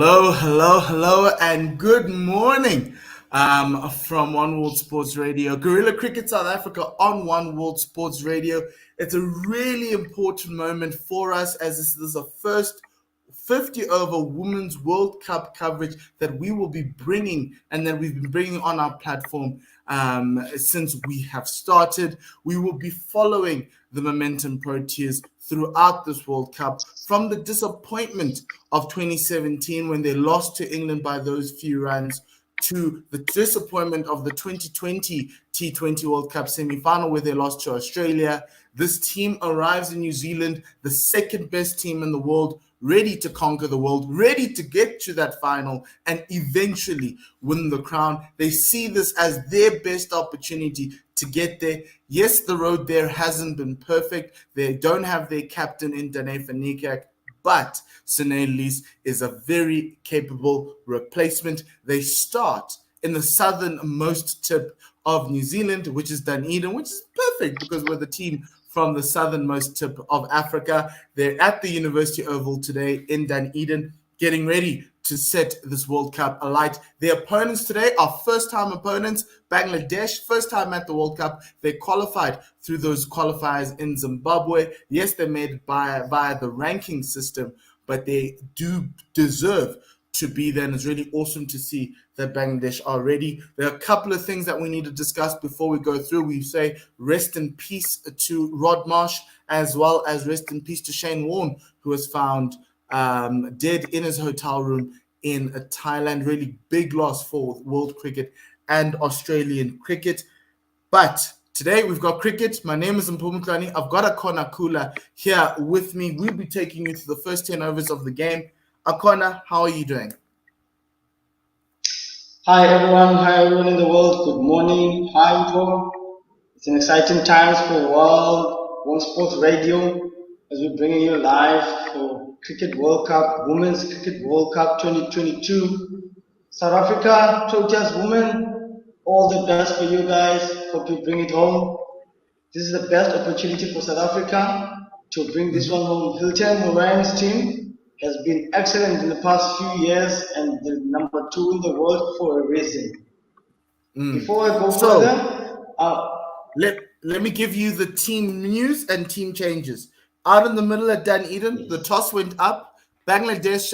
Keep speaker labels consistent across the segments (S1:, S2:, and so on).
S1: Hello, and good morning from One World Sports Radio. Guerilla Cricket South Africa on One World Sports Radio. It's a really important moment for us as this is the first 50 over Women's World Cup coverage that we will be bringing and that we've been bringing on our platform since we have started. We will be following the Momentum Proteas throughout this World Cup from the disappointment of 2017 when they lost to England by those few runs to the disappointment of the 2020 T20 World Cup semi-final where they lost to Australia. This team arrives in New Zealand, the second best team in the world, ready to conquer the world, ready to get to that final and eventually win the crown. They see this as their best opportunity to get there. Yes, the road there hasn't been perfect. They don't have their captain in Dane van Niekerk, but Sinead Lees is a very capable replacement. They start in the southernmost tip of New Zealand, which is Dunedin, which is perfect because we're the team from the southernmost tip of Africa. They're at the University Oval today in Dunedin, getting ready to set this World Cup alight. Their opponents today are first-time opponents, Bangladesh, first time at the World Cup. They qualified through those qualifiers in Zimbabwe. Yes, they made it via the ranking system, but they do deserve to be there, and it's really awesome to see that Bangladesh are ready. There are a couple of things that we need to discuss before we go through. We say rest in peace to Rod Marsh, as well as rest in peace to Shane Warne, who was found dead in his hotel room in Thailand. Really big loss for world cricket and Australian cricket. But today we've got cricket. My name is Mpumutlani. I've got Akona Kula here with me. We'll be taking you through the first 10 overs of the game. Akona, how are you doing?
S2: Hi everyone in the world. Good morning. Hi Paul. It's an exciting times for One Sports Radio as we're bringing you live for Cricket World Cup, Women's Cricket World Cup 2022. South Africa, Proteas women, all the best for you guys. Hope you bring it home. This is the best opportunity for South Africa to bring this one home. Hilton Moran's team has been excellent in the past few years and the number 2 in the world for a reason. Before I go further,
S1: let me give you the team news and team changes. Out in the middle at Dunedin, the toss went up. Bangladesh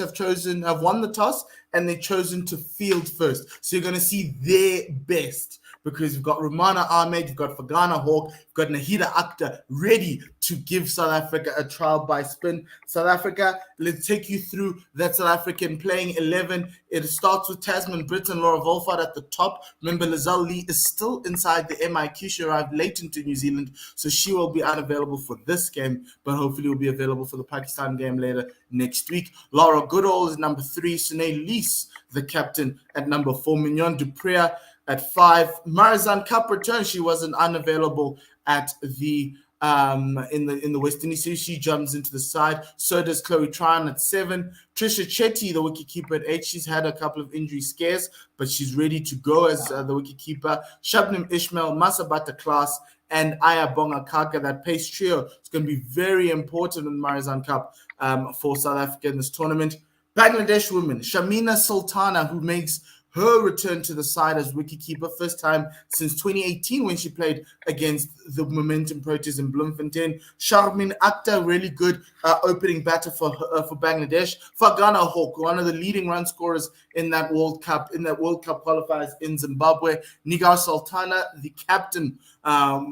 S1: have won the toss and they've chosen to field first. So you're going to see their best because you've got Romana Ahmed, you've got Fagana Hawk, you've got Nahida Akhtar ready to give South Africa a trial by spin. South Africa, let's take you through that South African playing 11. It starts with Tasman Britt and Laura Volfard at the top. Remember, Lizelle Lee is still inside the MIQ. She arrived late into New Zealand, so she will be unavailable for this game, but hopefully will be available for the Pakistan game later next week. Laura Goodall is number 3. Sinead Lees, the captain, at number 4. Mignon du Preez at 5. Marizanne Cup returns. She wasn't unavailable at the in the West Indies series. She jumps into the side. So does Chloe Tryon at 7. Trisha Chetty, the wicketkeeper, at 8. She's had a couple of injury scares, but she's ready to go as the wicketkeeper. Shabnim Ishmael, Masabata Class, and Ayabonga Kaka. That pace trio is going to be very important in the Marizanne Cup for South Africa in this tournament. Bangladesh women, Shamina Sultana, who makes her return to the side as wicketkeeper, first time since 2018 when she played against the Momentum Proteas in Bloemfontein. Sharmin Akhtar, really good opening batter for Bangladesh. Fagana Hawk, one of the leading run scorers in that World Cup qualifiers in Zimbabwe. Nigar Sultana, the captain and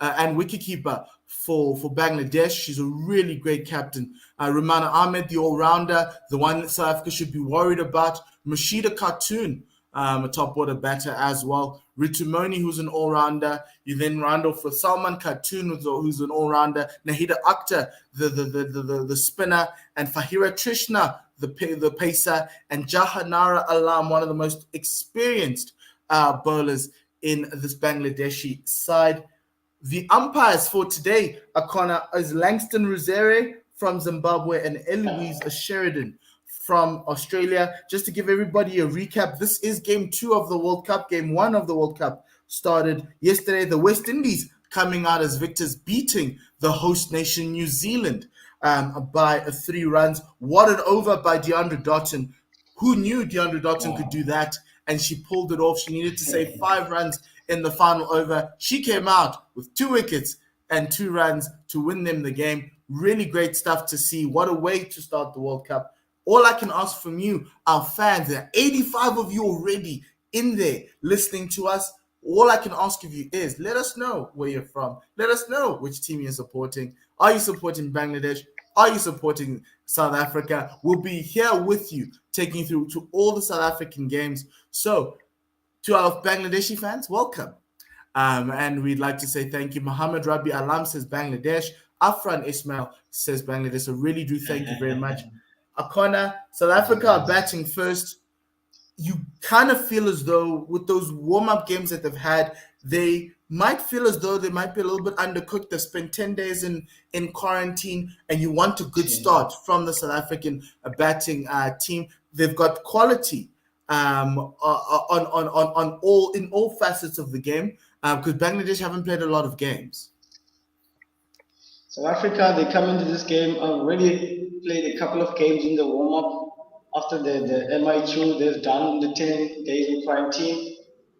S1: wicketkeeper for Bangladesh. She's a really great captain. Romana Ahmed, the all-rounder, the one that South Africa should be worried about. Mashida Khartoon, a top order batter as well. Ritu Moni, who's an all-rounder. You then round off with Salman Khartoon, who's an all-rounder. Nahida Akhtar, the spinner. And Fahira Trishna, the pacer. And Jahanara Alam, one of the most experienced bowlers in this Bangladeshi side. The umpires for today, Akona, is Langston Rosere from Zimbabwe and Eloise Sheridan from Australia. Just to give everybody a recap, this is game 2 of the World Cup. Game 1 of the World Cup started yesterday. The West Indies coming out as victors, beating the host nation, New Zealand. by 3 runs. What an over by DeAndre Dotton. Who knew DeAndre Dotton could do that? And she pulled it off. She needed to save 5 runs in the final over. She came out with 2 wickets and 2 runs to win them the game. Really great stuff to see. What a way to start the World Cup. All I can ask from you, our fans, there are 85 of you already in there listening to us. All I can ask of you is let us know where you're from. Let us know which team you're supporting. Are you supporting Bangladesh? Are you supporting South Africa? We'll be here with you, taking you through to all the South African games. So, to our Bangladeshi fans, welcome. And we'd like to say thank you. Muhammad Rabi Alam says Bangladesh. Afran Ismail says Bangladesh. So really do thank you very much. Akona, South Africa are batting first. You kind of feel as though with those warm-up games that they've had, they might feel as though they might be a little bit undercooked. They've spent 10 days in quarantine, and you want a good start from the South African batting team. They've got quality on all facets of the game because Bangladesh haven't played a lot of games.
S2: South Africa, they come into this game already played a couple of games in the warm-up after the MIQ they've done the 10 days of quarantine.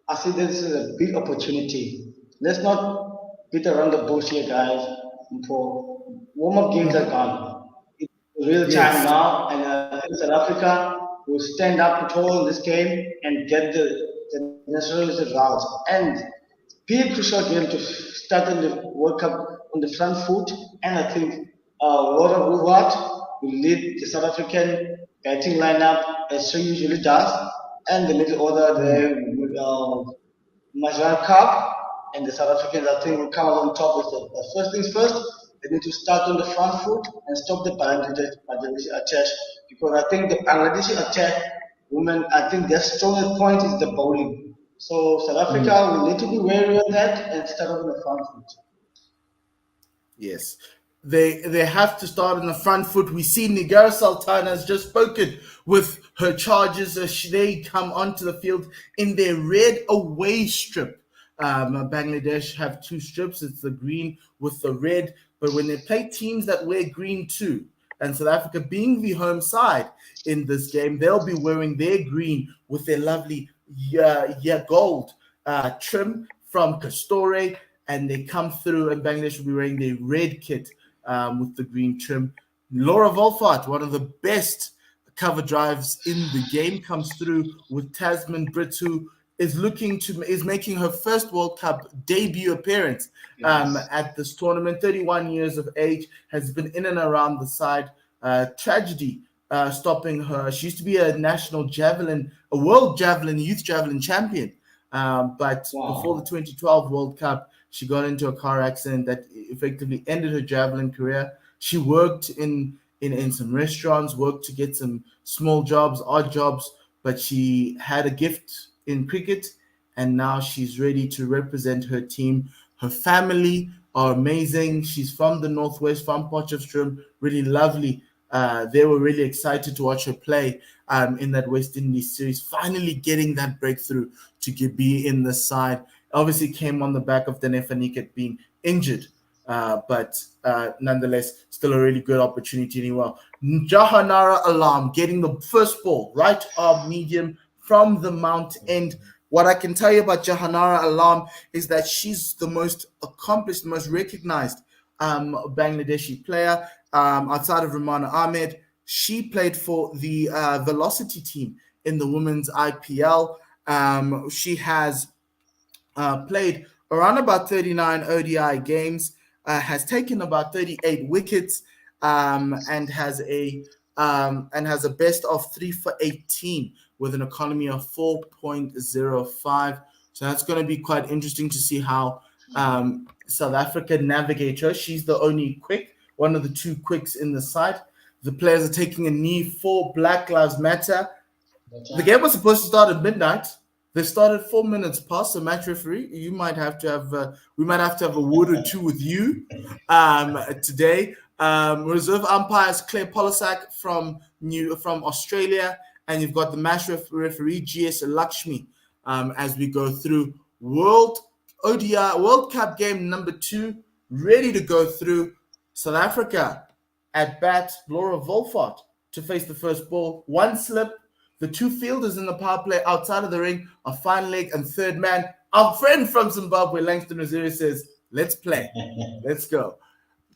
S2: I see this is a big opportunity. Let's not beat around the bush here, guys. For warm-up games are gone. It's real time now, and I think South Africa will stand up tall in this game and get the national result. And be a crucial game to start in the World Cup on the front foot. And I think Warren Woodward will lead the South African batting lineup as she usually does. And the middle order there with Majran Cup and the South Africans, I think, will come out on top with the first things first. They need to start on the front foot and stop the Bangladeshi attack, because I think the Bangladeshi attack, women, I think their strongest point is the bowling. So South Africa will need to be wary of that and start on the front foot.
S1: Yes. They have to start on the front foot. We see Nigara Sultan has just spoken with her charges as they come onto the field in their red away strip. Bangladesh have 2 strips. It's the green with the red. But when they play teams that wear green too, and South Africa being the home side in this game, they'll be wearing their green with their lovely gold trim from Castore. And they come through, and Bangladesh will be wearing their red kit with the green trim. Laura Volfart, one of the best cover drives in the game, comes through with Tasman Brits, who is making her first World Cup debut appearance at this tournament. 31 years of age, has been in and around the side. Tragedy stopping her. She used to be a world javelin, youth javelin champion. But before the 2012 World Cup, she got into a car accident that effectively ended her javelin career. She worked in some restaurants, worked to get some small jobs, odd jobs, but she had a gift in cricket, and now she's ready to represent her team. Her family are amazing. She's from the Northwest, from Potchefstroom, really lovely. They were really excited to watch her play in that West Indies series, finally getting that breakthrough to be in the side. Obviously came on the back of Danefa being injured, but nonetheless, still a really good opportunity anyway. Jahanara Alam getting the first ball, right arm medium from the mount end. What I can tell you about Jahanara Alam is that she's the most accomplished, most recognized Bangladeshi player outside of Ramana Ahmed. She played for the Velocity team in the women's IPL. She has played around about 39 ODI games, has taken about 38 wickets, and has a best of 3 for 18 with an economy of 4.05. So that's going to be quite interesting to see how South Africa navigate her. She's the only quick, one of the 2 quicks in the side. The players are taking a knee for Black Lives Matter. The game was supposed to start at midnight. They started 4 minutes past. So, match referee, you might have to have we might have to have a word or two with you today. Reserve umpires Claire Polisak from Australia, and you've got the match referee GS Lakshmi as we go through World Cup game number 2, ready to go through. South Africa At bat, Laura Wolfart to face the first ball. One slip. The two fielders in the power play outside of the ring are final leg and third man. Our friend from Zimbabwe, Langston Oziri, says, let's play. Let's go.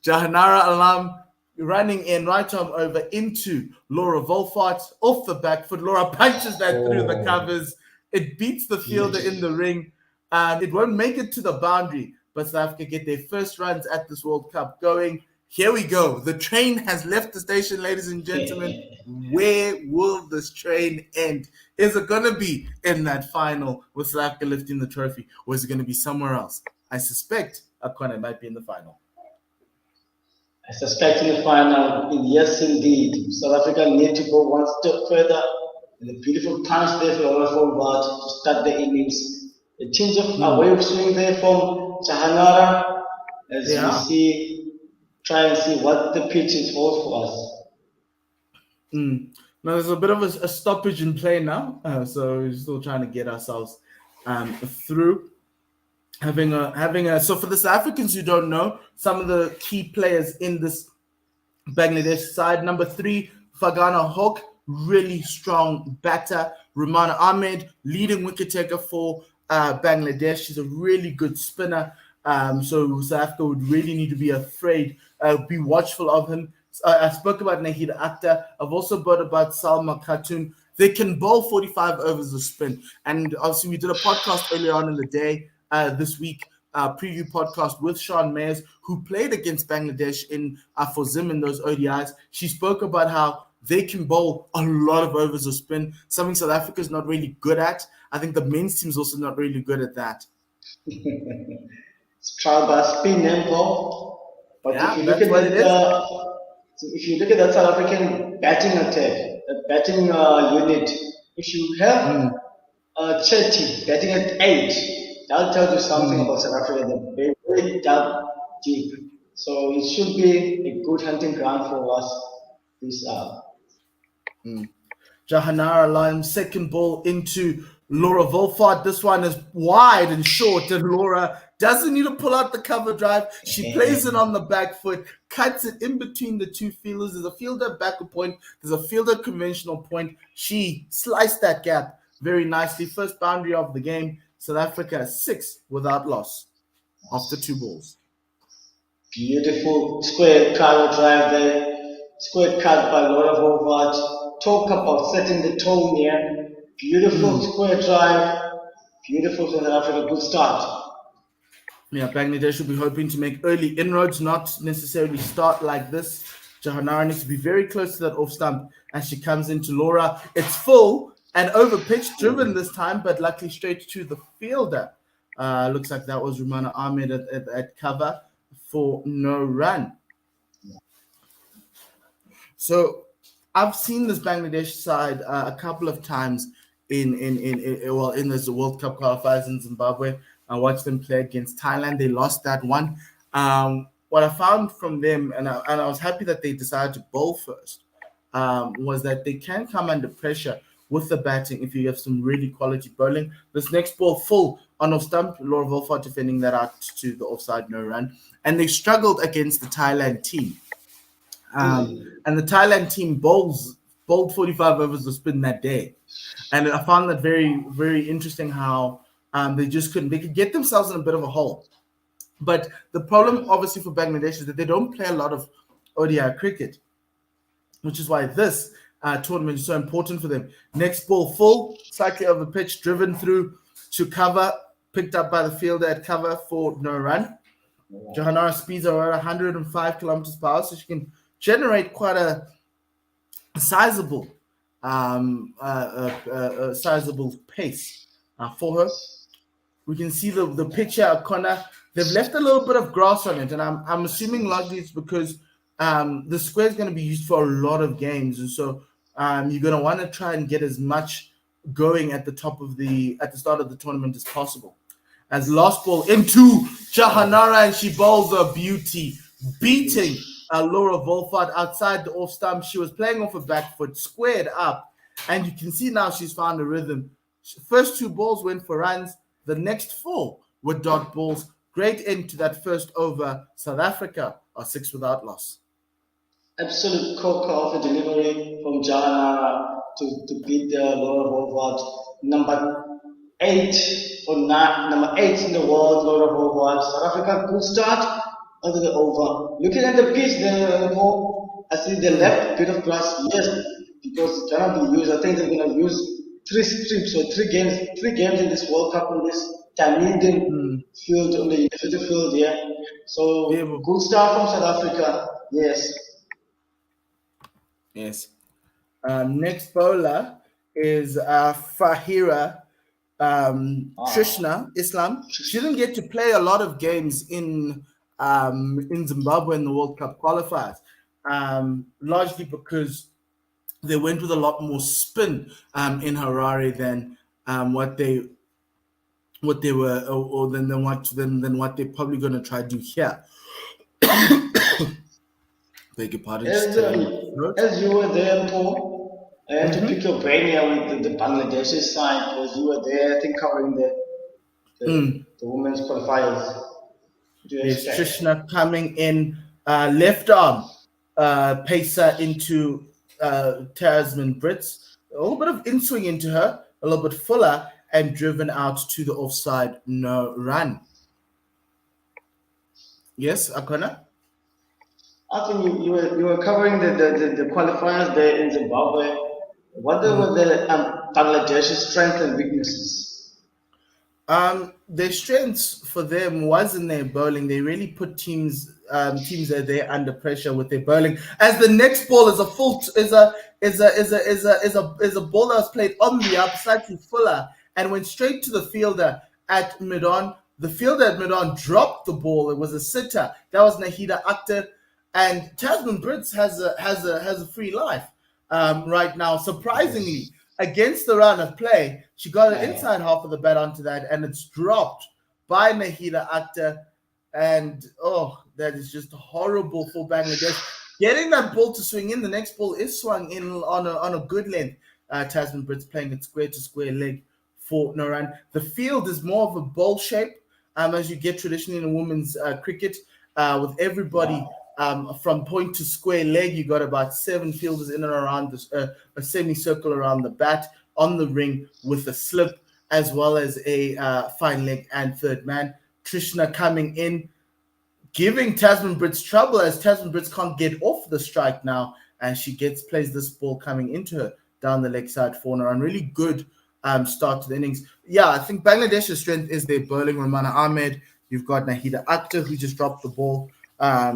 S1: Jahanara Alam running in right arm over into Laura Wolfart off the back foot. Laura punches that through the covers. It beats the fielder in the ring. It won't make it to the boundary, but South Africa get their first runs at this World Cup going. Here we go. The train has left the station, ladies and gentlemen. Where will this train end? Is it going to be in that final with South Africa lifting the trophy, or is it going to be somewhere else? I suspect Akona might be in the final.
S2: I suspect in the final, yes, indeed. South Africa need to go one step further. And a beautiful punch there for Olafur to start the innings. A change of away of swing there from Jahanara as we see, try and see what the pitch is for us.
S1: Now there's a bit of a stoppage in play now, so we're still trying to get ourselves through. So for the South Africans who don't know, some of the key players in this Bangladesh side, number 3, Fagana Hawk, really strong batter. Rumana Ahmed, leading wicket taker for Bangladesh. She's a really good spinner. So South Africa would really need to be watchful of him. I spoke about Nahida Akhtar. I've also spoke about Salma Khatun. They can bowl 45 overs of spin. And obviously we did a podcast earlier on in the day, this week, preview podcast with Sean Mayers, who played against Bangladesh for Zim in those ODIs. She spoke about how they can bowl a lot of overs of spin, something South Africa is not really good at. I think the men's team is also not really good at that.
S2: It's try by spin and ball. But if you look at that South African batting attack, the batting unit, if you have Chetty batting at 8, that'll tell you something about South Africa. They're very deep. So it should be a good hunting ground for us this
S1: Jahanara Lions, second ball into Laura Wolfart. This one is wide and short, and Laura doesn't need to pull out the cover drive. She plays it on the back foot, cuts it in between the two fielders. There's a fielder backward point. There's a fielder conventional point. She sliced that gap very nicely. First boundary of the game. South Africa 6 without loss after 2 balls.
S2: Beautiful square cover drive there. Square cut by Laura Wolfart. Talk about setting the tone here. Beautiful square drive. Beautiful South Africa. Good start.
S1: Yeah, Bangladesh will be hoping to make early inroads, not necessarily start like this. Jahanara needs to be very close to that off stump as she comes into Laura. It's full and over pitch, driven this time, but luckily straight to the fielder. Looks like that was Rumana Ahmed at cover for no run. So I've seen this Bangladesh side a couple of times in this World Cup qualifiers in Zimbabwe. I watched them play against Thailand. They lost that one. What I found from them, and I was happy that they decided to bowl first, was that they can come under pressure with the batting if you have some really quality bowling. This next ball full on off stump, Laura Wolfart defending that out to the offside, no run. And they struggled against the Thailand team. And the Thailand team bowled 45 overs of spin that day. And I found that very, very interesting how they could get themselves in a bit of a hole. But the problem, obviously, for Bangladesh is that they don't play a lot of ODI cricket, which is why this tournament is so important for them. Next ball full, slightly over pitch, driven through to cover, picked up by the fielder at cover for no run. Jahanara speeds are around 105 kilometers per hour, so she can generate quite a sizable pace for her. We can see the picture at corner. They've left a little bit of grass on it, and I'm assuming largely it's because the square is going to be used for a lot of games, and so you're going to want to try and get as much going at the start of the tournament as possible. As last ball into Jahanara, and she bowls a beauty, beating Laura Wolfart outside the off stump. She was playing off her back foot, squared up, and you can see now she's found a rhythm. First 2 balls went for runs. The next 4 were dot balls. Great end to that first over. South Africa are 6 without loss.
S2: absolute corker of a delivery from Javanara to beat the Laura Howard. Number 8 number 8 in the world, Laura Howard. South Africa, good start onto the over. Looking at the pitch, I see the left bit of grass, yes, because it cannot be used. I think they're gonna use three strips or three games in this World Cup on this Dunedin field on the University field, yeah. So good start from South Africa, yes.
S1: Yes. Next bowler is Fahira Trishna Islam. She didn't get to play a lot of games in Zimbabwe in the World Cup qualifiers, largely because they went with a lot more spin in Harare than what they were or than what they're probably going to try to do here. Beg your pardon.
S2: As you were there, Paul, I had to pick your brain here with the Bangladeshi side because you were there, I think, covering the women's qualifiers.
S1: Yes, Trishna coming in left arm pacer into Tasman Brits. A little bit of in-swing into her, a little bit fuller, and driven out to the offside, no run. Yes, Akona?
S2: I think you were covering the qualifiers there in Zimbabwe. What were the Bangladesh's strengths and weaknesses?
S1: Their strengths for them was in their bowling. They really put teams that they're under pressure with their bowling. As the next ball is a ball that was played on the up, slightly fuller, and went straight to the fielder at mid-on. The fielder at mid-on dropped the ball. It was a sitter. That was Nahida Akhtar. And Tasman Brits has a free life right now. Surprisingly, against the run of play, she got an inside half of the bat onto that, and it's dropped by Nahida Akhtar. And that is just horrible for Bangladesh. Getting that ball to swing in, the next ball is swung in on a good length. Tasman Brits playing it square to square leg for no run. The field is more of a bowl shape, as you get traditionally in women's cricket, with everybody. From point to square leg, you got about 7 fielders in and around this, a semicircle around the bat on the ring with a slip, as well as a fine leg and third man. Trishna coming in, giving Tasman Brits trouble as Tasman Brits can't get off the strike now, and she plays this ball coming into her down the leg side for a really good start to the innings. Yeah, I think Bangladesh's strength is their bowling. Ramana Ahmed, you've got Nahida Akhtar who just dropped the ball. I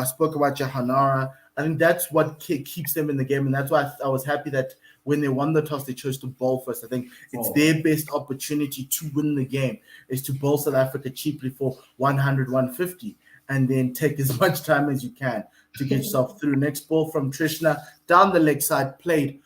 S1: spoke about Jahanara. I think that's what keeps them in the game, and that's why I was happy that when they won the toss, they chose to bowl first. I think it's their best opportunity to win the game is to bowl South Africa cheaply for 100, 150, and then take as much time as you can to get yourself through. Next ball from Trishna down the leg side, played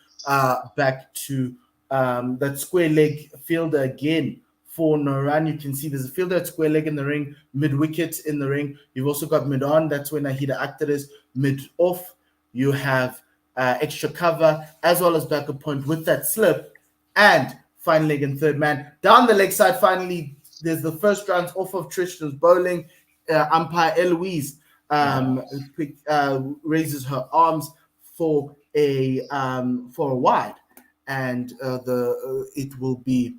S1: back to that square leg fielder again. For Noran, you can see there's a fielder at square leg in the ring, mid-wicket in the ring. You've also got mid-on. That's where Nahida Akhtar is. Mid-off, you have extra cover, as well as backup point with that slip. And fine leg and third man. Down the leg side, finally, there's the first round off of Trishna's bowling. Umpire Eloise raises her arms for a wide. And it will be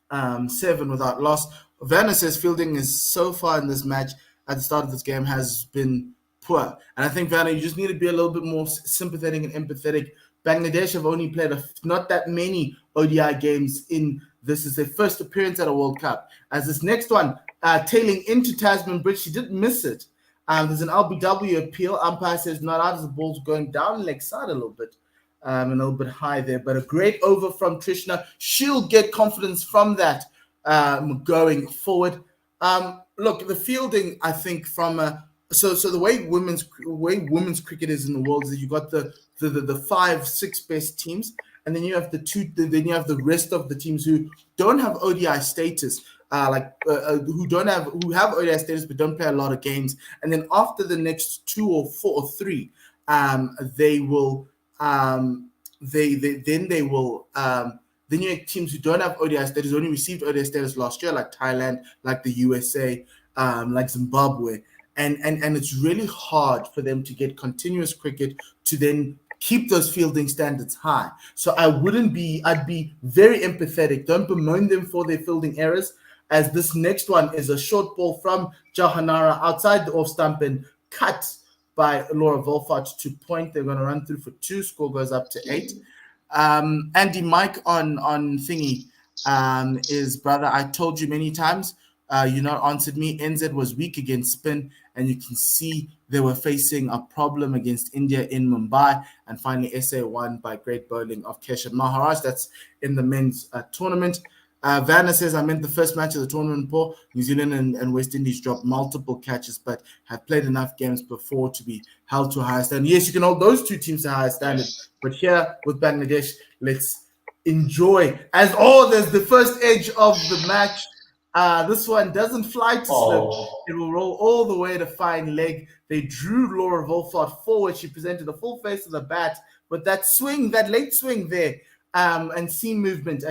S1: 7 without loss. Vanna says fielding is so far in this match at the start of this game has been poor. And I think, Vanna, you just need to be a little bit more sympathetic and empathetic. Bangladesh have only played not that many ODI games in this. Is their first appearance at a World Cup. As this next one, tailing into Tasman Brits, she did miss it. There's an LBW appeal. Umpire says not out as the ball's going down leg side a little bit. A little bit high there, but a great over from Trishna. She'll get confidence from that going forward. Look, the fielding, I think, from so the way women's cricket is in the world is that you got the 5-6 best teams, and then you have the rest of the teams who don't have ODI status, who have ODI status but don't play a lot of games, and then after the next 2 or 4 or 3, they will. Then you have teams who don't have ODI status, only received ODI status last year, like Thailand, like the USA, like Zimbabwe, and it's really hard for them to get continuous cricket to then keep those fielding standards high. So I'd be very empathetic. Don't bemoan them for their fielding errors, as this next one is a short ball from Jahanara outside the off stump and cut by Laura Volfart to point. They're going to run through for 2. Score goes up to 8. Andy Mike on thingy is, brother, I told you many times, you not answered me. NZ was weak against spin, and you can see they were facing a problem against India in Mumbai. And finally, SA won by great bowling of Keshav Maharaj. That's in the men's tournament. Vanna says, I meant the first match of the tournament, Paul. New Zealand and West Indies dropped multiple catches, but have played enough games before to be held to a higher standard. Yes, you can hold those 2 teams to a higher standard, but here with Bangladesh, let's enjoy. There's the first edge of the match. This one doesn't fly to slip. It will roll all the way to fine leg. They drew Laura Volfart forward. She presented a full face of the bat, but that late swing there, and seam movement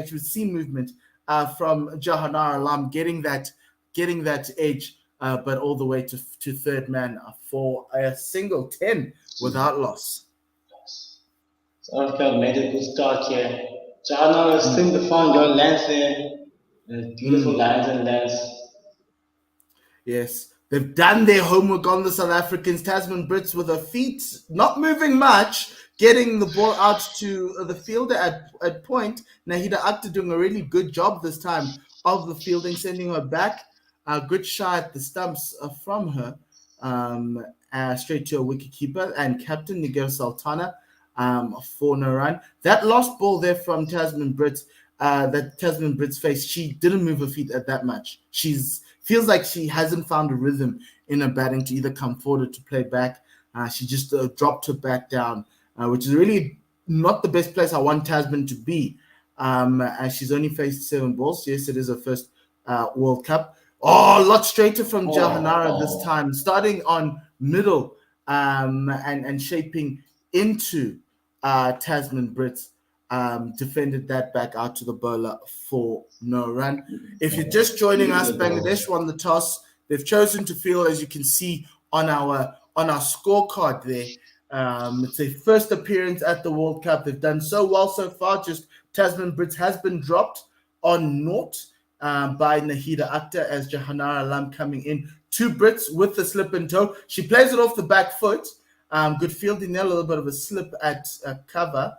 S1: from Jahanar Alam getting that edge, but all the way to third man for a single 10 without loss.
S2: South Africa made a good start here. Jahanar has still the found your length there. Beautiful lines and lengths.
S1: Yes, they've done their homework on the South Africans. Tasman Brits with their feet not moving much, getting the ball out to the fielder at point. Nahida Akhtar doing a really good job this time of the fielding, sending her back. A good shot at the stumps from her, straight to a wicketkeeper and captain Nigel Sultana for no run. That last ball there from Tasman Brits, that Tasman Brits face, she didn't move her feet at that much. Feels like she hasn't found a rhythm in her batting to either come forward or to play back. She just dropped her back down, which is really not the best place I want Tasman to be. As she's only faced 7 balls. Yes, it is her first World Cup. A lot straighter from Jahanara this time, starting on middle and shaping into Tasman Brits. Defended that back out to the bowler for no run. If you're just joining us, Bangladesh won the toss. They've chosen to field, as you can see on our scorecard there. It's their first appearance at the World Cup. They've done so well so far. Just Tasman Brits has been dropped on naught by Nahida Akhtar as Jahanara Alam coming in. 2 Brits with the slip and toe. She plays it off the back foot. Good fielding there, a little bit of a slip at cover.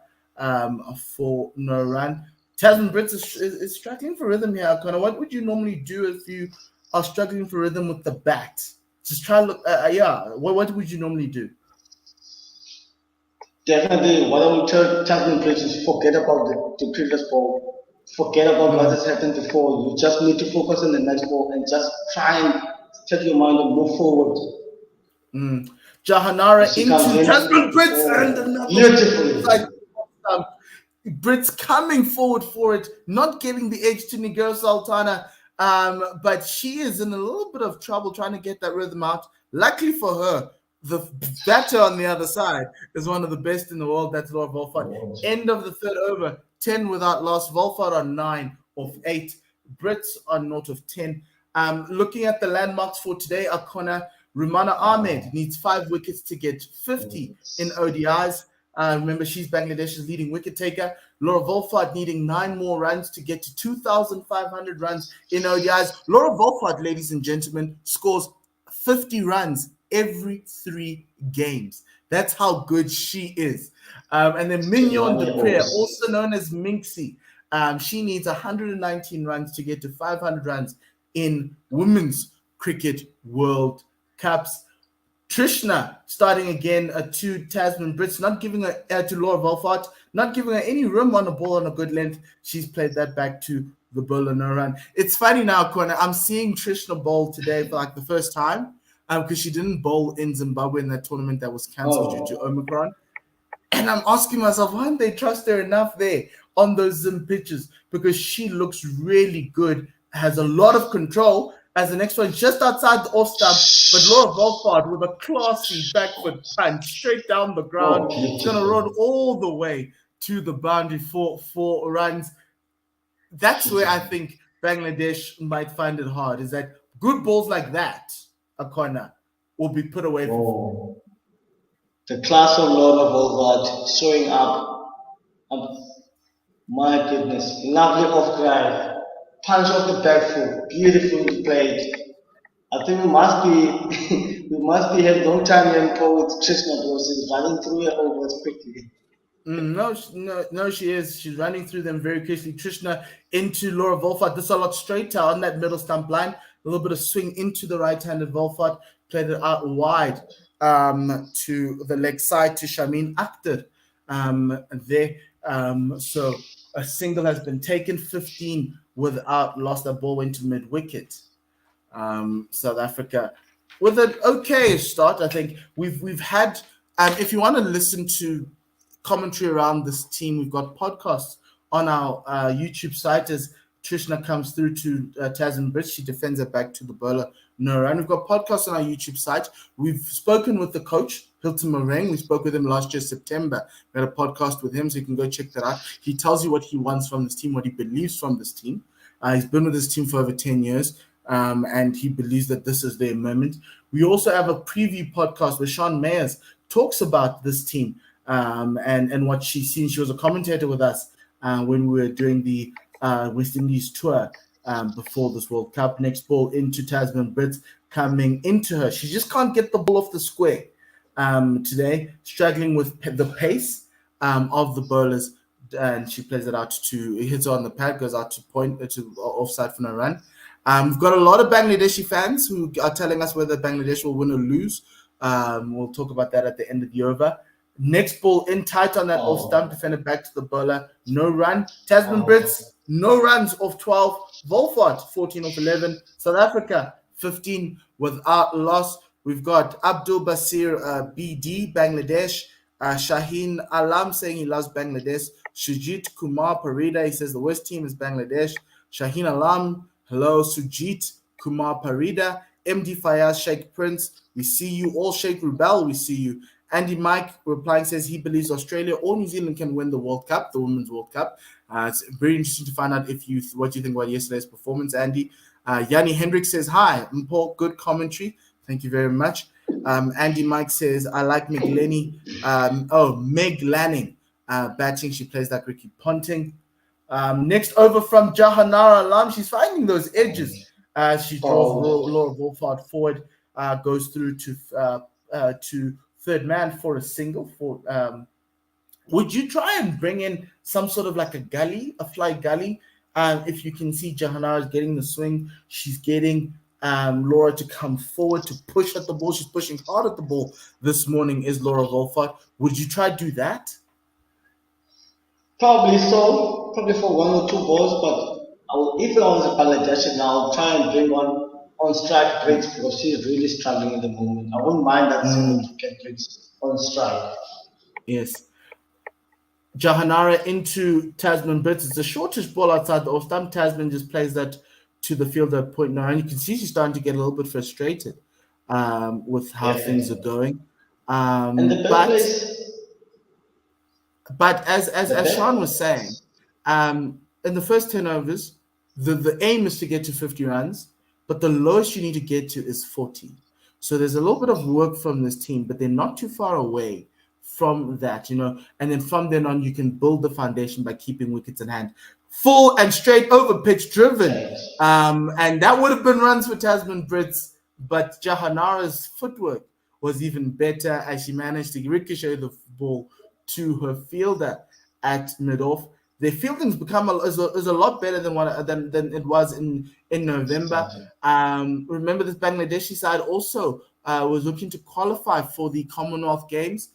S1: For no run. Tasman Brits is struggling for rhythm here. Connor, what would you normally do if you are struggling for rhythm with the bat? Just try look. What would you normally do?
S2: Definitely, what I would tell Tasman Brits is forget about the previous ball. Forget about what has happened before. You just need to focus on the next ball and just try and set your mind and move forward.
S1: Jahanara into Tasman Brits and another
S2: beautiful.
S1: Brits coming forward for it, not getting the edge to Nigel Sultana, but she is in a little bit of trouble trying to get that rhythm out. Luckily for her, the batter on the other side is one of the best in the world. That's Laura Volfart. End of the third over, 10 without loss. Volfart on 9 of 8. Brits on 0 of 10. Looking at the landmarks for today, Akona, Rumana Ahmed needs 5 wickets to get 50 in ODIs. Remember, she's Bangladesh's leading wicket taker. Laura Volfart needing 9 more runs to get to 2,500 runs in ODIs. Laura Volfart, ladies and gentlemen, scores 50 runs every 3 games. That's how good she is. And then Mignon Dupre, also known as Minxie, she needs 119 runs to get to 500 runs in Women's Cricket World Cups. Trishna starting again to Tasman Brits, not giving her to Laura Volfart, not giving her any room on the ball on a good length. She's played that back to the bowler, no run. It's funny now, Corner. I'm seeing Trishna bowl today for like the first time because she didn't bowl in Zimbabwe in that tournament that was cancelled due to Omicron. And I'm asking myself, why don't they trust her enough there on those Zim pitches? Because she looks really good, has a lot of control. As the next one, just outside the off stump, but Laura Volfart with a classy back foot punch straight down the ground. She's going to run all the way to the boundary for 4 runs. That's where I think Bangladesh might find it hard, is that good balls like that, a corner, will be put away for.
S2: The class of Lord of Volgard showing up. My goodness, lovely off drive, punch off the back foot, beautifully played. I think we must be we must be having long time in Paul with Trishna because she's running through her overs quickly.
S1: No, she is. She's running through them very quickly. Trishna into Laura Wolfart. This is a lot straighter on that middle stump line. A little bit of swing into the right-handed Wolfart. Played it out wide to the leg side to Shamin Akhtar there. So a single has been taken, 15 without loss. That ball went to mid-wicket. South Africa with an okay start. I think we've had. If you want to listen to commentary around this team, we've got podcasts on our YouTube site as Trishna comes through to Tasman Bridge. She defends it back to the bowler Nora, and we've got podcasts on our YouTube site. We've spoken with the coach Hilton Moreng. We spoke with him last year September. We had a podcast with him, so you can go check that out. He tells you what he wants from this team, what he believes from this team. He's been with this team for over 10 years. And he believes that this is their moment. We also have a preview podcast where Sean Mayers talks about this team and what she's seen. She was a commentator with us when we were doing the West Indies tour before this World Cup. Next ball into Tasman Brits coming into her. She just can't get the ball off the square today, struggling with the pace of the bowlers. And she plays it out to, hits on the pad, goes out to point to offside for no run. We've got a lot of Bangladeshi fans who are telling us whether Bangladesh will win or lose. We'll talk about that at the end of the over. Next ball in tight on that off stump, defended back to the bowler. No run. Tasman Brits, no runs off 12. Wolfart, 14 off 11. South Africa, 15 without loss. We've got Abdul Basir BD, Bangladesh. Shaheen Alam saying he loves Bangladesh. Shujit Kumar Parida, he says the worst team is Bangladesh. Shaheen Alam, hello. Sujit Kumar Parida. MD Fayaz, Sheikh Prince, we see you. All Sheikh Rubel, we see you. Andy Mike replying says he believes Australia or New Zealand can win the World Cup, the Women's World Cup. It's very interesting to find out what you think about yesterday's performance, Andy. Yanni Hendrick says, hi, Paul, good commentary. Thank you very much. Andy Mike says, I like Meg Lanning. Meg Lanning batting. She plays like Ricky Ponting. Next over from Jahanara Alam. She's finding those edges. She draws Laura Wolfart forward, goes through to third man for a single. Would you try and bring in some sort of like a fly gully? If you can see Jahanara is getting the swing, she's getting Laura to come forward to push at the ball. She's pushing hard at the ball this morning, is Laura Wolfart. Would you try to do that?
S2: Probably so. Probably for one or two balls, but if I was a Bangladeshi now, I'll try and bring on strike Brits because she's really struggling at the moment. I wouldn't mind that single to get Brits on strike.
S1: Yes. Jahanara into Tasman Brits. It's the shortest ball outside the off stump. Tasman just plays that to the fielder at point 9. You can see she's starting to get a little bit frustrated with how things are going.
S2: And the
S1: but as Sean was saying, in the first 10 overs, the aim is to get to 50 runs, but the lowest you need to get to is 40. So there's a little bit of work from this team, but they're not too far away from that, and then from then on, you can build the foundation by keeping wickets in hand. Full and straight over pitch driven. And that would have been runs for Tasman Brits, but Jahanara's footwork was even better as she managed to ricochet the ball to her fielder at mid-off. Their fielding's become is a lot better than it was in November. Remember, this Bangladeshi side also was looking to qualify for the Commonwealth Games.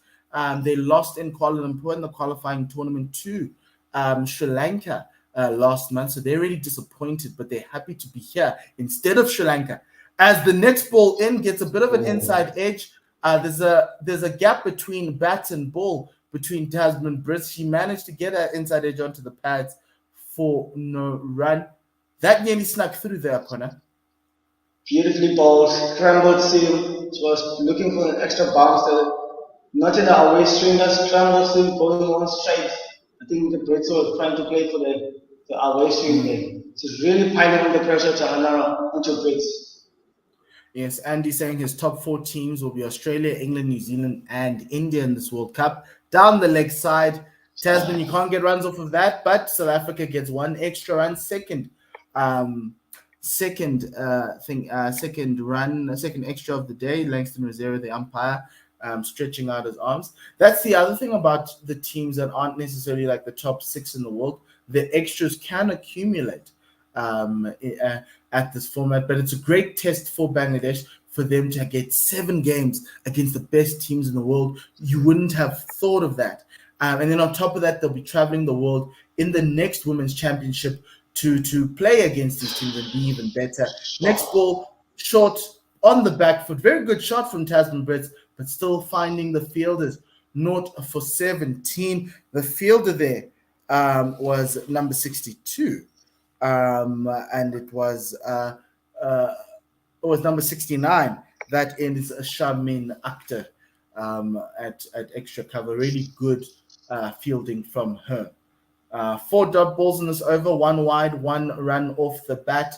S1: They lost in Kuala Lumpur in the qualifying tournament to Sri Lanka last month. So they're really disappointed, but they're happy to be here instead of Sri Lanka. As the next ball in gets a bit of an inside edge, there's a gap between bat and ball between Tasman Brits. She managed to get her inside edge onto the pads for no run. That nearly snuck through there, Connor.
S2: Beautifully bowled, scrambled seal. She was looking for an extra bounce there. Not in the away stringer, scrambled seal, going on straight. I think the Brits were trying to play for the away swing there. She's really piling on the pressure to Hanara onto Brits.
S1: Yes, Andy saying his top four teams will be Australia, England, New Zealand, and India in this World Cup. Down the leg side, Tasman, you can't get runs off of that, but South Africa gets one extra run, um, second extra of the day. Langston Reserve, the umpire, stretching out his arms. That's the other thing about the teams that aren't necessarily like the top six in the world. The extras can accumulate. Um, at this format, but it's a great test for Bangladesh for them to get 7 games against the best teams in the world. You wouldn't have thought of that. And then on top of that, they'll be traveling the world in the next Women's Championship to play against these teams and be even better. Next ball, short on the back foot. Very good shot from Tasman Brits, but still finding the fielders. 0 for 17. The fielder there was number 62. And it was number 69. That ends Shamin Akhtar at extra cover. Really good fielding from her. 4 dot balls in this over, 1 wide, 1 run off the bat.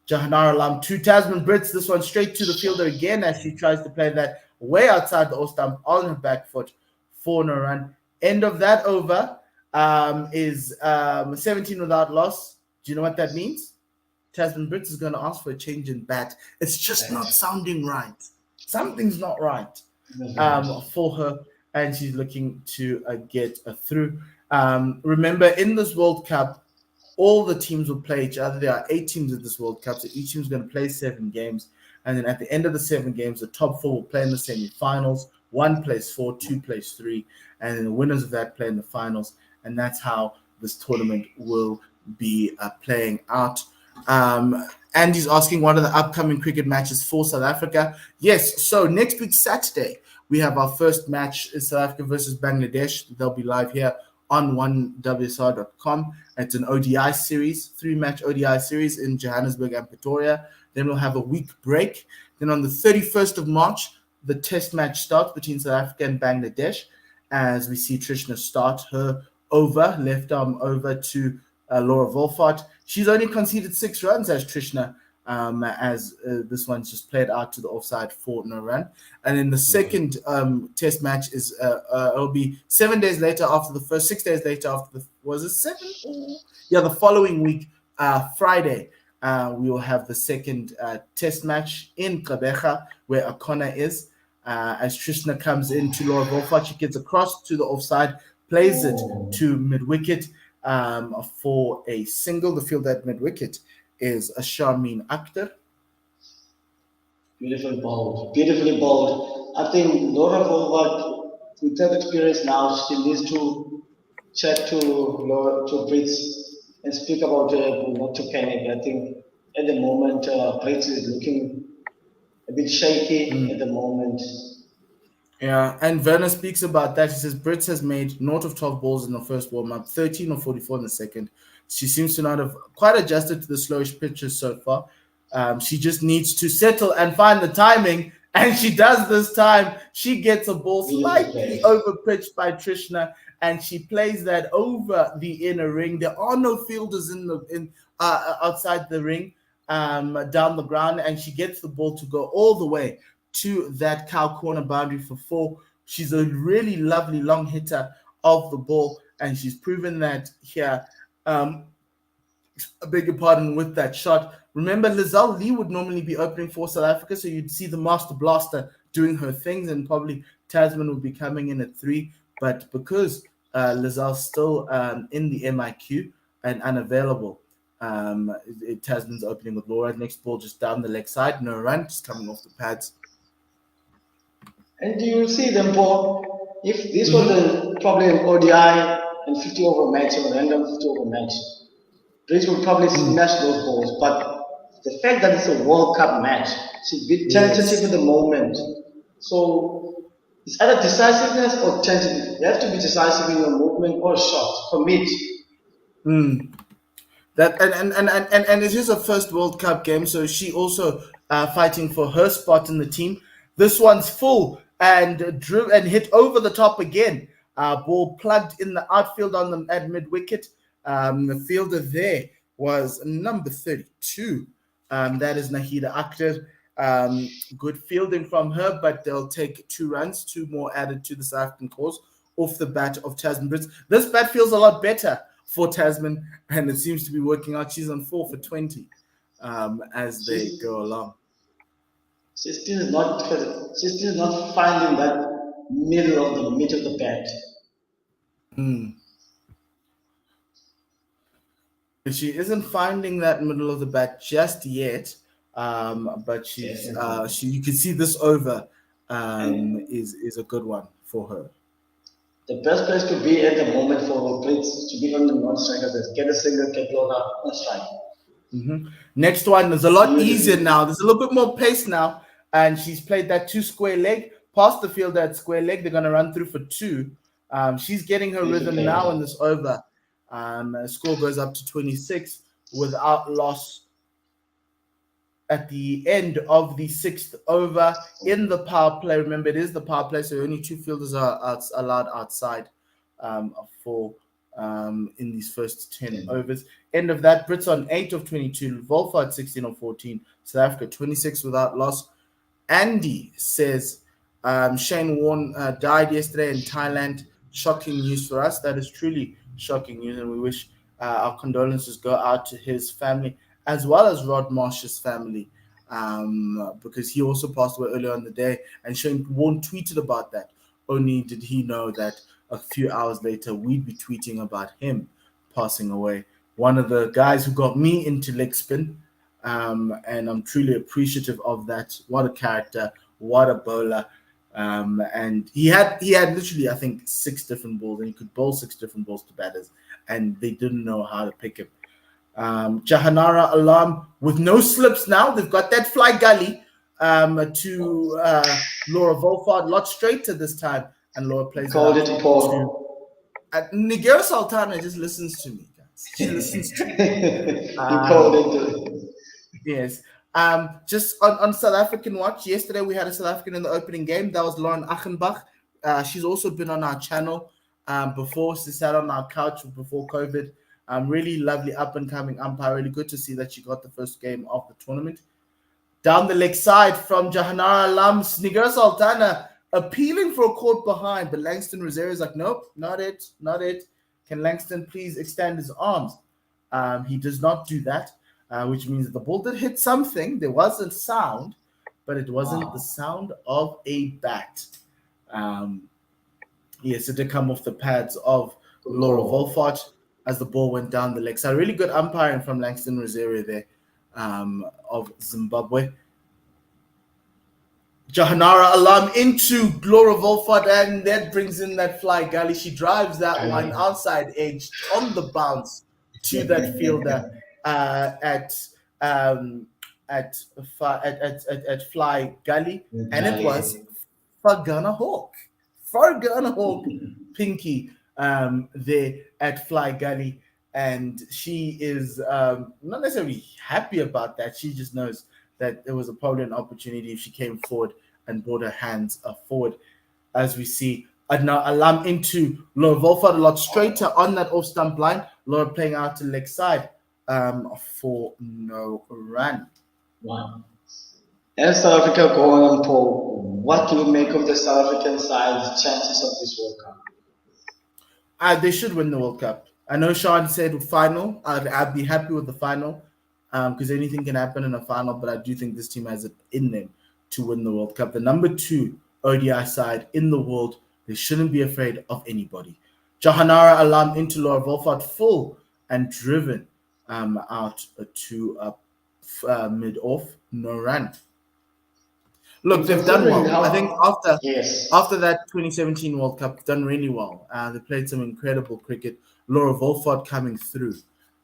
S1: Jahanar Alam, 2 Tasman Brits. This one straight to the fielder again as she tries to play that way outside the off stump on her back foot for no run. End of that over is 17 without loss. Do you know what that means? Tasman Brits is going to ask for a change in bat. It's just not sounding right. Something's not right for her, and she's looking to get through. Remember, in this World Cup, all the teams will play each other. There are 8 teams in this World Cup, so each team is going to play 7 games. And then at the end of the 7 games, the top 4 will play in the semi-finals. 1 plays 4, 2 plays 3, and then the winners of that play in the finals. And that's how this tournament will be playing out. Andy's asking, what are the upcoming cricket matches for South Africa? Yes, so next week, Saturday, we have our first match, South Africa versus Bangladesh. They'll be live here on 1WSR.com. It's an ODI series, 3-match ODI series in Johannesburg and Pretoria. Then we'll have a week break. Then on the 31st of March, the test match starts between South Africa and Bangladesh as we see Trishna start her over, left arm over to Laura Wolfart. She's only conceded 6 runs as Trishna, as this one's just played out to the offside for no run. And then the second test match is it'll be 7 days later after the first, 6 days later after the, was it 7? The following week, Friday, we will have the second test match in Gqeberha where Akona is. As Trishna comes in to Laura Wolfart, she gets across to the offside, plays it to mid-wicket for a single. The field at mid-wicket is a Shamin Akhtar.
S2: Beautifully bowled. I think Laura Wolfart, with that experience now, she needs to chat to Brits and speak about not to panic. I think at the moment, Brits is looking a bit shaky at the moment.
S1: Yeah, and Werner speaks about that. He says Brits has made 0 of 12 balls in the first warm-up, 13 of 44 in the second. She seems to not have quite adjusted to the slowish pitches so far. She just needs to settle and find the timing, and she does this time. She gets a ball slightly over-pitched by Trishna, and she plays that over the inner ring. There are no fielders outside the ring, down the ground, and she gets the ball to go all the way to that cow corner boundary for 4. She's a really lovely long hitter of the ball, and she's proven that here. I beg your pardon, with that shot. Remember, Lizelle Lee would normally be opening for South Africa, so you'd see the Master Blaster doing her things, and probably Tasman would be coming in at 3. But because Lizelle's still in the MIQ and unavailable, Tasman's opening with Laura. Next ball just down the leg side, no run, just coming off the pads.
S2: And you will see them, Paul, if this was probably an ODI and 50-over match or random 50-over match, Brits would probably smash those balls. But the fact that it's a World Cup match, she's a bit tentative at the moment. So it's either decisiveness or tentative. You have to be decisive in your movement or shot. Commit.
S1: That and it is a first World Cup game, so she also fighting for her spot in the team. This one's full and hit over the top again. Ball plugged in the outfield at mid-wicket. The fielder there was number 32. That is Nahida Akhtar. Good fielding from her, but they'll take 2 runs, 2 more added to the South African cause off the bat of Tasman Brits. This bat feels a lot better for Tasman, and it seems to be working out. She's on 4 for 20 as they go along.
S2: She's still not finding that middle of the bat.
S1: She isn't finding that middle of the bat just yet, but she's you can see this over is a good one for her.
S2: The best place to be at the moment for Brits to be on the non-strikers is get a single, get Lorna on strike.
S1: Next one is a lot easier now. There's a little bit more pace now, and she's played that 2 square leg past the field at square leg. They're going to run through for 2. She's getting her rhythm now in this over. Score goes up to 26 without loss at the end of the 6th over in the power play. Remember, it is the power play, so only 2 fielders are allowed outside for in these first 10 overs. End of that, Brits on 8 of 22, Volfart 16 of 14, South Africa 26 without loss. Andy says Shane Warne died yesterday in Thailand. Shocking news for us. That is truly shocking news, and we wish our condolences go out to his family as well as Rod Marsh's family, because he also passed away earlier in the day, and Shane Warne tweeted about that. Only did he know that a few hours later we'd be tweeting about him passing away. One of the guys who got me into leg spin, and I'm truly appreciative of that. What a character, what a bowler. And he had literally, I think, 6 different balls, and he could bowl 6 different balls to batters, and they didn't know how to pick him. Jahanara Alam with no slips now. They've got that fly gully to Laura Volfart, a lot straighter this time, and Laura plays
S2: called it Paul.
S1: Guerilla Sultana just listens to me, guys. She listens to me.
S2: You called it.
S1: Yes. Just on South African watch, yesterday we had a South African in the opening game. That was Lauren Achenbach. She's also been on our channel before. She sat on our couch before COVID. Really lovely up-and-coming umpire. Really good to see that she got the first game of the tournament. Down the leg side from Jahanara Alam, Guerilla Sultana appealing for a caught behind, but Langston Rosario is like, nope, not it. Can Langston please extend his arms? He does not do that. Which means the ball did hit something. There was a sound, but it wasn't the sound of a bat. Yes, it did come off the pads of Laura Volfart as the ball went down the leg. So really good umpiring from Langston Rosario there of Zimbabwe. Jahanara Alam into Laura Volfart, and that brings in that fly gully. She drives that one outside edge on the bounce to that fielder. At Fly Gully, and it was Fargana Hawk, Pinky there at Fly Gully, and she is not necessarily happy about that. She just knows that there was probably an opportunity if she came forward and brought her hands forward, as we see. Now Alam into Laura Volfart, a lot straighter on that off stump line. Laura playing out to leg side. For no run.
S2: Wow. As South Africa going on, Paul, what do you make of the South African side's chances of this World Cup?
S1: They should win the World Cup. I know Sean said final. I'd be happy with the final because anything can happen in a final, but I do think this team has it in them to win the World Cup. The number 2 ODI side in the world, they shouldn't be afraid of anybody. Jahanara Alam into Laura Volfart, full and driven. Out to mid off, no run. Look, they've done well. I think after that 2017 World Cup, done really well. They played some incredible cricket. Laura Volfart coming through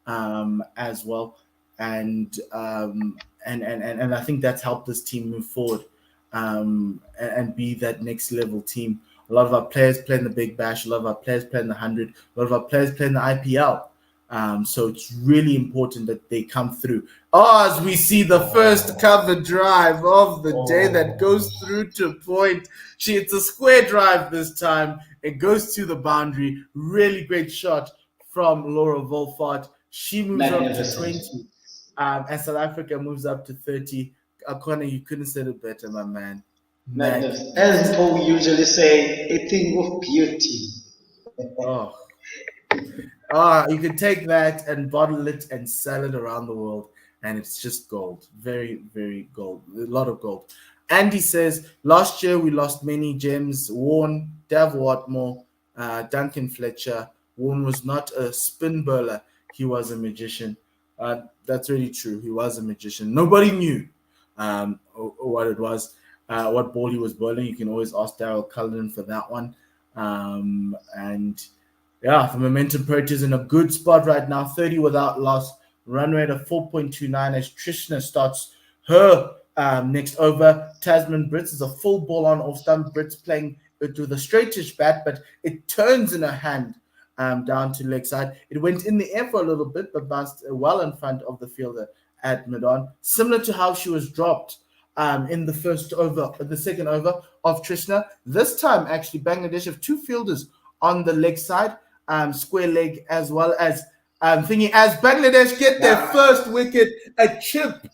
S1: as well, and I think that's helped this team move forward and be that next level team. A lot of our players play in the Big Bash. A lot of our players play in the 100. A lot of our players play in the IPL. So it's really important that they come through. As we see the first cover drive of the day that goes through to point. It's a square drive this time. It goes to the boundary. Really great shot from Laura Volfart. She moves up to 20. And South Africa moves up to 30. Connor, you couldn't have said it better, my man.
S2: Madness. As people usually say, a thing of beauty.
S1: Oh, you can take that and bottle it and sell it around the world, and it's just gold. Very, very gold. A lot of gold. Andy says last year we lost many gems. Warren, Dav Watmore, Duncan Fletcher. Warren was not a spin bowler; he was a magician. That's really true. He was a magician. Nobody knew what it was, what ball he was bowling. You can always ask Daryl Cullen for that one. And yeah, the momentum Proteas in a good spot right now, 30 without loss, run rate of 4.29 as Trishna starts her next over. Tasman Brits is a full ball on off stump. Brits playing it with a straightish bat, but it turns in her hand down to leg side. It went in the air for a little bit, but bounced well in front of the fielder at mid-on, similar to how she was dropped in the second over of Trishna. This time, actually, Bangladesh have two fielders on the leg side, square leg, as well as thingy, as Bangladesh get their first wicket, a chip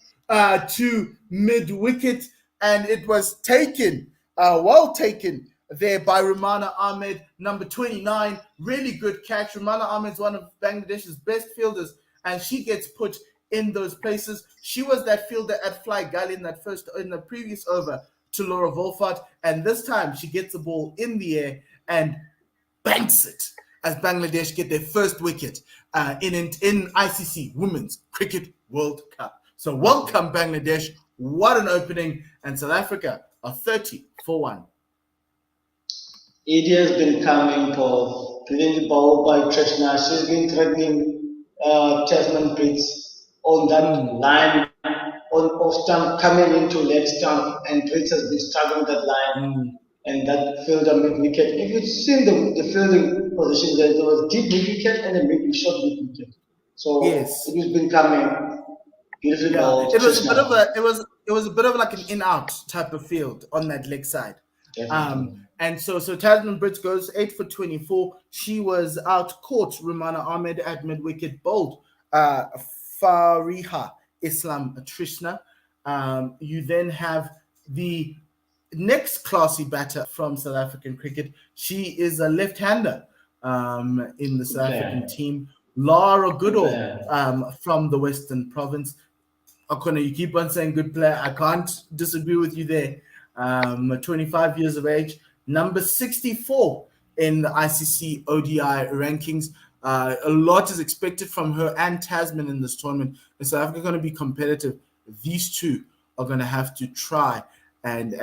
S1: to mid wicket, and it was taken, well taken there by Rumana Ahmed, number 29. Really good catch. Rumana Ahmed is one of Bangladesh's best fielders, and she gets put in those places. She was that fielder at Fly Gully in the previous over to Laura Wolfart, and this time she gets the ball in the air and banks it as Bangladesh get their first wicket in ICC Women's Cricket World Cup. So welcome Bangladesh. What an opening. And South Africa are 30 for 1.
S2: It has been coming for brilliantly bowled by Trishna. She's been threatening Tasman Brits on that line, on off stump, coming into leg stump, and Brits has been struggling that line. And that fielder mid wicket. If you've seen the fielding position, there was deep mid wicket and a short mid wicket. So
S1: yes,
S2: it has been coming beautifully bowled.
S1: It was a bit of like an in out type of field on that leg side. And so Tasman Brits goes 8 for 24. She was out caught Rumana Ahmed at mid wicket, bowled Fariha Islam Trishna. You then have the next classy batter from South African cricket. She is a left-hander in the South African team, Lara Goodall from the Western Province. Akona, you keep on saying good player. I can't disagree with you there. 25 years of age, number 64 in the ICC ODI rankings. A lot is expected from her and Tasman in this tournament. And South Africa are going to be competitive. These two are going to have to try, and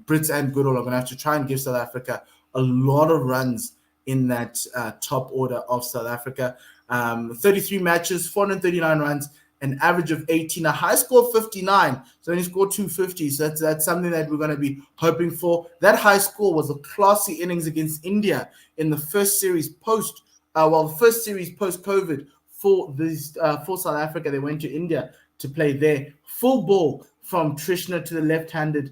S1: Brits and Goodall are going to have to try and give South Africa a lot of runs in that top order of South Africa. 33 matches, 439 runs, an average of 18, a high score of 59. So only scored 250. So that's something that we're going to be hoping for. That high score was a classy innings against India in the first series post-COVID for South Africa. They went to India to play there. Full ball from Trishna to the left-hander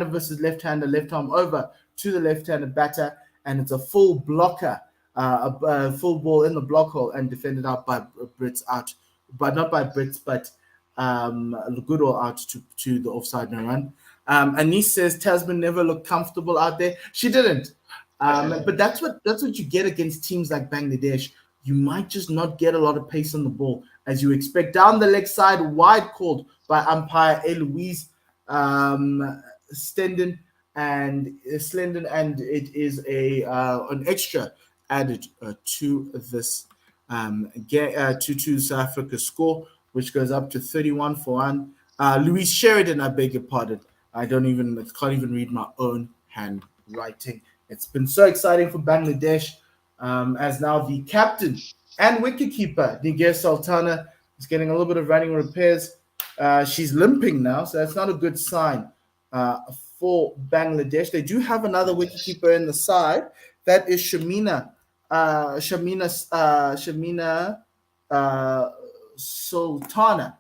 S1: versus left-hander, left arm over to the left-handed batter, and it's a full blocker, a full ball in the block hole and defended out by Brits out. But not by Brits, but Goodall out to the offside no run. Anis says Tasman never looked comfortable out there. She didn't. But that's what you get against teams like Bangladesh. You might just not get a lot of pace on the ball as you expect. Down the leg side, wide called by umpire Eloise Slendon, and it is an extra added to this to South Africa's score, which goes up to 31 for 1. Louise Sheridan, I beg your pardon. I can't even read my own handwriting. It's been so exciting for Bangladesh, as now the captain and wicketkeeper Niger Sultana is getting a little bit of running repairs. She's limping now, so that's not a good sign for Bangladesh. They do have another wicketkeeper in the side. That is Shamina Sultana.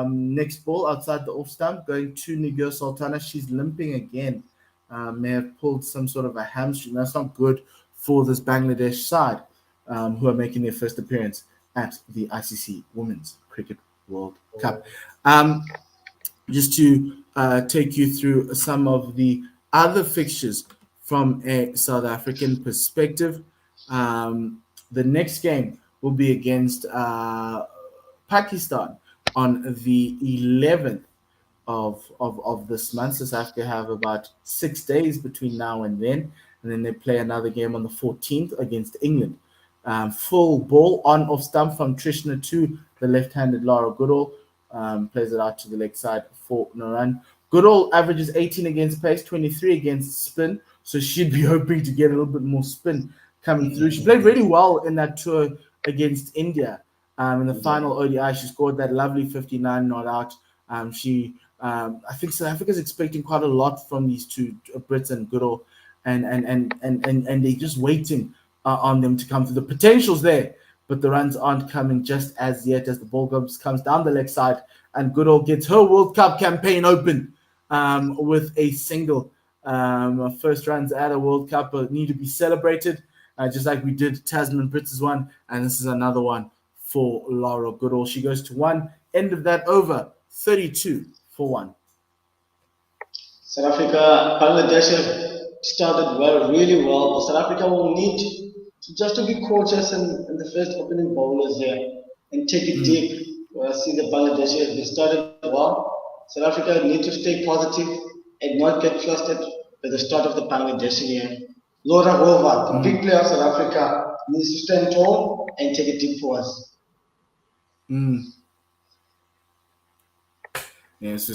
S1: Next ball outside the off stump going to Niger Sultana. She's limping again. May have pulled some sort of a hamstring. That's not good for this Bangladesh side, who are making their first appearance at the ICC Women's Cricket World Cup. just to take you through some of the other fixtures from a South African perspective. Um, the next game will be against Pakistan on the 11th of this month. So South Africa have about 6 days between now and then they play another game on the 14th against England. Full ball on off stump from Trishna to the left-handed Lara Goodall. Plays it out to the leg side for no run. Goodall averages 18 against pace, 23 against spin. So she'd be hoping to get a little bit more spin coming through. She played really well in that tour against India. In the final ODI, she scored that lovely 59 not out. I think South Africa is expecting quite a lot from these two, Brits and Goodall, and they're just waiting on them to come through. The potential's there, but the runs aren't coming just as yet as the ball comes down the leg side and Goodall gets her World Cup campaign open with a single. First runs at a World Cup need to be celebrated, just like we did Tasman Brits' one, and this is another one for Lara Goodall. She goes to one, end of that over, 32 for one.
S2: South Africa, Bangladesh have started well, really well, but South Africa will need just to be cautious in the first opening bowlers here and take it deep. I see the Bangladesh has been started well. South Africa need to stay positive and not get flustered by the start of the Bangladesh here. Laura Hova, the big player of South Africa, needs to stand tall and take it deep for us.
S1: Yeah, so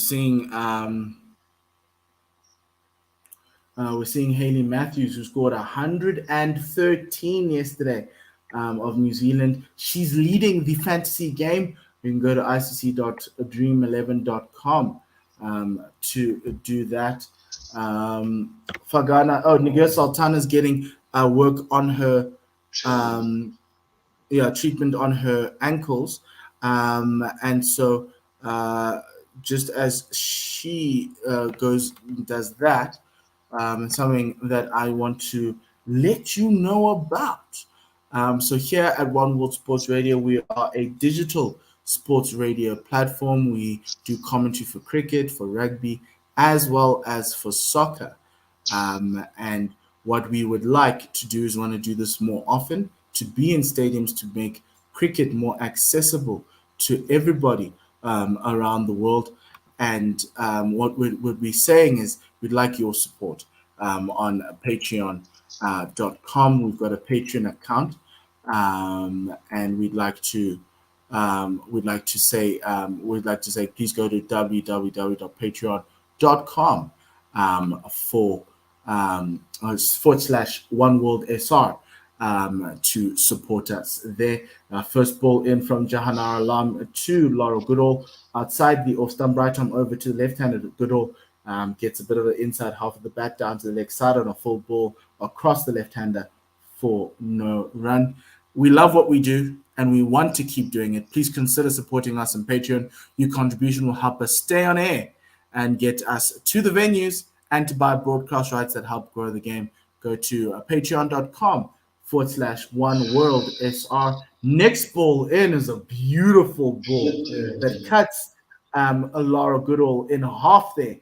S1: we're seeing Hayley Matthews, who scored 113 yesterday of New Zealand. She's leading the fantasy game. You can go to icc.dream11.com to do that. Nigel Sultana's getting work on her treatment on her ankles. And so just as she does that, something that I want to let you know about. So here at One World Sports Radio, we are a digital sports radio platform. We do commentary for cricket, for rugby, as well as for soccer. And what we would like to do is want to do this more often, to be in stadiums, to make cricket more accessible to everybody around the world. And what we're saying is we'd like your support on patreon.com. We've got a Patreon account, and we'd like to say please go to www.patreon.com for /One World SR to support us there. First ball in from Jahanara Alam to Laura Goodall outside the off stump, right arm over to the left-handed Goodall. Gets a bit of the inside half of the bat down to the leg side on a full ball across the left-hander for no run. We love what we do and we want to keep doing it. Please consider supporting us on Patreon. Your contribution will help us stay on air and get us to the venues and to buy broadcast rights that help grow the game. Go to patreon.com /One World SR. Next ball in is a beautiful ball that cuts Laura Goodall in half there.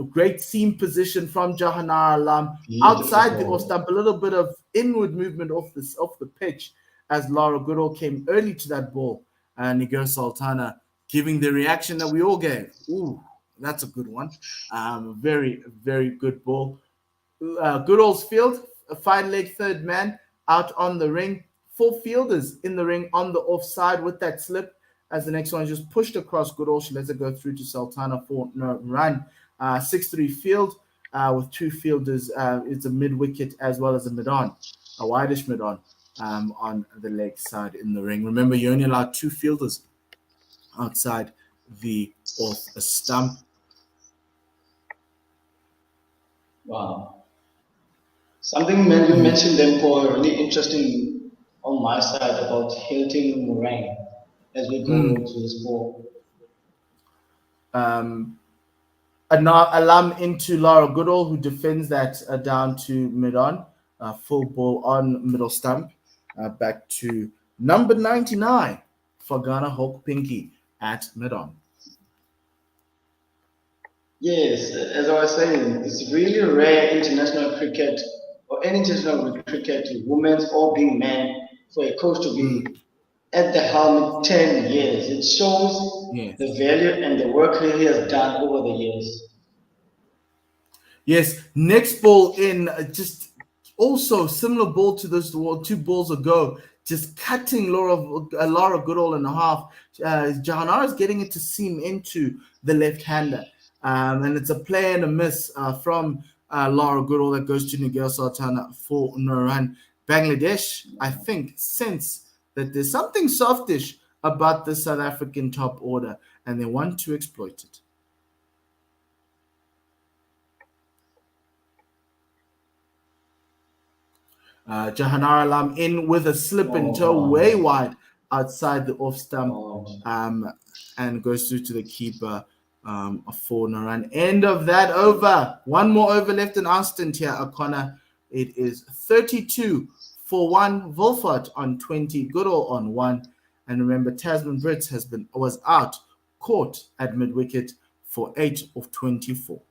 S1: Great seam position from Jahanara Alam outside the off stump, a little bit of inward movement off the pitch as Laura Goodall came early to that ball. And Nigo Sultana giving the reaction that we all gave. Ooh, that's a good one. Very, very good ball. Goodall's field, a fine leg third man out on the ring. 4 fielders in the ring on the offside with that slip. As the next one is just pushed across Goodall, she lets it go through to Sultana for no run. 6-3 field with 2 fielders. It's a mid-wicket as well as a mid-on, a wideish mid-on on the leg side in the ring. Remember, you only allow 2 fielders outside the off stump.
S2: Wow. Something you mentioned them for really interesting on my side about Hilton Moraine as we go into this ball.
S1: Alam into Lara Goodall, who defends that down to mid-on. Full ball on middle stump. Back to number 99 for Ghana, Hawk Pinky at mid-on.
S2: Yes, as I was saying, it's really rare international cricket or any international cricket, women or being men, for a coach to
S1: Mm,
S2: be at the helm 10 years. It shows
S1: yes.
S2: the value and the work he has done over the years.
S1: Yes, next ball in, just also similar ball to this two balls ago, just cutting Laura Goodall in half. Jahanara is getting it to seam into the left-hander, and it's a play and a miss from Laura Goodall that goes to Nigel Sultana for no run. Bangladesh, I think, sense that there's something softish about the South African top order, and they want to exploit it. Jahanara Lam in with a slip and
S2: Oh,
S1: toe
S2: God.
S1: way wide outside the off stump,
S2: God.
S1: um, and goes through to the keeper for no run. End of that over. One more over left in our stint here, O'Connor. It is 32 for 1. Volfart on 20. Goodall on 1. And remember, Tasman Brits was out, caught at mid wicket for 8 of 24.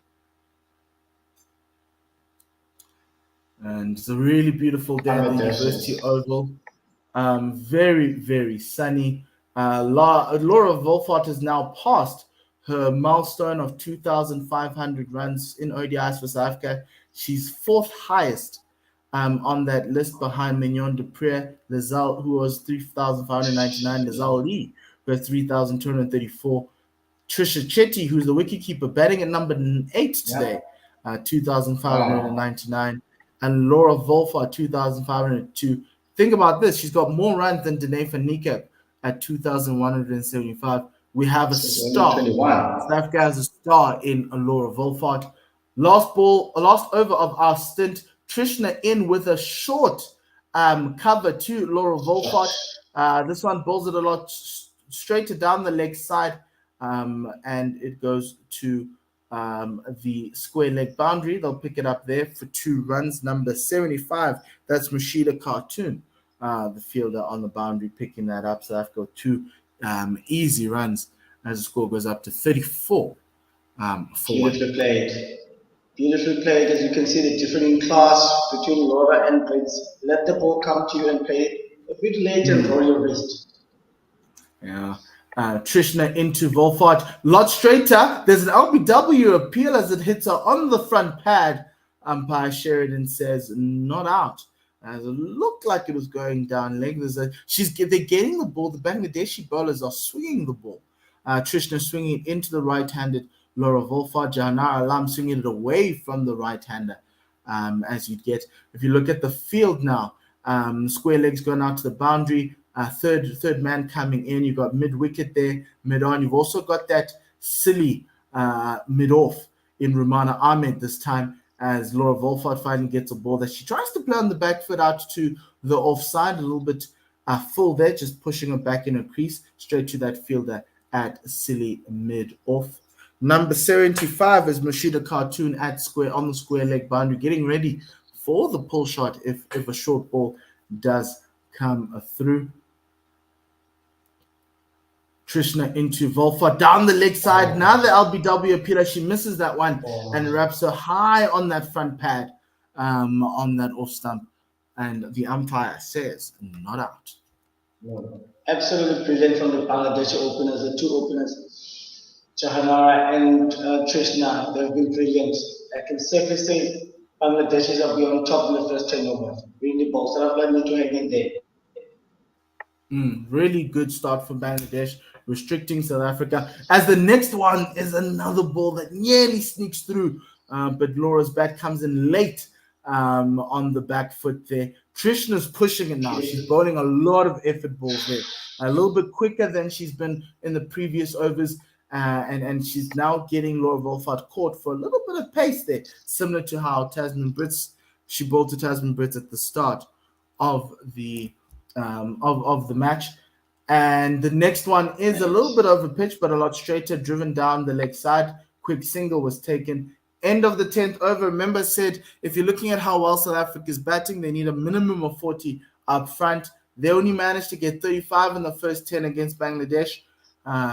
S1: And it's a really beautiful day at the University
S2: Bangladeshis.
S1: Oval. Very, very sunny. Laura Volfart has now passed her milestone of 2,500 runs in ODIs for South Africa. She's fourth highest on that list behind Mignon Dupré, Lizelle, who was 3,599, Lizelle Lee, who has 3,234. Trisha Chetty, who's the wicketkeeper, batting at number 8 today,
S2: Yep.
S1: 2,599. And Laura Volfa, 2,502. Think about this. She's got more runs than Danae van Niekerk at 2,175. We have a
S2: Since
S1: star.
S2: 2021.
S1: South Africa has a star in Laura Volfart. Last over of our stint. Trishna in with a short cover to Laura Volfart. This one bowls it a lot straighter down the leg side, and it goes to the square leg boundary. They'll pick it up there for 2 runs. Number 75, that's Rashida Cartoon, the fielder on the boundary, picking that up. So I've got 2 easy runs as the score goes up to 34 for 1.
S2: Beautifully played. Beautifully played. As you can see, the difference in class between Laura and Brits. Let the ball come to you and play a bit late and roll your wrist.
S1: Yeah. Trishna into Volfart. Lot straighter. There's an LBW appeal as it hits her on the front pad. Umpire Sheridan says not out. As it looked like it was going down leg. They're getting the ball. The Bangladeshi bowlers are swinging the ball. Trishna swinging it into the right-handed Laura Volfart. Jahanara Alam swinging it away from the right-hander. As you'd get. If you look at the field now, square legs going out to the boundary. Third man coming in. You've got mid wicket there, mid on. You've also got that silly mid off in Rumana Ahmed this time, as Laura Volfart finally gets a ball that she tries to play on the back foot out to the offside, a little bit full there, just pushing her back in her crease straight to that fielder at silly mid off. Number 75 is Mashida Cartoon on the square leg boundary, getting ready for the pull shot if a short ball does come through. Trishna into Volfa down the leg side. Now the LBW appeal, she misses that one and wraps her high on that front pad on that off stump. And the umpire says not out.
S2: Absolutely brilliant from the Bangladeshi openers, the 2 openers, Chahanara and Trishna. They've been brilliant. I can safely say Bangladeshis are be on top in the first 10 overs. Really balls. South Africa need to hang in there.
S1: Really good start for Bangladesh, restricting South Africa. As the next one is another ball that nearly sneaks through, but Laura's bat comes in late on the back foot there. Trishna's pushing it now. She's bowling a lot of effort balls there, a little bit quicker than she's been in the previous overs. And she's now getting Laura Volfart caught for a little bit of pace there, similar to how she bowled to Tasman Brits at the start of the match. And the next one is a little bit over pitch, but a lot straighter, driven down the leg side. Quick single was taken. End of the 10th over. Remember, said if you're looking at how well South Africa is batting, they need a minimum of 40 up front. They only managed to get 35 in the first 10 against Bangladesh.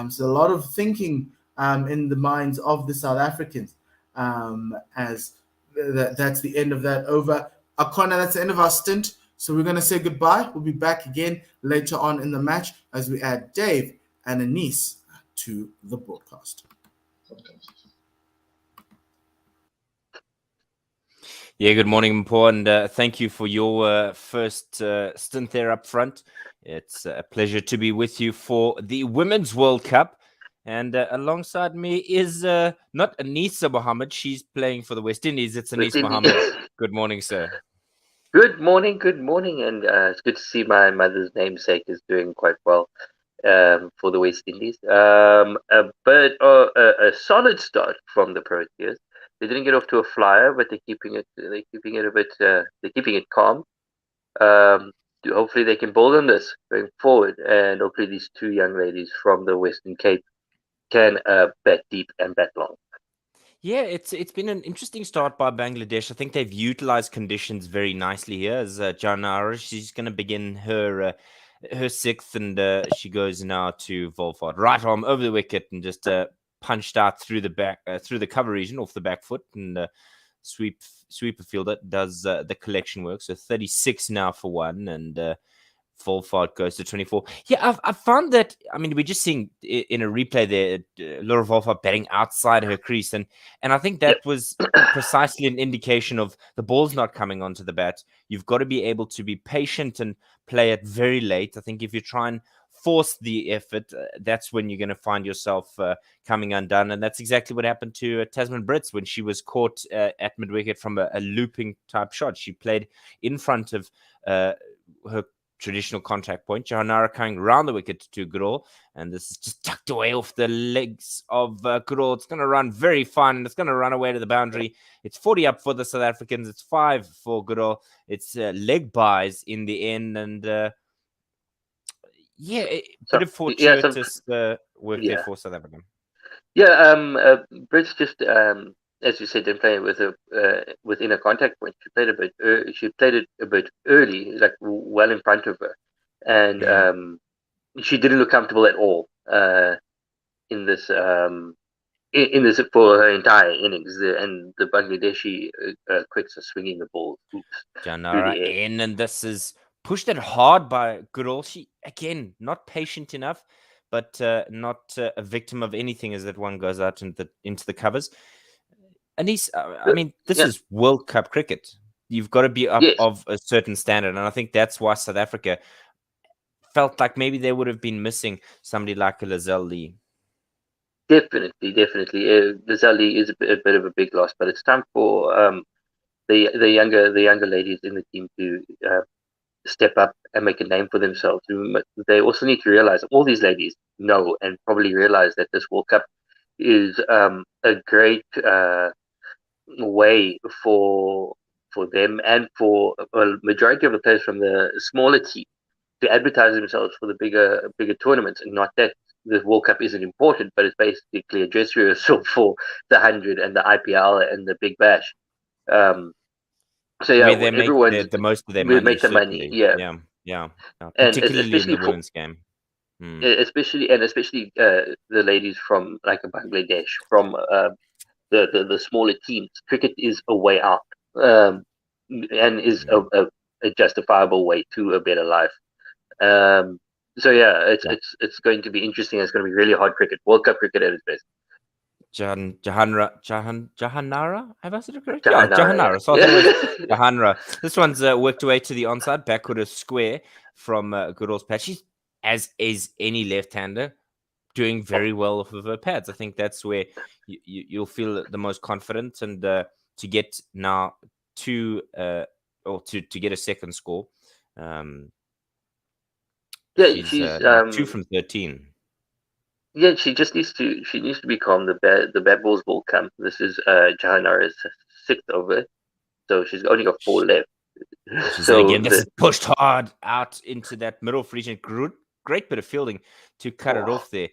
S1: So a lot of thinking in the minds of the South Africans. As that's the end of that over. Akona, that's the end of our stint. So we're going to say goodbye. We'll be back again later on in the match as we add Dave and Anise to the broadcast.
S3: Yeah, good morning, Mpo, and thank you for your first stint there up front. It's a pleasure to be with you for the Women's World Cup. And alongside me is not Anisa Mohammed. She's playing for the West Indies. It's Anisa Mohammed. Good morning, sir.
S4: Good morning, and it's good to see my mother's namesake is doing quite well for the West Indies. A solid start from the Proteas. They didn't get off to a flyer, but they're keeping it calm. Hopefully they can build on this going forward, and hopefully these two young ladies from the Western Cape can bat deep and bat long.
S3: Yeah, it's been an interesting start by Bangladesh. I think they've utilized conditions very nicely here. As Janara, she's going to begin her sixth, and she goes now to Volfart, right arm over the wicket, and just punched out through the back, through the cover region, off the back foot, and sweeper fielder does the collection work. So 36 now for one, and Volfart goes to 24. Yeah, I've found that, I mean, we're just seeing in a replay there, Laura Volfart batting outside her crease. And I think that was precisely an indication of the ball's not coming onto the bat. You've got to be able to be patient and play it very late. I think if you try and force the effort, that's when you're going to find yourself coming undone. And that's exactly what happened to Tasman Brits when she was caught at mid-wicket from a looping type shot. She played in front of her traditional contact point. Jahanara coming round the wicket to Guerilla, and this is just tucked away off the legs of Guerilla. It's going to run very fine, and it's going to run away to the boundary. It's 40 up for the South Africans. It's 5 for Guerilla. It's leg buys in the end, and bit of fortuitous work there for South Africa.
S4: Yeah, Brits just as you said, didn't play with within a contact point. She played it a bit early, like well in front of her, and she didn't look comfortable at all in this for her entire innings. And the Bangladeshi quicks are swinging the ball.
S3: Janara in, and this is pushed it hard by Guerilla. She again not patient enough, but not a victim of anything as that one goes out into the covers. Anise, I mean, this is World Cup cricket. You've got to be up of a certain standard. And I think that's why South Africa felt like maybe they would have been missing somebody like a Lizelle Lee.
S4: Definitely. Lizelle Lee is a bit of a big loss, but it's time for the younger ladies in the team to step up and make a name for themselves. They also need to realize, all these ladies know and probably realize that this World Cup is a great way for them and for a majority of the players from the smaller team to advertise themselves for the bigger tournaments. And not that the World Cup isn't important, but it's basically a dress rehearsal for the 100 and the IPL and the Big Bash. So yeah,
S3: they make the most of their money.
S4: Make the money,
S3: yeah. Particularly in the women's game.
S4: Especially the ladies from like Bangladesh, from the smaller teams. Cricket is a way out, and is a justifiable way to a better life. So yeah, it's going to be interesting. It's going to be really hard cricket. World Cup cricket at its best.
S3: Jahanara, have I said it correct? Jahanara. So Jahanara. This one's worked away to the onside, backward a square from Goodall's patch. She's, as is any left-hander, doing very well off of her pads. I think that's where you'll feel the most confident, and to get now to get a second score. She's 2 from 13.
S4: Yeah, she needs to be calm. The bat balls will come. This is Jahanara's 6th over, so she's only got 4 left.
S3: This is pushed hard out into that middle region. Great bit of fielding to cut it off there.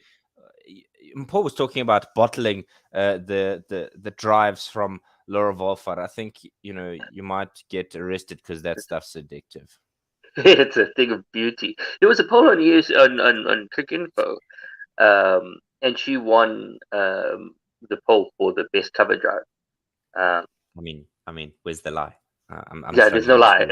S3: Paul was talking about bottling the drives from Laura Volfart. I think you might get arrested because that stuff's addictive.
S4: It's a thing of beauty. There was a poll on Cricket Info, and and she won the poll for the best cover drive.
S3: I mean, where's the lie? I'm
S4: Yeah, there's no lie.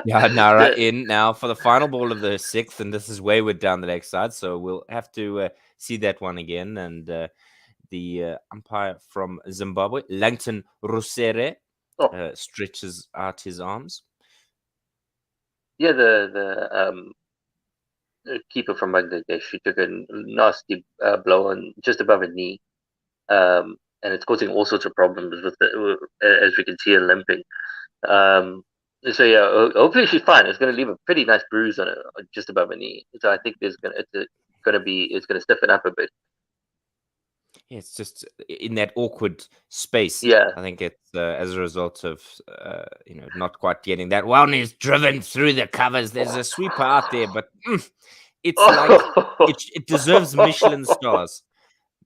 S3: Yeah, Nara in now for the final ball of the sixth, and this is wayward down the leg side, so we'll have to see that one again. And the umpire from Zimbabwe, Langton Rusere, stretches out his arms.
S4: Yeah, the keeper from Bangladesh, she took a nasty blow on just above her knee, and it's causing all sorts of problems with as we can see her limping. So yeah, hopefully she's fine. It's going to leave a pretty nice bruise on it, just above her knee. So I think it's going to stiffen up a bit.
S3: Yeah, it's just in that awkward space.
S4: Yeah,
S3: I think it's as a result of not quite getting that one is driven through the covers. There's a sweeper out there, but it's like it deserves Michelin stars.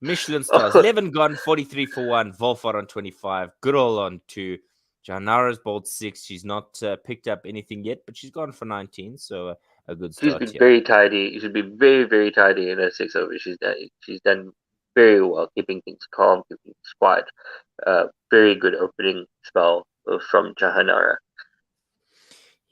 S3: Michelin stars. 11 gone, 43 for 1. Volfar on 25. Goodall on 2. Janara's bowled 6. She's not picked up anything yet, but she's gone for 19. So a good start.
S4: She's been very tidy. She should be very, very tidy in her 6 over. She's done very well, keeping things calm, keeping things quiet. Very good opening spell from Jahanara.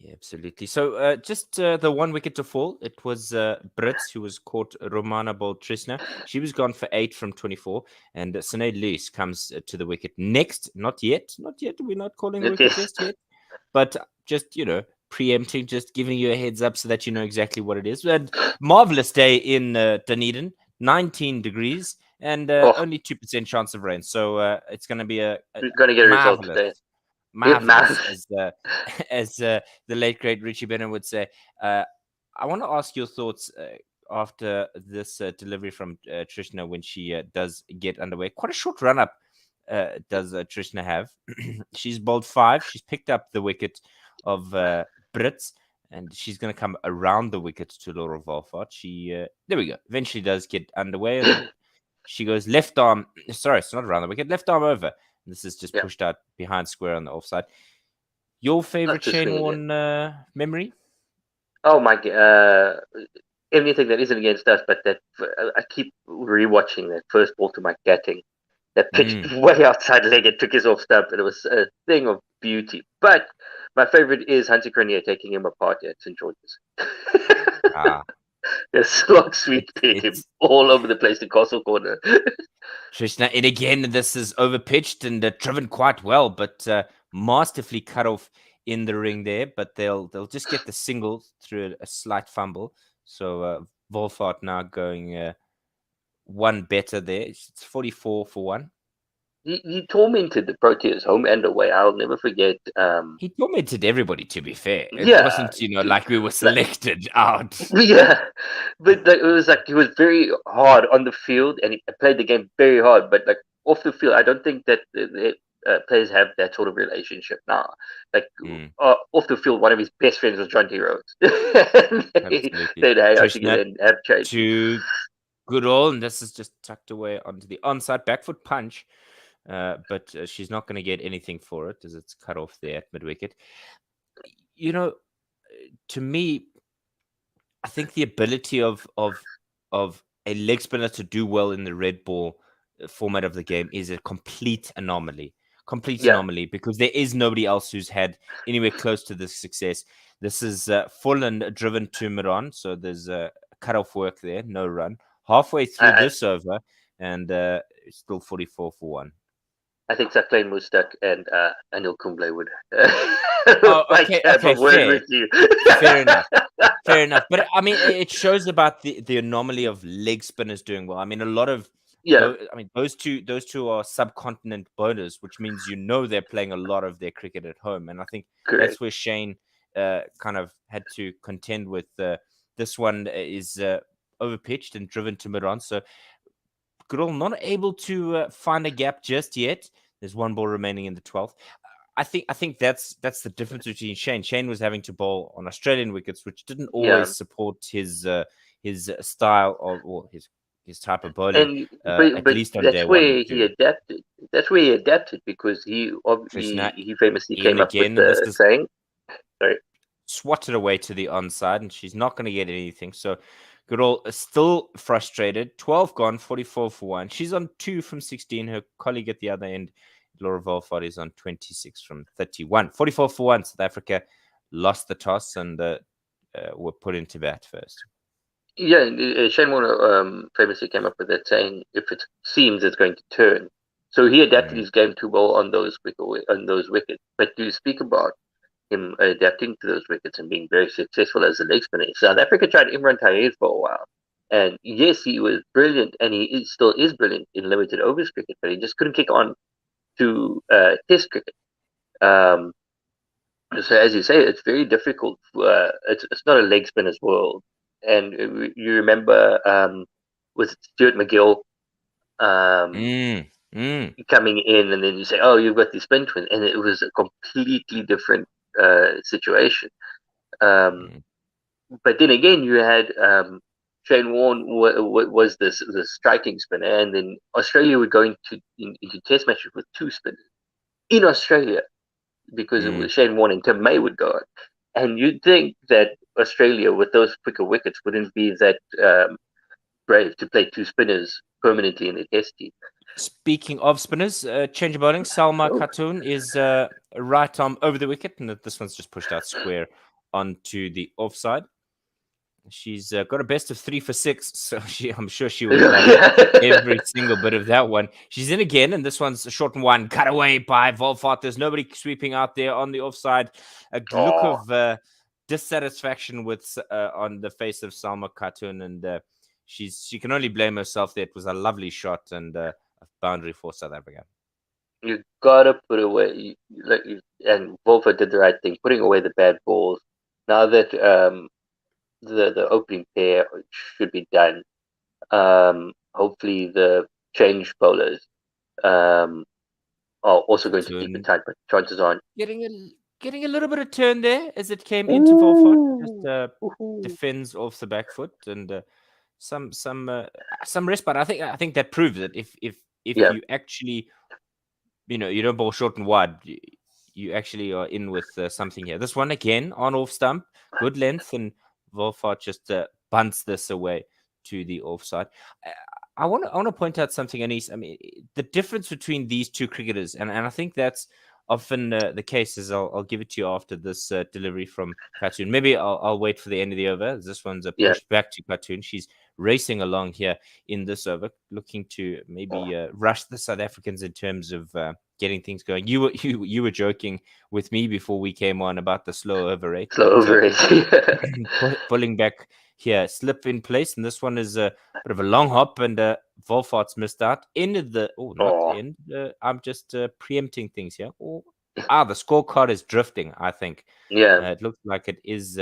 S3: Yeah, absolutely. So just the 1 wicket to fall. It was Brits who was caught. Romana bowled Trishna. She was gone for 8 from 24. And Sinead Lewis comes to the wicket next. Not yet. We're not calling the wicket just yet. But just, preempting, just giving you a heads up so that you know exactly what it is. We had marvelous day in Dunedin. 19 degrees and only 2% chance of rain. So it's going to be a
S4: going to get a result today.
S3: Marvelous, as the late great Richie Bennett would say. I want to ask your thoughts after this delivery from Trishna when she does get underway. Quite a short run up does Trishna have. She's bowled 5. She's picked up the wicket of Brits, and she's going to come around the wicket to Laura Volfart. She there we go. Eventually does get underway, and she goes left arm. Sorry, it's not around the wicket. Left arm over. This is just pushed out behind square on the offside. Your favorite Shane Warne memory?
S4: Oh my god! Anything that isn't against us, but that I keep rewatching that first ball to Mike Gatting. That pitched way outside leg. It took his off stump, and it was a thing of beauty. But my favorite is Hansi Cronje taking him apart at St. George's. A slog sweep hit him all over the place, the Castle Corner.
S3: Trishna, and again, this is overpitched and driven quite well, but masterfully cut off in the ring there. But they'll just get the single through a slight fumble. So Volfart now going 1 better there. It's 44 for 1.
S4: He tormented the Proteas home and away. I'll never forget.
S3: He tormented everybody, to be fair. It wasn't, like we were selected out.
S4: Yeah, but it was like he was very hard on the field and he played the game very hard. But like off the field, I don't think that the players have that sort of relationship now. Like off the field, one of his best friends was John T. Rhodes. They'd hang out together and have chase.
S3: To Goodall, and this is just tucked away onto the onside back foot punch. But she's not going to get anything for it as it's cut off there at mid-wicket. To me, I think the ability of a leg spinner to do well in the red ball format of the game is a complete anomaly. Anomaly, because there is nobody else who's had anywhere close to this success. This is full and driven to mid-on, so there's a cut-off work there, no run. Halfway through this over, and still 44 for 1.
S4: I think Sakleen Mustak and Anil Kumble would
S3: okay,
S4: with you.
S3: Fair enough. But I mean, it shows about the anomaly of leg spinners doing well. I mean, a lot of those two are subcontinent bowlers, which means they're playing a lot of their cricket at home, and I think that's where Shane kind of had to contend with. This one is overpitched and driven to mid-on, so Goodall not able to find a gap just yet. There's 1 ball remaining in the 12th. I think that's the difference between Shane. Shane was having to bowl on Australian wickets, which didn't always support his style or his type of bowling. At least on day 1.
S4: He adapted. That's where he adapted because he famously came up with the saying. Sorry.
S3: Swatted away to the onside, and she's not going to get anything. So Goodall is still frustrated. 12 gone, 44 for 1. She's on 2 from 16. Her colleague at the other end, Laura Volfart, is on 26 from 31. 44 for 1. South Africa lost the toss and were put into bat first.
S4: Yeah, Shane Warne famously came up with that saying, if it seems it's going to turn. So he adapted his game too well on those wickets. But to speak about him adapting to those wickets and being very successful as a leg spinner, South Africa tried Imran Taher for a while. And yes, he was brilliant, and he still is brilliant in limited overs cricket, but he just couldn't kick on to Test cricket. So as you say, it's very difficult. It's not a leg spinner's world. And you remember with Stuart McGill coming in, and then you say, "Oh, you've got the spin twin," and it was a completely different situation. But then again, you had Shane Warne was this striking spinner, and then Australia would go into Test matches with 2 spinners in Australia because it was Shane Warne and Tim May would go on. And you'd think that Australia, with those quicker wickets, wouldn't be that brave to play 2 spinners permanently in the Test team.
S3: Speaking of spinners, change of bowling. Salma Khatun is right arm over the wicket, and this one's just pushed out square onto the offside. She's got a best of 3 for 6, so I'm sure she will love every single bit of that one. She's in again, and this one's a short one, cut away by Volfart. There's nobody sweeping out there on the offside. A look of dissatisfaction with on the face of Salma Khatun, and she can only blame herself. That was a lovely shot and a boundary for South Africa.
S4: You gotta put away, and Volfart did the right thing, putting away the bad balls. Now that the opening pair should be done. Hopefully the change bowlers are also going to keep it tight, but chances aren't.
S3: Getting a little bit of turn there as it came into Volfart. Just defends off the back foot and some rest. But I think that proves it. If you actually, you don't bowl short and wide, you actually are in with something here. This one again on off stump, good length, and Volfart just bunts this away to the offside. I want to point out something, Anis. I mean, the difference between these two cricketers, and I think that's often the case. Is I'll give it to you after this delivery from Khatun. Maybe I'll wait for the end of the over. This one's a push back to Khatun. She's racing along here in this over, looking to maybe rush the South Africans in terms of getting things going. You were joking with me before we came on about the slow over rate. Pulling back here, slip in place, and this one is a bit of a long hop, and Volfart's missed out. Ended the not the end. I'm just preempting things here. The scorecard is drifting. I think. It looks like it is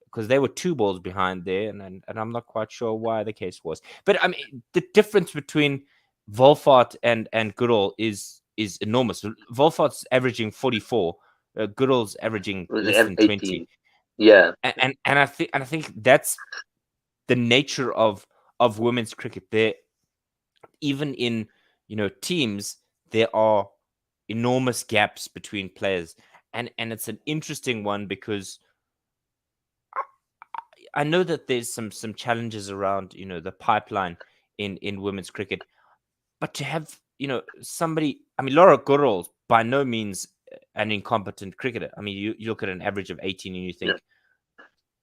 S3: because they were 2 balls behind there, and I'm not quite sure why the case was. But I mean, the difference between Volfart and Goodall is enormous. Volfart's averaging 44. Goodall's averaging less than 20.
S4: Yeah,
S3: and I think that's the nature of women's cricket. There, even in teams, there are enormous gaps between players, and it's an interesting one because I know that there's some challenges around the pipeline in women's cricket, but to have somebody, I mean, Laura Goodall by no means an incompetent cricketer. I mean, you look at an average of 18 and you think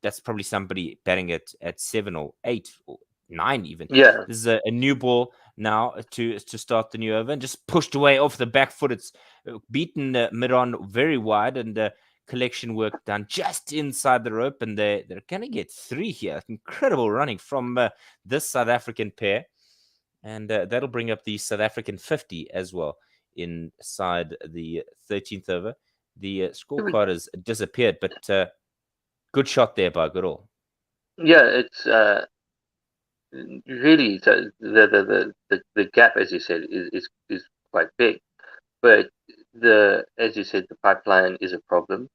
S3: that's probably somebody batting at 7 or 8 or 9 even.
S4: Yeah.
S3: This is a new ball now to start the new over and just pushed away off the back foot. It's beaten mid-on very wide and collection work done just inside the rope, and they're going to get 3 here. Incredible running from this South African pair. And that'll bring up the South African 50 as well inside the 13th over. The scorecard has disappeared, but good shot there by Goodall.
S4: Yeah, it's really the gap, as you said, is quite big. But as you said, the pipeline is a problem.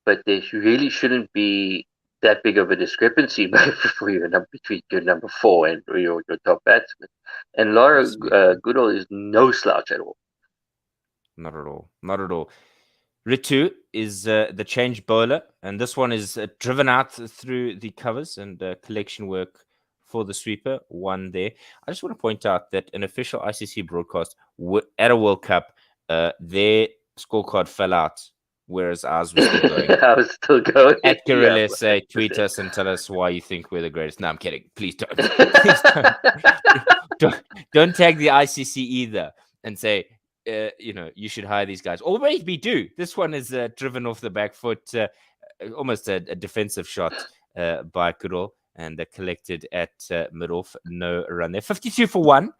S4: But there really shouldn't be that big of a discrepancy between your number 4 and your top batsman. And Laura Goodall is no slouch at all.
S3: Not at all. Not at all. Ritu is the change bowler, and this one is driven out through the covers, and collection work for the sweeper, 1 there. I just want to point out that an official ICC broadcast at a World Cup, their scorecard fell out, whereas ours was still going.
S4: I was still going.
S3: At
S4: Yeah,
S3: Guerilla SA,
S4: 100%.
S3: tweet us and tell us why you think we're the greatest. No, I'm kidding. Please don't. Please don't tag the ICC either and say, you should hire these guys. Or maybe do. This one is driven off the back foot, almost a defensive shot by Kudal, and collected at mid-off. No run there. 52 for 1.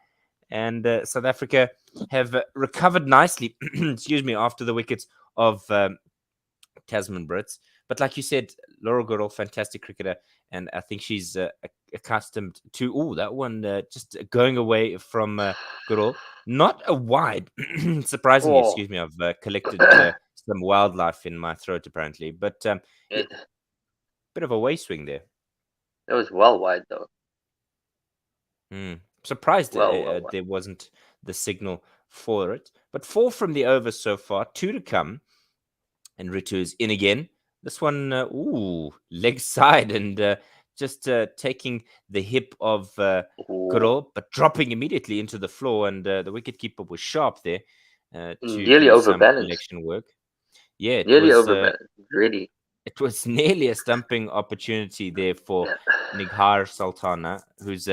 S3: And South Africa have recovered nicely, excuse me, after the wickets of Tasman Brits. But like you said, Laura Goodall, fantastic cricketer, and I think she's accustomed to that one just going away from Goodall. Not a wide, surprisingly. Excuse me, I've collected some wildlife in my throat apparently, but bit of a way swing there.
S4: That was well wide though.
S3: Surprised there wasn't the signal for it, but 4 from the over so far, 2 to come, and Ritu is in again. This one, leg side, and just taking the hip of Goodall, but dropping immediately into the floor, and the wicketkeeper was sharp there to
S4: nearly
S3: do some
S4: overbalanced.
S3: collection work. Yeah,
S4: nearly overbalanced. Really,
S3: it was nearly a stumping opportunity there for Nighar Sultana, who's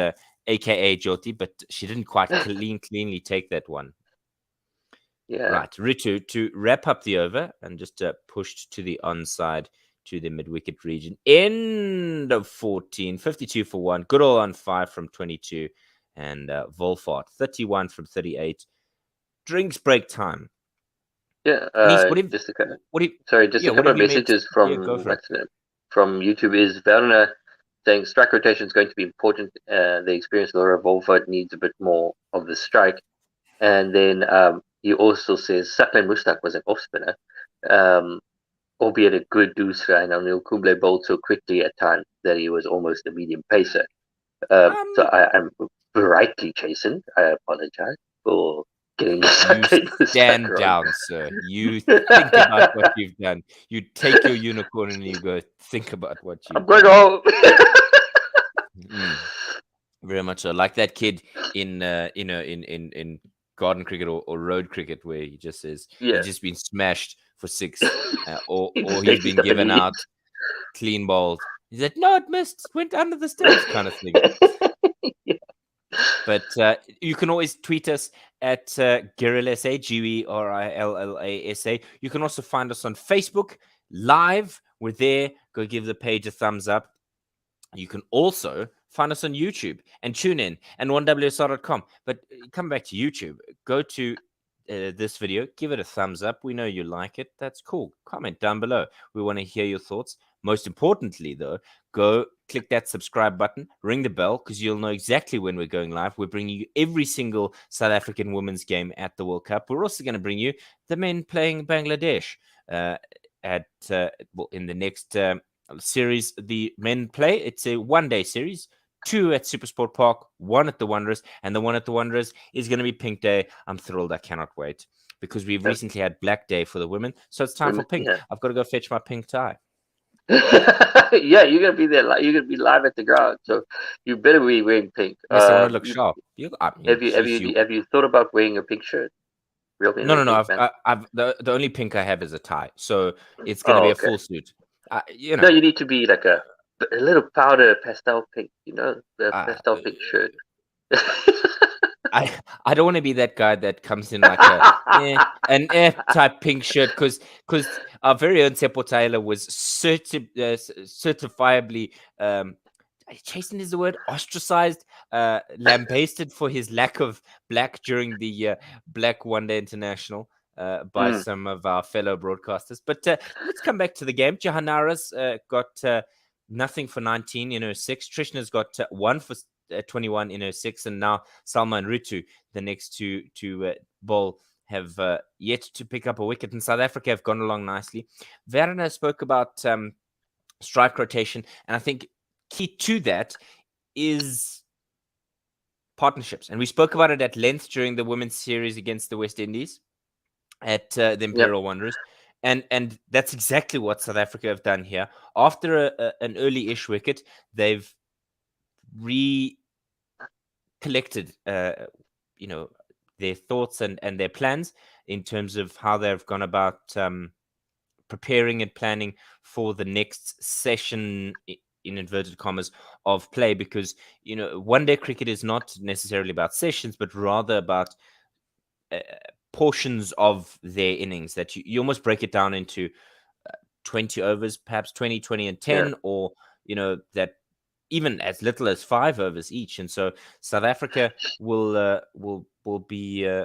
S3: AKA Jyoti, but she didn't quite cleanly take that one.
S4: Yeah.
S3: Right, Ritu to wrap up the over and just pushed to the onside to the mid-wicket region. End of 14, 52 for 1. Goodall on 5 from 22. And Volfart, 31 from 38. Drinks break time.
S4: Yeah, just a couple of messages from YouTube is Werner saying strike rotation is going to be important. The experienced Laura Volfart needs a bit more of the strike. And then he also says Saklan Mustak was an off spinner, albeit a good doosra, and Anil Kumble bowled so quickly at times that he was almost a medium pacer. So I'm rightly chastened. I apologize for getting
S3: you stand down, sir. You think about what you've done. You take your unicorn and you go think about what you've
S4: I'm going home.
S3: Very much so. Like that kid in garden cricket or road cricket where he just says he's just been smashed for 6 or he's been given out clean bowled. He said, no, it missed, went under the stumps kind of thing. But you can always tweet us at Guerilla SA, Guerilla SA. You can also find us on Facebook live. We're there. Go give the page a thumbs up. You can also find us on YouTube and tune in and 1WSR.com. But come back to YouTube. Go to this video. Give it a thumbs up. We know you like it. That's cool. Comment down below. We want to hear your thoughts. Most importantly, though, go click that subscribe button. Ring the bell because you'll know exactly when we're going live. We're bringing you every single South African women's game at the World Cup. We're also going to bring you the men playing Bangladesh in the next series. The men play. It's a one-day series. 2 at Supersport Park, 1 at the Wanderers, and the one at the Wanderers is going to be Pink Day. I'm thrilled. I cannot wait because we've recently had Black Day for the women, so it's time for pink. Yeah. I've got to go fetch my pink tie.
S4: Yeah, you're gonna be there. You're gonna be live at the ground, so you better be wearing pink.
S3: Yes, I want to look sharp.
S4: Have you thought about wearing a pink shirt?
S3: No. I've the only pink I have is a tie, so it's gonna be a full suit.
S4: No, you need to be like a little powder pastel pink. The pastel pink shirt.
S3: I don't want to be that guy that comes in like an type pink shirt because our very own Seppo Taylor was certifiably chastened is the word, ostracized, lambasted for his lack of black during the Black One Day International by some of our fellow broadcasters. But let's come back to the game. Jahanara's got nothing for 19 in her 6. Trishna's got 1 for 21 in her 6, and now Salma and Ritu, the next two to bowl, have yet to pick up a wicket, and South Africa have gone along nicely. Werner spoke about strike rotation, and I think key to that is partnerships, and we spoke about it at length during the women's series against the West Indies at the Imperial Wanderers. And that's exactly what South Africa have done here. After an early-ish wicket, they've recollected, their thoughts and their plans in terms of how they've gone about preparing and planning for the next session, in inverted commas, of play, because one day cricket is not necessarily about sessions, but rather about portions of their innings that you almost break it down into 20 overs, perhaps 20, 20 and 10, or that even as little as 5 overs each. And so South Africa will be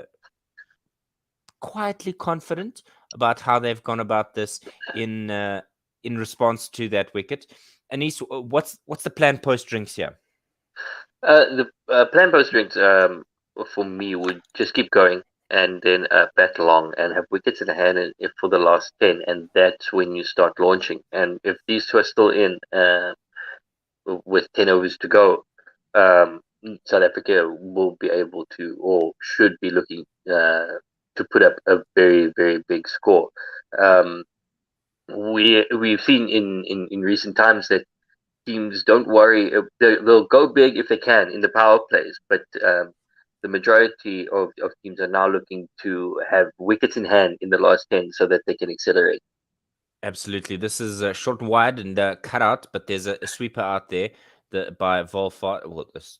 S3: quietly confident about how they've gone about this in response to that wicket. Anis, what's the plan post drinks here?
S4: The plan post drinks for me would just keep going and then bat along and have wickets in hand for the last 10, and that's when you start launching. And if these two are still in with 10 overs to go, South Africa will be able to, or should be looking to put up a very, very big score. We've seen in recent times that teams don't worry. They'll go big if they can in the power plays, but the majority of teams are now looking to have wickets in hand in the last 10 so that they can accelerate.
S3: Absolutely. This is short and wide and cut out, but there's a sweeper out there by Volfart. Well, this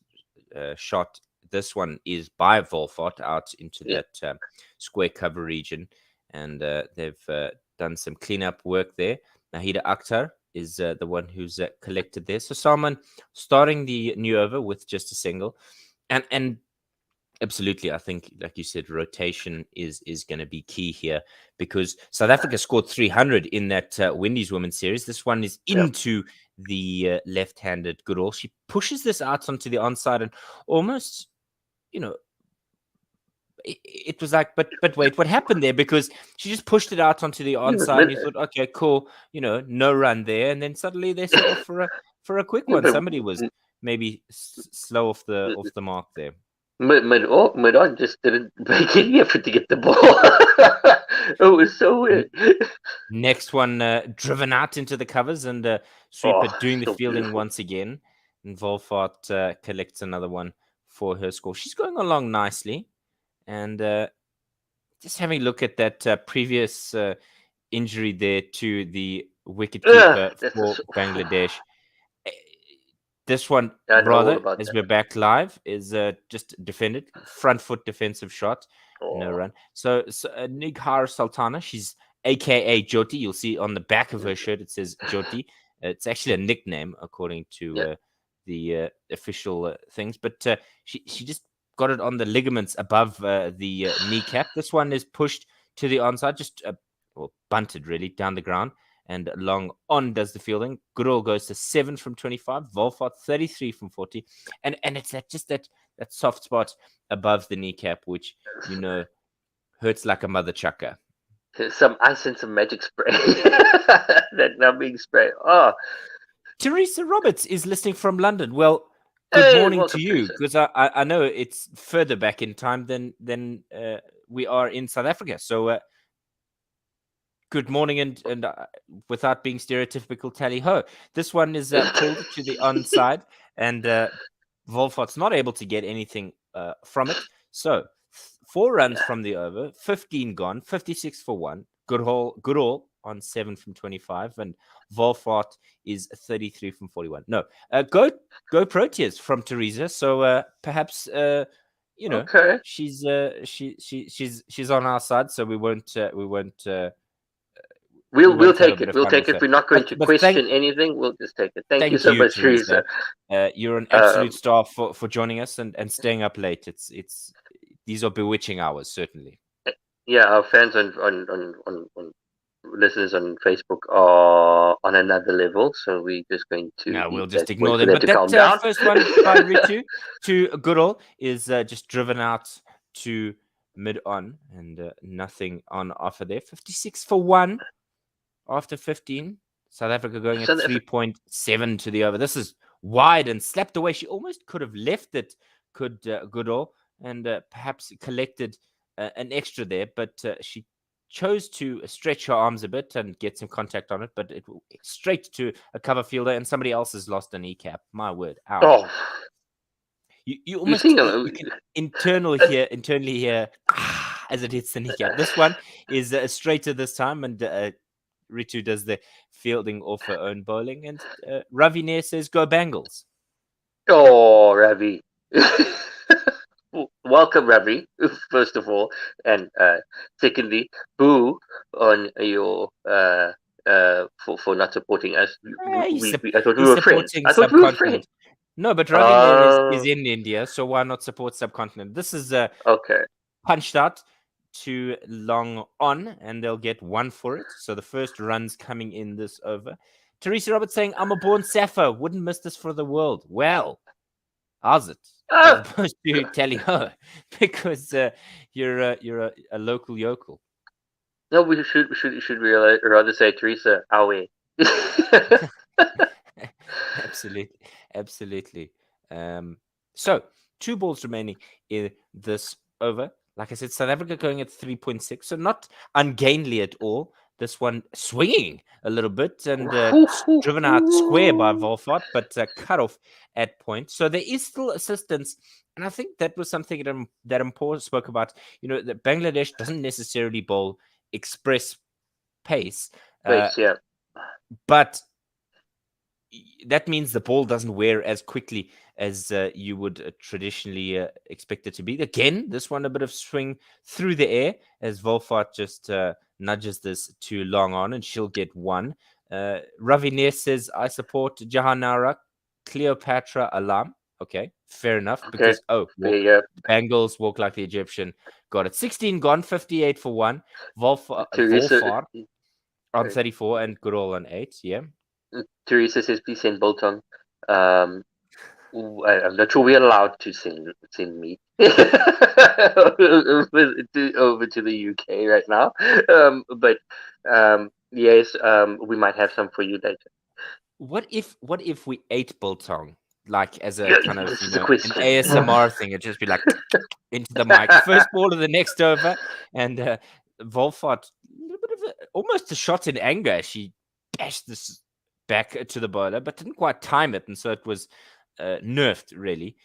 S3: shot, this one is by Volfart out into that square cover region, and they've done some cleanup work there. Nahida Akhtar is the one who's collected there. So Salman starting the new over with just a single, and absolutely, I think, like you said, rotation is going to be key here, because South Africa scored 300 in that Windies Women's Series. This one is into the left-handed Goodall. She pushes this out onto the onside, and almost, it was like, but wait, what happened there? Because she just pushed it out onto the onside, and you thought, okay, cool, no run there, and then suddenly they set off for a quick one. Somebody was maybe slow off the mark there.
S4: Madon just didn't make any effort to get the ball. It was so weird.
S3: Next one, driven out into the covers, and Sweeper doing the fielding once again. And Volfart collects another one for her score. She's going along nicely. And just having a look at that previous injury there to the wicketkeeper for Bangladesh. This one, rather, as we're back live, is just defended. Front foot defensive shot. No run. So Nighar Sultana, she's AKA Jyoti. You'll see on the back of her shirt, it says Jyoti. It's actually a nickname, according to the official things. But she just got it on the ligaments above the kneecap. This one is pushed to the onside, just bunted, really, down the ground. And Long on does the fielding. Goodall goes to 7 from 25. Volfart 33 from 40. And it's that soft spot above the kneecap, which, hurts like a mother chucker.
S4: Some ice and some magic spray. That numbing spray. Oh.
S3: Teresa Roberts is listening from London. Well, good morning to you, because I know it's further back in time than we are in South Africa. So good morning, and without being stereotypical, tally ho. This one is pulled to the onside, and Volfart's not able to get anything from it. So 4 runs from the over, 15 gone, 56 for 1. Goodall on 7 from 25, and Volfart is 33 from 41. No, go Proteas from Teresa. So perhaps
S4: okay.
S3: She's on our side, so we won't.
S4: We'll take it. We'll take it. We're not going to question anything. We'll just take it. Thank you so much, Teresa.
S3: You're an absolute star for joining us and staying up late. It's these are bewitching hours, certainly.
S4: Yeah, our fans on listeners on Facebook are on another level, so we're just going to.
S3: No, we'll just ignore them. But that first one by Ritu to Goodall is just driven out to mid on, and nothing on offer there. 56 for 1 after 15. South Africa going at 3.7 to the over. This is wide and slapped away. She almost could have left it, Goodall, and perhaps collected an extra there, but she chose to stretch her arms a bit and get some contact on it, but it straight to a cover fielder, and somebody else has lost a kneecap. My word, ouch!
S4: Oh,
S3: You
S4: you
S3: almost
S4: think
S3: you can internally hear as it hits the kneecap. This one is straighter this time, and Ritu does the fielding off her own bowling, and Ravi Nair says, "Go Bangles."
S4: Oh, Ravi. Welcome, Ravi, first of all. And secondly, boo on your for not supporting us. I thought we
S3: He's
S4: were friends.
S3: supporting
S4: I thought we were friends.
S3: subcontinent. No, but Ravi Nair is
S4: Uh,
S3: in India, so why not support subcontinent? This is
S4: okay.
S3: punched out to long on, and they'll get one for it. So the first run's coming in this over. Teresa Roberts saying, "I'm a born Sappho. Wouldn't miss this for the world." Well, how's it? As
S4: Ah!
S3: opposed to telling her, because you're a local yokel.
S4: No, we should rather say Teresa Awe.
S3: Absolutely. So 2 balls remaining in this over. Like I said, South Africa going at 3.6, so not ungainly at all. This one swinging a little bit and driven out square by Volfart, but cut off at point. So there is still assistance, and I think that was something that Mpho spoke about. That Bangladesh doesn't necessarily bowl express pace,
S4: Wait, yeah.
S3: but that means the ball doesn't wear as quickly as you would traditionally expect it to be. Again, this one a bit of swing through the air as Volfart just nudges this too long on, and she'll get one. Ravi Nair says, "I support Jahanara, Cleopatra, Alam." Okay, fair enough.
S4: Okay.
S3: Because
S4: Yeah.
S3: Bangles walk like the Egyptian. Got it. 16 gone, 58 for 1.
S4: Teresa,
S3: Volfart on 34 and Gurul on 8. Yeah.
S4: Teresa says, please send Bolton. I'm not sure we're allowed to send meat over to the UK right now. But yes, we might have some for you later.
S3: What if we ate biltong, like as a
S4: Yeah,
S3: kind of
S4: this is a
S3: an
S4: question.
S3: ASMR thing? It'd just be like into the mic. First ball of the next over, and Volfart, a little bit of almost a shot in anger. She bashed this back to the bowler, but didn't quite time it, and so it was nerfed really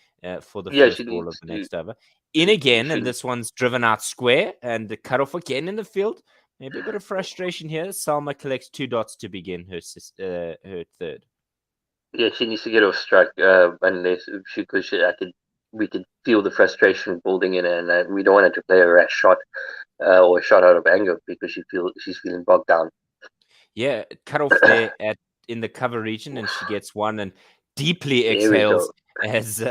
S3: for the
S4: Yeah,
S3: first
S4: she
S3: ball
S4: needs
S3: of the
S4: to.
S3: next over. In again, and
S4: Should
S3: this one's driven out square and cut off again in the field. Maybe a bit of frustration here. Salma collects 2 dots to begin her third.
S4: Yeah, she needs to get off strike unless we could feel the frustration building in her, and we don't want her to play a rash shot or a shot out of anger because she's feeling bogged down.
S3: Yeah, cut off there in the cover region, and she gets one and deeply
S4: There we
S3: exhales
S4: go.
S3: as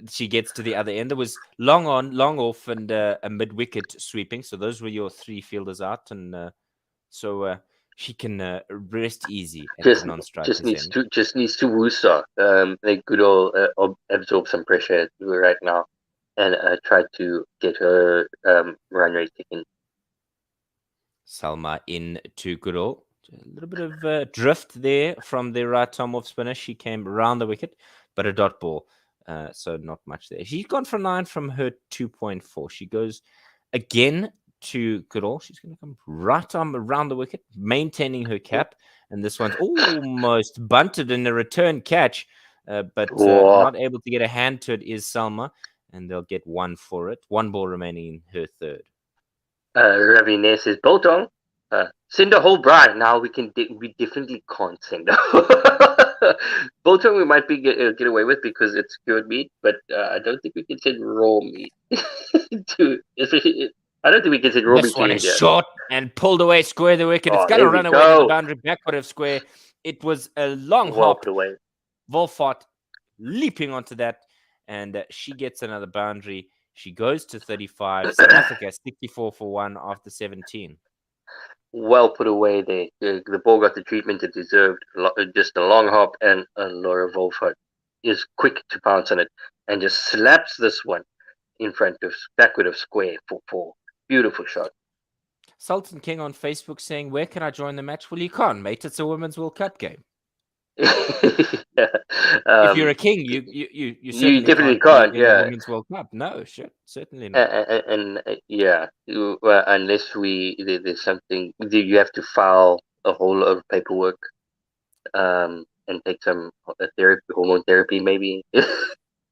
S3: she gets to the other end. There was long on, long off, and a mid wicket sweeping. So those were your 3 fielders out, and so she can rest easy at the non-strikers end.
S4: Just needs to woosa. Like good old absorb some pressure right now, and try to get her run rate taken.
S3: Salma in to Gurul. A little bit of drift there from the right arm off spinner. She came around the wicket, but a dot ball. So not much there. She's gone for 9 from her 2.4. She goes again to Gurul. She's going to come right arm around the wicket, maintaining her cap. And this one's almost bunted in a return catch, but not able to get a hand to it is Salma, and they'll get 1 for it. 1 ball remaining in her third.
S4: Ravi Nair says, Bolton, send a whole bride. Now we definitely can't send Bolton we might get away with because it's cured meat, but I don't think we can send raw meat I don't think we can send raw meat to India.
S3: This one is short and pulled away square the wicket. It's going to run away to the boundary backward of square. It was a long hop.
S4: Away.
S3: Volfart leaping onto that, and she gets another boundary. She goes to 35. South Africa 64 for 1 after 17.
S4: Well put away there. The ball got the treatment it deserved. Just a long hop, and Laura Volfart is quick to pounce on it and just slaps this one in front of backward of square for 4. Beautiful shot.
S3: Sultan King on Facebook saying, "Where can I join the match?" Well, you can't, mate. It's a Women's World Cup game.
S4: Yeah.
S3: If you're a king, you
S4: You
S3: certainly
S4: definitely
S3: can't be
S4: can't,
S3: in the
S4: yeah.
S3: Women's World Cup. No, shit, certainly not.
S4: Yeah, well, unless there's something you have to file a whole lot of paperwork, and take some therapy, hormone therapy, maybe.
S3: We're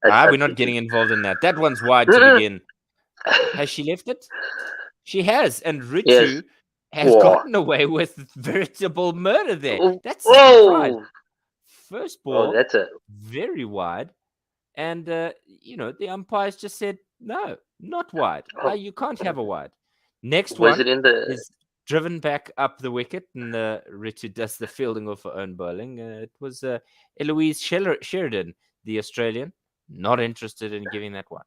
S4: I'm
S3: not
S4: thinking.
S3: getting involved in that. That one's wide to begin. Has she left it? She has, and
S4: Yes.
S3: Ritu has
S4: Whoa.
S3: gotten away with veritable murder there.
S4: Oh,
S3: That's the surprise.
S4: whoa.
S3: First
S4: Oh,
S3: ball,
S4: that's a.
S3: very wide, and the umpires just said no, not wide.
S4: Oh,
S3: You can't have a wide. Next
S4: was
S3: one
S4: it in the?
S3: is driven back up the wicket, and Ritu does the fielding off her own bowling. It was Eloise Sheridan, the Australian, not interested in giving that one.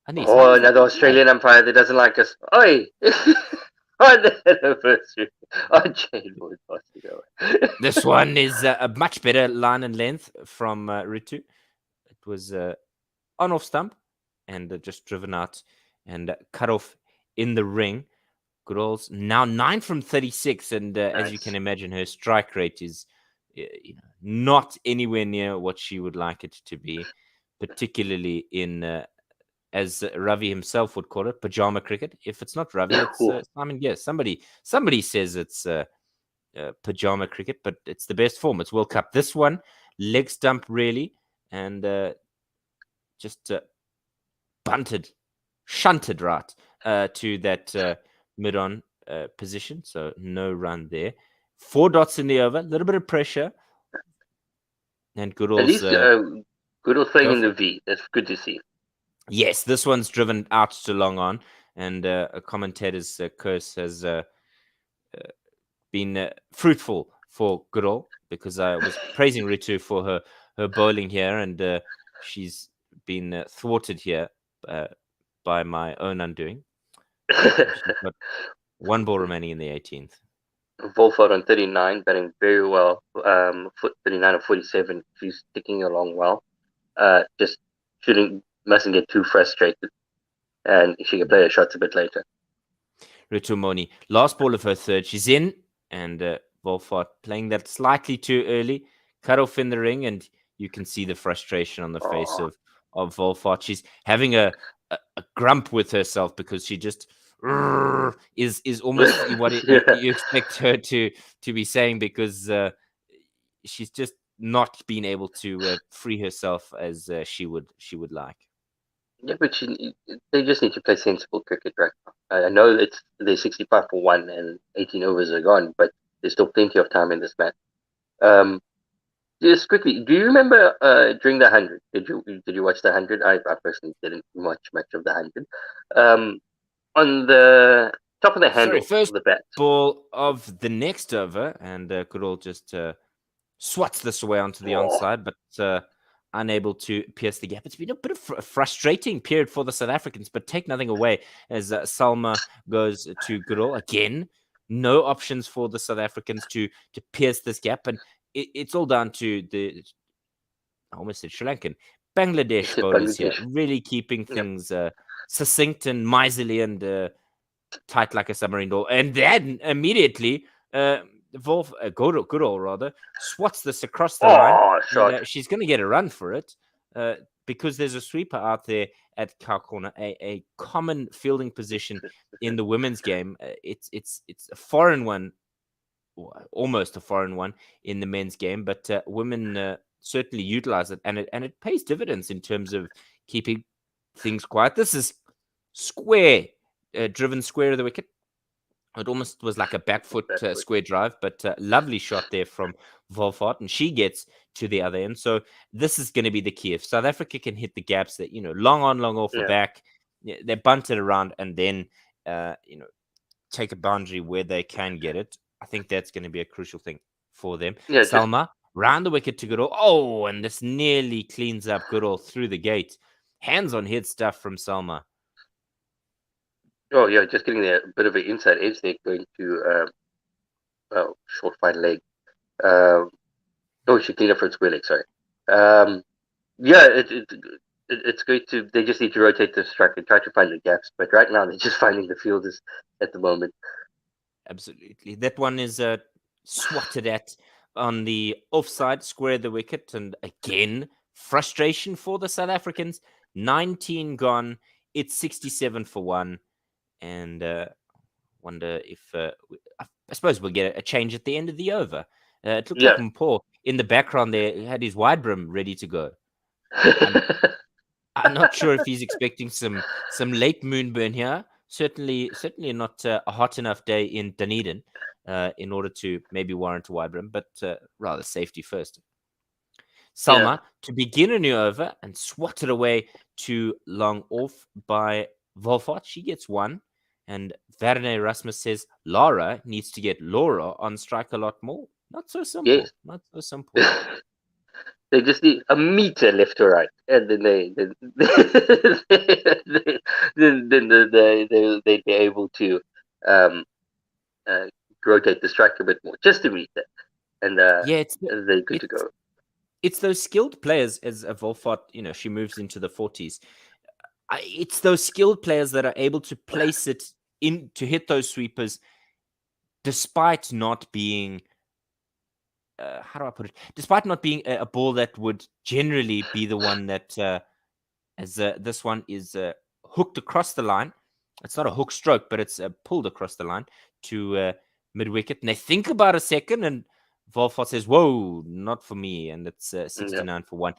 S3: Anis, how
S4: Oh,
S3: does that
S4: another
S3: not fly?
S4: Australian umpire that doesn't like us. Oi! On the anniversary. Oh, Jane was passing away.
S3: This one is a much better line and length from Ritu. It was on off stump and just driven out and cut off in the ring. Goodall's now 9 from 36, and as you can
S4: Nice.
S3: imagine, her strike rate is not anywhere near what she would like it to be, particularly in as Ravi himself would call it, pajama cricket. If it's not Ravi, it's Simon Guest. Somebody says it's pajama cricket, but it's the best form. It's World Cup. This one, leg stump really, and just shunted right to that mid-on position. So no run there. 4 dots in the over, a little bit of pressure. And
S4: At
S3: Goodall's
S4: least Goodall's playing
S3: go
S4: in
S3: for
S4: the
S3: it.
S4: V. That's good to see.
S3: Yes, this one's driven out to long on, and a commentator's curse has been fruitful for Goodall, because I was praising Ritu for her bowling here, and she's been thwarted here by my own undoing. She's got 1 ball remaining in the 18th.
S4: Volford on 39, batting very well. 39 or 47. She's ticking along well. Just mustn't get too frustrated, and she can play her shots a bit later.
S3: Ritu Moni, last ball of her third, she's in, and Volfart playing that slightly too early, cut off in the ring, and you can see the frustration on the face of Volfart. She's having a grump with herself, because she just is almost what you expect her to be saying, because she's just not been able to free herself as she would like.
S4: Yeah, but they just need to play sensible cricket right now. I know they're 65 for 1 and 18 overs are gone, but there's still plenty of time in this match. Just quickly, do you remember during the 100? Did you watch the 100? I personally didn't watch much of the 100. On the top of the handle,
S3: First
S4: of the bat.
S3: ball of the next over, and Goodall just swats this away onto the onside, but unable to pierce the gap. It's been a bit of a frustrating period for the South Africans, but take nothing away as Salma goes to Goodall again. No options for the South Africans to pierce this gap, and it's all down to I almost said Sri Lankan, Bangladesh bowlers here, really keeping things succinct and miserly and tight like a submarine door. And then immediately, Goodall rather, swats this across the line. And, she's going to get a run for it because there's a sweeper out there at cow corner, a common fielding position in the women's game. It's a foreign one, almost a foreign one in the men's game, but women certainly utilize it, and it pays dividends in terms of keeping things quiet. This is square, driven square of the wicket. It almost was like a back foot square drive, but lovely shot there from Volfart, and she gets to the other end. So this is going to be the key. If South Africa can hit the gaps that, long on, long off the back, they bunt it around and then, take a boundary where they can get it. I think that's going to be a crucial thing for them. Yeah, Salma, round the wicket to Goodall. Oh, and this nearly cleans up Goodall through the gate. Hands on head stuff from Salma.
S4: Oh, yeah, just getting a bit of an inside edge there, going to short fine leg. She cleaned up for its square leg, sorry. It's going to, they just need to rotate the strike and try to find the gaps, but right now they're just finding the fielders at the moment.
S3: Absolutely. That one is swatted at on the offside, squared the wicket, and again, frustration for the South Africans. 19 gone. It's 67 for 1. And wonder if I suppose we'll get a change at the end of the over. It looked like Mpho in the background there. He had his wide brim ready to go. I'm not sure if he's expecting some late moonburn here. Certainly not a hot enough day in Dunedin in order to maybe warrant a wide brim, but rather safety first. Salma to begin a new over and swat it away to long off by Wolfart. She gets 1. And Verne Rasmus says Lara needs to get Laura on strike a lot more. Not so simple.
S4: Yes.
S3: Not so simple.
S4: They just need a meter left to right, and then they'd be able to rotate the strike a bit more, just a meter, and they're good to go.
S3: It's those skilled players, as Wolfart, she moves into the 40s. It's those skilled players that are able to place it in to hit those sweepers, despite not being. How do I put it? Despite not being a ball that would generally be the one that, as this one is hooked across the line. It's not a hook stroke, but it's pulled across the line to mid-wicket. And they think about a second, and Wolfart says, "Whoa, not for me." And it's 69 for 1.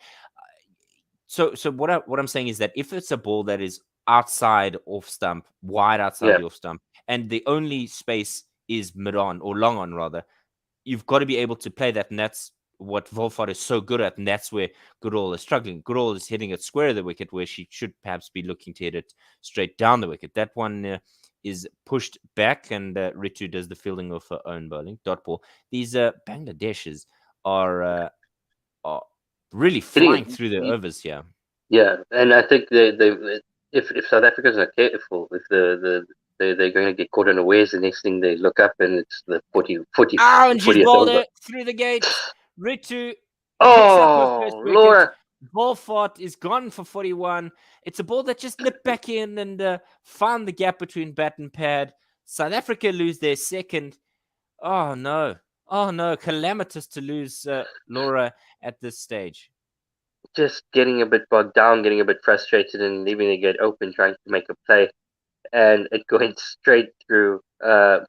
S3: So what I'm saying is that if it's a ball that is outside off stump, wide outside the off stump, and the only space is mid-on or long-on rather, you've got to be able to play that, and that's what Wolfart is so good at, and that's where Goodall is struggling. Goodall is hitting it square of the wicket, where she should perhaps be looking to hit it straight down the wicket. That one is pushed back, and Ritu does the fielding of her own bowling. Dot ball. These Bangladeshis are really flying through their overs here.
S4: Yeah, and I think if South Africans are careful, if they're going to get caught unawares, the next thing they look up and it's the 40.
S3: And she's bowled it through the gate. Ritu picks
S4: up
S3: her first wicket.
S4: Laura.
S3: Wolfart is gone for 41. It's a ball that just nipped back in and found the gap between bat and pad. South Africa lose their second. Oh no, calamitous to lose Laura at this stage.
S4: Just getting a bit bogged down, getting a bit frustrated, and leaving the gate open, trying to make a play, and it going straight through.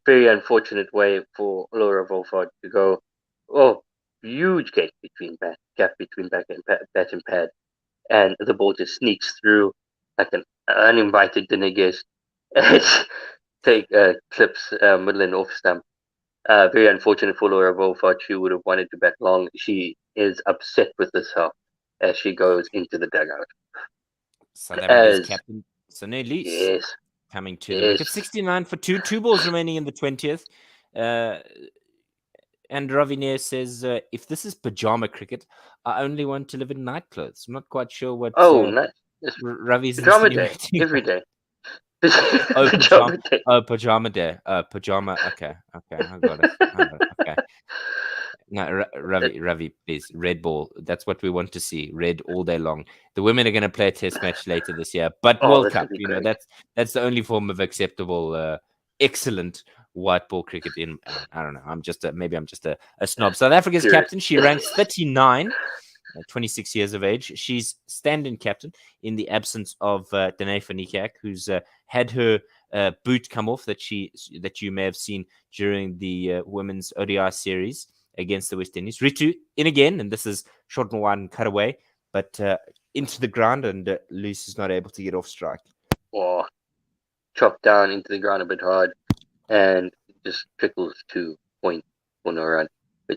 S4: Very unfortunate way for Laura Wolfart to go. Oh, huge gap between bat and pad, and the ball just sneaks through like an uninvited dinner guest. Clips middle and off stump. Very unfortunate for Laura Wolfart. She would have wanted to bat long. She is upset with herself as she goes into the dugout.
S3: South Africa's captain, Sonny Lees, coming to the wicket. 69 for 2. 2 balls remaining in the 20th. And Ravi says, if this is pajama cricket, I only want to live in night clothes. I'm not quite sure what
S4: nice.
S3: Ravi's
S4: pajama day, every day.
S3: Pajama day. Pajama day. Pajama. Okay. I got it. Okay. No, Ravi, please. Red ball. That's what we want to see. Red all day long. The women are going to play a test match later this year, but World Cup. That's the only form of acceptable, excellent white ball cricket. In I don't know. I'm just a snob. South Africa's captain. She ranks 39. 26 years of age. She's stand-in captain in the absence of Danae van Niekerk, who's had her boot come off that you may have seen during the women's ODI series against the West Indies. Ritu in again, and this is short and wide and cut away, but into the ground, and Luce is not able to get off strike.
S4: Oh, chopped down into the ground a bit hard, and just trickles to point for no run. But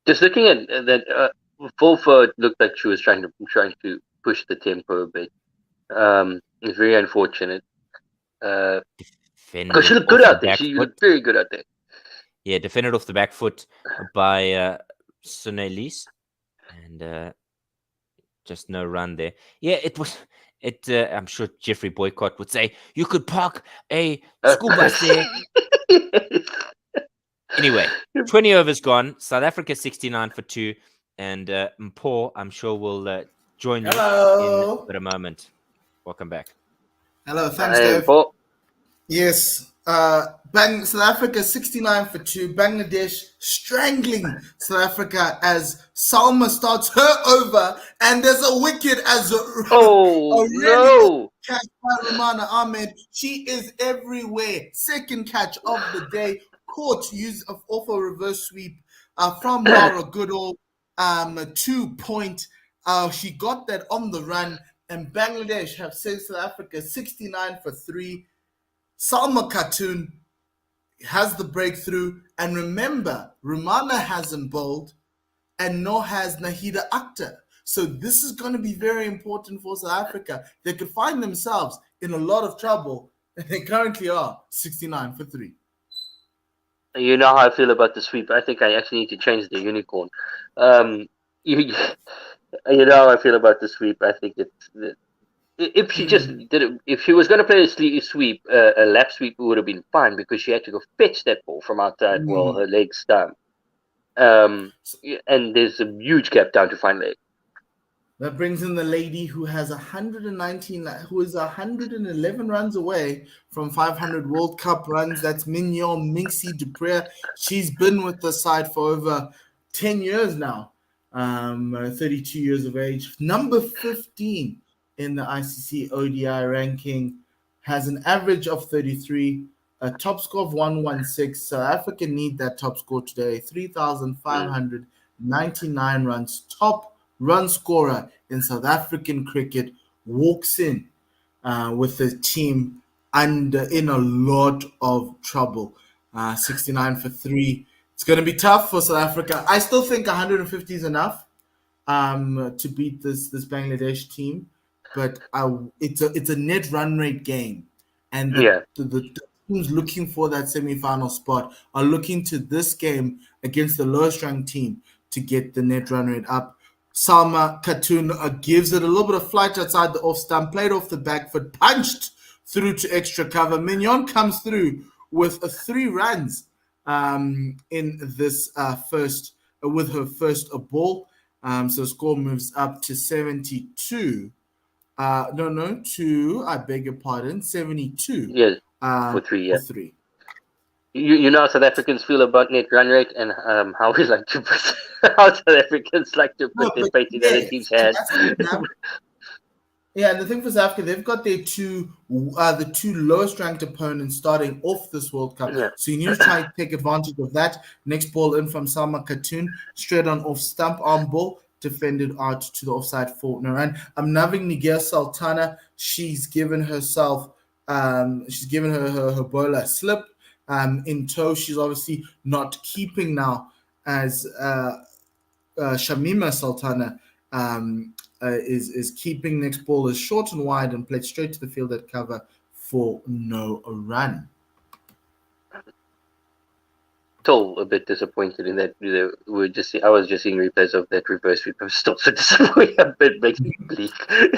S4: just looking at that, Wolfart looked like she was trying to push the tempo a bit. It's very unfortunate. Because she looked good out there. She looked very good out there.
S3: Yeah, defended off the back foot by Sonelis, and just no run there. Yeah, it was. I'm sure Jeffrey Boycott would say you could park a school bus there. Anyway, 20 overs gone. South Africa 69 for 2, and Mpho, I'm sure will join you in a moment. Welcome back.
S1: Hello, thanks, Dave. Yes, South Africa 69 for 2. Bangladesh strangling South Africa as Salma starts her over, and there's a wicket as a
S4: Oh
S1: really good
S4: no!
S1: catch by Romana Ahmed. She is everywhere. Second catch of the day, caught off a reverse sweep from Laura Goodall. 2 point. She got that on the run, and Bangladesh have saved South Africa 69 for 3. Salma Khatun has the breakthrough, and remember, Romana hasn't bowled, and nor has Nahida Akhtar. So this is going to be very important for South Africa. They could find themselves in a lot of trouble, and they currently are 69 for 3.
S4: You know how I feel about the sweep. I think I actually need to change the unicorn. You, you know how I feel about the sweep. I think if she just did it, if she was going to play a sweep, a lap sweep would have been fine because she had to go fetch that ball from outside while her legs stump. And there's a huge gap down to find leg.
S1: That brings in the lady who has 119, who is 111 runs away from 500 World Cup runs. That's Mignon Minxie Dupré. She's been with the side for over 10 years now, 32 years of age. Number 15 in the ICC ODI ranking, has an average of 33, a top score of 116. South Africa need that top score today, 3,599 runs. Top run scorer in South African cricket walks in with the team in a lot of trouble. 69 for 3. It's going to be tough for South Africa. I still think 150 is enough to beat this Bangladesh team, but it's a net run rate game, and the teams looking for that semi-final spot are looking to this game against the lowest ranked team to get the net run rate up. Salma Khatun gives it a little bit of flight outside the off stump, played off the back foot, punched through to extra cover. Mignon comes through with 3 runs in this first, with her first ball. So score moves up to 72. I beg your pardon, 72.
S4: Yes, for 3, yeah.
S1: For 3.
S4: You know how South Africans feel about net run rate and how we like to put how South Africans like to put their faith in other teams' hands.
S1: Yeah, and the thing for South Africa, they've got their the 2 lowest ranked opponents starting off this World Cup.
S4: Yeah.
S1: So you need to try and take advantage of that. Next ball in from Salma Khatun, straight on off stump, arm ball, defended out to the offside for no run. I'm loving Niger Sultana. She's given herself, she's given her bowler slip in tow. She's obviously not keeping now as Shamima Sultana is keeping. Next ball is short and wide and played straight to the field at cover for no run.
S4: Still a bit disappointed in that. I was just seeing replays of that reverse sweep. I'm still so disappointed. A bit makes me bleak.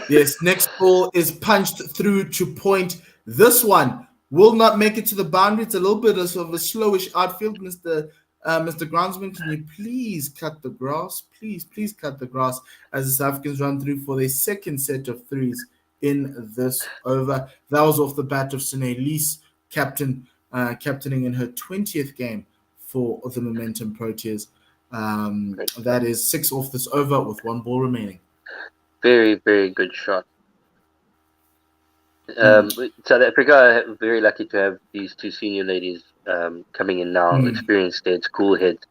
S1: Yes, next ball is punched through to point. This one will not make it to the boundary. It's a little bit of a slowish outfield, Mr. Groundsman, can you please cut the grass? Please cut the grass as the South Africans run through for their second set of 3s in this over. That was off the bat of Sine Lees, captaining in her 20th game for the Momentum Proteas. That is 6 off this over with 1 ball remaining.
S4: Very, very good shot. South Africa are very lucky to have these 2 senior ladies coming in now, experienced heads, cool heads,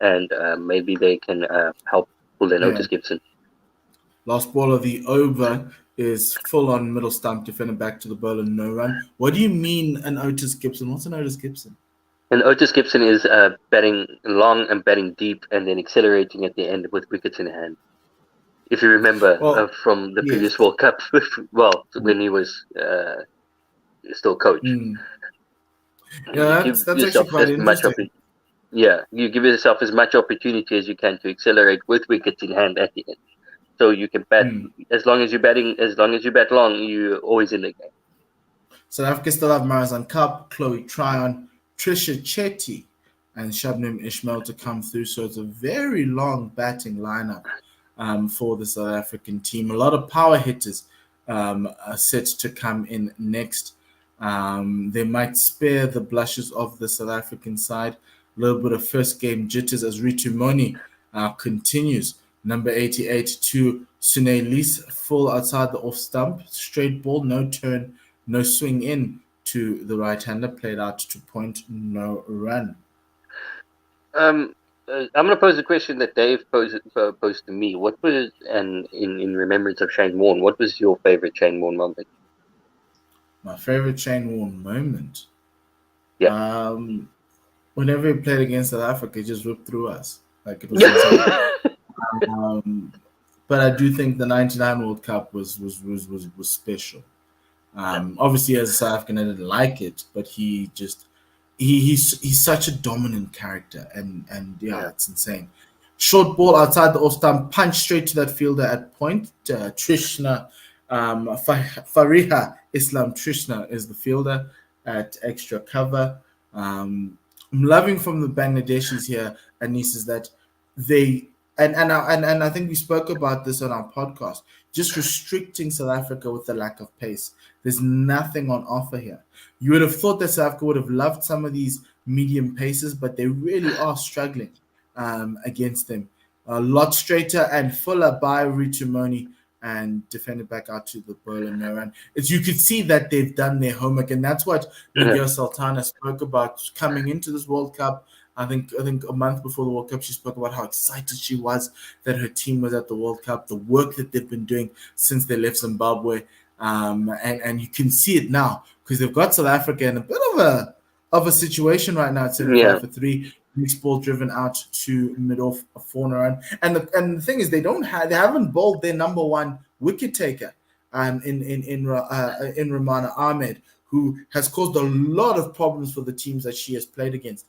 S4: and maybe they can help pull in Otis Gibson.
S1: Last ball of the over is full on middle stump, defender back to the bowler, no run. What do you mean an Otis Gibson? What's an Otis Gibson?
S4: And Otis Gibson is batting long and batting deep and then accelerating at the end with wickets in hand. If you remember from the previous World Cup, when he was still coach.
S1: Yeah, that's actually quite interesting.
S4: You give yourself as much opportunity as you can to accelerate with wickets in hand at the end. So you can bat as long as you bat long, you're always in the game.
S1: South Africa still have Marizan Cup, Chloe Tryon, Trisha Chetty, and Shabnim Ismail to come through. So it's a very long batting lineup for the South African team. A lot of power hitters are set to come in next. They might spare the blushes of the South African side. A little bit of first game jitters as Ritu Moni continues. Number 88 to Sune Lis, full outside the off stump. Straight ball, no turn, no swing in to the right-hander. Played out to point, no run.
S4: I'm going to pose a question that Dave posed to me. What was, and in remembrance of Shane Warne, what was your favorite Shane Warne moment?
S1: My favorite Shane Warne moment?
S4: Yeah.
S1: Whenever he played against South Africa, he just whipped through us. Like, it was insane. But I do think the '99 World Cup was special. Obviously, as a South African, I didn't like it, but he's such a dominant character, and yeah, it's insane. Short ball outside the off stump, punch straight to that fielder at point. Trishna, Fariha Islam Trishna is the fielder at extra cover. I'm loving from the Bangladeshis here, Anis, is that they and I think we spoke about this on our podcast, just restricting South Africa with the lack of pace. There's nothing on offer here. You would have thought that South Africa would have loved some of these medium paces, but they really are struggling against them. A lot straighter and fuller by Ritumoni and defended back out to the bowler no run. As you could see that they've done their homework, and that's what Nigel Sultana spoke about coming into this World Cup. I think a month before the World Cup, she spoke about how excited she was that her team was at the World Cup, the work that they've been doing since they left Zimbabwe, and you can see it now because they've got South Africa in a bit of a situation right now at 75 for 3. Mixed ball driven out to mid off a 4 run, and the thing is they haven't bowled their number one wicket taker in Ramana Ahmed, who has caused a lot of problems for the teams that she has played against.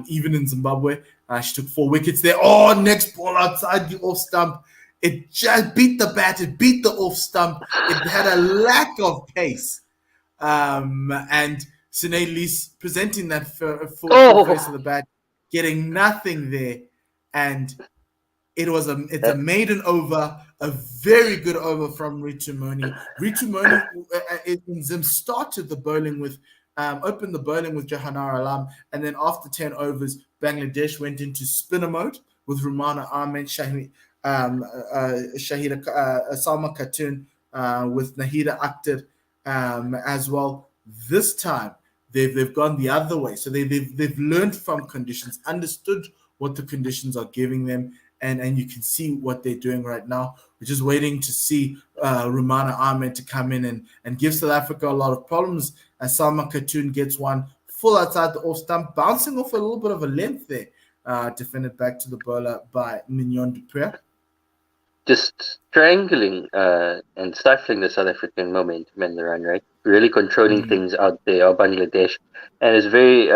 S1: Even in Zimbabwe, she took 4 wickets there. Oh, next ball outside the off stump. It just beat the bat. It beat the off stump. It had a lack of pace. And Sinead Lees presenting that full face of the bat, getting nothing there. And it's a maiden over, a very good over from Ritumoni. Ritumoni in Zim started the bowling with opened the bowling with Jahanara Alam, and then after 10 overs, Bangladesh went into spinner mode with Rumana Ahmed, Shahida Salma Khatun, with Nahida Akhtar as well. This time, they've gone the other way. So they've learned from conditions, understood what the conditions are giving them, and you can see what they're doing right now. We're just waiting to see Rumana Ahmed to come in and give South Africa a lot of problems. As Salma Khatun gets one full outside the off stump, bouncing off a little bit of a length there, defended back to the bowler by Mignon du Preez.
S4: Just strangling and stifling the South African momentum in the run, right? Really controlling things out there, or Bangladesh, and it's very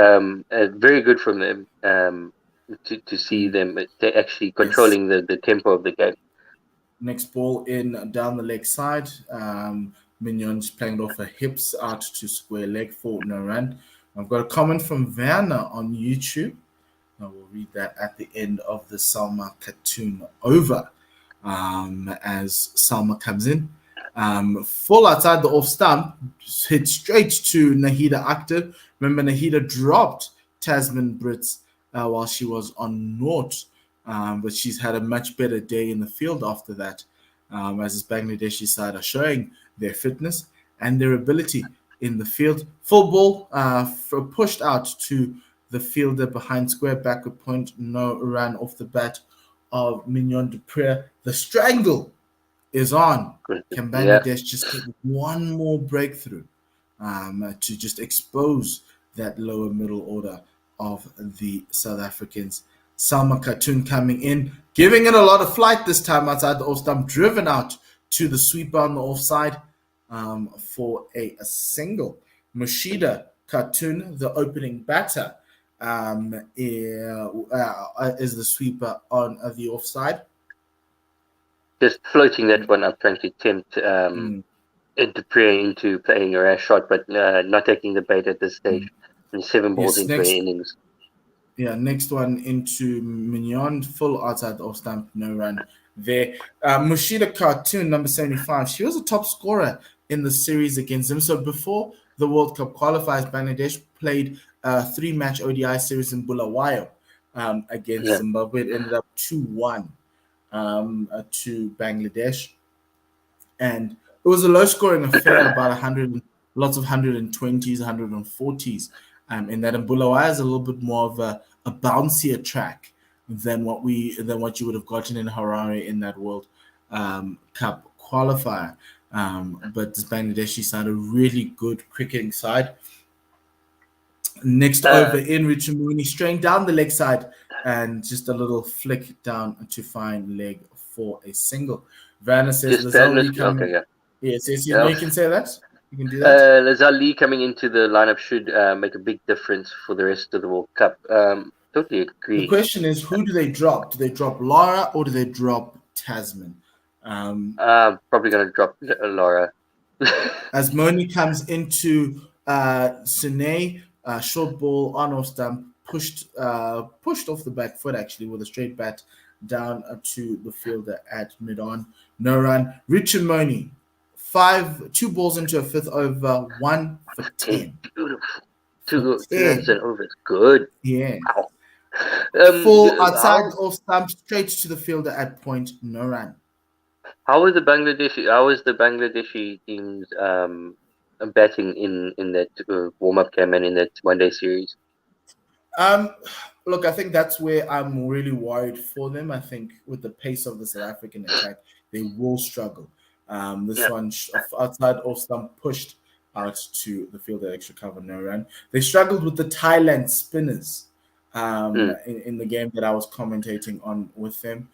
S4: good from them to see them actually controlling the tempo of the game.
S1: Next ball in down the leg side. Mignon's playing it off her hips out to square leg for no run. I've got a comment from Werner on YouTube. I will read that at the end of the Salma Khatun over. As Salma comes in, full outside the off stump, hit straight to Nahida Akhtar. Remember, Nahida dropped Tasman Brits while she was on naught, but she's had a much better day in the field after that, as this Bangladeshi side are showing their fitness and their ability in the field. Full ball pushed out to the fielder behind square backward point, no run off the bat of Mignon du Preez. The strangle is on. Can Bangladesh just get one more breakthrough to just expose that lower middle order of the South Africans? Salma Khatun coming in, giving it a lot of flight this time outside the off stump, driven out to the sweeper on the offside for a single. Mushida Khatun, the opening batter, is the sweeper on the offside.
S4: Just floating that one up, trying to tempt Dupree into playing a rash shot, but not taking the bait at this stage. And 7 balls into the innings.
S1: Yeah, next one into Mignon, full outside the off stump, no run there. Mushida Khatun, number 75, she was a top scorer in the series against him. So before the World Cup qualifiers, Bangladesh played a 3-match ODI series in Bulawayo against
S4: Yeah.
S1: Zimbabwe. It ended up 2-1 to Bangladesh, and it was a low-scoring affair, about 100, lots of 120s, 140s. In that, and Bulawayo is a little bit more of a bouncier track than what you would have gotten in Harare in that World Cup qualifier. But this Bangladeshi side, a really good cricketing side. Next over in Richard Mooney, straying down the leg side and just a little flick down to find leg for a single. Vanna says
S4: Just
S1: Lazelle
S4: badness.
S1: Lee coming.
S4: Okay, yeah.
S1: Yes, you
S4: Yeah.
S1: know you can say that. You can do that.
S4: Lazelle Lee coming into the lineup should make a big difference for the rest of the World Cup. Totally
S1: The
S4: agree.
S1: question is, who do they drop? Do they drop Lara or do they drop Tasman?
S4: Probably going to drop Laura.
S1: As Moni comes into Sine, short ball on off stump, pushed off the back foot actually with a straight bat down to the fielder at mid on. No run. Richard Moni, 2 balls into a fifth over, 1 for 10.
S4: Beautiful.
S1: For
S4: 2 runs
S1: 10.
S4: and overs. Good.
S1: Yeah.
S4: Wow.
S1: Full outside off stump, straight to the fielder at point, no run.
S4: How is the Bangladeshi teams batting in that warm up game and in that 1-day series?
S1: Look, I think that's where I'm really worried for them. I think with the pace of the South African attack, they will struggle. This one outside off stump pushed out to the field at extra cover, no run. They struggled with the Thailand spinners in the game that I was commentating on with them.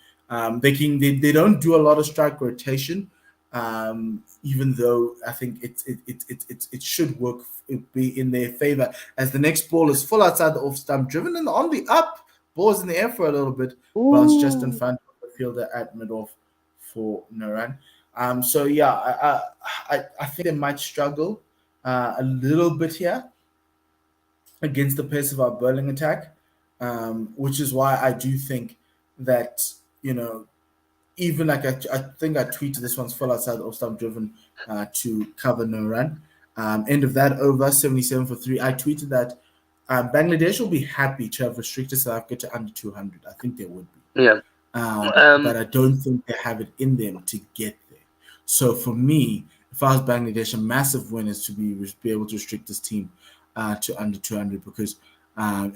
S1: They don't do a lot of strike rotation, even though I think it should work, be in their favor, as the next ball is full outside the off stump, driven in on the up, ball's in the air for a little bit, bounced just in front of the fielder at mid off for no run. So yeah, I think they might struggle a little bit here against the pace of our bowling attack, which is why I do think that, even like I think I tweeted this one's full outside off stump driven to cover no run. End of that over, 77 for 3. I tweeted that Bangladesh will be happy to have restricted South Africa to under 200. I think they would be.
S4: Yeah.
S1: But I don't think they have it in them to get there. So for me, if I was Bangladesh, a massive win is to be able to restrict this team to under 200, because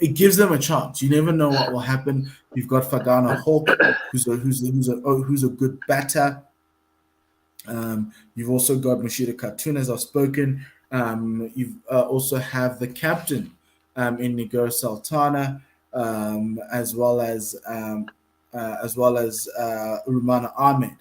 S1: it gives them a chance. You never know what will happen. You've got Fagana Hawk, who's a good batter. You've also got Mashida Khatun, as I've spoken. You also have the captain in Nigor Sultana, as well as Rumana Ahmed.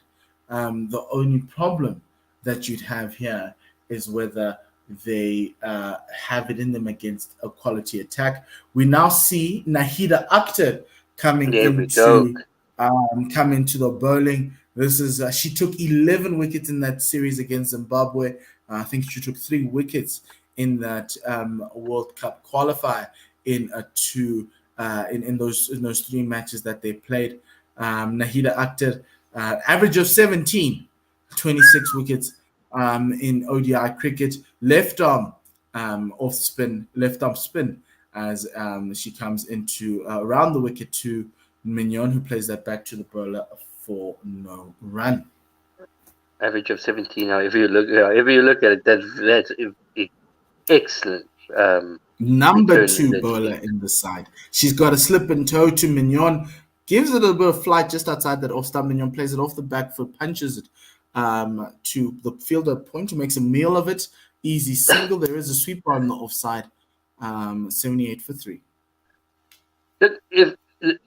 S1: The only problem that you'd have here is whether they have it in them against a quality attack. We now see Nahida Akhtar coming into the bowling. This is she took 11 wickets in that series against Zimbabwe. I think she took 3 wickets in that World Cup qualifier in those 3 matches that they played. Nahida Akhtar, average of 17, 26 wickets in ODI cricket. Left arm spin, as she comes into around the wicket to Mignon, who plays that back to the bowler for no run.
S4: Average of 17. Now, if you look at it, that's excellent.
S1: Number 2 bowler in the side. She's got a slip and toe to Mignon, gives it a little bit of flight just outside that off stump. Mignon plays it off the back foot, punches it to the fielder point, who makes a meal of it. Easy single. There is a sweeper on the offside. 78 for 3.
S4: If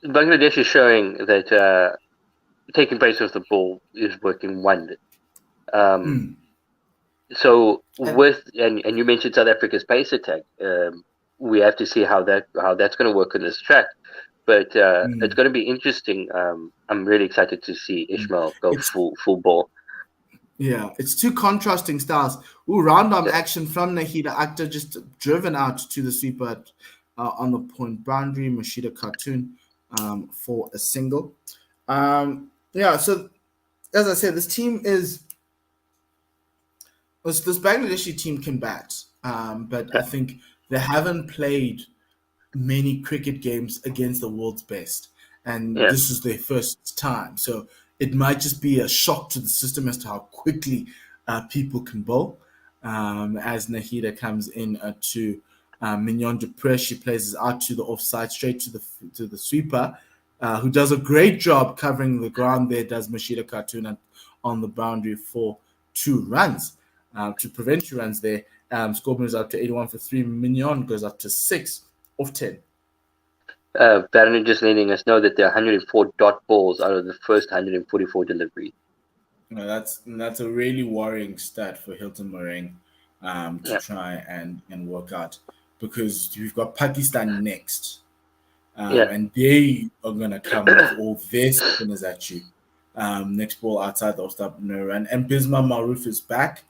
S4: Bangladesh is showing that taking pace of the ball is working wonders. So and you mentioned South Africa's pace attack. We have to see how that's going to work on this track. But it's going to be interesting. I'm really excited to see Ishmael go full ball.
S1: Yeah, it's 2 contrasting styles. Round arm action from Nahida Akhtar, just driven out to the sweeper on the point boundary. Mashida Khatun for a single. So as I said, this Bangladeshi team can bat. but I think they haven't played many cricket games against the world's best, and
S4: Yeah.
S1: this is their first time. So it might just be a shock to the system as to how quickly people can bowl. As Nahida comes in to Mignon Dupre, she places out to the offside, straight to the sweeper, who does a great job covering the ground there. Does Mashida Khatuna on the boundary for 2 runs to prevent 2 runs there. Scorpion is up to 81 for 3. Mignon goes up to 6 of 10.
S4: Baron just letting us know that there are 104 dot balls out of the first 144 deliveries.
S1: That's a really worrying stat for Hilton Moraine to
S4: Yeah.
S1: try and work out, because we've got Pakistan next,
S4: Yeah.
S1: and they are gonna come with all their spinners at you. Next ball outside the off-stump, no run, and Bisma Maruf is back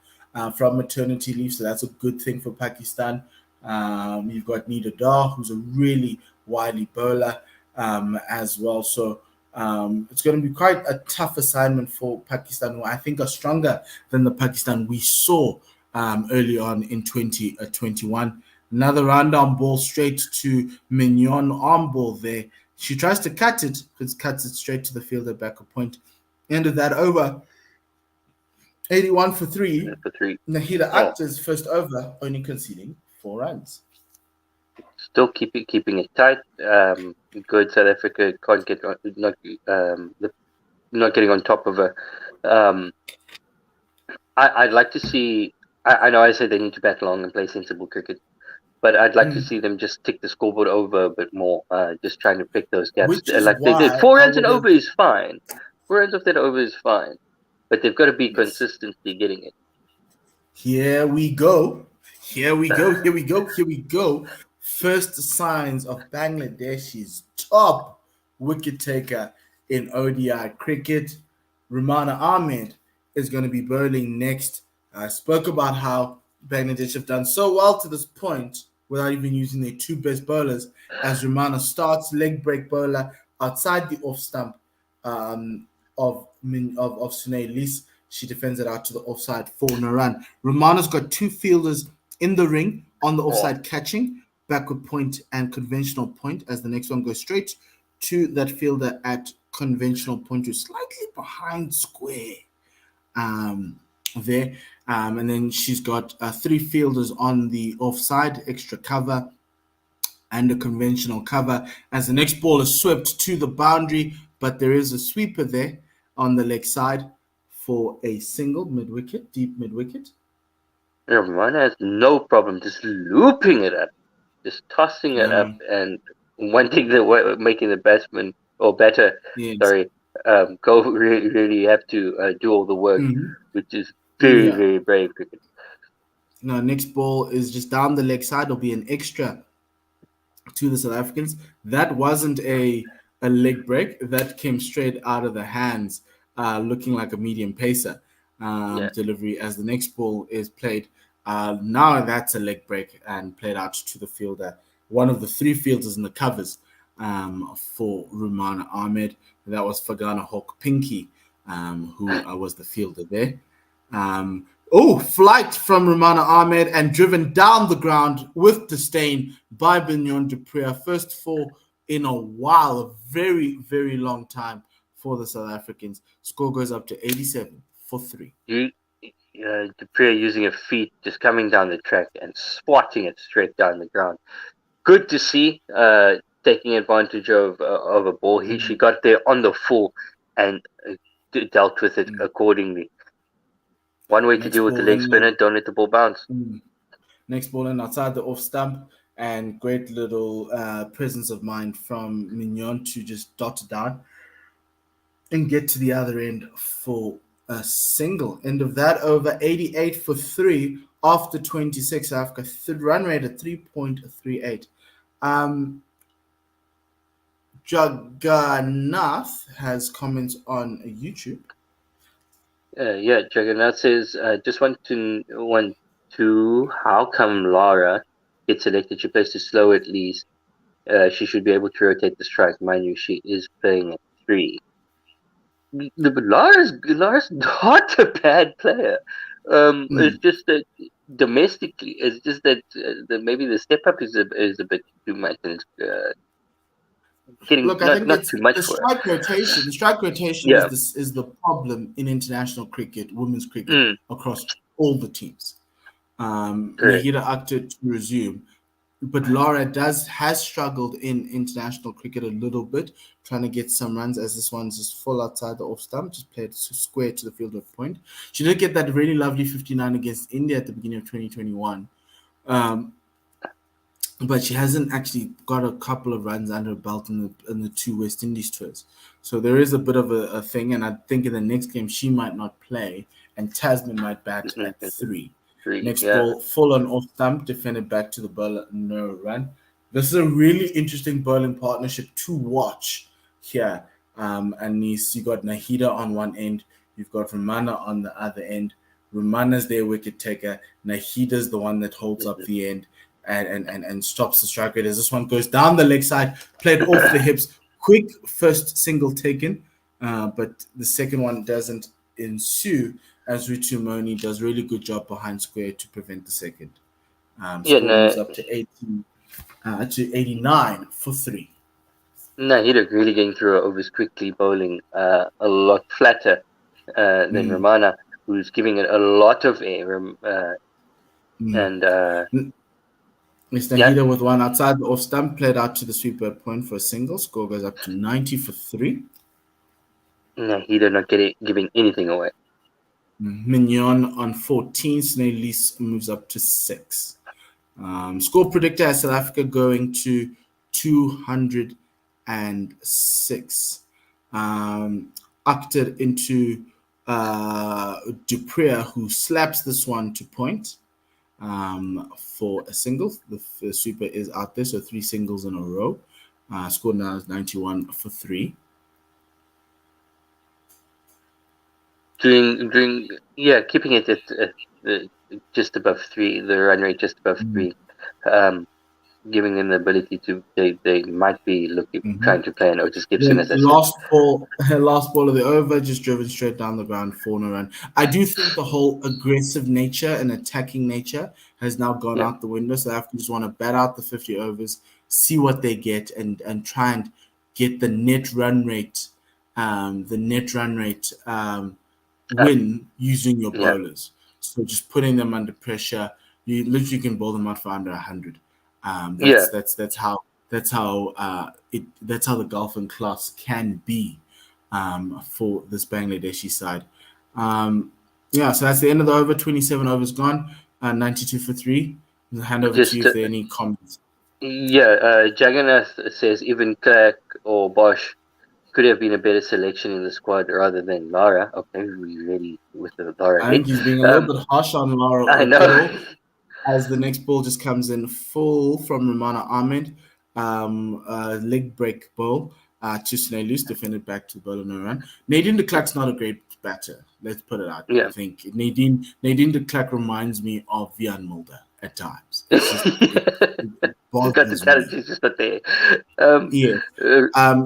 S1: from maternity leave, so that's a good thing for Pakistan. You've got Nida Dar, who's a really wily bowler as well. So it's going to be quite a tough assignment for Pakistan, who I think are stronger than the Pakistan we saw early on in 2021. Another round-on ball straight to Mignon on ball there. She tries to cut it, but cuts it straight to the fielder back a point. End of that over. 81 for 3.
S4: For 3.
S1: Nahida Akhtar's first over, only conceding 4 runs.
S4: Still keeping it tight. Good. South Africa can't get not getting on top of her. I'd like to see. I know I said they need to bat long and play sensible cricket, but I'd like to see them just tick the scoreboard over a bit more. Just trying to pick those gaps. Like they did. 4 runs and over is fine. 4 runs off that over is fine, but they've got to be consistently getting it.
S1: Here we go. First signs of Bangladesh's top wicket taker in ODI cricket. Rumana Ahmed is going to be bowling next. I spoke about how Bangladesh have done so well to this point without even using their 2 best bowlers, as Rumana starts leg break bowler outside the off stump of Sunay Lis. She defends it out to the offside for no run. Rumana's got 2 fielders in the ring on the offside catching, backward point and conventional point, as the next one goes straight to that fielder at conventional point, who's slightly behind square there. And then she's got 3 fielders on the offside, extra cover and a conventional cover, as the next ball is swept to the boundary, but there is a sweeper there on the leg side for a single mid-wicket, deep mid-wicket.
S4: Rumana has no problem just looping it up, just tossing it up, and making the batsman or batter, go really have to do all the work, which is very brave cricket.
S1: Now, next ball is just down the leg side. It'll be an extra to the South Africans. That wasn't a leg break. That came straight out of the hands, looking like a medium pacer delivery, as the next ball is played. Now that's a leg break and played out to the fielder, one of the 3 fielders in the covers for Rumana Ahmed. That was Fagana Hawk Pinky, who was the fielder there. Flight from Rumana Ahmed and driven down the ground with disdain by Mignon Dupre. First 4 in a while, a very, very long time for the South Africans. Score goes up to 87 for 3.
S4: Dupre using her feet, just coming down the track and swatting it straight down the ground. Good to see, taking advantage of a ball. She got there on the full and dealt with it accordingly. One way to deal with the leg spinner, don't let the ball bounce.
S1: Next ball in outside the off stump, and great little presence of mind from Mignon to just dot it down and get to the other end for a single. End of that over, 88 for 3 after 26. Africa run rate at 3.38. Jagannath has comments on YouTube.
S4: Jagannath says, just want to how come Lara gets selected? She plays too slow at least. She should be able to rotate the strike. Mind you, she is playing at 3. Lara's not a bad player. It's just that domestically, it's just that maybe the step up is a bit too much, and it's getting
S1: Look, I think
S4: not
S1: it's
S4: too much
S1: the
S4: for her.
S1: strike rotation. The strike rotation
S4: Yeah.
S1: is the problem in international cricket, women's cricket,
S4: Mm,
S1: across all the teams.
S4: correct.
S1: Nahida Akhtar to resume, but Laura has struggled in international cricket a little bit, trying to get some runs as this one's just full outside the off stump, just played square to the field of point. She did get that really lovely 59 against India at the beginning of 2021. Um, but she hasn't actually got a couple of runs under her belt in the two West Indies tours. So there is a bit of a thing, and I think in the next game she might not play, and Tasman might bat at 3.
S4: Three.
S1: Next
S4: Yeah.
S1: ball, full on off stump, defended back to the bowler, no run. This is a really interesting bowling partnership to watch here. And you got Nahida on one end, you've got Romana on the other end. Romana's their wicket taker. Nahida's the one that holds up the end and stops the strike rate as this one goes down the leg side, played off the hips. Quick first single taken, but the second one doesn't ensue as Ritu Moni does really good job behind square to prevent the second.
S4: Yeah.
S1: Score moves
S4: No.
S1: up to 80 to 89 for 3.
S4: No, he'd really getting through her overs quickly, bowling a lot flatter than Romana, who's giving it a lot of air. And
S1: Mr. Nahida with one outside the off stump, played out to the sweeper point for a single. Score goes up to 90 for 3.
S4: Nahida not giving anything away.
S1: Mignon on 14. Snailise moves up to 6. Score predictor has South Africa going to 206. Akhtar into Dupree, who slaps this one to point for a single. The sweeper is out there, so 3 singles in a row. Score now is 91 for 3.
S4: Keeping it at just above 3, the run rate just above 3, giving them the ability to they might be trying to play an Otis Gibson as
S1: last ball of the over, just driven straight down the ground for no run. I do think the whole aggressive nature and attacking nature has now gone out the window, so they have to just want to bat out the 50 overs, see what they get, and try and get the net run rate win using your bowlers. So just putting them under pressure, you literally can bowl them out for under 100. That's how the golfing class can be for this Bangladeshi side. So that's the end of the over. 27 overs gone. 92 for 3. I'll hand over to you if there are any comments.
S4: Jagannath says even Clark or Bosch could have been a better selection in the squad rather than Lara. Okay, we're ready with the Lara.
S1: I think he's being a little bit harsh on Lara.
S4: I know.
S1: As the next ball just comes in full from Romana Ahmed, leg break ball to Snailus, defended back to the bowler, no run. Nadine de Klerk's not a great batter. Let's put it out there. I think Nadine de Klerk reminds me of Vian Mulder at times.
S4: Got the talent, he's just not there.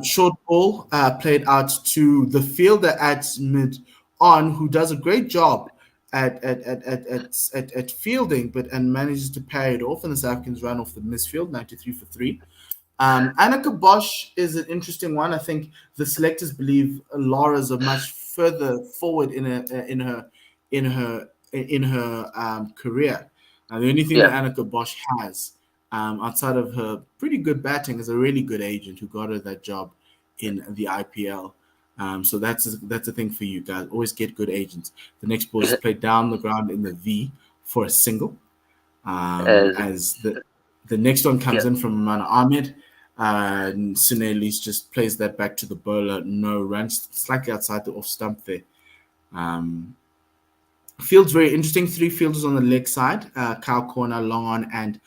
S1: Short ball played out to the fielder at mid-on, who does a great job at fielding, and manages to parry it off, and the South Africans run off the misfield, 93 for 3. Annika Bosch is an interesting one. I think the selectors believe Laura's a much further forward in her career. The only thing that Annika Bosch has, outside of her pretty good batting, is a really good agent who got her that job in the IPL. So that's a thing for you guys. Always get good agents. The next ball is played down the ground in the V for a single. As the next one comes in from Romana Ahmed, Sunelis just plays that back to the bowler. No runs, slightly outside the off stump there. Field's very interesting. 3 fielders on the leg side, cow corner, long on, and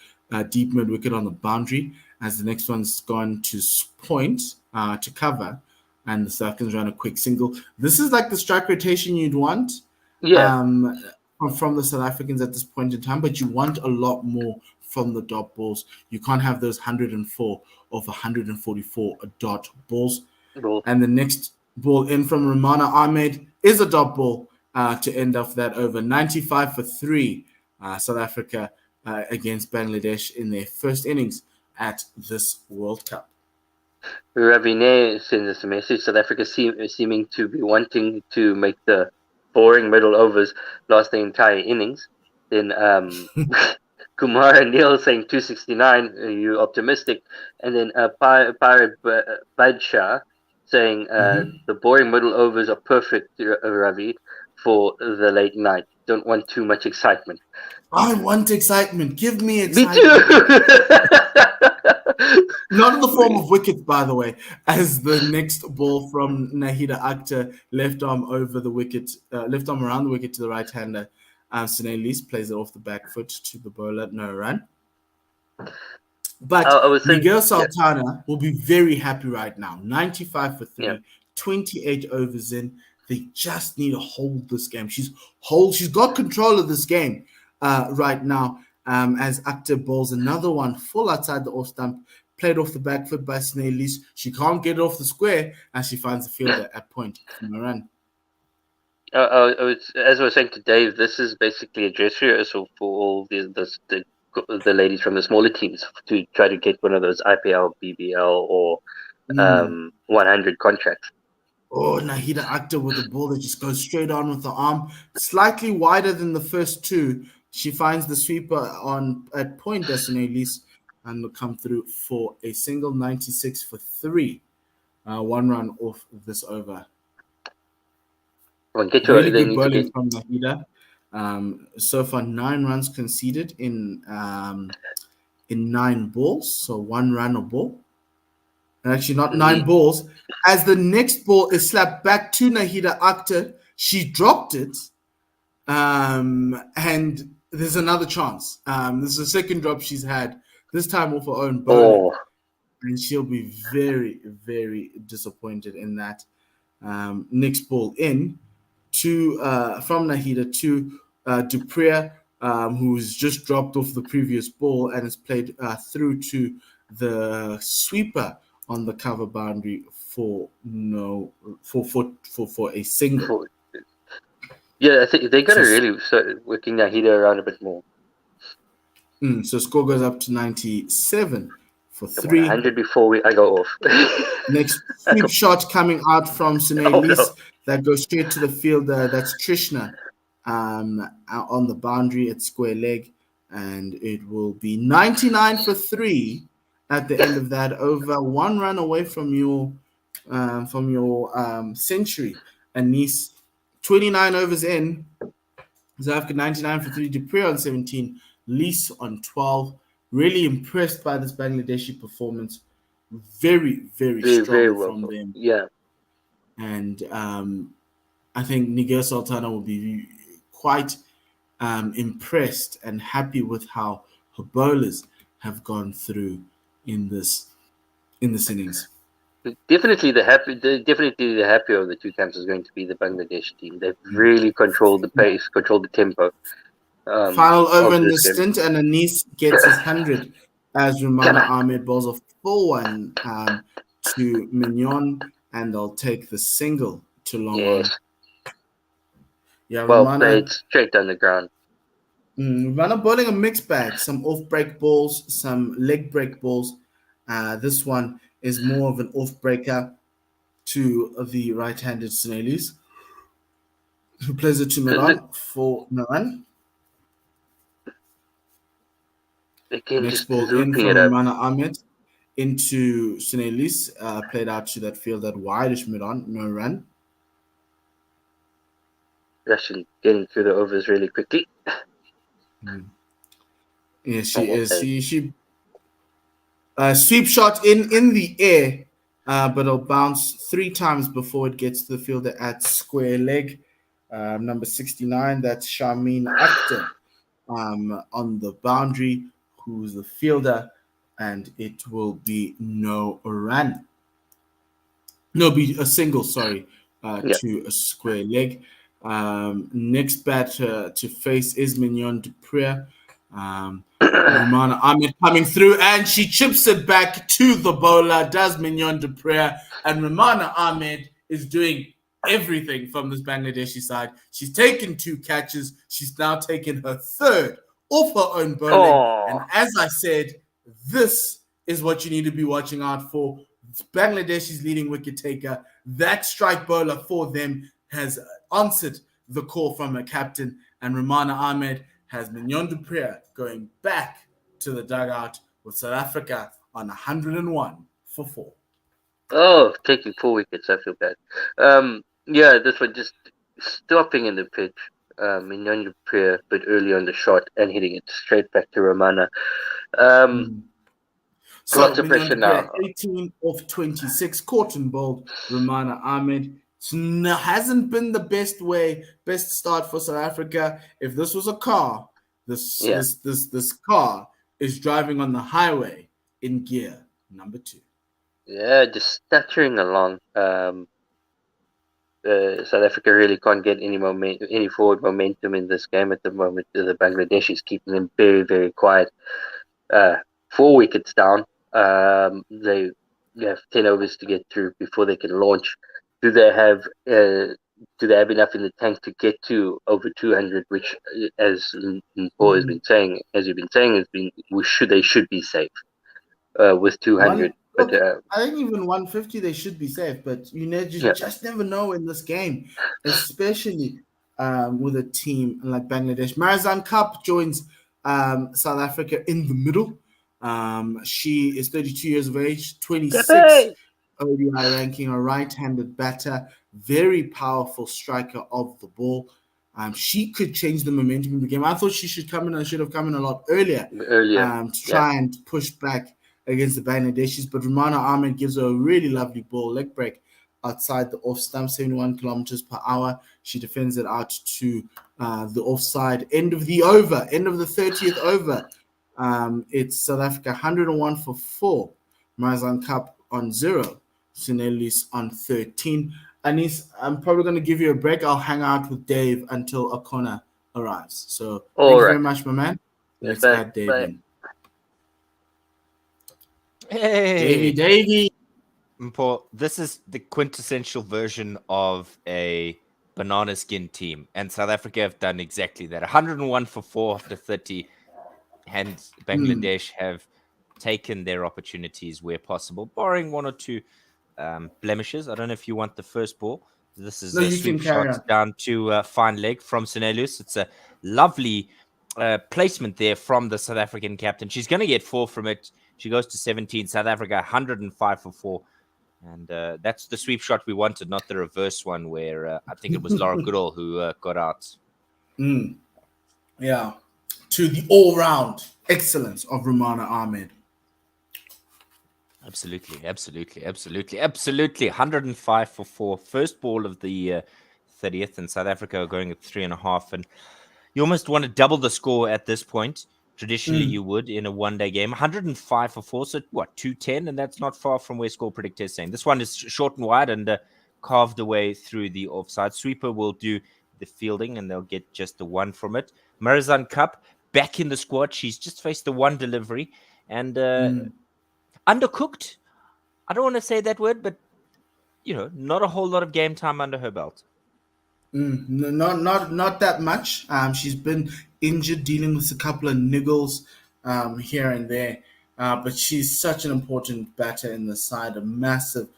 S1: deep mid wicket on the boundary. As the next one's gone to point to cover. And the South Africans run a quick single. This is like the strike rotation you'd want from the South Africans at this point in time, but you want a lot more from the dot balls. You can't have those 104 of 144 dot balls. And the next ball in from Romana Ahmed is a dot ball to end off that over. 95 for 3. South Africa against Bangladesh in their first innings at this World Cup.
S4: Ravine sends us a message. South Africa seeming to be wanting to make the boring middle overs last the entire innings. Then Kumar and Neil saying 269. Are you optimistic? And then Pirate Badsha saying the boring middle overs are perfect, Ravi, for the late night. Don't want too much excitement.
S1: I want excitement. Give me
S4: Me
S1: excitement.
S4: too.
S1: Not in the form of wickets, by the way, as the next ball from Nahida Akhtar, left arm over the wicket, left arm around the wicket to the right-hander. Sunelise plays it off the back foot to the bowler, no run. But Miguel Sultana will be very happy right now. 95 for 3, 28 overs in. They just need to hold this game. She's got control of this game right now. As Akhtar bowls another one full outside the off stump, played off the back foot by Sunelise. She can't get it off the square, and she finds the fielder at point from a run.
S4: As I was saying to Dave, this is basically a dress rehearsal for all the ladies from the smaller teams to try to get one of those IPL, BBL, or 100 contracts.
S1: Oh, Nahida Akhtar with the ball that just goes straight on with the arm, slightly wider than the first two. She finds the sweeper at point, Sunelise, and will come through for a single. 96 for 3. 1 run off this over. Really good bowling from Nahida. So far, 9 runs conceded in 9 balls. So 1 run a ball. And actually, not 9 balls. As the next ball is slapped back to Nahida Akhtar, she dropped it. And there's another chance. This is the second drop she's had, this time off her own bowling. And she'll be very, very disappointed in that. Next ball in from Nahida to Dupree, who's just dropped off the previous ball and has played through to the sweeper on the cover boundary for a single.
S4: Yeah, I think they got to really start working Nahida around a bit more.
S1: So score goes up to 97 for 3.
S4: 100 before I go off.
S1: Next sweep shot coming out from Sunelise that goes straight to the fielder. That's Trishna on the boundary at square leg, and it will be 99 for 3 at the end of that over. 1 run away from your century. Anis, 29 overs in. South 99 for 3. Dupree on 17. Lease on 12. Really impressed by this Bangladeshi performance. Very, very strong
S4: very well
S1: from them.
S4: Yeah.
S1: And I think Nigel Sultana will be quite impressed and happy with how her bowlers have gone through in this innings.
S4: Definitely the happier of the two camps is going to be the Bangladesh team. They've really controlled the pace, controlled the tempo.
S1: Final over in the stint, and Anis gets his 100 as Rumana Ahmed bowls a full one to Mignon, and they'll take the single to long on. Yeah,
S4: well
S1: Rumana
S4: played, straight down the ground.
S1: Rumana bowling a mixed bag, some off-break balls, some leg break balls. This one is more of an off-breaker to the right-handed Sunelise, who plays it to Milan for no run. Next ball in from Rumana Ahmed into Sunelise, played out to that field that wideish Milan, no run.
S4: Actually getting through the overs really quickly.
S1: Yeah, she is. She sweep shot in the air, but it'll bounce 3 times before it gets to the fielder at square leg. Number 69, that's Sharmeen Akhtar on the boundary, who's the fielder, and it will be no run. No, be a single, sorry, to a square leg. Next batter to face is Mignon Dupree. Rumana Ahmed coming through, and she chips it back to the bowler, does Mignon Dupree, and Rumana Ahmed is doing everything from this Bangladeshi side. She's taken 2 catches. She's now taken her 3rd off her own bowling. And
S4: Oh,
S1: as I said, this is what you need to be watching out for. Bangladesh's leading wicket taker, that strike bowler for them, has answered the call from her captain, and Romana Ahmed has Mignon du Preez going back to the dugout with South Africa on 101 for 4.
S4: oh, taking 4 wickets. I feel bad. Yeah, this one just stopping in the pitch. Mignon du Preez, but early on the shot and hitting it straight back to Romana.
S1: So
S4: Lots of
S1: Mignon
S4: pressure
S1: du Preez,
S4: now.
S1: 18 off 26, caught and bowled Romana Ahmed. Hasn't been the best start for South Africa. If this was a car,
S4: Yeah.
S1: this car is driving on the highway in gear number 2.
S4: Yeah, just stuttering along. South Africa really can't get any forward momentum in this game at the moment. The Bangladesh is keeping them very, very quiet. 4 wickets down. They have 10 overs to get through before they can launch. Do they have enough in the tank to get to over 200? Which, as Paul has been saying, they should be safe with 200. But
S1: I think even 150 they should be safe, but you
S4: yeah,
S1: just never know in this game, especially with a team like Bangladesh. Marizan Cup joins South Africa in the middle. She is 32 years of age, 26 ODI ranking, a right-handed batter, very powerful striker of the ball. She could change the momentum of the game. I thought she should have come in a lot earlier
S4: earlier.
S1: to try and push back against the Bangladeshis, but Romana Ahmed gives her a really lovely ball, leg break outside the off stump, 71 kilometers per hour. She defends it out to the offside. End of the 30th over. It's South Africa 101 for 4. Marizan Cup on 0. Sinelis on 13. Anis, I'm probably going to give you a break. I'll hang out with Dave until Akona arrives. So thank you very much, my man. Let's add Dave in.
S3: Hey,
S1: Davey.
S3: Paul, this is the quintessential version of a banana skin team, and South Africa have done exactly that. 101 for 4 after 30, and Bangladesh have taken their opportunities where possible, barring one or two blemishes. I don't know if you want the first ball. This is a sweep shot down to fine leg from Sinelius. It's a lovely placement there from the South African captain. She's going to get 4 from it. She goes to 17. South Africa 105 for 4. And that's the sweep shot we wanted, not the reverse one where I think it was Laura Goodall who got out.
S1: Yeah. To the all-round excellence of Romana Ahmed.
S3: Absolutely. 105 for 4. First ball of the 30th, and South Africa are going at 3.5. And you almost want to double the score at this point. Traditionally, you would in a one-day game. 105 for 4, so 210, and that's not far from where Score Predictor is saying. This one is short and wide and carved away through the offside. Sweeper will do the fielding, and they'll get just the 1 from it. Marizan Cup back in the squad. She's just faced the 1 delivery, and undercooked. I don't want to say that word, but not a whole lot of game time under her belt.
S1: No, not that much. She's been injured, dealing with a couple of niggles here and there. But she's such an important batter in the side, a massive.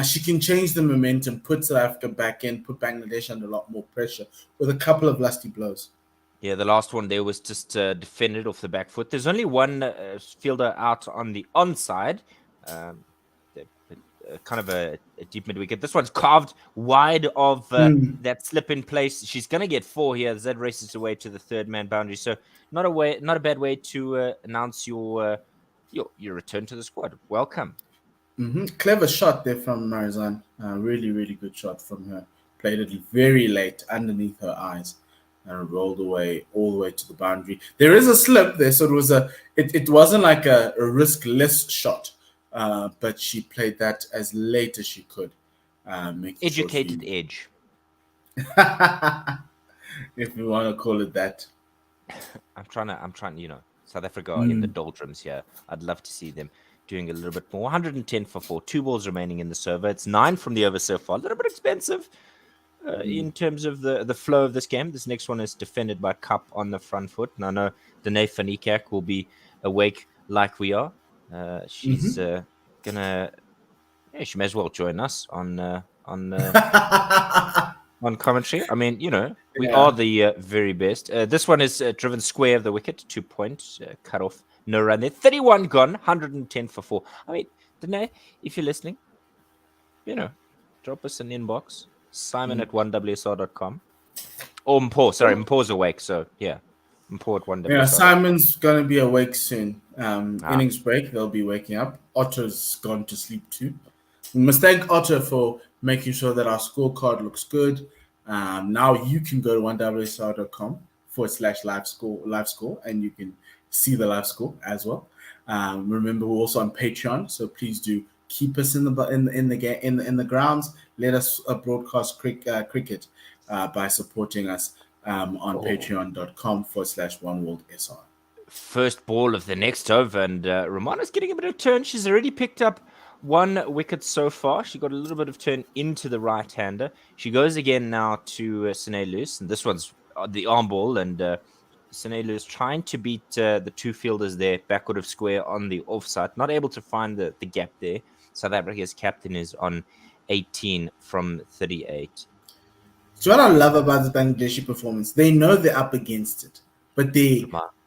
S1: She can change the momentum, put South Africa back in, put Bangladesh under a lot more pressure with a couple of lusty blows.
S3: Yeah, the last one there was just defended off the back foot. There's only one fielder out on the onside. Kind of a deep mid wicket. This one's carved wide of that slip in place. She's going to get 4 here. Zed races away to the third man boundary. So not a bad way to announce your return to the squad. Welcome.
S1: Clever shot there from Marizan. Really, really good shot from her. Played it very late underneath her eyes and rolled away all the way to the boundary. There is a slip there, so it wasn't like a riskless shot. But she played that as late as she could.
S3: Educated edge.
S1: If you want to call it that.
S3: I'm trying, South Africa are in the doldrums here. I'd love to see them doing a little bit more. 110 for 4. 2 balls remaining in the server. It's 9 from the over so far. A little bit expensive. in terms of the flow of this game. This next one is defended by Cup on the front foot. And I know Danae Fanikak will be awake like we are. She's gonna. Yeah, she may as well join us on commentary. I mean, we are the very best. This one is driven square of the wicket, 2 points, cut off, no run there. 31 gone, 110 for 4. I mean, Danae, if you're listening, drop us an inbox, Simon at 1wsr.com. Or Mpo's awake, so yeah. Mpo at 1wsr.
S1: Yeah, Simon's going to be awake soon. Innings break, they'll be waking up. Otto's gone to sleep too. We must thank Otto for making sure that our scorecard looks good. Now you can go to 1wsr.com/live score, and you can see the live score as well. Remember, we're also on Patreon, so please do keep us in the grounds. Let us broadcast cricket by supporting us on patreon.com/oneworldsr.
S3: First ball of the next over, and Romana's getting a bit of turn. She's already picked up 1 wicket so far. She got a little bit of turn into the right-hander. She goes again now to Sine Loose, and this one's the arm ball, and Sine Loose trying to beat the 2 fielders there, backward of square on the offside. Not able to find the gap there. South Africa's captain is on 18 from 38.
S1: So what I love about the Bangladeshi performance, they know they're up against it, but they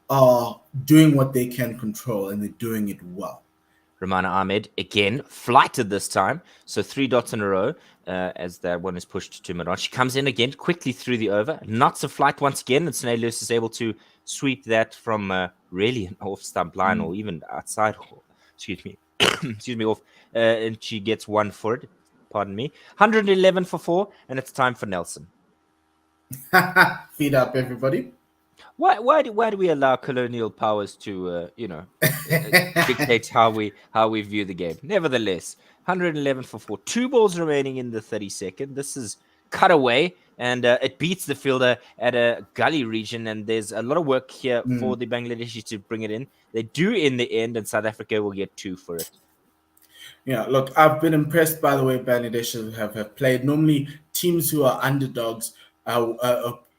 S1: are doing what they can control, and they're doing it well.
S3: Romana Ahmed again flighted this time, so 3 dots in a row as that one is pushed to Maran. She comes in again quickly through the over, knots a flight once again, and Sine Loose is able to sweep that from really an off stump line or even outside. Excuse me, off, and she gets 1 for it. Pardon me. 111 for 4, and it's time for Nelson.
S1: Feed up, everybody.
S3: Why do we allow colonial powers to dictate how we view the game? Nevertheless, 111 for 4, 2 balls remaining in the 32nd. This is cut away, and it beats the fielder at a gully region. And there's a lot of work here for the Bangladeshi to bring it in. They do in the end, and South Africa will get 2 for it.
S1: Yeah, look, I've been impressed by the way Bangladesh have played. Normally, teams who are underdogs,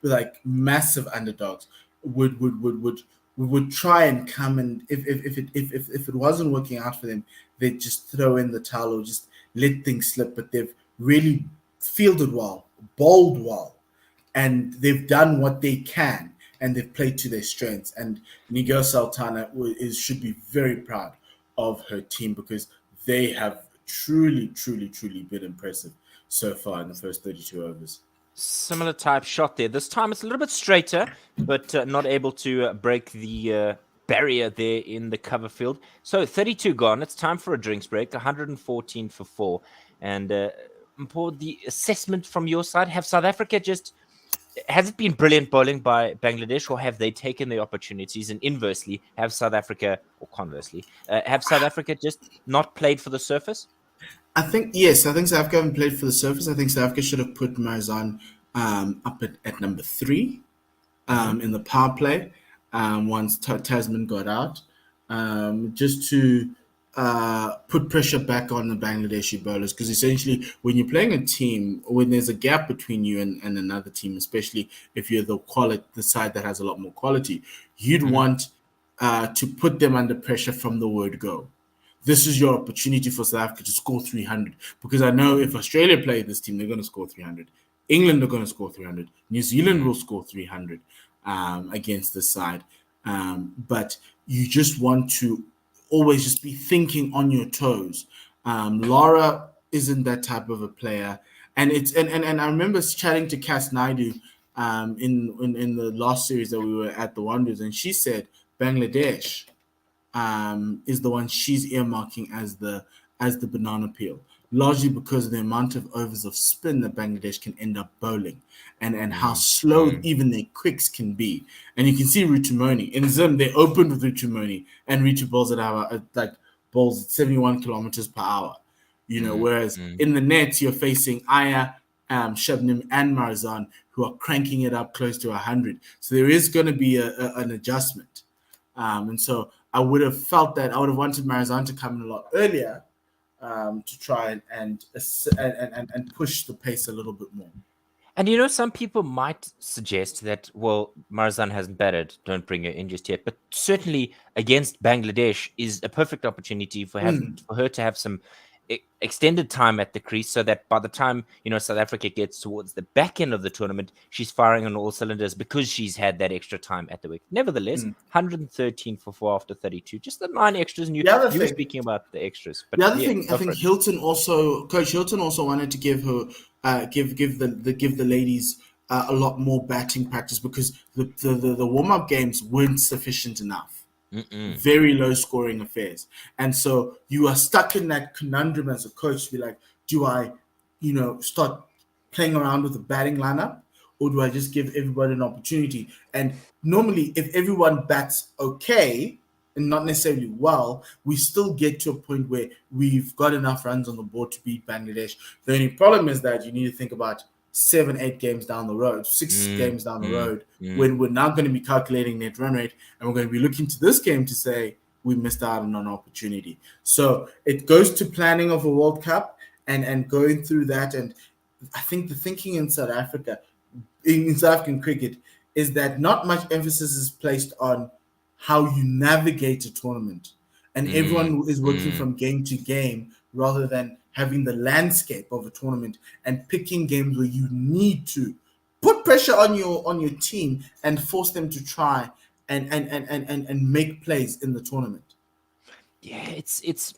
S1: like massive underdogs, would try and come, and if it wasn't working out for them, they'd just throw in the towel or just let things slip. But they've really fielded well, bowled well, and they've done what they can, and they've played to their strengths. And Nigel Sultana should be very proud of her team, because they have truly been impressive so far in the first 32 overs.
S3: Similar type shot there. This time it's a little bit straighter, but not able to break the barrier there in the cover field. So 32 gone. It's time for a drinks break. 114 for 4. And for the assessment from your side, has it been brilliant bowling by Bangladesh, or have they taken the opportunities? And inversely, have South Africa just not played for the surface?
S1: I think South Africa haven't played for the surface. I think South Africa should have put Marizan up at number 3 in the power play once Tasman got out, just to put pressure back on the Bangladeshi bowlers, because essentially when you're playing a team, when there's a gap between you and another team, especially if you're the side that has a lot more quality, you'd want to put them under pressure from the word go. This is your opportunity for South Africa to score 300, because I know if Australia play this team, they're going to score 300. England are going to score 300. New Zealand will score 300 against this side. But you just want to always just be thinking on your toes. Laura isn't that type of a player. And I remember chatting to Cass Naidu in the last series that we were at the Wanderers, and she said Bangladesh is the one she's earmarking as the banana peel, largely because of the amount of overs of spin that Bangladesh can end up bowling, and how slow even their quicks can be. And you can see Rutumoni in Zim. They opened with Rutumoni, and Rutu bowls at 71 kilometers per hour. Whereas in the nets you're facing Aya, Shabnim, and Marizan, who are cranking it up close to 100. So there is going to be an adjustment, and so I would have wanted Marizan to come in a lot earlier to try and push the pace a little bit more.
S3: And some people might suggest that, well, Marzan hasn't batted, don't bring her in just yet. But certainly against Bangladesh is a perfect opportunity for her to have some extended time at the crease, so that by the time South Africa gets towards the back end of the tournament, she's firing on all cylinders because she's had that extra time at the wicket. Nevertheless, 113 for 4 after 32, just the 9 extras. And you were speaking about the extras, but
S1: the other thing, I think Coach Hilton also wanted to give her give the ladies a lot more batting practice, because the warm-up games weren't sufficient enough. Very low scoring affairs, and so you are stuck in that conundrum as a coach to be like, do I start playing around with the batting lineup, or do I just give everybody an opportunity? And normally, if everyone bats okay and not necessarily well, we still get to a point where we've got enough runs on the board to beat Bangladesh. The only problem is that you need to think about 7-8 games down the road, 6 games down the road, when we're now going to be calculating net run rate, and we're going to be looking to this game to say we missed out on an opportunity. So it goes to planning of a World Cup and going through that. And I think the thinking in South Africa, in South African cricket, is that not much emphasis is placed on how you navigate a tournament, and everyone is working from game to game rather than having the landscape of a tournament and picking games where you need to put pressure on your team and force them to try and make plays in the tournament.
S3: Yeah, it's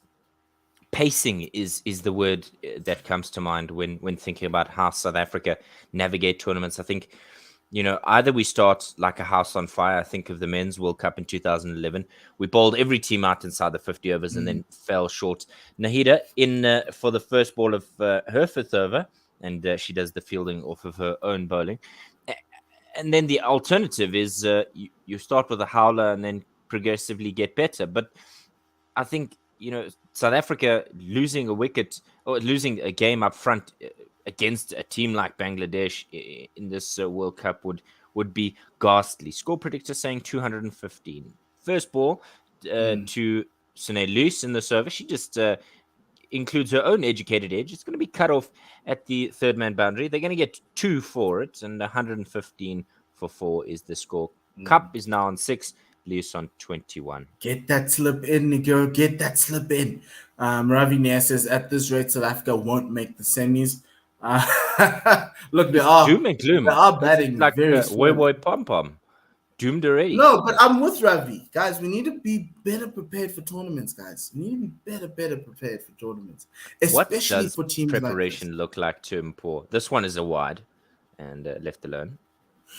S3: pacing is the word that comes to mind when thinking about how South Africa navigate tournaments. I think either we start like a house on fire. I think of the Men's World Cup in 2011. We bowled every team out inside the 50 overs and then fell short. Nahida in for the first ball of her fifth over, and she does the fielding off of her own bowling. And then the alternative is you start with a howler and then progressively get better. But I think, South Africa losing a wicket or losing a game up front against a team like Bangladesh in this World Cup would be ghastly. Score predictor saying 215. First ball to Sune Loose in the service. She just includes her own educated edge. It's going to be cut off at the third man boundary. They're going to get 2 for it, and 115 for 4 is the score. Cup is now on 6. Loose on 21.
S1: Get that slip in, Nigero. Get that slip in. Ravi Nair says, at this rate, South Africa won't make the semis. Look, they are
S3: doom and gloom.
S1: They are batting
S3: like
S1: very
S3: Woy Pom Pom. Doomed already.
S1: No, but I'm with Ravi. Guys, we need to be better prepared for tournaments, guys. We need to be better prepared for tournaments. Especially for teams
S3: preparation
S1: like this.
S3: Look like to Mpho? This one is a wide and left alone.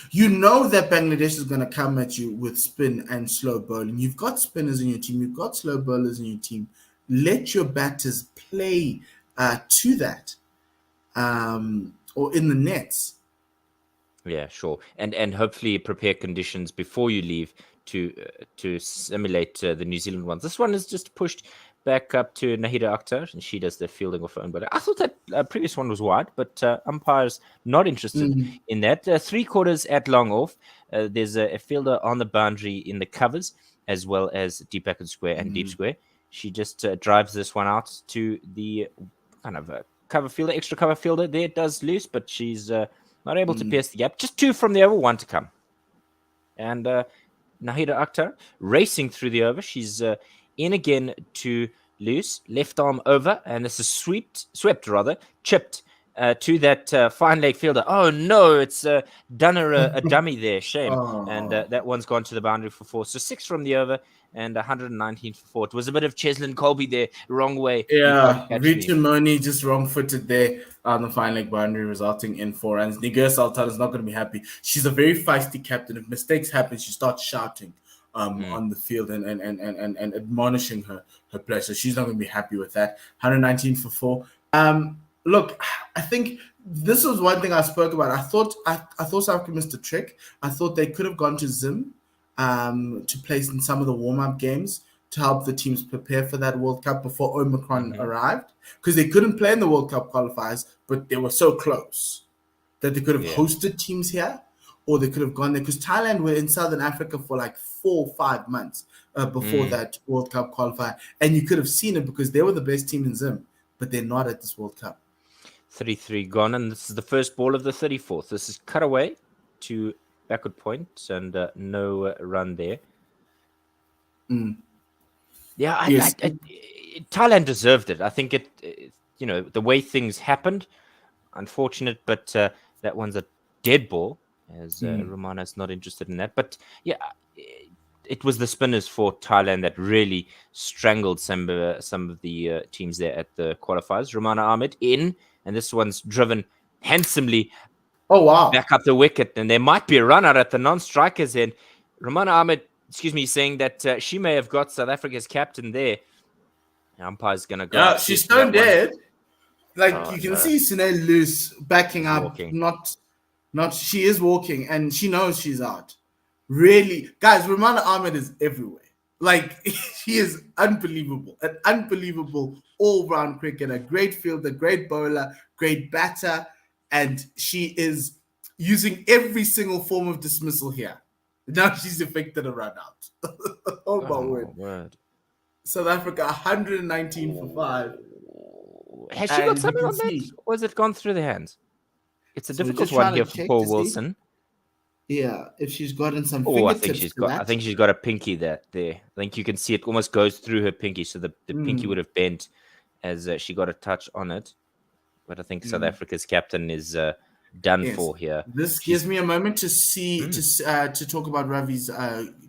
S1: You know that Bangladesh is going to come at you with spin and slow bowling. You've got spinners in your team. You've got slow bowlers in your team. Let your batters play to that or in the nets.
S3: Yeah, sure. And hopefully prepare conditions before you leave to simulate the New Zealand ones. This one is just pushed back up to Nahida Akhtar, and she does the fielding of her own. But I thought that previous one was wide, but umpires not interested in that. 3/4 at long off. There's a fielder on the boundary in the covers, as well as deep back and square and deep square. She just drives this one out to the kind of cover fielder, extra cover fielder. There it does Loose, but she's not able to pierce the gap. Just 2 from the over, 1 to come. And Nahida Akhtar racing through the over. She's in again to Loose, left arm over, and this is chipped to that fine leg fielder. Oh no, it's done her a dummy there. Shame. And that one's gone to the boundary for 4. So 6 from the over and 119 for 4. It was a bit of Cheslin Colby there, wrong way.
S1: Yeah, Richard Moni just wrong-footed there on the fine leg boundary, resulting in 4 runs. Nigar Sultan is not going to be happy. She's a very feisty captain. If mistakes happen, she starts shouting on the field and admonishing her players. So she's not going to be happy with that. 119 for 4. Look, I think this was one thing I spoke about. I thought South Africa missed a trick. I thought they could have gone to Zim to play in some of the warm-up games to help the teams prepare for that World Cup before Omicron arrived, because they couldn't play in the World Cup qualifiers, but they were so close that they could have hosted teams here, or they could have gone there, because Thailand were in Southern Africa for like 4 or 5 months before that World Cup qualifier, and you could have seen it because they were the best team in Zim, but they're not at this World Cup.
S3: 33 gone, and this is the first ball of the 34th. This is cut away to backward point, and no run there. Yeah,
S1: Yes.
S3: Thailand deserved it. I think the way things happened, unfortunate, but that one's a dead ball, as Romana's not interested in that. But yeah, it was the spinners for Thailand that really strangled some of the teams there at the qualifiers. Romana Ahmed in, and this one's driven handsomely back up the wicket, and there might be a run out at the non-strikers end. Romana Ahmed, saying that she may have got South Africa's captain there. The umpire's going to go.
S1: Yeah, she's stone dead. Like you can see Sunil loose backing up.
S3: Walking.
S1: Not she is walking, and she knows she's out. Really, guys, Romana Ahmed is everywhere. Like she is unbelievable, an unbelievable all-round cricketer, great fielder, great bowler, great batter, and she is using every single form of dismissal here. Now she's effected a run out. Oh my word. South Africa 119 for 5.
S3: Has she got something on that, or has it gone through the hands? It's a difficult one here for Paul Wilson.
S1: Yeah, if she's gotten some fingertips.
S3: I think she's got a pinky there. I think you can see it almost goes through her pinky, so the pinky would have bent as she got a touch on it. But I think South Africa's captain is done for here.
S1: This gives me a moment to see to talk about Ravi's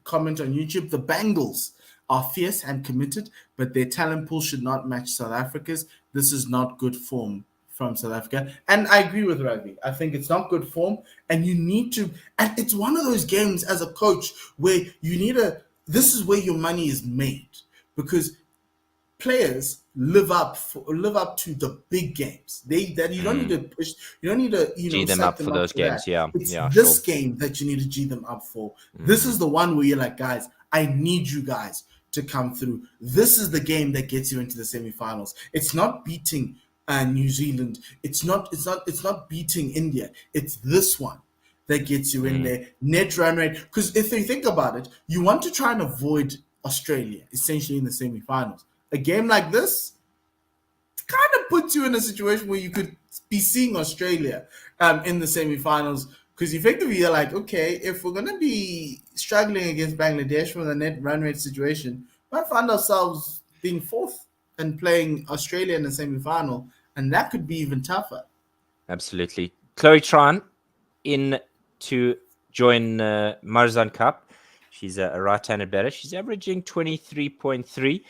S1: comment on YouTube. The Bangles are fierce and committed, but their talent pool should not match South Africa's. This is not good form from South Africa. And I agree with Ravi. I think it's not good form, and you need to, and it's one of those games as a coach where you need this is where your money is made, because players live up to the big games. You don't need to push, you don't need to
S3: G them up for those games.
S1: It's this game that you need to G them up for. This is the one where you're like, guys, I need you guys to come through. This is the game that gets you into the semifinals. It's not beating New Zealand. It's not beating India. It's this one that gets you in there. Net run rate. Because if you think about it, you want to try and avoid Australia essentially in the semifinals. A game like this kind of puts you in a situation where you could be seeing Australia in the semifinals. Because effectively, you're like, okay, if we're going to be struggling against Bangladesh with a net run rate situation, we might find ourselves being fourth and playing Australia in the semi-final, and that could be even tougher.
S3: Absolutely. Chloe Tran in to join Marzan Cup. She's a right-handed batter. She's averaging 23.3.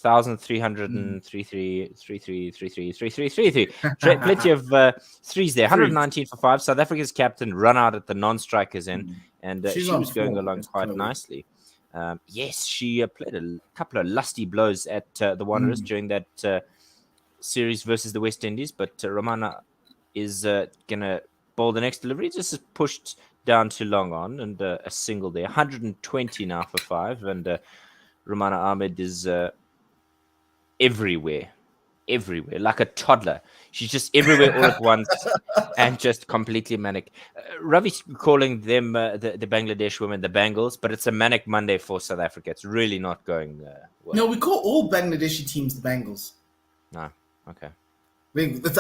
S3: 1,333. Plenty of threes there. 119 for 5. South Africa's captain run out at the non-strikers end, and she was going along quite nicely. Yes, she played a couple of lusty blows at the Wanderers during that series versus the West Indies, but Romana is going to bowl the next delivery. Just pushed down too long on, and a single there. 120 now for 5, and Romana Ahmed is everywhere, like a toddler. She's just everywhere all at once and just completely manic. Ravi's calling them the Bangladesh women the Bangles, but it's a manic Monday for South Africa. It's really not going well.
S1: No, we call all Bangladeshi teams the Bangles.
S3: No, okay.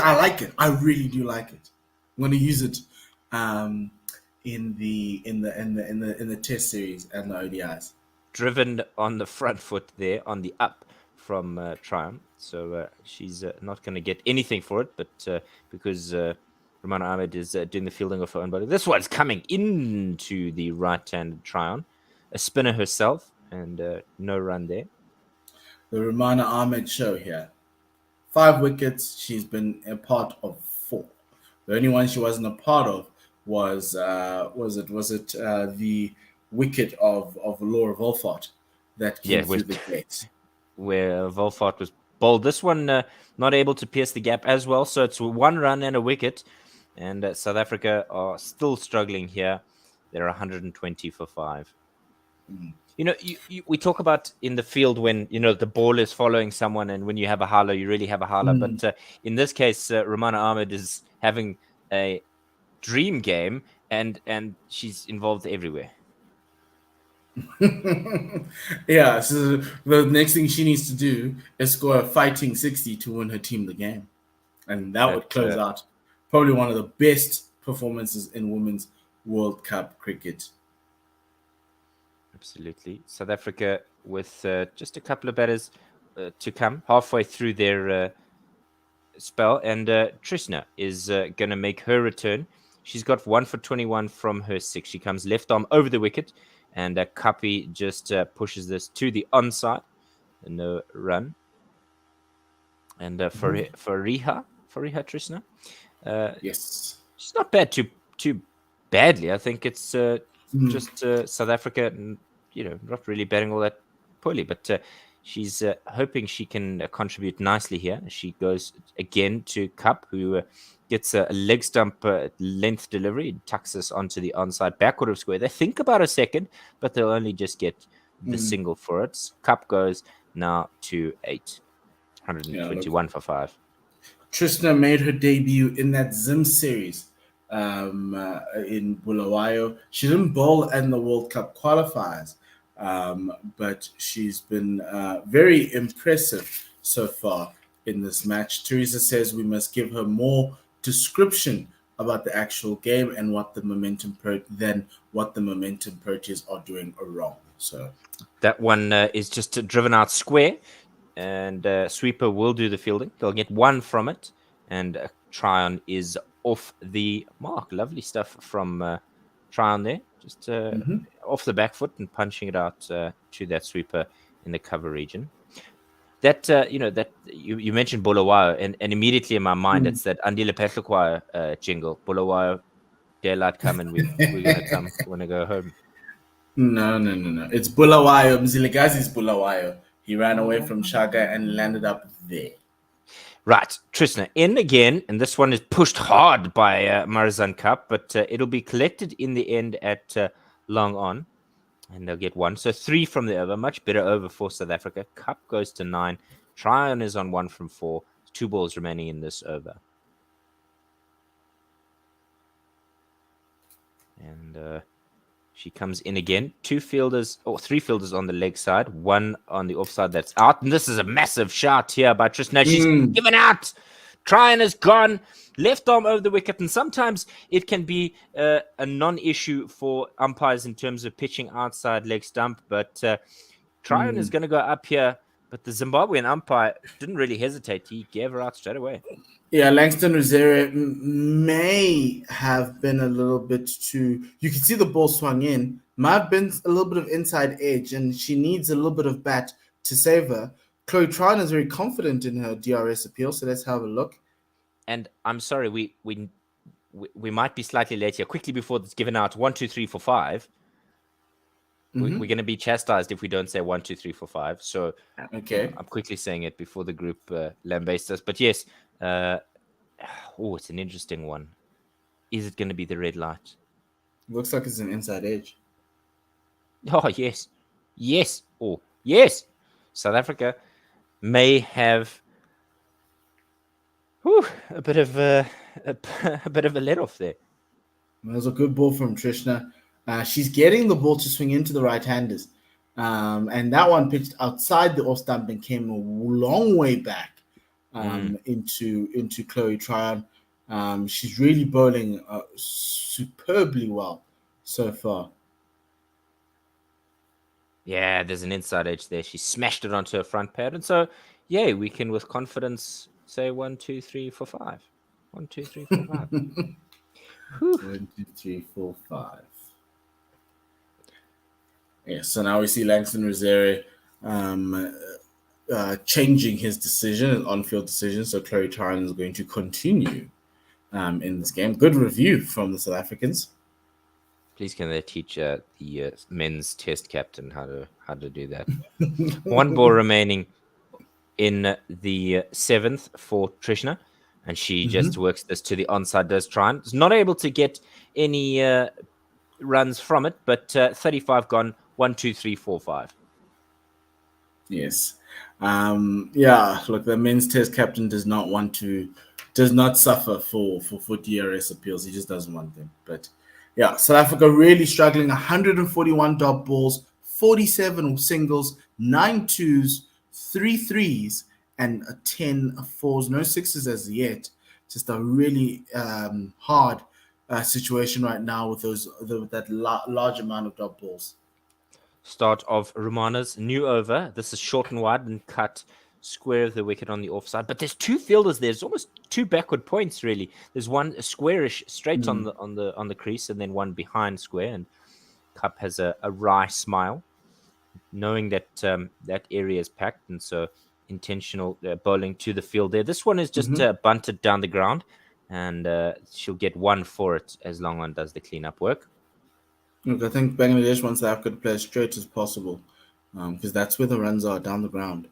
S1: I like it. I really do like it. I'm going to use it in the Test series and the ODIs.
S3: Driven on the front foot there, on the up from Triumph, so she's not going to get anything for it, but because Romana Ahmed is doing the fielding of her own body. This one's coming into the right-handed Tryon, a spinner herself, and no run there.
S1: The Romana Ahmed show here. 5 wickets. She's been a part of 4. The only one she wasn't a part of was the wicket of Laura Wolfart that came through the gates,
S3: where Wolfart was bowled. This one not able to pierce the gap as well, so it's 1 run and a wicket, and South Africa are still struggling here. They're 120 for 5. You know, we talk about in the field when, you know, the ball is following someone, and when you have a howler, you really have a howler. But in this case, Romana Ahmed is having a dream game, and she's involved everywhere.
S1: Yeah, so the next thing she needs to do is score a fighting 60 to win her team the game. And that would close out probably one of the best performances in Women's World Cup cricket.
S3: Absolutely. South Africa with just a couple of batters to come halfway through their spell. And Trishna is going to make her return. She's got 1 for 21 from her 6. She comes left arm over the wicket. And Kapi just pushes this to the onside. No run. And Fariha Trishna.
S1: Yes.
S3: She's not bad too badly. I think it's just South Africa, not really batting all that poorly, but she's hoping she can contribute nicely here. She goes again to Cup, who gets a leg stump length delivery, tucks us onto the onside backward of square. They think about a second, but they'll only just get the single for it. Cup goes now to 8, 121 for 5.
S1: Trishna made her debut in that Zim series in Bulawayo. She didn't bowl in the World Cup qualifiers, but she's been very impressive so far in this match. Teresa says we must give her more description about the actual game and what the momentum Proteas are doing wrong. So
S3: that one is just driven out square. And sweeper will do the fielding. They'll get 1 from it. And Tryon is off the mark. Lovely stuff from Tryon there. Just off the back foot and punching it out to that sweeper in the cover region. That, you mentioned Bulawayo. And immediately in my mind, it's that Andile Petlukwayo jingle. Bulawayo, daylight coming. We're going to come. We're going to go home.
S1: No. It's Bulawayo. Mzilikazi's Bulawayo. He ran away from Shaka and landed up there.
S3: Right. Trishna in again. And this one is pushed hard by Marizan Cup, but it'll be collected in the end at long on. And they'll get 1. So 3 from the over. Much better over for South Africa. Cup goes to 9. Tryon is on 1 from 4. 2 balls remaining in this over. And she comes in again. 3 fielders on the leg side, 1 on the offside that's out. And this is a massive shot here by Trishna. She's given out. Tryon is gone. Left arm over the wicket. And sometimes it can be a non-issue for umpires in terms of pitching outside leg stump. But Tryon is going to go up here. But the Zimbabwean umpire didn't really hesitate. He gave her out straight away.
S1: Yeah, Langston Rosario may have been a little bit too... You can see the ball swung in. Might have been a little bit of inside edge, and she needs a little bit of bat to save her. Chloe Tryon is very confident in her DRS appeal, so let's have a look.
S3: And I'm sorry, we might be slightly late here. Quickly before it's given out 1, 2, 3, 4, 5. We're going to be chastised if we don't say 1, 2, 3, 4, 5. So
S1: okay,
S3: I'm quickly saying it before the group lambastes us. But yes, it's an interesting one. Is it going to be the red light?
S1: Looks like it's an inside edge.
S3: Oh yes. Oh yes. South Africa may have a bit of a let off there.
S1: That was a good ball from Trishna. She's getting the ball to swing into the right-handers. And that one pitched outside the off stump and came a long way back into Chloe Tryon. She's really bowling superbly well so far.
S3: Yeah, there's an inside edge there. She smashed it onto her front pad. And so, yeah, we can with confidence say 1, 2, 3, 4, 5. 1, 2, 3, 4, 5.
S1: 1, 2, 3, 4, 5. Yeah, so now we see Langston Rosario changing his decision, on-field decision. So Chloe Tryon is going to continue in this game. Good review from the South Africans.
S3: Please can they teach the men's test captain how to do that? 1 ball remaining in the 7th for Trishna, and she just works this to the onside. Does Tryon is not able to get any runs from it, but 35 gone. 1, 2, 3, 4, 5.
S1: Yes. Look, the men's test captain does not suffer for DRS appeals. He just doesn't want them. But yeah, South Africa really struggling. 141 dot balls, 47 singles, 9 twos, 3 threes, and 10 fours. No sixes as yet. just a really hard situation right now with that large amount of dot balls.
S3: Start of Romana's new over. This is short and wide and cut square of the wicket on the offside. But there's two fielders there. There's almost two backward points really. There's one squarish straight on the crease, and then one behind square. And Cup has a wry smile, knowing that that area is packed, and so intentional bowling to the field there. This one is just bunted down the ground, and she'll get one for it as Long On does the cleanup work.
S1: Look, I think Bangladesh wants South Africa to play as straight as possible, because that's where the runs are, down the ground.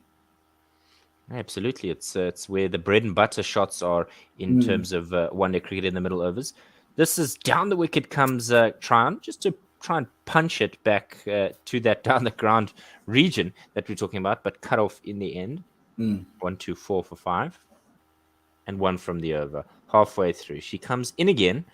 S3: Absolutely, it's where the bread and butter shots are in terms of one-day cricket in the middle overs. This is down the wicket comes Tryon, just to try and punch it back to that down the ground region that we're talking about, but cut off in the end. 1, 2, 4 for 5, and one from the over. Halfway through, she comes in again.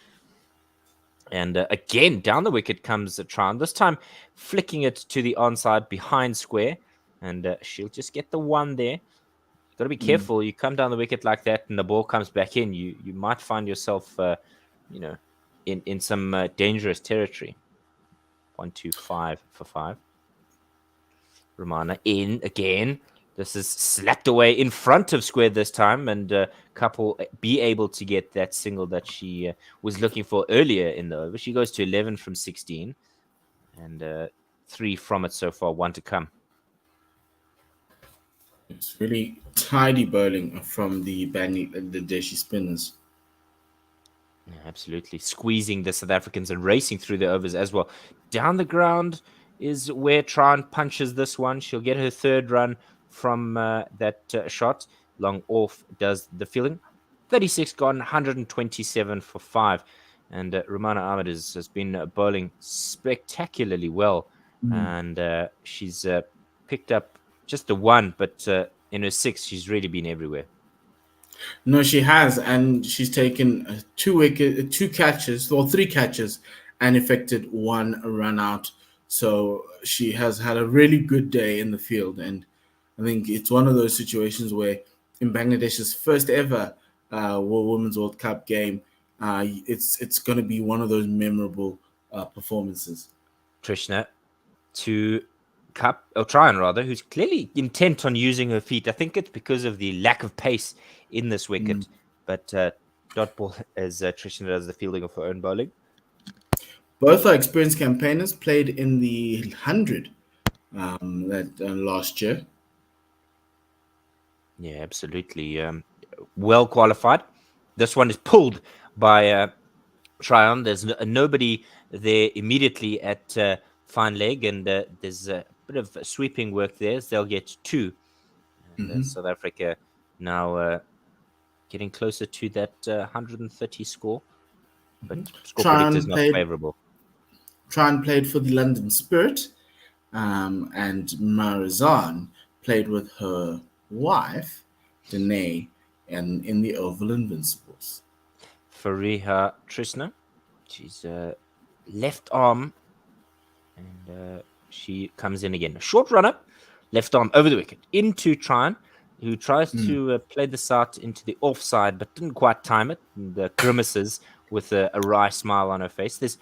S3: And again, down the wicket comes Tryon, this time flicking it to the onside behind square. And she'll just get the one there. You've got to be careful. You come down the wicket like that and the ball comes back in. You might find yourself, in some dangerous territory. 1, 2, 5 for 5. Romana in again. This is slapped away in front of square this time, and Cup will be able to get that single that she was looking for earlier in the over. She goes to 11 from 16, and 3 from it so far, 1 to come.
S1: It's really tidy bowling from the Bangladeshi spinners.
S3: Yeah, absolutely. Squeezing the South Africans and racing through the overs as well. Down the ground is where Tryon punches this one. She'll get her third run from that shot. Long off does the fielding. 36 gone, 127 for 5. And Romana Ahmed has been bowling spectacularly well. And she's picked up just the one, but in her 6, she's really been everywhere.
S1: No, she has, and she's taken 3 catches, and effected 1 run out. So she has had a really good day in the field, and I think it's one of those situations where in Bangladesh's first ever Women's World Cup game, it's going to be one of those memorable performances.
S3: Trishna to Tryon rather, who's clearly intent on using her feet. I think it's because of the lack of pace in this wicket, but dot ball as Trishna does the fielding of her own bowling.
S1: Both are experienced campaigners, played in the 100 last year.
S3: Yeah, absolutely. Well qualified. This one is pulled by Tryon. There's nobody there immediately at fine leg, and there's a bit of sweeping work there. So they'll get 2. And South Africa now getting closer to that 130 score. But score predict is not favorable.
S1: Tryon played for the London Spirit, and Marizan played with her wife, Danae, and in the Oval Invincibles.
S3: Fariha Trishna, she's left arm, and she comes in again. A short runner, left arm over the wicket, into Tryon, who tries to play this out into the offside, but didn't quite time it, and grimaces with a wry smile on her face. There's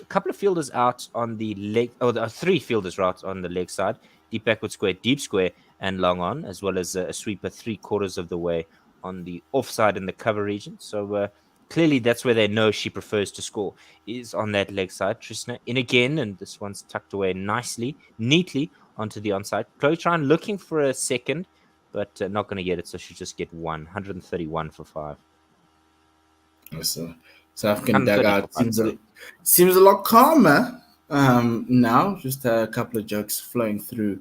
S3: a couple of fielders out on the leg, or 3 fielders out on the leg side, deep backward square, deep square, and long on, as well as a sweeper 3/4 of the way on the offside in the cover region. So clearly that's where they know she prefers to score, is on that leg side. Trishna in again, and this one's tucked away nicely, neatly onto the onside. Chloe Tryon looking for a second, but not going to get it, so she'll just get 131 for 5.
S1: So South African dugout seems a lot calmer now. Just a couple of jokes flowing through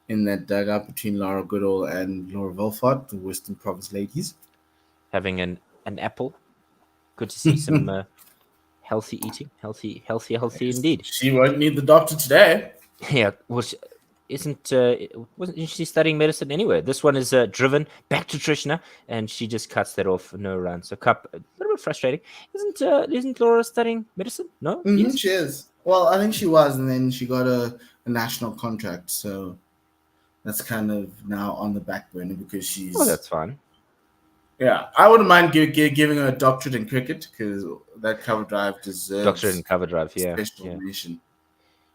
S1: in that dugout between Lara Goodall and Laura Velfart, the Western Province ladies.
S3: Having an apple. Good to see some healthy eating. Healthy indeed.
S1: She won't need the doctor today.
S3: Yeah, wasn't she studying medicine anyway? This one is driven back to Trishna, and she just cuts that off. No run. So Cup, a little bit frustrating. Isn't Laura studying medicine? No,
S1: yes. She is. Well, I think she was, and then she got a national contract. So that's kind of now on the back burner because she's.
S3: Oh, that's fine.
S1: Yeah, I wouldn't mind giving her a doctorate in cricket because that cover drive
S3: Doctor in
S1: deserves
S3: cover drive. Yeah.
S1: special
S3: Yeah.
S1: mention.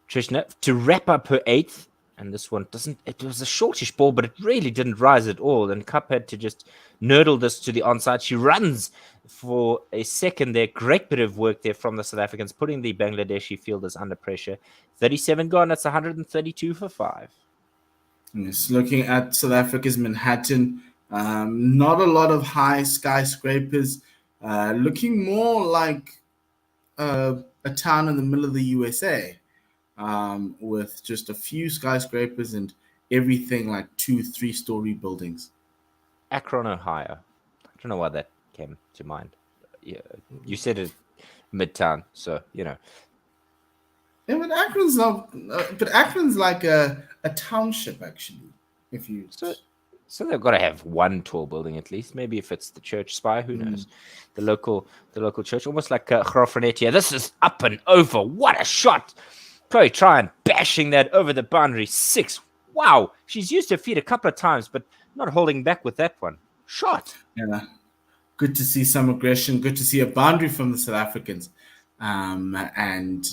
S3: Trishna to wrap up her eighth. And this one doesn't, it was a shortish ball, but it really didn't rise at all. And Cup had to just nurdle this to the onside. She runs for a second there. Great bit of work there from the South Africans, putting the Bangladeshi fielders under pressure. 37 gone. That's 132 for 5.
S1: Yes, looking at South Africa's Manhattan, not a lot of high skyscrapers. Looking more like a town in the middle of the USA, with just a few skyscrapers and everything like 2-3 story buildings.
S3: Akron, Ohio. I don't know why that came to mind. Yeah, you said it Midtown, so
S1: Yeah, but Akron's not. But Akron's like a township actually. If you
S3: so they've got to have one tall building at least. Maybe if it's the church spire, who knows? The local church, almost like Grofrenet. This is up and over. What a shot! Chloe Tryon bashing that over the boundary. 6. Wow, she's used her feet a couple of times, but not holding back with that one. Shot.
S1: Yeah, good to see some aggression. Good to see a boundary from the South Africans, and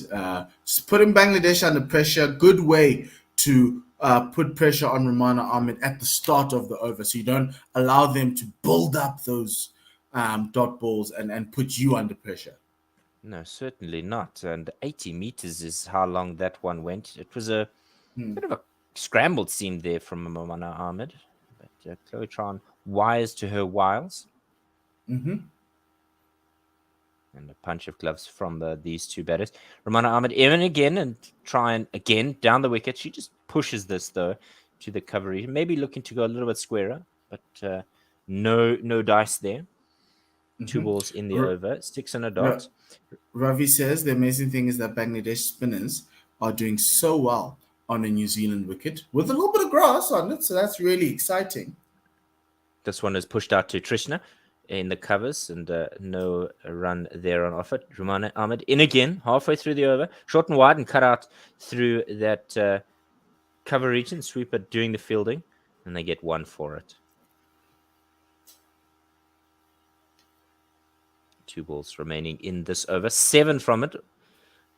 S1: just putting Bangladesh under pressure. Good way to put pressure on Romana Ahmed at the start of the over, so you don't allow them to build up those dot balls and put you under pressure.
S3: No, certainly not. And 80 meters is how long that one went. It was a bit of a scrambled scene there from Romana Ahmed, but Chloe Tron wise to her wiles.
S1: Mm-hmm.
S3: And a punch of gloves from these two batters. Romana Ahmed even again and trying again down the wicket. She just pushes this though to the coverage. Maybe looking to go a little bit squarer, but no dice there.
S1: Mm-hmm.
S3: 2 balls in the over, 6 and a dot.
S1: Ravi says the amazing thing is that Bangladesh spinners are doing so well on a New Zealand wicket with a little bit of grass on it, so that's really exciting.
S3: This one is pushed out to Trishna in the covers, and no run there on offer. Romana Ahmed in again, halfway through the over, short and wide, and cut out through that cover region. Sweeper doing the fielding, and they get 1 for it. 2 balls remaining in this over, 7 from it.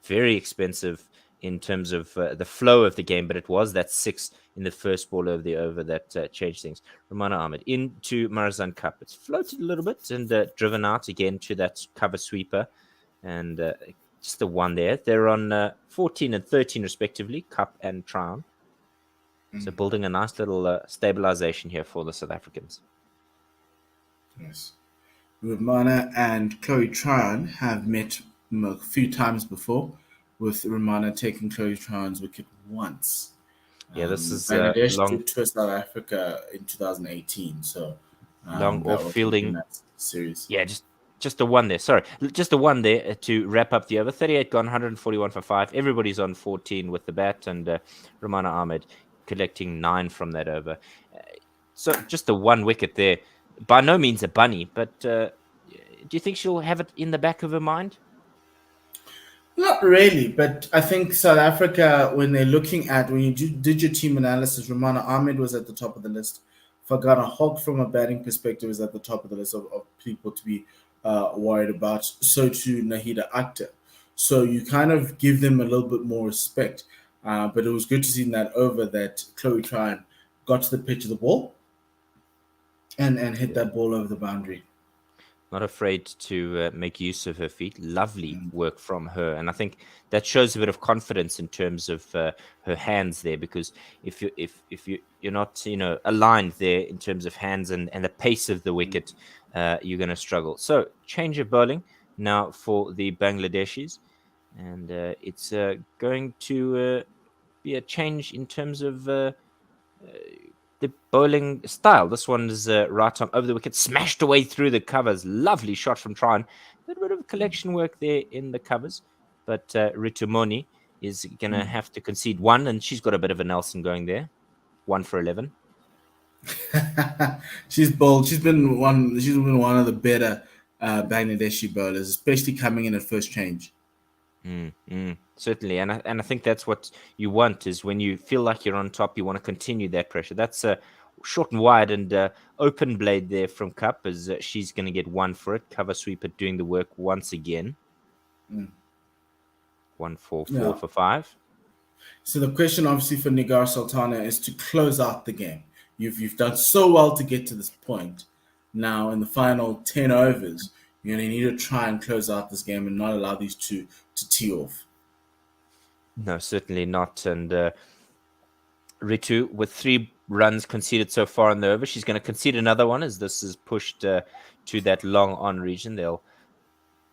S3: Very expensive in terms of the flow of the game, but it was that 6 in the first ball of the over that changed things. Romana Ahmed into Marazan Cup. It's floated a little bit and driven out again to that cover sweeper, and just the 1 there. They're on 14 and 13 respectively, Cup and Tryon. So building a nice little stabilization here for the South Africans.
S1: Yes. Romana and Chloe Tryon have met a few times before, with Romana taking Chloe Tryon's wicket once.
S3: Yeah, this is
S1: Bangladesh
S3: long
S1: took to South Africa in 2018, so
S3: long off fielding
S1: that series.
S3: Yeah, just the 1 there. Sorry, just the 1 there to wrap up the over. 38 gone, 141 for 5. Everybody's on 14 with the bat, and Romana Ahmed collecting 9 from that over. So just the 1 wicket there. By no means a bunny, but do you think she'll have it in the back of her mind?
S1: Not really, but I think South Africa, when you did your team analysis, Romana Ahmed was at the top of the list. Fagana Hogg, from a batting perspective, is at the top of the list of people to be worried about. So too Nahida Akhtar. So you kind of give them a little bit more respect. But it was good to see in that over that Chloe Tryon got to the pitch of the ball and hit that ball over the boundary.
S3: Not afraid to make use of her feet. Lovely work from her, and I think that shows a bit of confidence in terms of her hands there. Because if you're not aligned there in terms of hands and the pace of the wicket, you're going to struggle. So change of bowling now for the Bangladeshis, and it's going to be a change in terms of the bowling style. This one is right on over the wicket, smashed away through the covers. Lovely shot from Tryon. A little bit of collection work there in the covers, but Ritumoni is going to have to concede 1, and she's got a bit of a Nelson going there. 1 for 11.
S1: She's bold. She's been one of the better Bangladeshi bowlers, especially coming in at first change.
S3: Certainly, and I think that's what you want, is when you feel like you're on top, you want to continue that pressure. That's short and wide, and open blade there from Cup as she's going to get 1 for it. Cover sweeper doing the work once again. 1 for 4 for 5.
S1: So the question, obviously, for Nigar Sultana is to close out the game. You've done so well to get to this point. Now, in the final 10 overs, you're going to need to try and close out this game and not allow these two to tee off.
S3: No, certainly not. And Ritu, with 3 runs conceded so far in the over, she's going to concede another one as this is pushed to that long on region. They'll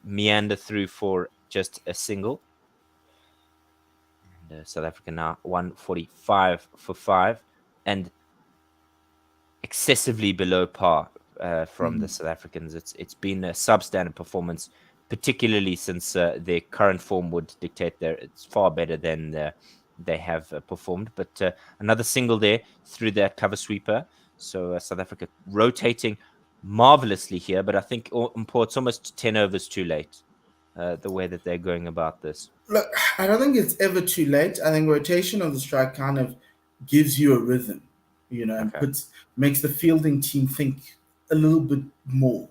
S3: meander through for just a single. And South Africa now 145 for 5 and excessively below par from the South Africans. It's been a substandard performance, particularly since their current form would dictate it's far better than they have performed. But another single there through that cover sweeper. So South Africa rotating marvelously here, but I think it's almost 10 overs too late, the way that they're going about this.
S1: Look, I don't think it's ever too late. I think rotation of the strike kind of gives you a rhythm, and makes the fielding team think a little bit more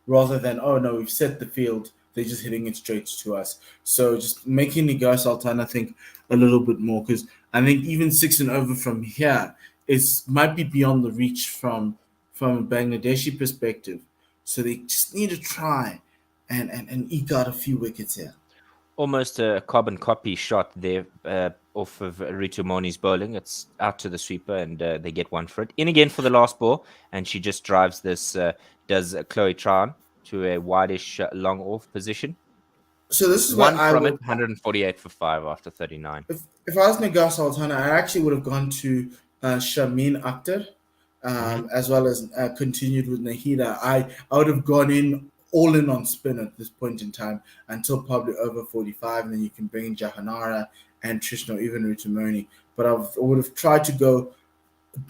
S1: rather than, oh no, we've set the field, they're just hitting it straight to us. So just making Nigar Sultana think a little bit more, because I think even 6 and over from here might be beyond the reach from a Bangladeshi perspective. So they just need to try and eke out a few wickets here.
S3: Almost a carbon copy shot there off of Ritu Moni's bowling. It's out to the sweeper, and they get 1 for it. In again for the last ball, and she just drives this, does Chloe Tran to a wideish long off position.
S1: So this is
S3: 1
S1: what
S3: from it, 148 for 5 after 39.
S1: If I was Nigar Sultana, I actually would have gone to Shameen Akhtar, as well as continued with Nahida. I would have gone all in on spin at this point in time until probably over 45, and then you can bring in Jahanara and Trishna or even Rutamoni. But I would have tried to go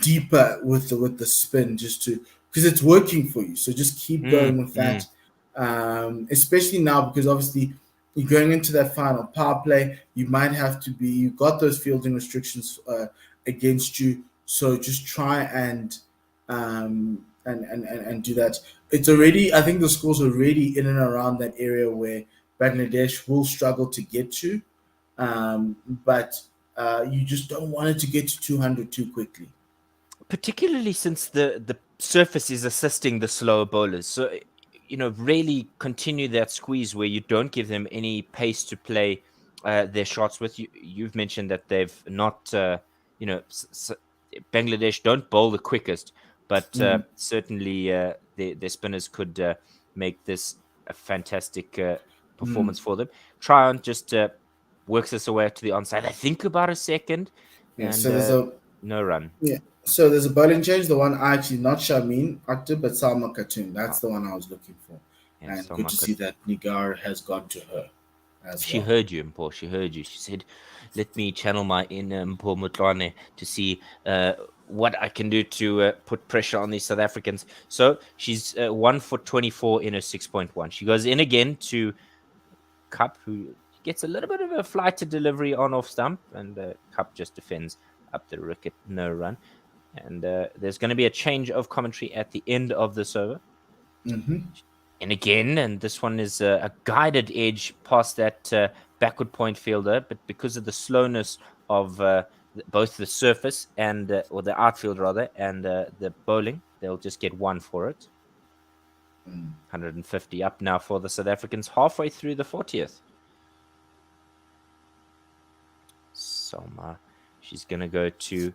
S1: deeper with the spin because it's working for you. So just keep going with that, especially now because obviously you're going into that final power play. You might have to you've got those fielding restrictions against you. So just try and do that. It's already, I think the score's already in and around that area where Bangladesh will struggle to get to, but you just don't want it to get to 200 too quickly.
S3: Particularly since the surface is assisting the slower bowlers. So, really continue that squeeze where you don't give them any pace to play their shots with. You've mentioned that they've not, Bangladesh don't bowl the quickest, but certainly their spinners could make this a fantastic performance for them. Try on just works this away to the onside. I think about a second.
S1: Yeah,
S3: and
S1: so there's
S3: no run.
S1: Yeah, so there's a bowling change. The one actually not Shameen Akhtar, but Salma Khatun. That's the one I was looking for.
S3: Yeah,
S1: and
S3: Salma
S1: good to see that Nigar has gone to her.
S3: She heard you, Mpho. She heard you. She said, "Let me channel my inner Mpho Mutlwane to see what I can do to put pressure on these South Africans." So she's 1 for 24 in her 6.1. She goes in again to Cup, who gets a little bit of a flighted delivery on off stump, and Cup just defends up the wicket, no run. And there's going to be a change of commentary at the end of this over. And again, and this one is a guided edge past that backward point fielder, but because of the slowness of both the surface and or the outfield rather, and the bowling, they'll just get 1 for it. 150 up now for the South Africans, halfway through the 40th. Salma, she's going to go to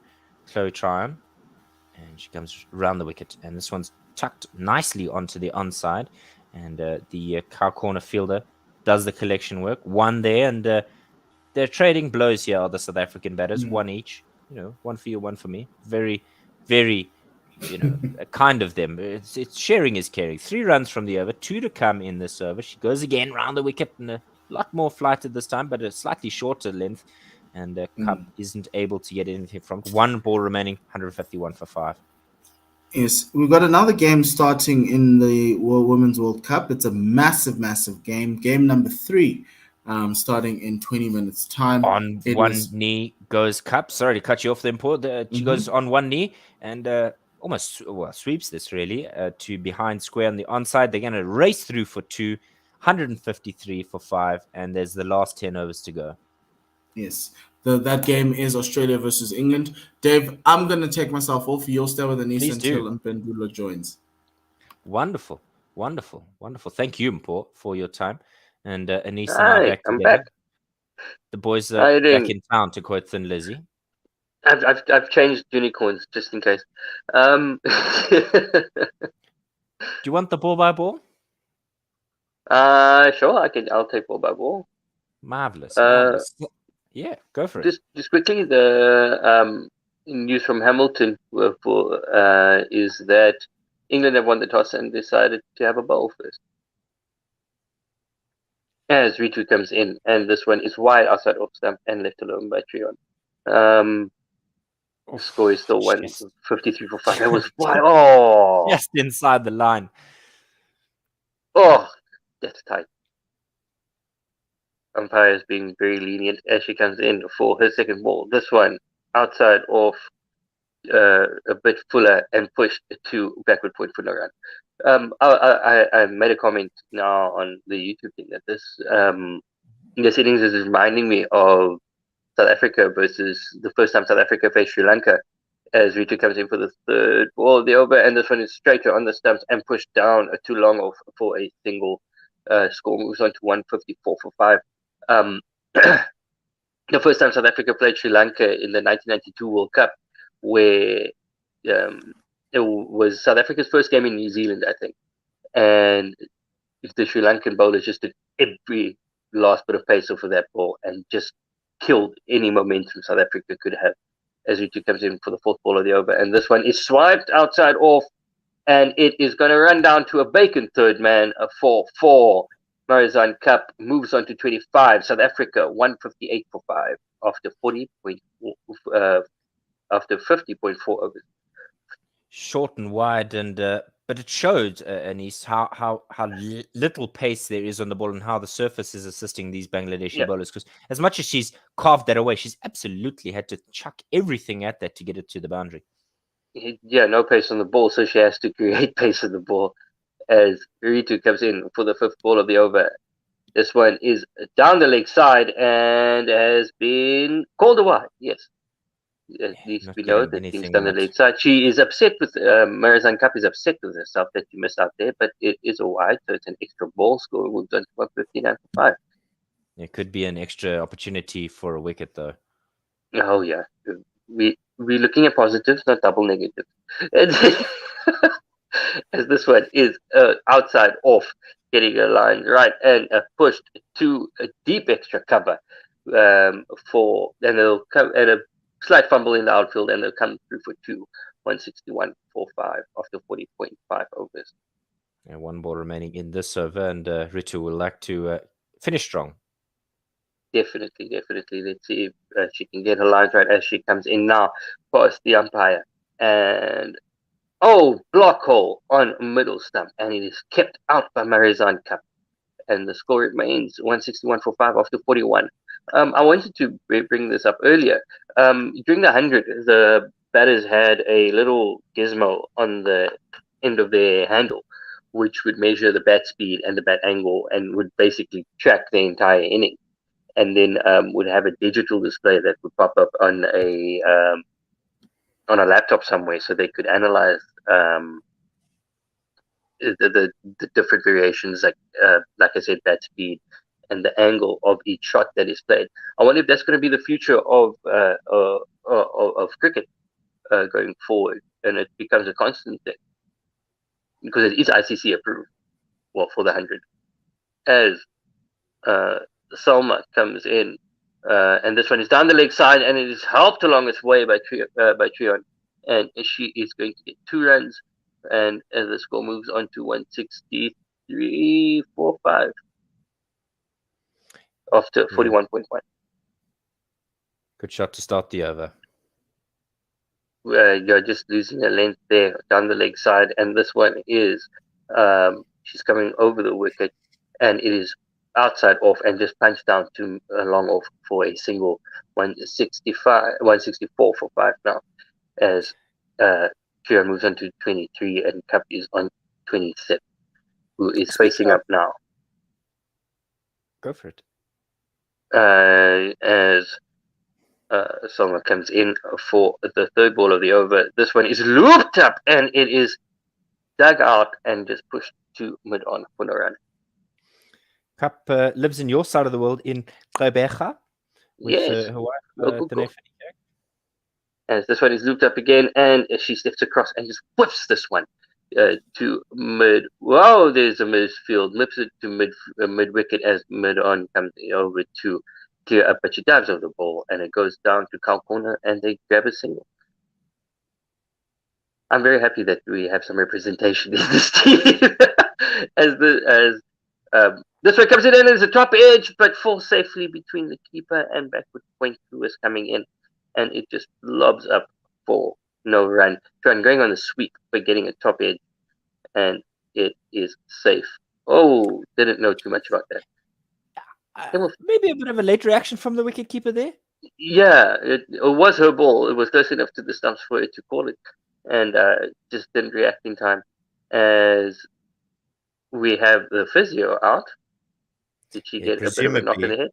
S3: Chloe Tryon, and she comes around the wicket, and this one's tucked nicely onto the onside, and the cow corner fielder does the collection work. 1 there, and they're trading blows here, are the South African batters, 1 each. 1 for you, 1 for me. Very, very, kind of them. It's sharing is caring. 3 runs from the over, 2 to come in this over. She goes again round the wicket, and a lot more flighted this time, but a slightly shorter length. And Cup isn't able to get anything from 1 ball remaining, 151 for 5.
S1: Yes, we've got another game starting in the Women's World Cup. It's a massive, massive game. Game number 3, starting in 20 minutes' time.
S3: On one knee goes Cup. Sorry to cut you off there, Paul. She goes on 1 knee, and almost sweeps this really to behind square on the onside. They're going to race through for 2, 153 for 5, and there's the last 10 overs to go.
S1: Yes. That game is Australia versus England. Dave, I'm going to take myself off. You'll stay with Anisa
S3: Please do.
S1: until Mpendula joins.
S3: Wonderful. Thank you, Mpo, for your time. And Anisa and I
S4: Hi,
S3: back
S4: I'm
S3: together.
S4: back.
S3: The boys
S4: How
S3: are
S4: you
S3: back
S4: doing?
S3: in town, to quote Thin Lizzy.
S4: I've changed unicorns just in case.
S3: Do you want the ball by ball?
S4: Sure, I'll take ball by ball.
S3: Marvelous. Yeah, go for it.
S4: Just quickly, the news from Hamilton is that England have won the toss and decided to have a bowl first. As Ritu comes in, and this one is wide outside off stump and left alone by Trion. Score is still 153 for 5. That was wide. Oh,
S3: just inside the line.
S4: Oh, that's tight. Umpire is being very lenient as she comes in for her second ball. This one outside off a bit fuller and pushed to backward point for no run. I made a comment now on the YouTube thing that this innings is reminding me of South Africa versus the first time South Africa faced Sri Lanka, as Ritu comes in for the third ball of the over, and this one is straighter on the stumps and pushed down too long off for a single. Score moves on to 154 for 5. The first time South Africa played Sri Lanka in the 1992 World Cup, where it was South Africa's first game in New Zealand, I think, and the Sri Lankan bowlers just did every last bit of pace off of that ball and just killed any momentum South Africa could have, as Ritu comes in for the fourth ball of the over. And this one is swiped outside off, and it is going to run down to a Bacon third man, a 4-4. Marizanne Cup moves on to 25. South Africa 158 for 5 after 50.4 overs.
S3: Short and wide, and but it showed, Anis, how little pace there is on the ball and how the surface is assisting these Bangladeshi bowlers. Because as much as she's carved that away, she's absolutely had to chuck everything at that to get it to the boundary.
S4: Yeah, no pace on the ball, so she has to create pace on the ball as Ritu comes in for the fifth ball of the over. This one is down the leg side and has been called a wide. Yes. At least we know that things down the late side. She is upset with Marizanne Cup is upset with herself that she missed out there, but it is a wide, so it's an extra ball score. We've done 159 for 5.
S3: It could be an extra opportunity for a wicket, though.
S4: Oh yeah, we're looking at positives, not double negatives. As this one is outside off, getting a line right and pushed to a deep extra cover for, and they'll come at a slight fumble in the outfield, and they'll come through for 2, 161 for 5 after 40.5 overs.
S3: And one ball remaining in this over, and Ritu will like to finish strong.
S4: Definitely. Let's see if she can get her lines right as she comes in now past the umpire. And block hole on middle stump, and it is kept out by Marizanne Cup. And the score remains 161 for 5 after 41. I wanted to bring this up earlier. During the 100, the batters had a little gizmo on the end of their handle, which would measure the bat speed and the bat angle and would basically track the entire inning. And then would have a digital display that would pop up on a laptop somewhere, so they could analyze the different variations, like I said, bat speed and the angle of each shot that is played. I wonder if that's going to be the future of cricket going forward, and it becomes a constant thing because it is ICC approved. Well, for the 100, as Salma comes in, and this one is down the leg side, and it is helped along its way by Trion, and she is going to get 2 runs, and as the score moves on to 163 for 5 after 41.1.
S3: Good shot to start the over.
S4: You're just losing a length there down the leg side, and this one is she's coming over the wicket, and it is outside off and just punched down to a long off for a single. 164 for 5 now, as Kieran moves on to 23, and Cup is on 27, who is
S3: Speaking
S4: facing
S3: of-
S4: up now.
S3: Go for it.
S4: As Soma comes in for the third ball of the over. This one is looped up, and it is dug out and just pushed to mid-on for no run.
S3: Cup lives in your side of the world in Gqeberha with
S4: Yes.
S3: her wife,
S4: Local
S3: Danae
S4: goal.
S3: Fanny.
S4: As this one is looped up again, and she steps across and just whips this one to mid. Whoa, there's a midfield. Lips it to mid wicket as mid on comes over to clear up, but she dives over the ball and it goes down to Cal corner and they grab a single. I'm very happy that we have some representation in this team. This one comes in and there's a top edge, but falls safely between the keeper and backward point who is coming in, and it just lobs up for no run. Trying going on the sweep, but getting a top edge, and it is safe. Oh, didn't know too much about that.
S3: Maybe a bit of a late reaction from the wicketkeeper there.
S4: Yeah, it was her ball. It was close enough to the stumps for it to call it, and just didn't react in time. As we have the physio out. Did she get a bit of a knock in the head?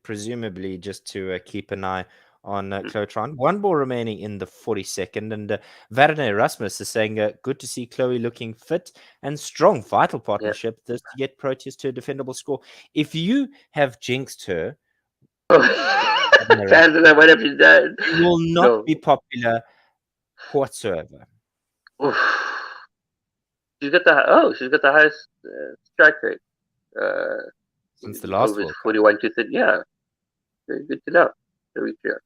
S3: Presumably, just to keep an eye on Clotron. One ball remaining in the 42nd, and Werner Erasmus is saying, good to see Chloe looking fit and strong. Vital partnership this to get Proteas to a defendable score. If you have jinxed her,
S4: fans of that, what have you done?
S3: You will not be popular whatsoever.
S4: She's got the highest strike rate
S3: since the last
S4: World Cup. 41 to 30. Yeah, very good to know. Very clear.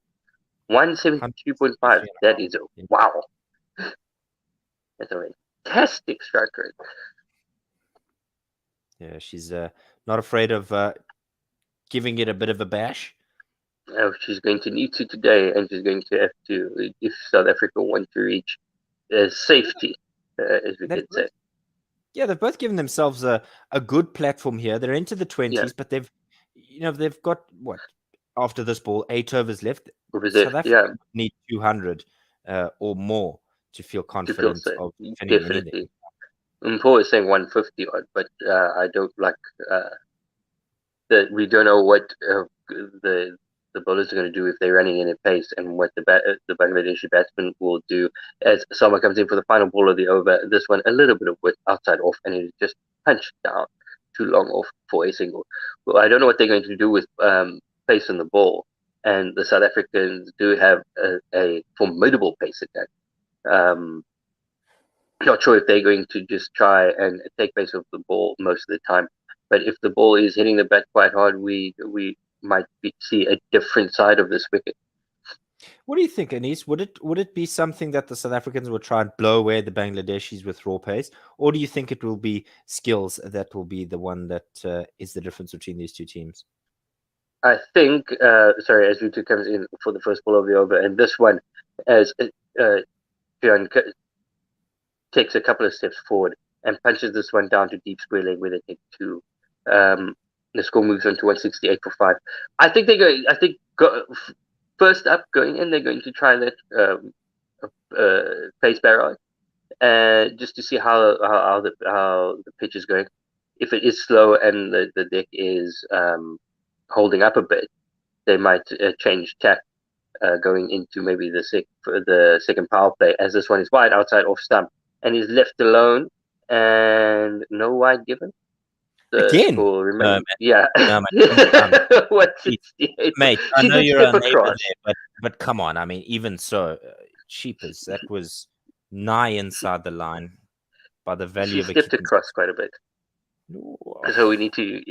S4: 172.5. That is wow. That's a fantastic strike rate.
S3: Yeah, she's not afraid of giving it a bit of a bash.
S4: Oh, she's going to need to today, and she's going to have to, if South Africa want to reach safety, as we could say.
S3: Yeah, they've both given themselves a good platform here. They're into the 20s, but they've got what after this ball 8 overs left. South Africa need 200 or more to feel confident of winning anything.
S4: Paul is saying 150 odd, but I don't like that. We don't know what the bowlers are going to do if they're running in a pace, and what the Bangladeshi batsman will do as Salma comes in for the final ball of the over. This one, a little bit of width outside off, and it is just punched down too long off for a single. Well, I don't know what they're going to do with pace on the ball, and the South Africans do have a formidable pace attack. Not sure if they're going to just try and take pace off the ball most of the time, but if the ball is hitting the bat quite hard, we might see a different side of this wicket.
S3: What do you think, Anis? Would it be something that the South Africans will try and blow away the Bangladeshis with raw pace, or do you think it will be skills that will be the one that is the difference between these two teams?
S4: I think, as Rutu comes in for the first ball of the over, and this one, as Kiran takes a couple of steps forward and punches this one down to deep square leg where they take two. The score moves on to 168 for 5. I think first up going in, they're going to try that pace barrage, just to see how the pitch is going. If it is slow and the deck is holding up a bit, they might change tack going into maybe the second power play, as this one is wide outside off stump and is left alone and no wide given.
S3: Again,
S4: yeah.
S3: No, mate, I know you're a neighbor there, but come on. I mean, even so, cheapers, that was nigh inside the line by the value of a
S4: stepped across quite a bit. So we need to,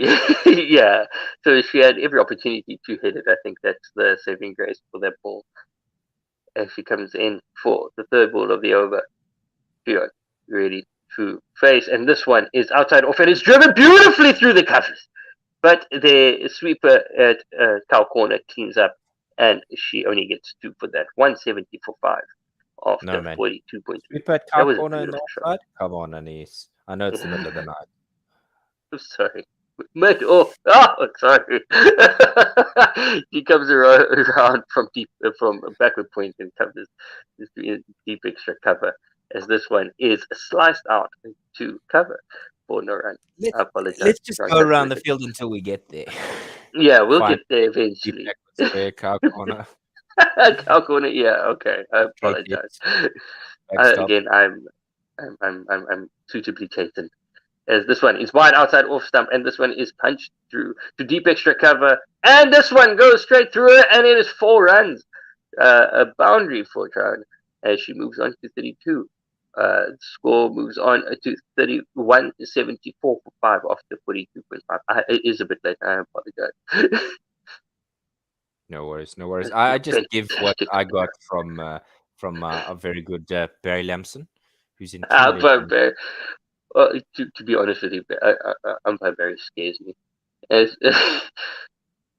S4: yeah. So she had every opportunity to hit it. I think that's the saving grace for that ball. As she comes in for the third ball of the over, ready to face, and this one is outside off, and it's driven beautifully through the covers. But the sweeper at Cow Corner cleans up, and she only gets 2 for that. 170 for 5 after 42.3.
S3: Sweeper at Cow Corner in the side? Come on, Anis. I know it's the middle of the night.
S4: I'm sorry. Sorry. He comes around from backward point and covers this deep extra cover. as this one is sliced out to cover for no run. I apologize.
S3: Let's just go around the field until we get there.
S4: Yeah, we'll
S3: Fine.
S4: get there
S3: Deep
S4: eventually.
S3: backward square, cow corner.
S4: Cow corner, yeah, okay. I apologize.
S3: Backstop.
S4: Again, I'm suitably chastened. As this one is wide outside off stump, and this one is punched through to deep extra cover, and this one goes straight through it, and it is 4 runs. A boundary for Crown as she moves on to 32. Score moves on to 31.74 for 5 after 42.5. It is a bit late. I apologize.
S3: No worries, no worries. I just give what I got from a very good Barry Lamson, who's in
S4: Umpire to be honest with you, Umpire Barry scares me. As,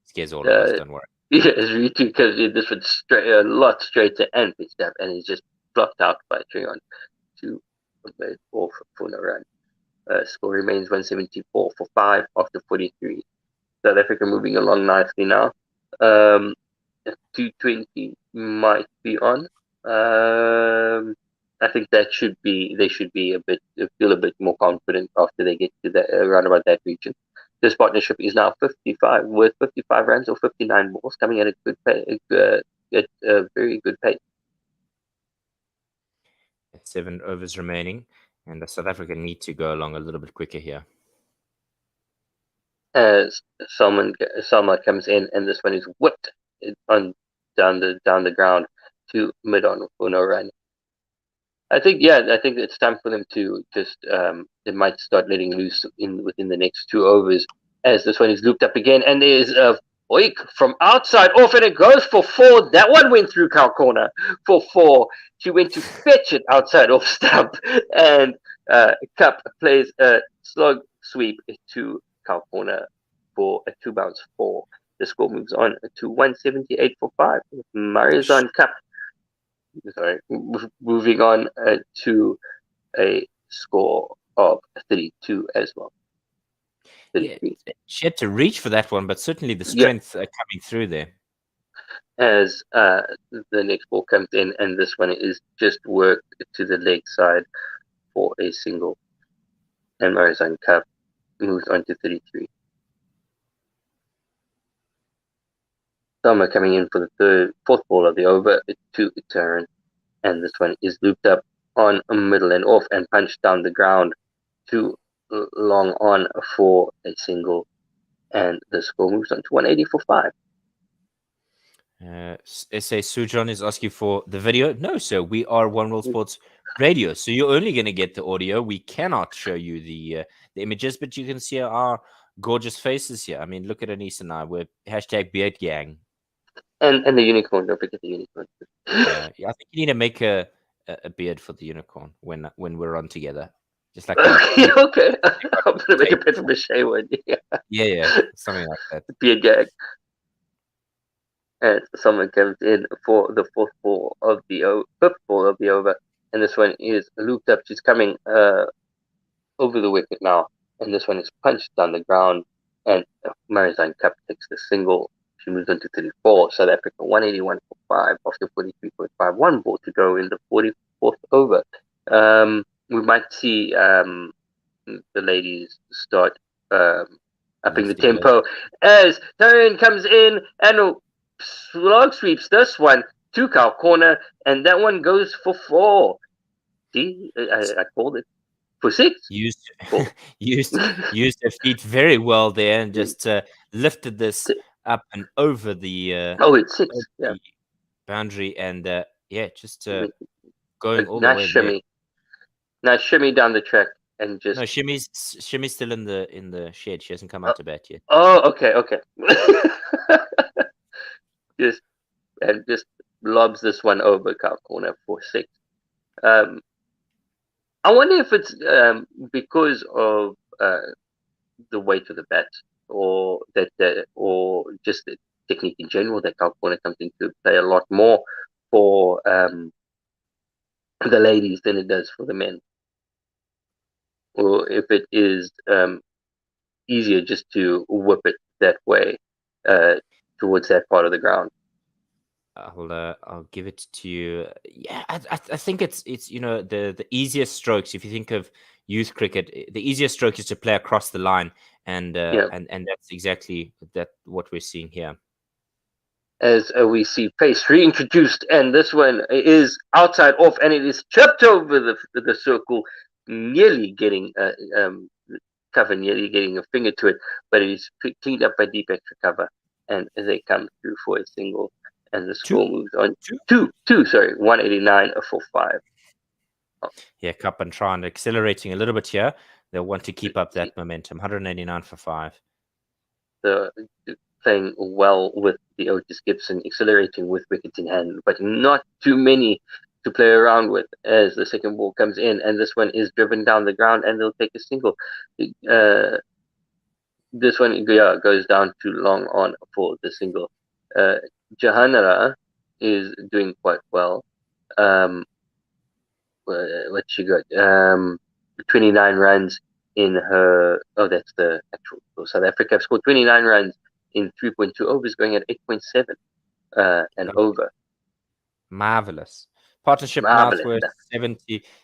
S3: scares all of us. Don't worry.
S4: Yes, me too, because this went a lot straighter and pitched up, and he's just blocked out by Treon to off for no run. Score remains 174 for 5 after 43. South Africa moving along nicely now. 220 might be on. I think they should be feel a bit more confident after they get to the around about that region. This partnership is now 55 with 55 runs or 59 balls coming at a good pay, at a very good pace.
S3: 7 overs remaining, and the South Africa need to go along a little bit quicker here.
S4: As Salma comes in, and this one is whipped on down the ground to mid on for no run. I think it's time for them to just they might start letting loose within the next 2 overs, as this one is looped up again, and there's a oik from outside off, and it goes for 4. That one went through cow corner for 4. She went to fetch it outside off stump, and Cup plays a slog sweep to cow corner for a 2 bounce 4. The score moves on to 178 for 5. Marizon Cup. Sorry, moving on to a score of 32 as well. 33.
S3: Yeah, she had to reach for that one, but certainly the strength coming through there.
S4: As the next ball comes in, and this one is just worked to the leg side for a single. And Marizon Cup moves on to 33. Summer coming in for the fourth ball of the over to turn, and this one is looped up on a middle and off and punched down the ground to long on for a single, and the score moves on to 180 for 5.
S3: SA Sujan is asking for the video. No, sir, we are One World Sports Radio, so you're only going to get the audio. We cannot show you the images, but you can see our gorgeous faces here. I mean, look at Anise and I. We're #beard gang.
S4: And the unicorn, don't forget the unicorn.
S3: Yeah, I think you need to make a beard for the unicorn when we're on together. Just like
S4: okay. I'm gonna make a paper mache one.
S3: Yeah, something like that.
S4: Beard gag. And someone comes in for the fifth ball of the over, and this one is looped up. She's coming over the wicket now, and this one is punched down the ground, and Marizon Cup takes the single. She moves on to 34. South Africa 181 for 5 after 43.5. 1 ball to go in the 44th over. We might see the ladies start upping the tempo as Tarian comes in and slog sweeps this one to cow corner, and that one goes for 4. See, I called it for 6.
S3: Used her feet very well there, and just lifted this up and over the
S4: it's 6
S3: boundary, and just going all
S4: nice
S3: the way
S4: shimmy.
S3: there.
S4: Now shimmy down the track and just
S3: Shimmy's still in the shed. She hasn't come out to bat yet.
S4: Oh, okay. just lobs this one over cow corner for 6. I wonder if it's because of the weight of the bat, or or just the technique in general, that cow corner comes into play a lot more for the ladies than it does for the men, or if it is easier just to whip it that way towards that part of the ground.
S3: I'll give it to you. Yeah, I think it's the easiest strokes. If you think of youth cricket, the easiest stroke is to play across the line, and
S4: Yeah.
S3: and that's exactly what we're seeing here.
S4: As we see pace reintroduced, and this one is outside off, and it is chipped over the circle, nearly getting cover, nearly getting a finger to it, but it is cleaned up by deep extra cover, and they come through for a single, and the score moves on. Two, sorry, 189 for 5.
S3: Yeah, Cup and Tron accelerating a little bit here. They'll want to keep up that momentum. 189 for 5.
S4: So playing well with the Otis Gibson, accelerating with wickets in hand, but not too many to play around with as the second ball comes in, and this one is driven down the ground, and they'll take a single. This one goes down too long on for the single. Jahanara is doing quite well. What she got? 29 runs in her. Oh, that's the actual. So South Africa have scored 29 runs in 3.2 overs, going at 8.7 an over.
S3: Marvelous. Partnership Northwest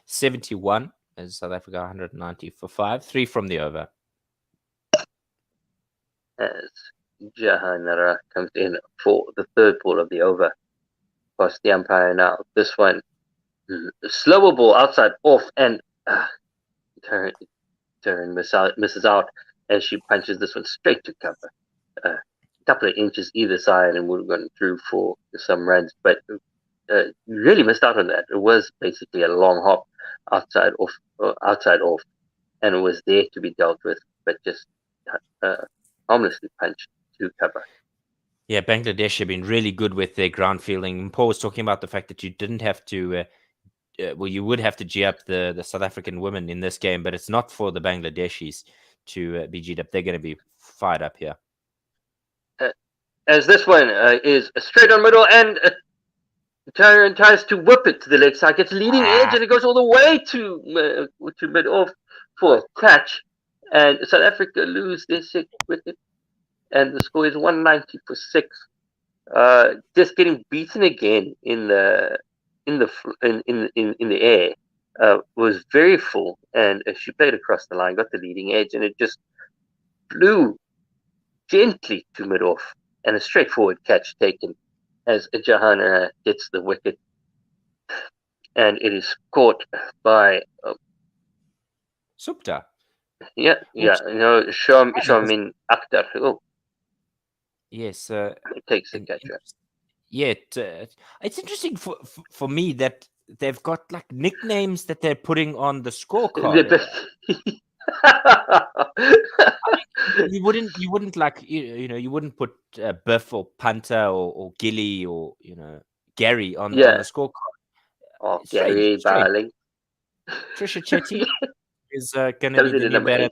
S3: 71 as South Africa 190 for 5. 3 from the over.
S4: As Jahanara comes in for the third ball of the over. Past the umpire now. This one, slower ball outside off, and Turin misses out as she punches this one straight to cover. A couple of inches either side, and would have gone through for some runs, but really missed out on that. It was basically a long hop outside off, and it was there to be dealt with, but just harmlessly punched to cover.
S3: Yeah, Bangladesh have been really good with their ground fielding. Paul was talking about the fact that you didn't have to, you would have to G up the South African women in this game, but it's not for the Bangladeshis to be G'd up. They're going to be fired up here.
S4: As this one is straight on middle, and Tyron tries to whip it to the leg side, gets leading edge, and it goes all the way to mid off for a catch. And South Africa lose their 6th wicket, and the score is 190 for 6. Just getting beaten again in the air. Was very full, and she played across the line, got the leading edge, and it just flew gently to mid off, and a straightforward catch taken as Jahanara gets the wicket, and it is caught by
S3: Supta.
S4: Shamin Akhtar. Oh,
S3: yes,
S4: it takes the catch.
S3: Yeah, it's interesting for me that they've got like nicknames that they're putting on the scorecard. You wouldn't like you wouldn't put Biff or Punter or Gilly or Gary on the scorecard.
S4: Oh, Gary Barling.
S3: Trisha Chetty is going to be the new batter.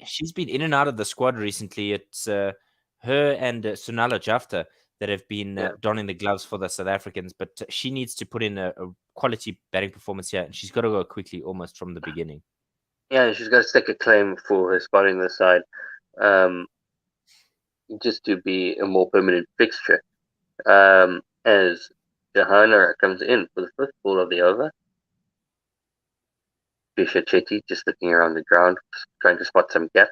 S3: She's been in and out of the squad recently. It's her and Sunala Jafta that have been donning the gloves for the South Africans, but she needs to put in a quality batting performance here, and she's got to go quickly almost from the beginning.
S4: Yeah, she's got to stake a claim for her spotting the side, just to be a more permanent fixture. As Jahanara comes in for the 5th ball of the over. Bisha Chetty just looking around the ground, trying to spot some gap.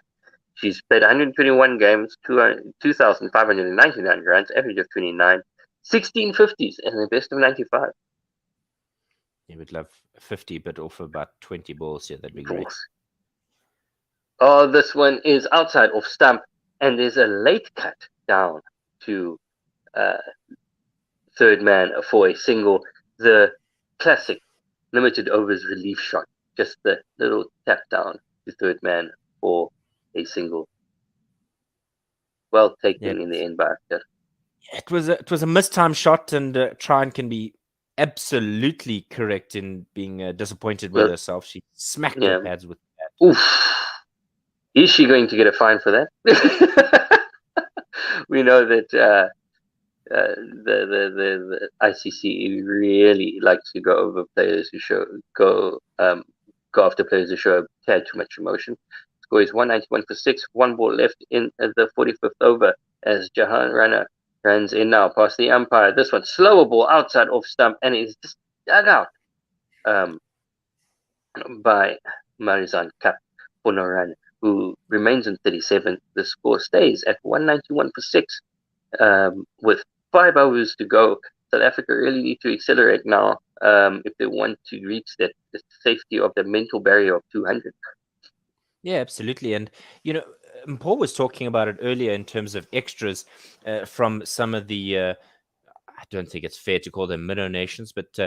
S4: She's played 121 games, 2,599 runs, average of 29, 16 50s, and the best of 95.
S3: You would love 50, but off about 20 balls. Yeah, that'd be great.
S4: Oh, this one is outside off stump, and there's a late cut down to third man for a single. The classic limited overs relief shot, just the little tap down to third man for a single. Well taken in the end by Akhtar.
S3: It was a mistimed shot, and Trine can be absolutely correct in being disappointed with herself. She smacked her pads with that.
S4: Oof. Is she going to get a fine for that? We know that the ICC really likes to go over players who go after players who show a tad too much emotion. Score is 191 for 6, 1 ball left in the 45th over as Jahanara Runs in now past the umpire. This one slower ball outside off stump, and it's just dug out by Marizan Cup for no run, who remains in 37. The score stays at 191 for 6. With 5 overs to go, South Africa really need to accelerate now if they want to reach the safety of the mental barrier of 200.
S3: Yeah, absolutely. And, Paul was talking about it earlier in terms of extras from some of the, I don't think it's fair to call them minnow nations, but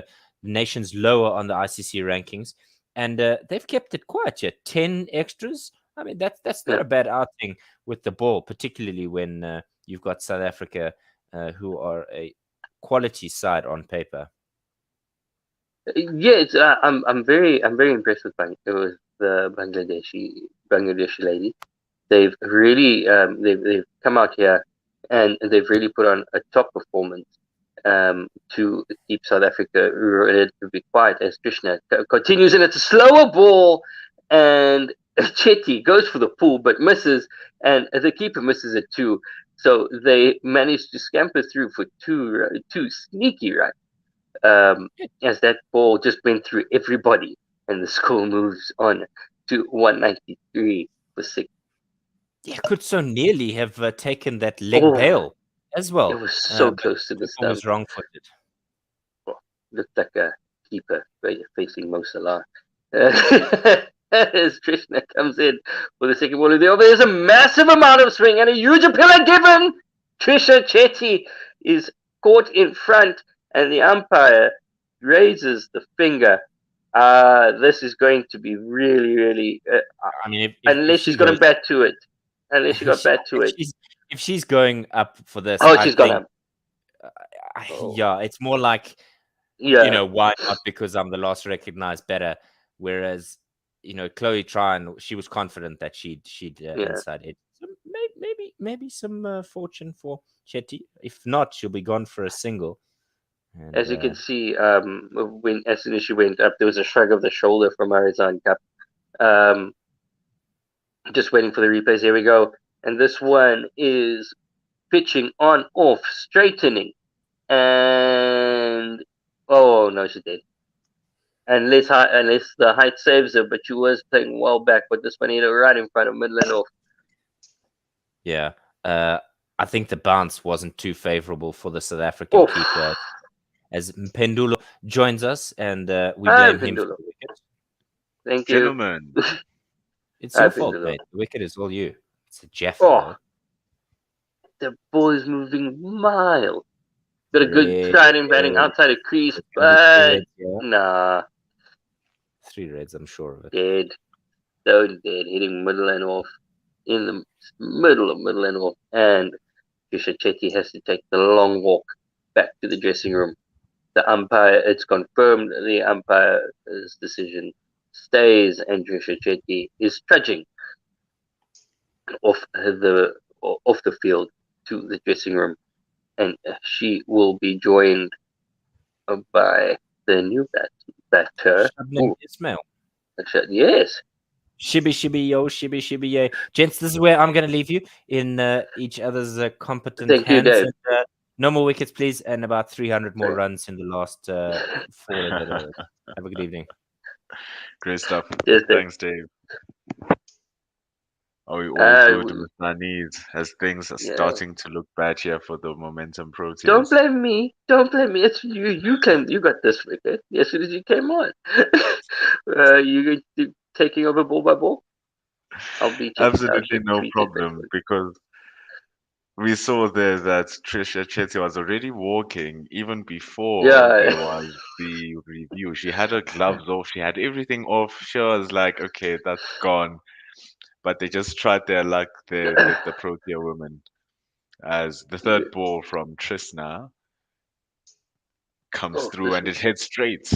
S3: nations lower on the ICC rankings. And they've kept it quiet here. 10 extras. I mean, that's not a bad outing with the ball, particularly when you've got South Africa, who are a quality side on paper.
S4: Yeah, it's, I'm very impressed with the Bangladeshi lady. They've really they've come out here and they've really put on a top performance to keep South Africa relatively quiet as Krishna continues, and it's a slower ball, and Chetty goes for the pull but misses, and the keeper misses it too. So they managed to scamper through for two sneaky runs as that ball just went through everybody, and the score moves on to 193 for 6.
S3: Yeah, could so nearly have taken that leg bail as well.
S4: It was so close to the stump.
S3: It was wrong-footed.
S4: Looked like a keeper facing Mo Salah. As Krishna comes in for the second ball of the over, there's a massive amount of swing and a huge appeal given. Trisha Chetty is caught in front, and the umpire raises the finger. This is going to be really, really.
S3: I mean,
S4: unless she's got a bat to it. Unless she got bat to it.
S3: If she's going up for this,
S4: she's gone up.
S3: Yeah, it's more like, why not? Because I'm the last recognized better. Whereas, Chloe Tryon, she was confident that she'd inside it. So maybe some fortune for Chetty. If not, she'll be gone for a single. And,
S4: as you can see, as soon as she went up, there was a shrug of the shoulder from Marizan Cup. Just waiting for the replays. Here we go. And this one is pitching on, off, straightening. And oh no, she did. Unless the height saves her, but she was playing well back. But this one hit her right in front of middle and off.
S3: Yeah, I think the bounce wasn't too favorable for the South African keeper. As Mpendulo joins us, and we blame him for the wicket.
S4: Thank you,
S5: gentlemen.
S3: It's your fault, mate. The wicket is all you. It's a Jeff.
S4: The ball is moving mild. Got a good stride in batting outside of crease, but nah.
S3: 3 reds, I'm sure of it.
S4: Dead. So dead. Hitting middle and off. In the middle and off. And Trisha Chetty has to take the long walk back to the dressing room. The umpire, it's confirmed the umpire's decision stays, and Trisha Chetty is trudging off the field to the dressing room, and she will be joined by the new batter.
S3: Ismail.
S4: Yes.
S3: Shibby yo, shibby yay. Gents, this is where I'm going to leave you in each other's competent
S4: hands.
S3: Thank you, Dave. And, no more wickets, please, and about 300 more runs in the last 4. Have a good evening.
S5: Great stuff.
S4: Yes,
S5: thanks, Dave. Are we all good with our needs as things are starting to look bad here for the momentum Proteas?
S4: Don't blame me. It's you. You got this wicket as soon as you came on. You taking over ball by ball? I'll be
S5: absolutely no problem, because we saw there that Trisha Chetty was already walking even before there was the review. She had her gloves off. She had everything off. She was like, okay, that's gone. But they just tried their luck there with the Protea women, as the third ball from Trisna comes through and it heads straight.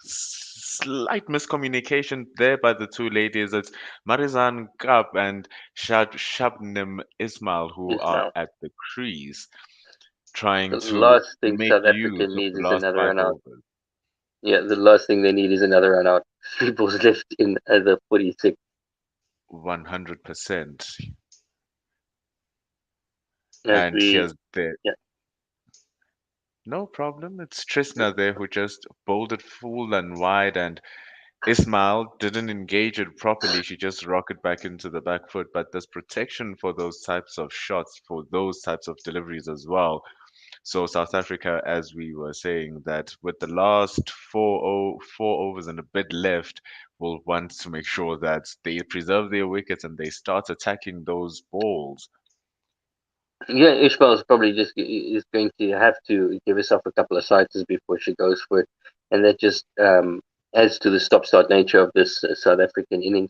S5: Slight miscommunication there by the two ladies. It's Marizan Kap and Shabnim Ismail who are at the crease trying to
S4: last thing
S5: make
S4: South
S5: use
S4: Africa needs
S5: of the
S4: is
S5: last
S4: another
S5: 5
S4: run out.
S5: overs.
S4: Yeah, the last thing they need is another run out. 3 balls left in the 46.
S5: 100%.
S4: And
S5: here's the No problem. It's Trisna there who just bowled it full and wide, and Ismail didn't engage it properly. She just rocked back into the back foot. But there's protection for those types of shots, for those types of deliveries as well. So South Africa, as we were saying, that with the last 4 overs and a bit left, will want to make sure that they preserve their wickets and they start attacking those balls.
S4: Yeah, Ishmael is probably just is going to have to give herself a couple of sighters before she goes for it, and that just adds to the stop-start nature of this South African innings,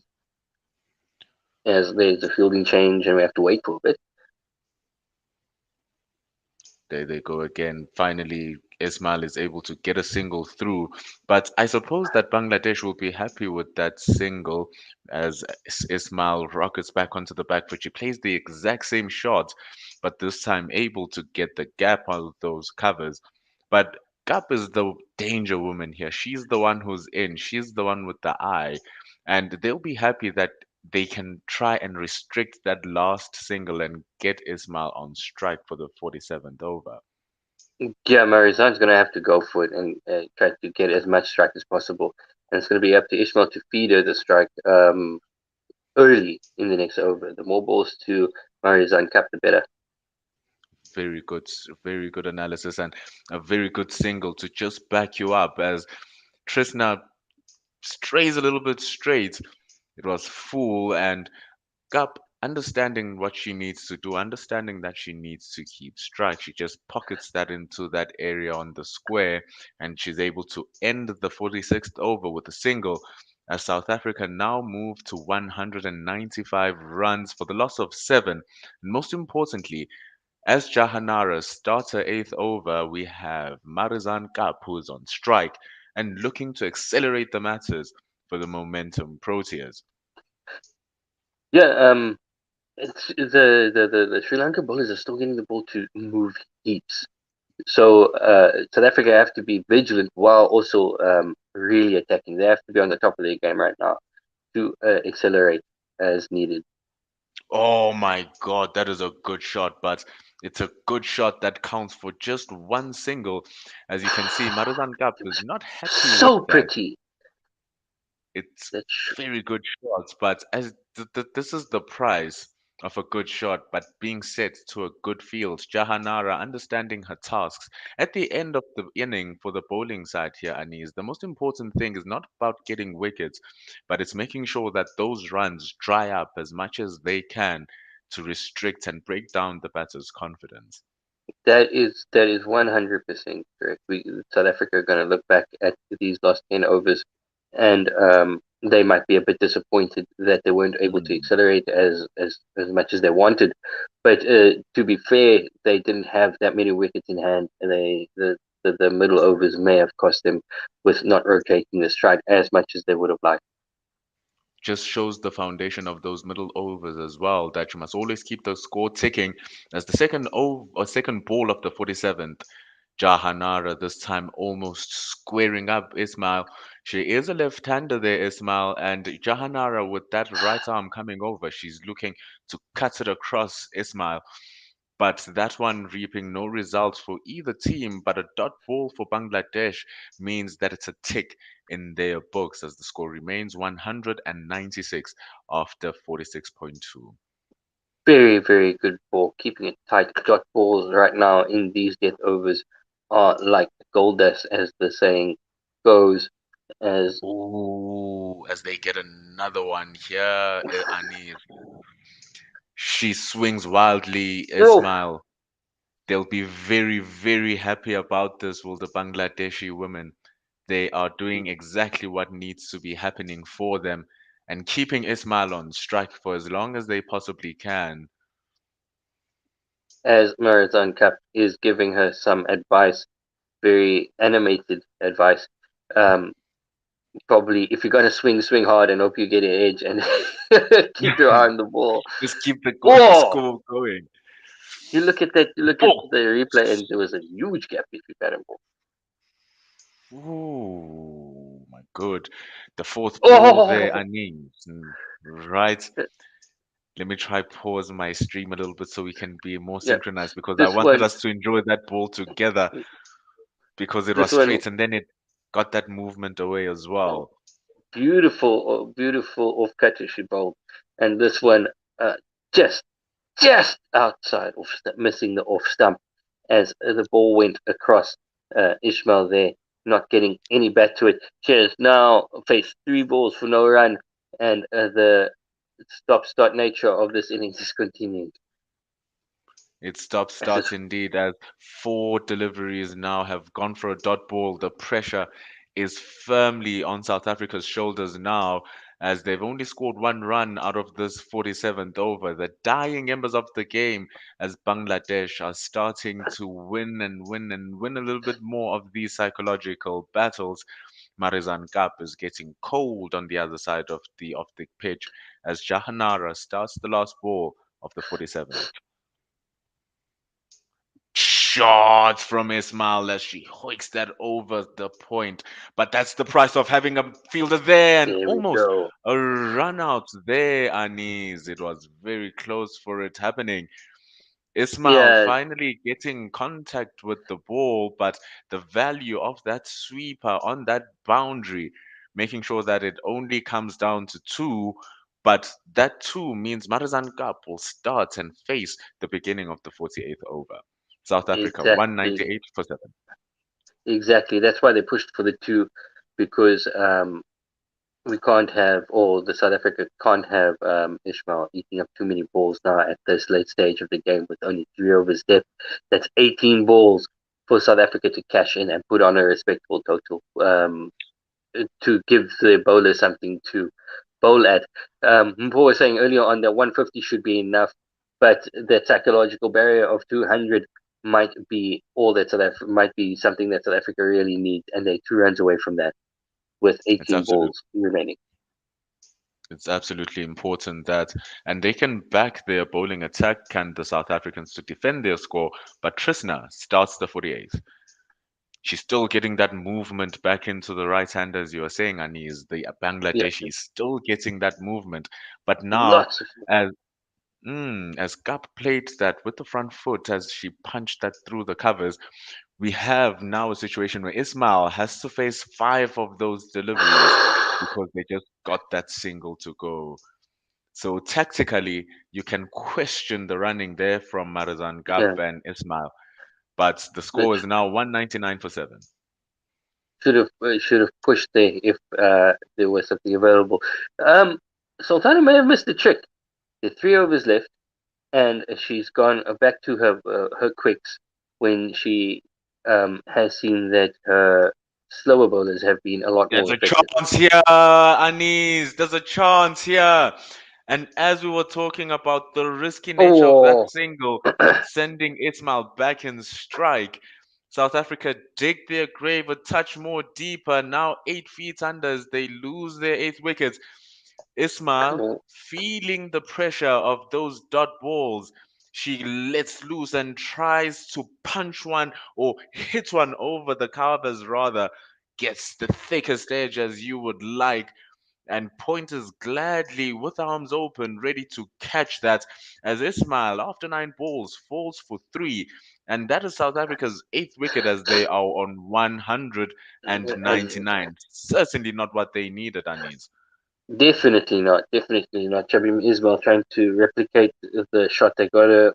S4: as there's a fielding change and we have to wait for a bit.
S5: There they go again. Finally, Ismail is able to get a single through. But I suppose that Bangladesh will be happy with that single as Ismail rockets back onto the back foot. She plays the exact same shot, but this time able to get the gap out of those covers. But Gap is the danger woman here. She's the one who's in. She's the one with the eye. And they'll be happy that they can try and restrict that last single and get Ismail on strike for the 47th over.
S4: Yeah, Marizan's going to have to go for it and try to get as much strike as possible, and it's going to be up to Ishmael to feed her the strike early in the next over. The more balls to Marizan Cup, the better.
S5: Very good analysis and a very good single to just back you up as Trisna strays a little bit straight. It was full and Gup, understanding what she needs to do, understanding that she needs to keep strike, she just pockets that into that area on the square, and she's able to end the 46th over with a single. As South Africa now move to 195 runs for the loss of seven. And most importantly, as Jahanara starts her eighth over, we have Marizan Kap who's on strike and looking to accelerate the matters for the momentum Proteas.
S4: Yeah, it's the Sri Lanka bowlers are still getting the ball to move heaps. So South Africa have to be vigilant while also really attacking. They have to be on the top of their game right now to accelerate as needed.
S5: Oh my God, that is a good shot, but it's a good shot that counts for just one single. As you can see, Marizan Kap
S4: It
S5: is
S4: was
S5: not happy with
S4: so
S5: that.
S4: pretty.
S5: It's
S4: That
S5: very good shots, but as this is the price of a good shot, but being set to a good field. Jahanara understanding her tasks at the end of the inning for the bowling side here, Anis. The most important thing is not about getting wickets, but it's making sure that those runs dry up as much as they can to restrict and break down the batter's confidence.
S4: that is 100% correct. South Africa are going to look back at these last 10 overs, and they might be a bit disappointed that they weren't able to
S5: Mm.
S4: accelerate as much as they wanted. But to be fair, they didn't have that many wickets in hand, and the middle overs may have cost them with not rotating the strike as much as they would have liked.
S5: Just shows the foundation of those middle overs as well that you must always keep the score ticking as the second over or second ball of the 47th. Jahanara this time almost squaring up Ismail. She is a left-hander there, Ismail, and Jahanara with that right arm coming over, she's looking to cut it across Ismail. But that one reaping no results for either team, but a dot ball for Bangladesh means that it's a tick in their books as the score remains 196 after 46.2.
S4: Very, very good ball, keeping it tight. Dot balls right now in these death overs are like gold dust, as the saying goes. As
S5: Ooh, as they get another one here, Anir. She swings wildly,
S4: oh,
S5: Ismail. They'll be very, very happy about this, will the Bangladeshi women. They are doing exactly what needs to be happening for them and keeping Ismail on strike for as long as they possibly can.
S4: as Marathon Cup is giving her some advice, very animated advice. Um, Probably if you're gonna swing, swing hard and hope you get an edge and keep your eye on the ball.
S5: Just keep the
S4: Oh,
S5: score going.
S4: you look at that, you look at
S5: Oh,
S4: the replay, and there was a huge gap between bat and ball.
S5: ooh, my good. The fourth ball there,
S4: Oh,
S5: Anis. Right. Let me try pause my stream a little bit so we can be more
S4: yeah.
S5: synchronized because I
S4: This
S5: wanted
S4: was
S5: us to enjoy that ball together. because it
S4: This
S5: was
S4: one,
S5: straight and then it got that movement away as well.
S4: beautiful off cutter she bowled, and this one uh, just outside off missing the off stump as the ball went across Ishmael there, not getting any back to it. She has now faced 3 balls for no run, and the stop-start nature of this innings is continuing.
S5: It stops starts indeed as 4 deliveries now have gone for a dot ball. The pressure is firmly on South Africa's shoulders now as they've only scored 1 run out of this 47th over. The dying embers of the game as Bangladesh are starting to win and win and win a little bit more of these psychological battles. Marizan Kap is getting cold on the other side of the pitch as Jahanara starts the last ball of the 47th. Shots from Ismail as she hoiks that over the point. But that's the price of having a fielder there and
S4: There we
S5: almost
S4: go.
S5: a run out there, Anis. It was very close for it happening. Ismail
S4: Yeah,
S5: finally getting contact with the ball, but the value of that sweeper on that boundary, making sure that it only comes down to 2. But that 2 means Marizan Cup will start and face the beginning of the 48th over. South Africa
S4: exactly,
S5: 198 for 7.
S4: exactly. That's why they pushed for the 2, because we can't have, or the South Africa can't have Ishmael eating up too many balls now at this late stage of the game with only 3 overs left. That's 18 balls for South Africa to cash in and put on a respectable total, to give the bowler something to bowl at. Mpho was saying earlier on that 150 should be enough, but the psychological barrier of 200 might be all that might be something that South Africa really needs, and they're 2 runs away from that with
S5: It's
S4: 18
S5: absolute
S4: balls remaining.
S5: it's absolutely important that and they can back their bowling attack, can the South Africans to defend their score, but Trisna starts the 48th. She's still getting that movement back into the right hand, as you were saying, Anis. The
S4: Yeah,
S5: Bangladeshi is still getting that movement, but now
S4: lots of
S5: as as Gap played that with the front foot as she punched that through the covers, we have now a situation where Ismail has to face 5 of those deliveries because they just got that single to go. So tactically, you can question the running there from Marazan Gap
S4: yeah.
S5: and Ismail, but the
S4: They
S5: score is now 199 for 7.
S4: should have pushed there if there was something available. Sultana may have missed the trick. There 3 overs left, and she's gone back to her quicks when she has seen that her slower bowlers have been a lot
S5: There's
S4: more
S5: a
S4: effective.
S5: chance here, Anis. There's a chance here. And as we were talking about the risky nature of that
S4: Oh,
S5: single, sending Ismail back in strike, South Africa dig their grave a touch more deeper. Now 8 feet under as they lose their 8th wicket.
S4: come
S5: Ismail,
S4: on.
S5: feeling the pressure of those dot balls, she lets loose and tries to punch one or hit one over the covers rather, gets the thickest edge as you would like, and Pointers gladly with arms open, ready to catch that as Ismail, after 9 balls, falls for 3. And that is South Africa's 8th wicket as they are on
S4: And
S5: 199. Certainly not what they needed, Anis.
S4: definitely not. Definitely not. Chabim Ismail trying to replicate the shot they got a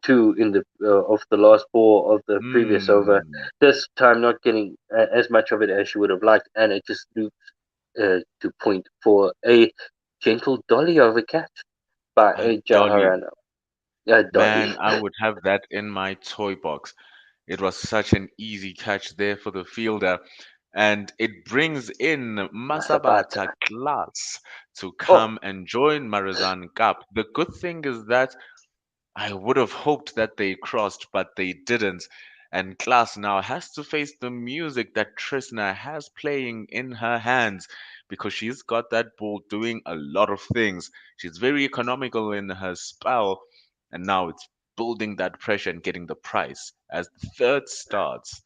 S4: 2 in the of the last ball of the previous over.
S5: Mm,
S4: This time not getting as much of it as she would have liked, and it just loops to point for a gentle dolly over catch by
S5: a dolly.
S4: Jaharana. A dolly.
S5: Man, I would have that in my toy box. It was such an easy catch there for the fielder. And it brings in
S4: Masabata.
S5: Masabata Glass to
S4: Oh,
S5: come and join Marizan Cup. The good thing is that I would have hoped that they crossed, but they didn't. And Glass now has to face the music that Trisna has playing in her hands because she's got that ball doing a lot of things. She's very economical in her spell, and now it's building that pressure and getting the price as the third starts.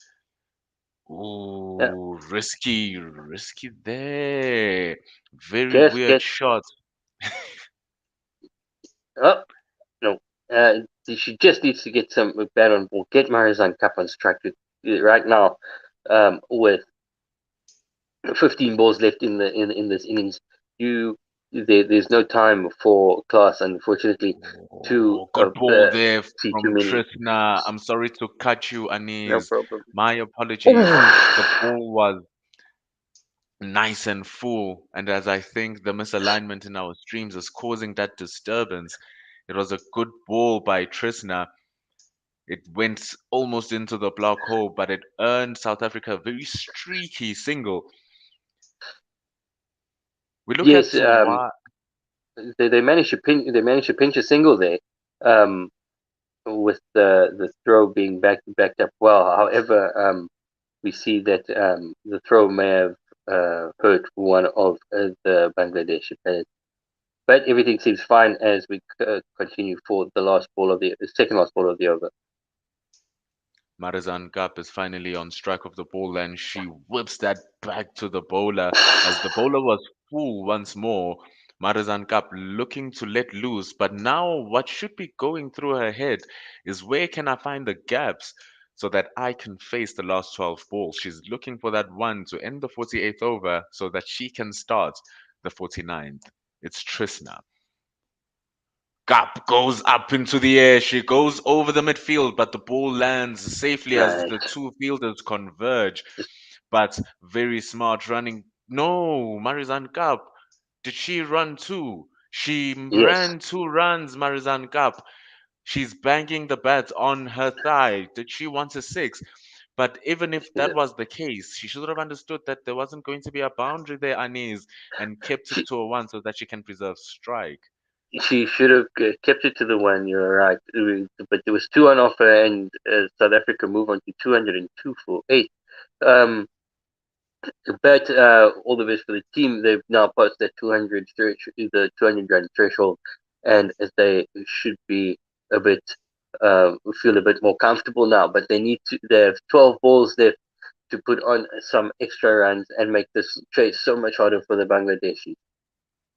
S4: yeah.
S5: Ooh, risky there. Very
S4: Just
S5: weird
S4: get.
S5: shot.
S4: Oh, no. She just needs to get some bat on ball. Get Marizan Cup on strike. right now, with 15 balls left in this innings, there's no time for class, unfortunately, to
S5: Oh, good ball there
S4: see too
S5: from
S4: many.
S5: Trisna. I'm sorry to cut you,
S4: No
S5: Anis.
S4: problem.
S5: My apologies. The ball was nice and full, and as I think the misalignment in our streams is causing that disturbance, it was a good ball by Trisna. It went almost into the block hole, but it earned South Africa a very streaky single. We look
S4: Yes,
S5: at why.
S4: they managed to pinch a single there, um, with the throw being backed up well. However, we see that the throw may have hurt one of the Bangladeshi players. But everything seems fine as we continue for the last ball of the second last ball of the over.
S5: Marizan Gap is finally on strike of the ball and she whips that back to the bowler as the bowler was full once more. Marizan Gap looking to let loose, but now what should be going through her head is where can I find the gaps so that I can face the last 12 balls? She's looking for that one to end the 48th over so that she can start the 49th. It's Trisna. Gap goes up into the air. She goes over the midfield, but the ball lands safely as the
S4: Nice.
S5: two fielders converge.
S4: Just
S5: But very smart running. No, Marizan Gap. Did she run two? She
S4: yes,
S5: ran 2 runs, Marizan Gap. She's banging the bat on her thigh. Did she want a six? But even if that was the case, she should have understood that there wasn't going to be a boundary there, Anis, and kept it
S4: she
S5: to a one so that she can preserve strike.
S4: she should have kept it to the one. You're right, but there was two on offer, and South Africa move on to 202 for eight. Um, but all the best for the team. They've now passed that 200 run threshold, and they should be a bit feel a bit more comfortable now. But they need to. They have 12 balls left to put on some extra runs and make this chase so much harder for the Bangladeshi.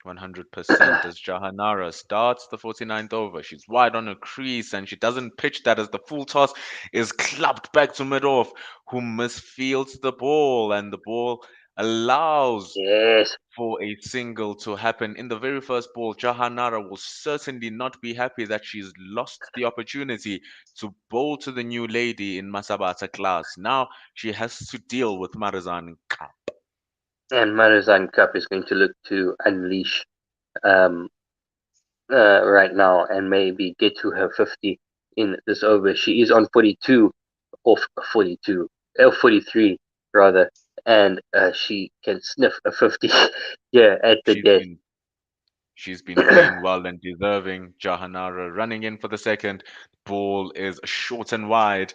S5: 100% as Jahanara starts the 49th over. She's wide on a crease and she doesn't pitch that as the full toss is clubbed back to mid-off, who misfields the ball and the ball allows
S4: Yes,
S5: for a single to happen. In the very first ball, Jahanara will certainly not be happy that she's lost the opportunity to bowl to the new lady in Masabata class. Now she has to deal with Marazan Ka.
S4: and Marizan Cup is going to look to unleash um, right now and maybe get to her 50 in this over. She is on 42 off 42, 43 rather, and she can sniff a 50 yeah, at the
S5: She's
S4: death.
S5: been She's been playing well and deserving. Jahanara running in for the second. Ball is short and wide.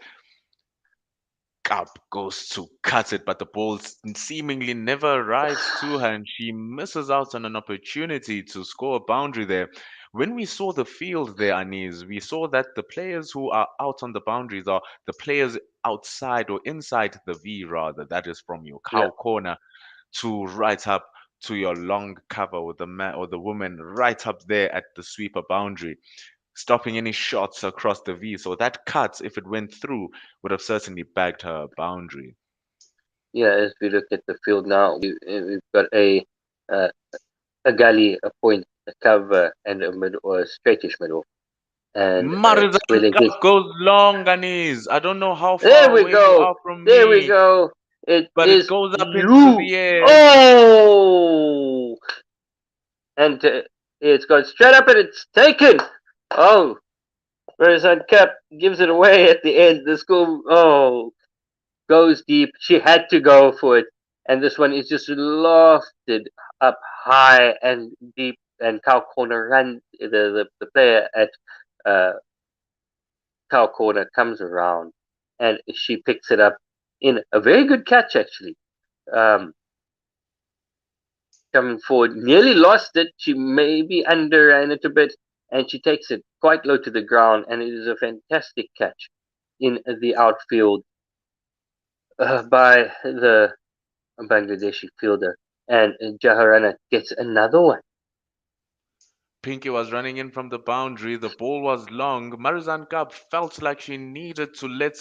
S5: Cup goes to cut it, but the ball seemingly never arrives to her, and she misses out on an opportunity to score a boundary there. When we saw the field there, Anis, we saw that the players who are out on the boundaries are the players outside or inside the V, rather. That is from your
S4: Yeah,
S5: cow corner to right up to your long cover with the man or the woman right up there at the sweeper boundary, stopping any shots across the V. So that cut, if it went through, would have certainly bagged her a boundary.
S4: yeah. As we look at the field now, we've got uh, a gully, a point, a cover, and a mid or a straightish middle, and
S5: Marizan
S4: Squilling is
S5: Cup goes long, Anis. I don't know how
S4: there.
S5: far
S4: We
S5: away you
S4: go.
S5: are from
S4: There we
S5: me,
S4: go. It
S5: but it
S4: is
S5: goes up into
S4: you.
S5: the air.
S4: Oh, and it's gone straight up and it's taken. Oh, Marizan Cap gives it away at the end. The school, goes deep. She had to go for it. And this one is just lofted up high and deep. And Cow Corner ran, the player at uh, Cow Corner comes around and she picks it up in a very good catch, actually. Um, Coming forward, nearly lost it. She maybe underran it a bit, and she takes it quite low to the ground, and it is a fantastic catch in the outfield by the Bangladeshi fielder. And Jaharana gets another one.
S5: Pinky was running in from the boundary. The ball was long. Marizan Cup felt like she needed to let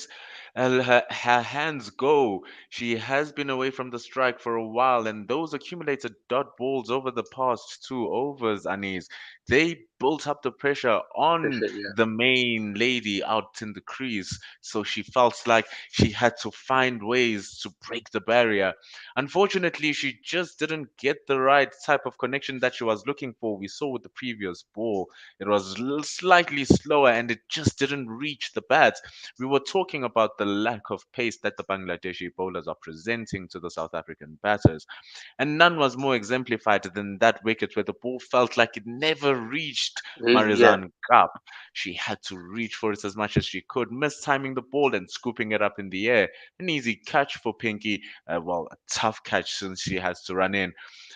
S5: her hands go. She has been away from the strike for a while, and those accumulated dot balls over the past 2 overs, Anis, they built up the pressure on
S4: Appreciate, yeah.
S5: the main lady out in the crease. So she felt like she had to find ways to break the barrier. Unfortunately, she just didn't get the right type of connection that she was looking for. We saw with the previous ball, it was slightly slower and it just didn't reach the bat. We were talking about the lack of pace that the Bangladeshi bowlers are presenting to the South African batters, and none was more exemplified than that wicket where the ball felt like it never reached
S4: Yeah,
S5: Marizan Cup. She had to reach for it as much as she could, mistiming the ball and scooping it up in the air. An easy catch for Pinky. Well, a tough catch since she has to run in.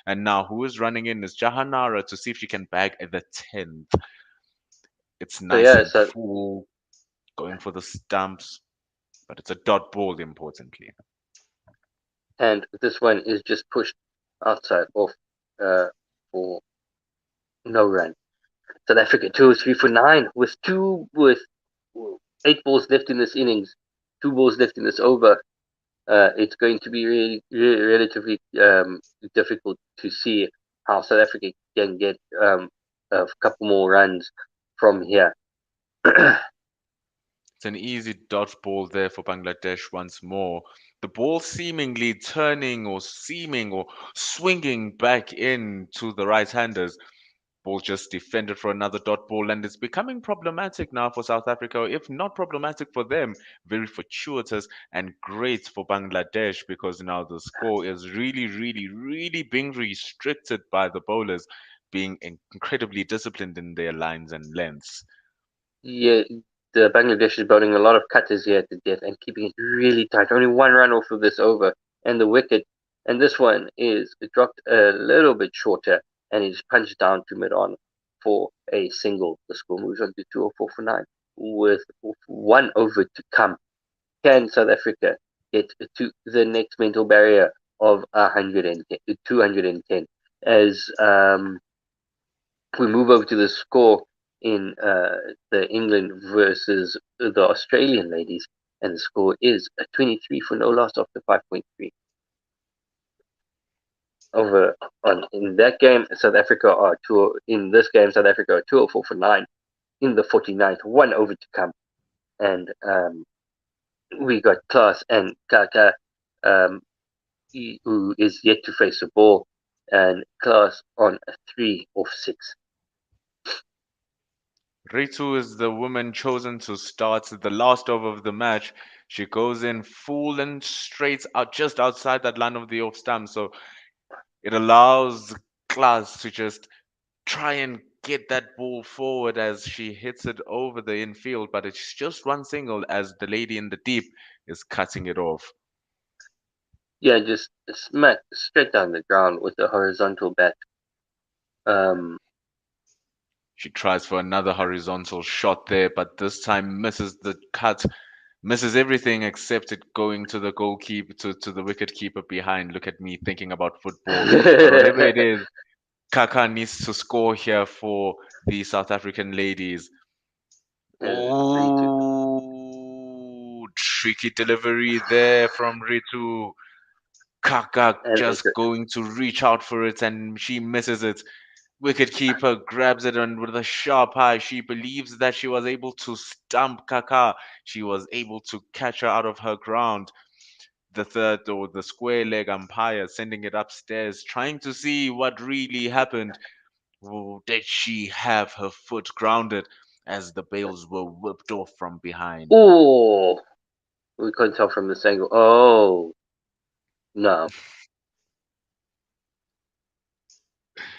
S5: And now who is running in is Jahanara to see if she can bag the 10th. It's
S4: so
S5: nice
S4: yeah,
S5: and
S4: so
S5: full, going for the stumps, but it's a dot ball, importantly.
S4: and this one is just pushed outside off for no run. South Africa 203 for 9 with 8 balls left in this innings, 2 balls left in this over. It's going to be relatively difficult to see how South Africa can get a couple more runs from here.
S5: It's an easy dodge ball there for Bangladesh once more. The ball seemingly turning or seeming or swinging back in to the right-handers. Ball just defended for another dot ball, and it's becoming problematic now for South Africa. If not problematic for them, very fortuitous and great for Bangladesh, because now the score is really, really, really being restricted by the bowlers being incredibly disciplined in their lines and lengths.
S4: Yeah, the Bangladesh is bowling a lot of cutters here to death and keeping it really tight. Only one run off of this over, and the wicket. And this one is dropped a little bit shorter, and it's punched down to mid on for a single. The score moves on to 204 for 9 with 1 over to come. Can South Africa get to the next mental barrier of 110, 210 as we move over to the score in the England versus the Australian ladies, and the score is a 23 for no loss after 5.3. Over on in that game, South Africa are two. In this game, South Africa are 204 for 9 in the 49th, 1 over to come, and we got Klaas and Kaka, um, who is yet to face a ball, and Klaas on a 3 off 6.
S5: Ritu is the woman chosen to start the last over of the match. She goes in full and straight out, just outside that line of the off stump. So it allows Klaas to just try and get that ball forward as she hits it over the infield. But it's just one single as the lady in the deep is cutting it off.
S4: Yeah, just smack straight down the ground with a horizontal bat. Um,
S5: She tries for another horizontal shot there, but this time misses the cut, misses everything except it going to the goalkeeper, to the wicket keeper behind. Look at me thinking about football. But whatever it is, Kaka needs to score here for the South African ladies.
S4: 3-2.
S5: Oh, tricky delivery there from Ritu. Kaka
S4: And
S5: just going to reach out for it and she misses it. Wicketkeeper grabs it and with a sharp eye, she believes that she was able to stump Kaka. She was able to catch her out of her ground. The third or the square leg umpire sending it upstairs, trying to see what really happened. Oh, did she have her foot grounded as the bails were whipped off from behind?
S4: oh, we couldn't tell from this angle. Oh no!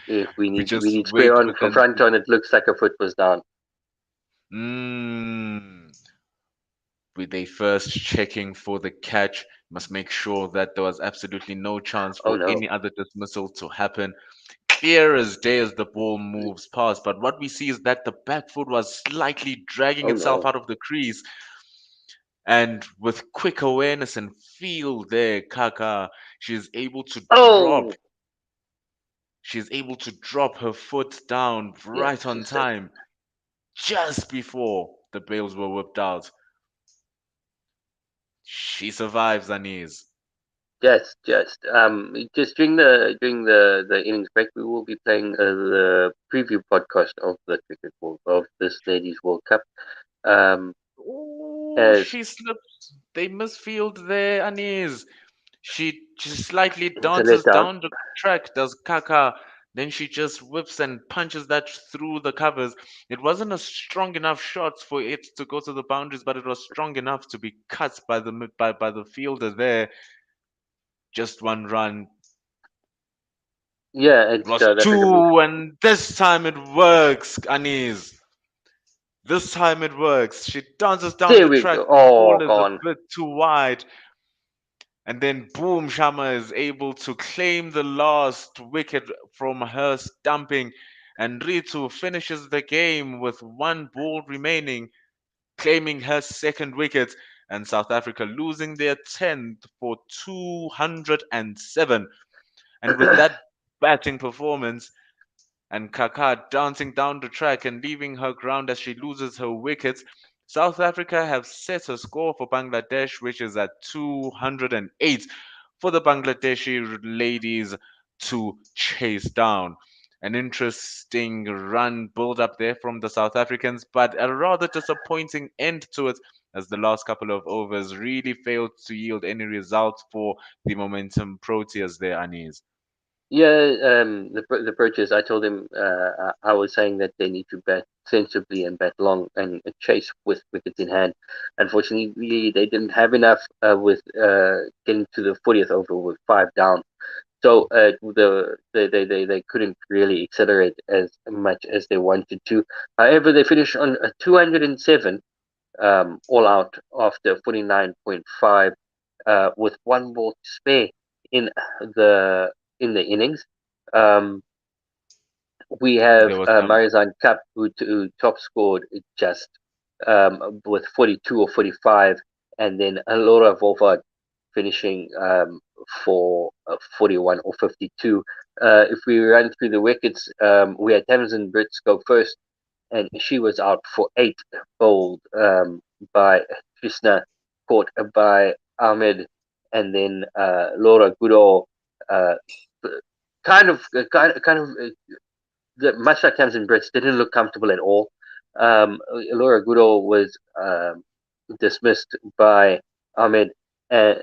S4: If we
S5: We
S4: need
S5: just
S4: square
S5: wait
S4: on
S5: with
S4: for front on, it looks like a foot was down.
S5: Mm, with they first checking for the catch, must make sure that there was absolutely no chance
S4: Oh
S5: for
S4: no!
S5: any other dismissal to happen. Clear as day as the ball moves past, but what we see is that the back foot was slightly dragging
S4: Oh
S5: itself
S4: no!
S5: out of the crease. And with quick awareness and feel there, Kaka, she is able to drop.
S4: Oh
S5: She is able to drop her foot down
S4: yeah,
S5: right on
S4: she's safe.
S5: time, just before the bails were whipped out. She survives, Anis.
S4: Just during the innings break, we will be playing the preview podcast of the of this ladies World Cup.
S5: Oh,
S4: As
S5: she slips. They misfield there, Anis. She just slightly
S4: it's a
S5: dances
S4: letdown.
S5: down the track, does Kaka. Then she just whips and punches that through the covers. It wasn't a strong enough shot for it to go to the boundaries, but it was strong enough to be cut by the fielder there. Just one run.
S4: Yeah, and
S5: It was
S4: South Africa moved.
S5: two, and this time it works, Anis. This time it works. She dances down
S4: There
S5: the
S4: we
S5: track.
S4: go.
S5: The
S4: Oh,
S5: ball is a
S4: gone.
S5: bit too wide. And then boom, Shama is able to claim the last wicket from her stumping. And Ritu finishes the game with one ball remaining, claiming her second wicket. And South Africa losing their 10th for 207. And with that batting performance, and Kaká dancing down the track and leaving her ground as she loses her wickets, South Africa have set a score for Bangladesh, which is at 208 for the Bangladeshi ladies to chase down. An interesting run build up there from the South Africans, but a rather disappointing end to it as the last couple of overs really failed to yield any result for the momentum Proteas there, Anis.
S4: Yeah, the purchase. I told him. I was saying that they need to bat sensibly and bat long and chase with wickets in hand. Unfortunately, they didn't have enough with getting to the 40th over with five down. So they couldn't really accelerate as much as they wanted to. However, they finished on a 207 all out after 49.5 with one ball to spare in the in the innings. Um, we have
S5: There was some
S4: Marizan Cup who top scored just with 42 or 45, and then Laura Volvard finishing for 41 or 52. If we run through the wickets, we had Tamsin Brits go first, and she was out for eight, bowled by Krishna, caught by Ahmed, and then Laura Goodall, uh, kind of the much like Tamsin Brits didn't look comfortable at all. Laura Goodall was dismissed by Ahmed and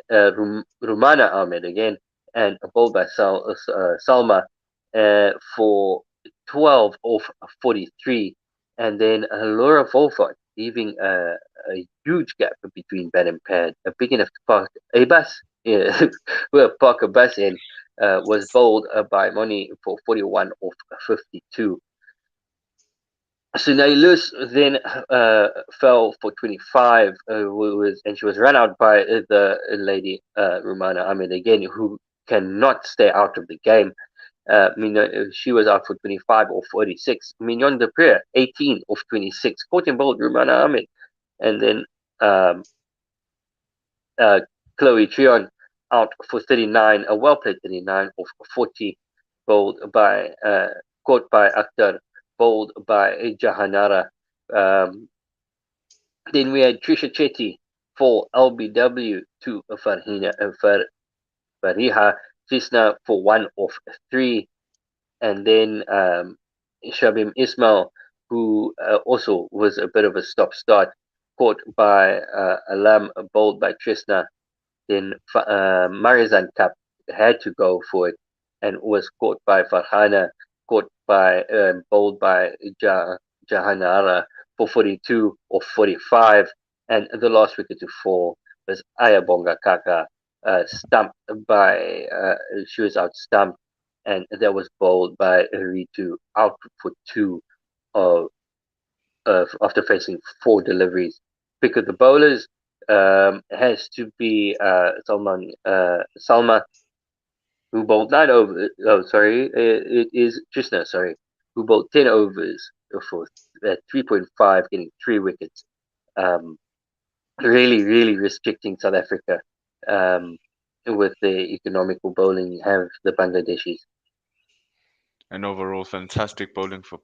S4: Rumana Ahmed again, and bowled by Salma for 12 off 43, and then Laura Volfart leaving a huge gap between bat and pad, big enough to park a bus. Yeah, well, park a bus in. Was bowled by Moni for 41 off 52. So Nailus then fell for 25, and she was run out by the lady Rumana Ahmed again, who cannot stay out of the game. She was out for 25 or 46. Mignon de Pré, 18 of 26. Caught and bowled Rumana Ahmed. And then um, Chloe Trion out for 39, a well played 39 of 40, bowled by caught by Akhtar, bowled by Jahanara. Um, then we had Trisha Chetty for LBW to Fariha Krishna for one of three, and then Shabim Ismail, who also was a bit of a stop start, caught by Alam, bowled by Krishna. Then Marizan Cup had to go for it and was caught by Farhana, caught by bowled by Jahanara for 42 or 45, and the last wicket to fall was Ayabonga Kaka, stumped by she was out stumped, and that was bowled by Ritu out for two uh, after facing four deliveries. Pick of the bowlers has to be Salma, who bowled 9 overs. Oh, sorry, it is Krishna, sorry, who bowled 10 overs for 3.5, getting three wickets. Um, really restricting South Africa with the economical bowling you have the Bangladeshis.
S5: an overall fantastic bowling for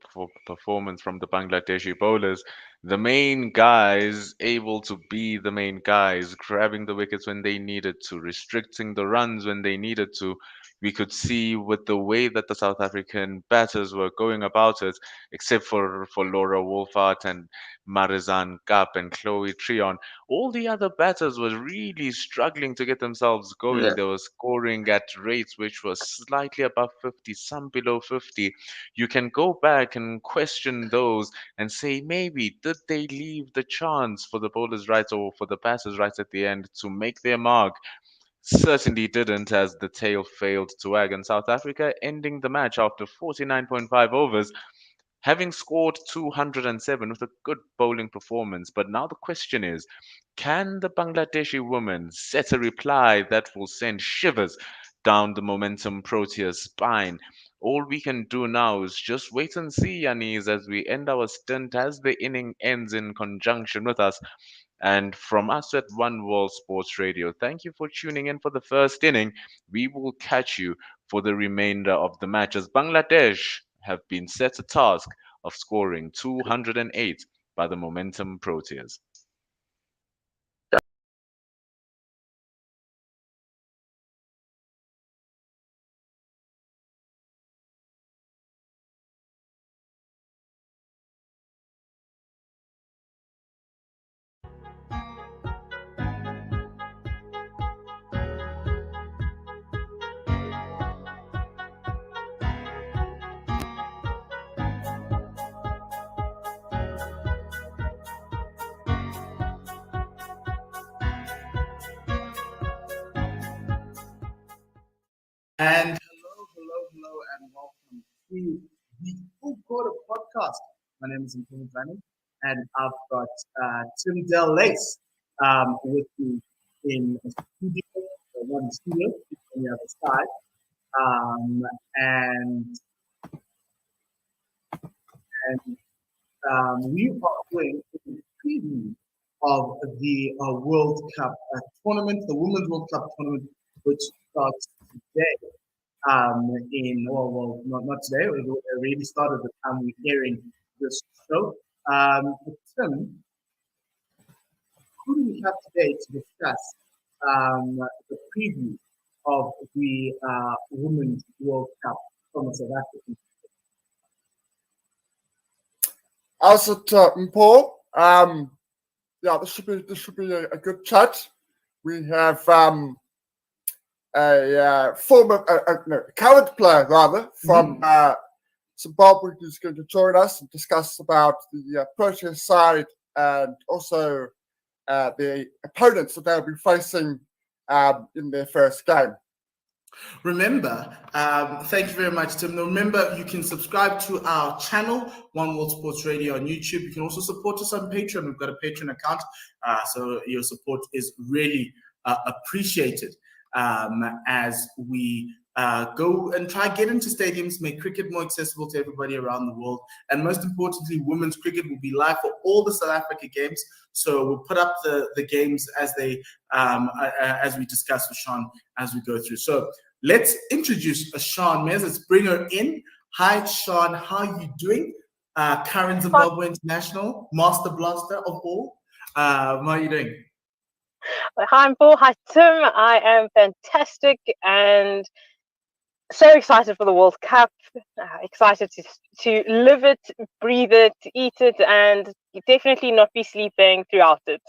S5: performance from the Bangladeshi bowlers. The main guys able to be the main guys, grabbing the wickets when they needed to, restricting the runs when they needed to. We could see with the way that the South African batters were going about it, except for Laura Wolfart and Marizan Kapp and Chloe Trion, all the other batters were really struggling to get themselves
S4: Yeah.
S5: going. They were scoring at rates which were slightly above 50, some below 50. You can go back and question those and say maybe did they leave the chance for the bowlers right or for the batters right at the end to make their mark? Certainly didn't, as the tail failed to wag, and South Africa ending the match after 49.5 overs, having scored 207 with a good bowling performance. But now the question is, can the Bangladeshi women set a reply that will send shivers down the Momentum Proteas spine? All we can do now is just wait and see, Yanis, as we end our stint as the inning ends in conjunction with us. And from us at One World Sports Radio, thank you for tuning in for the first inning. We will catch you for the remainder of the match as Bangladesh have been set a task of scoring 208 by the Momentum Proteas.
S1: And hello, and welcome to the Full Quarter Podcast. My name is Mpumi Brandon, and I've got Tim Del Lace with me in a studio, one studio on the other side. And we are doing a preview of the World Cup tournament, the Women's World Cup tournament, which starts today. Not today. It already started the time we're hearing this show. Tim, who do we have today to discuss the preview of the Women's World Cup from South Africa?
S6: Also, Paul, yeah, this should be a good chat. We have a current player rather from Zimbabwe who's going to join us and discuss about the Proteas side and also the opponents that they'll be facing in their first game.
S1: Remember, thank you very much, Tim. Remember, you can subscribe to our channel, One World Sports Radio on YouTube. You can also support us on Patreon. We've got a Patreon account, so your support is really appreciated as we go and try get into stadiums, make cricket more accessible to everybody around the world. And most importantly, women's cricket will be live for all the South Africa games. So we'll put up the games as they as we discuss with Sean as we go through. So let's introduce Sean Mears. Let's bring her in. Hi, Sean. How are you doing? Current Zimbabwe International, Master Blaster of all. How are you doing?
S7: Hi, I'm Paul. Hi, Tim. I am fantastic and so excited for the World Cup. Excited to live it, breathe it, eat it, and definitely not be sleeping throughout it.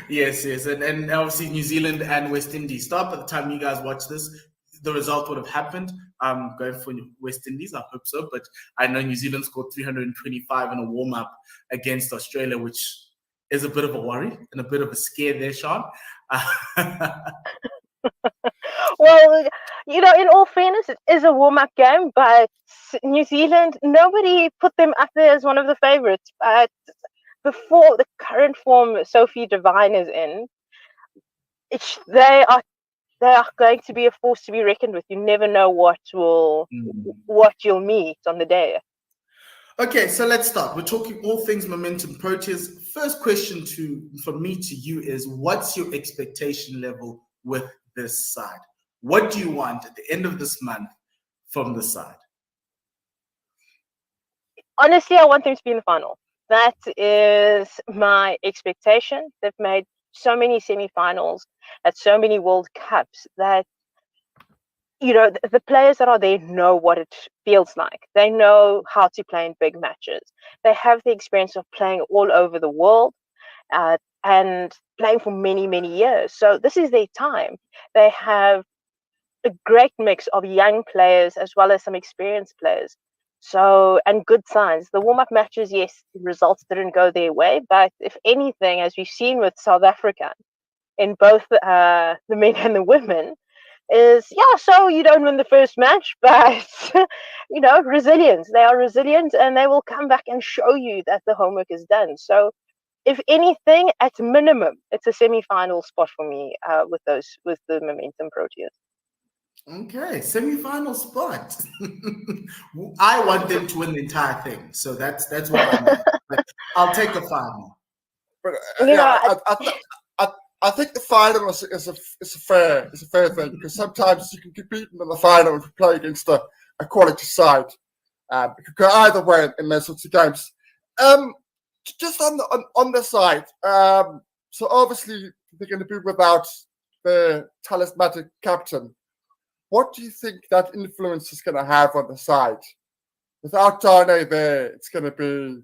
S1: Yes, and obviously New Zealand and West Indies. Start by the time you guys watch this, the result would have happened. I'm going for West Indies, I hope so, but I know New Zealand scored 325 in a warm-up against Australia, which is a bit of a worry and a bit of a scare there, Sean.
S7: Well, in all fairness, it is a warm-up game, but New Zealand, nobody put them up there as one of the favourites. But before the current form Sophie Devine is in, they are going to be a force to be reckoned with. You never know what you'll meet on the day.
S1: Okay, so let's start. We're talking all things Momentum Proteas. First question from me to you is, what's your expectation level with this side? What do you want at the end of this month from the side?
S7: Honestly, I want them to be in the final. That is my expectation. They've made so many semi-finals at so many World Cups that, you know, the players that are there know what it feels like. They know how to play in big matches. They have the experience of playing all over the world and playing for many, many years. So this is their time. They have a great mix of young players as well as some experienced players. So, and good signs. The warm-up matches, yes, the results didn't go their way, but if anything, as we've seen with South Africa in both the men and the women, is so you don't win the first match, but you know, resilience. They are resilient and they will come back and show you that the homework is done. So if anything, at minimum, it's a semi-final spot for me with the Momentum Proteas.
S1: Okay, semi-final spot. I want them to win the entire thing, so that's what I'm at. But I'll take the final.
S6: But
S7: You know,
S6: I think the final is a fair thing, because sometimes you can get beaten in the final if you play against a quality side. It could go either way in those sorts of games. Just on the side, so obviously they're going to be without the talismanic captain. What do you think that influence is going to have on the side? Without Dane there, it's going to be...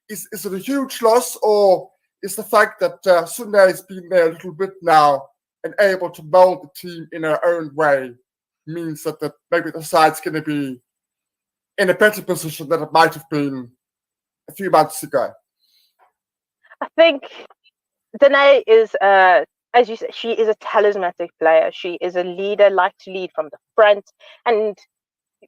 S6: Is it a huge loss, or is the fact that Sune has been there a little bit now and able to mold the team in her own way means that maybe the side's going to be in a better position than it might have been a few months ago?
S7: I think Danae is, as you said, she is a talismanic player. She is a leader, like to lead from the front, and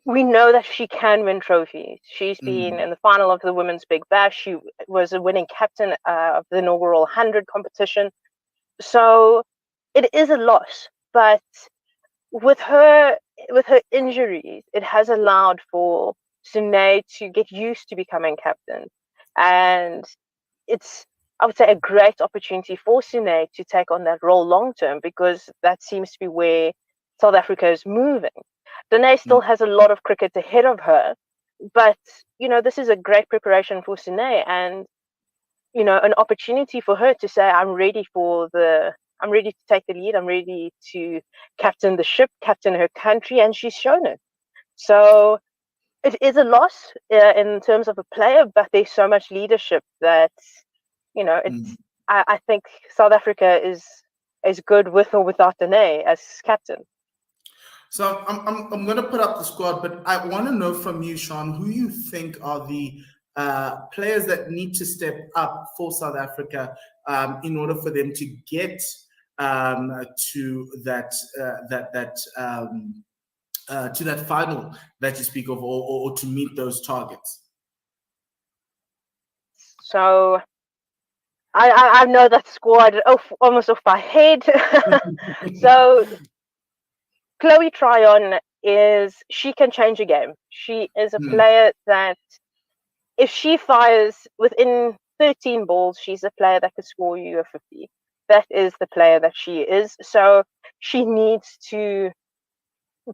S7: we know that she can win trophies. She's been in the final of the Women's Big Bash. She was a winning captain of the inaugural 100 competition. So it is a loss, but with her injuries, it has allowed for Sune to get used to becoming captain, and it's, I would say, a great opportunity for Sune to take on that role long term, because that seems to be where South Africa is moving. Danae still has a lot of cricket ahead of her, but you know, this is a great preparation for Sune, and you know, an opportunity for her to say, I'm ready to take the lead, I'm ready to captain the ship, captain her country, and she's shown it. So it is a loss in terms of a player, but there's so much leadership that, you know, it's. I think South Africa is good with or without Danae as captain.
S1: So I'm going to put up the squad, but I want to know from you, Sean, who you think are the players that need to step up for South Africa in order for them to get to that to that final that you speak of, or to meet those targets.
S7: So I know that squad almost off my head. So Chloe Tryon she can change a game. She is a player that if she fires within 13 balls, she's a player that could score you a 50. That is the player that she is. So she needs to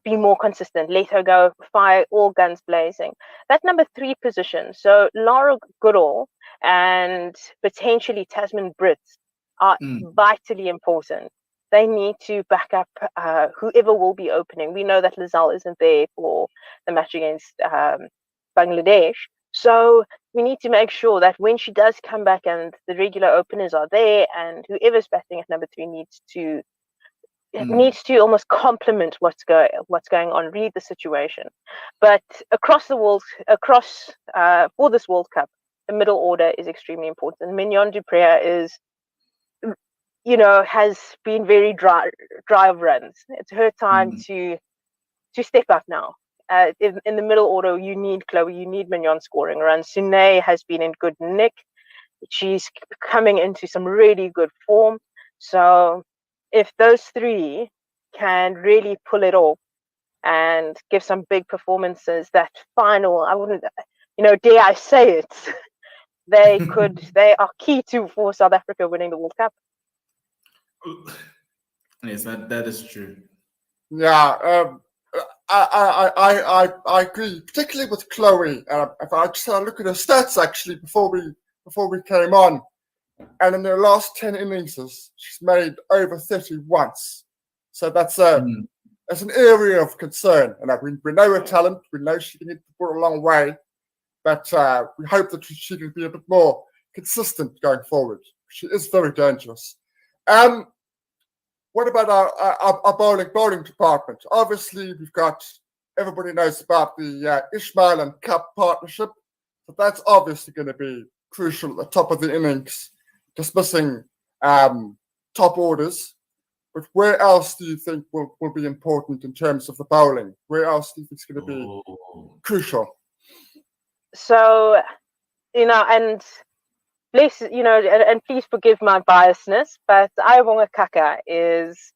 S7: be more consistent. Let her go, fire all guns blazing. That number 3 position, so Lara Goodall and potentially Tasman Brits are vitally important. They need to back up whoever will be opening. We know that Lizelle isn't there for the match against Bangladesh. So we need to make sure that when she does come back and the regular openers are there, and whoever's batting at number 3 needs to almost complement what's going on, read the situation. But across the world, for this World Cup, the middle order is extremely important. Mignon du Preez has been very dry of runs. It's her time to step up now. In the middle order, you need Chloe, you need Mignon scoring runs. Sune has been in good nick. She's coming into some really good form. So if those 3 can really pull it off and give some big performances, that final, I wouldn't, dare I say it, they are key for South Africa winning the World Cup.
S1: Yes, that is true.
S6: Yeah, I agree, particularly with Chloe. If I just had a look at her stats actually before we came on, and in her last 10 innings, she's made over 30 once. So that's an area of concern. And we know her talent. We know she can hit the ball a long way, but we hope that she can be a bit more consistent going forward. She is very dangerous. What about our bowling department? Obviously, we've got, everybody knows about the Ismail and Cup partnership, but that's obviously going to be crucial at the top of the innings, dismissing top orders. But where else do you think will be important in terms of the bowling? Where else do you think is going to be crucial?
S7: So, and please, and please forgive my biasness, but Ayabonga Kaka is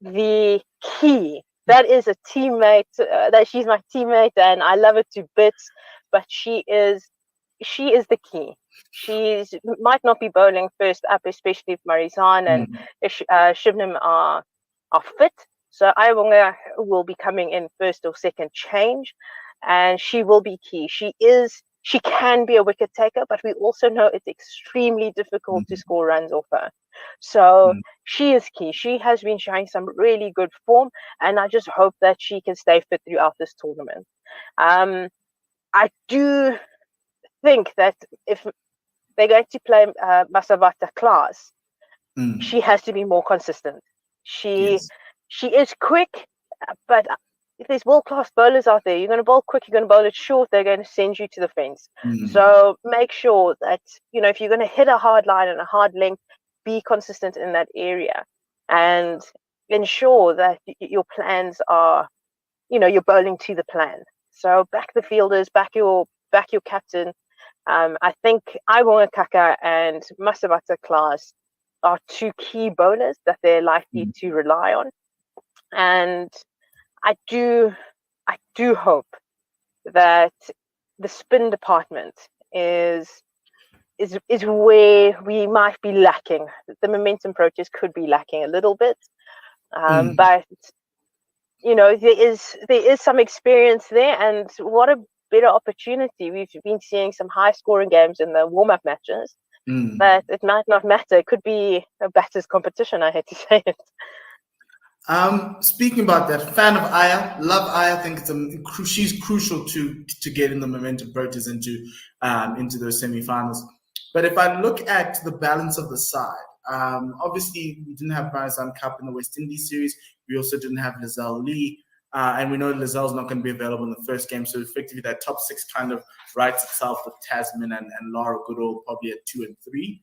S7: the key. That is a teammate. That she's my teammate, and I love her to bits. But she is the key. She might not be bowling first up, especially if Marizan and Shibnam are fit. So Ayabonga will be coming in first or second change, and she will be key. She can be a wicket taker, but we also know it's extremely difficult to score runs off her. So she is key. She has been showing some really good form, and I just hope that she can stay fit throughout this tournament. I do think that if they're going to play Masavata class, she has to be more consistent. She is quick, but if there's world-class bowlers out there, you're going to bowl quick, you're going to bowl it short, they're going to send you to the fence. So make sure that, if you're going to hit a hard line and a hard length, be consistent in that area and ensure that your plans are, you're bowling to the plan. So back the fielders, back your captain. I think Ayabonga Kaka and Masavata Class are two key bowlers that they're likely to rely on. And I do hope that the spin department is where we might be lacking. The momentum approaches could be lacking a little bit, but there is some experience there, and what a better opportunity. We've been seeing some high scoring games in the warm up matches, but it might not matter. It could be a batter's competition. I hate to say it.
S1: Speaking about that, fan of Aya, love Aya. I think she's crucial to getting the momentum approaches into those semi-finals. But if I look at the balance of the side, obviously we didn't have Marizan Cup in the West Indies series. We also didn't have Lizelle Lee, and we know Lizelle's not going to be available in the first game. So effectively, that top six kind of writes itself with Tasman and Lara Goodall probably at 2 and 3.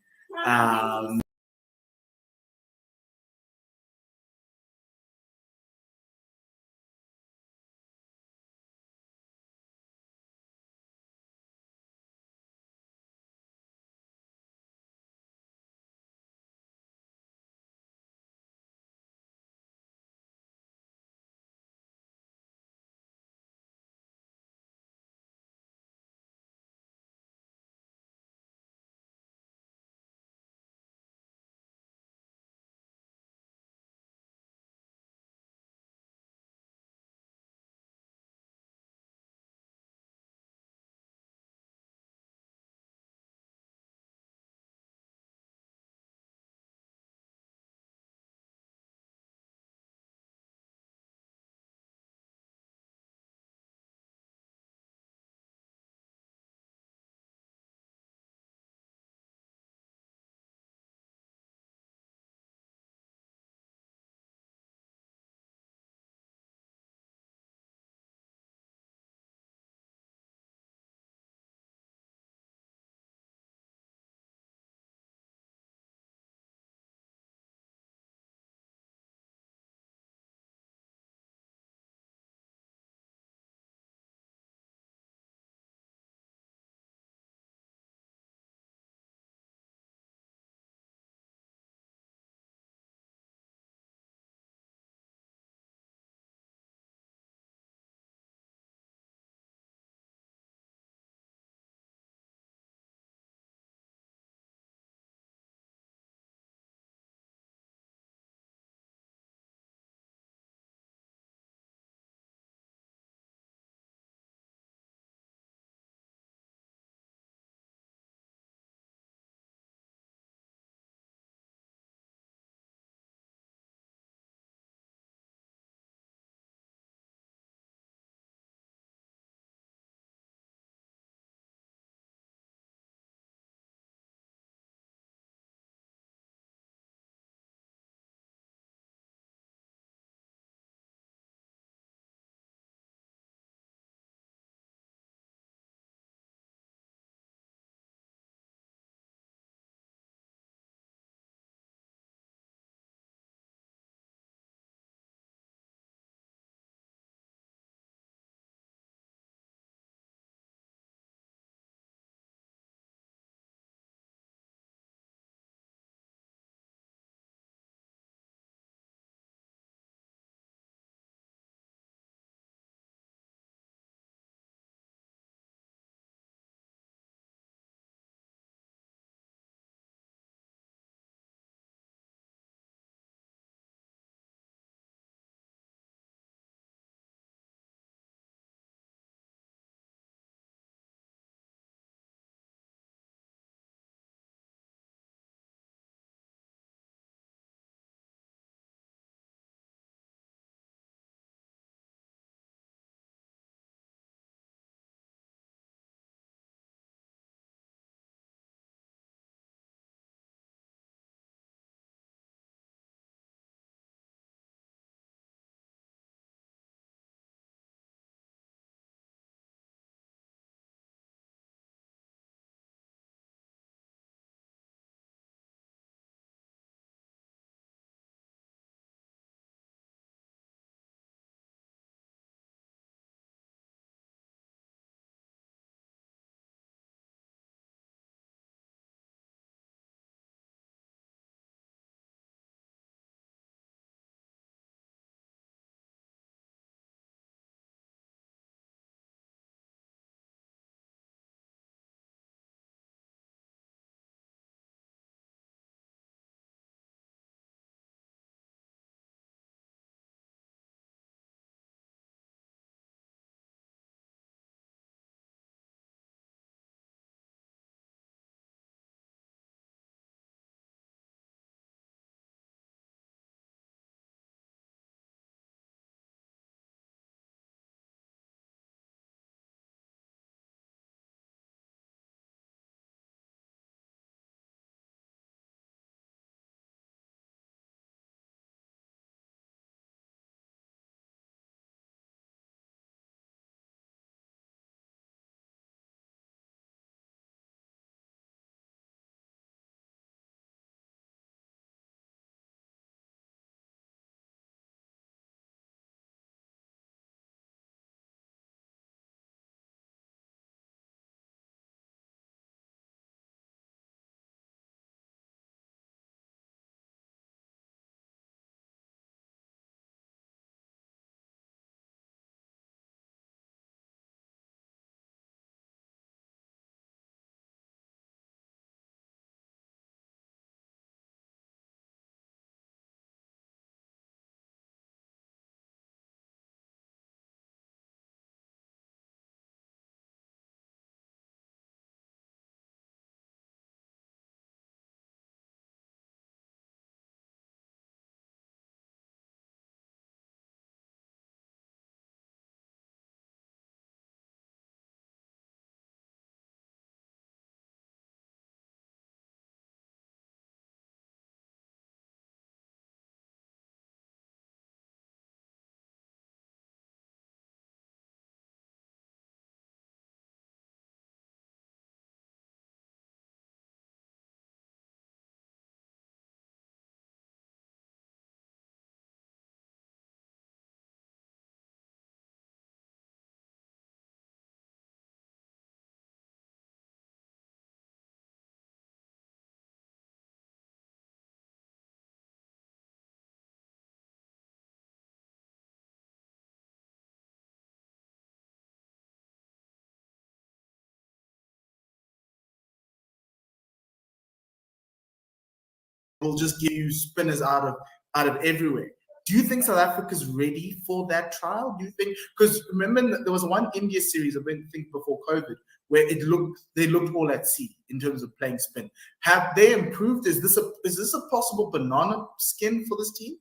S1: will just give you spinners out of everywhere. Do you think South Africa's ready for that trial? Do you think, because remember there was one India series, I think before COVID, where they looked all at sea in terms of playing spin. Have they improved? Is this a possible banana skin for this team?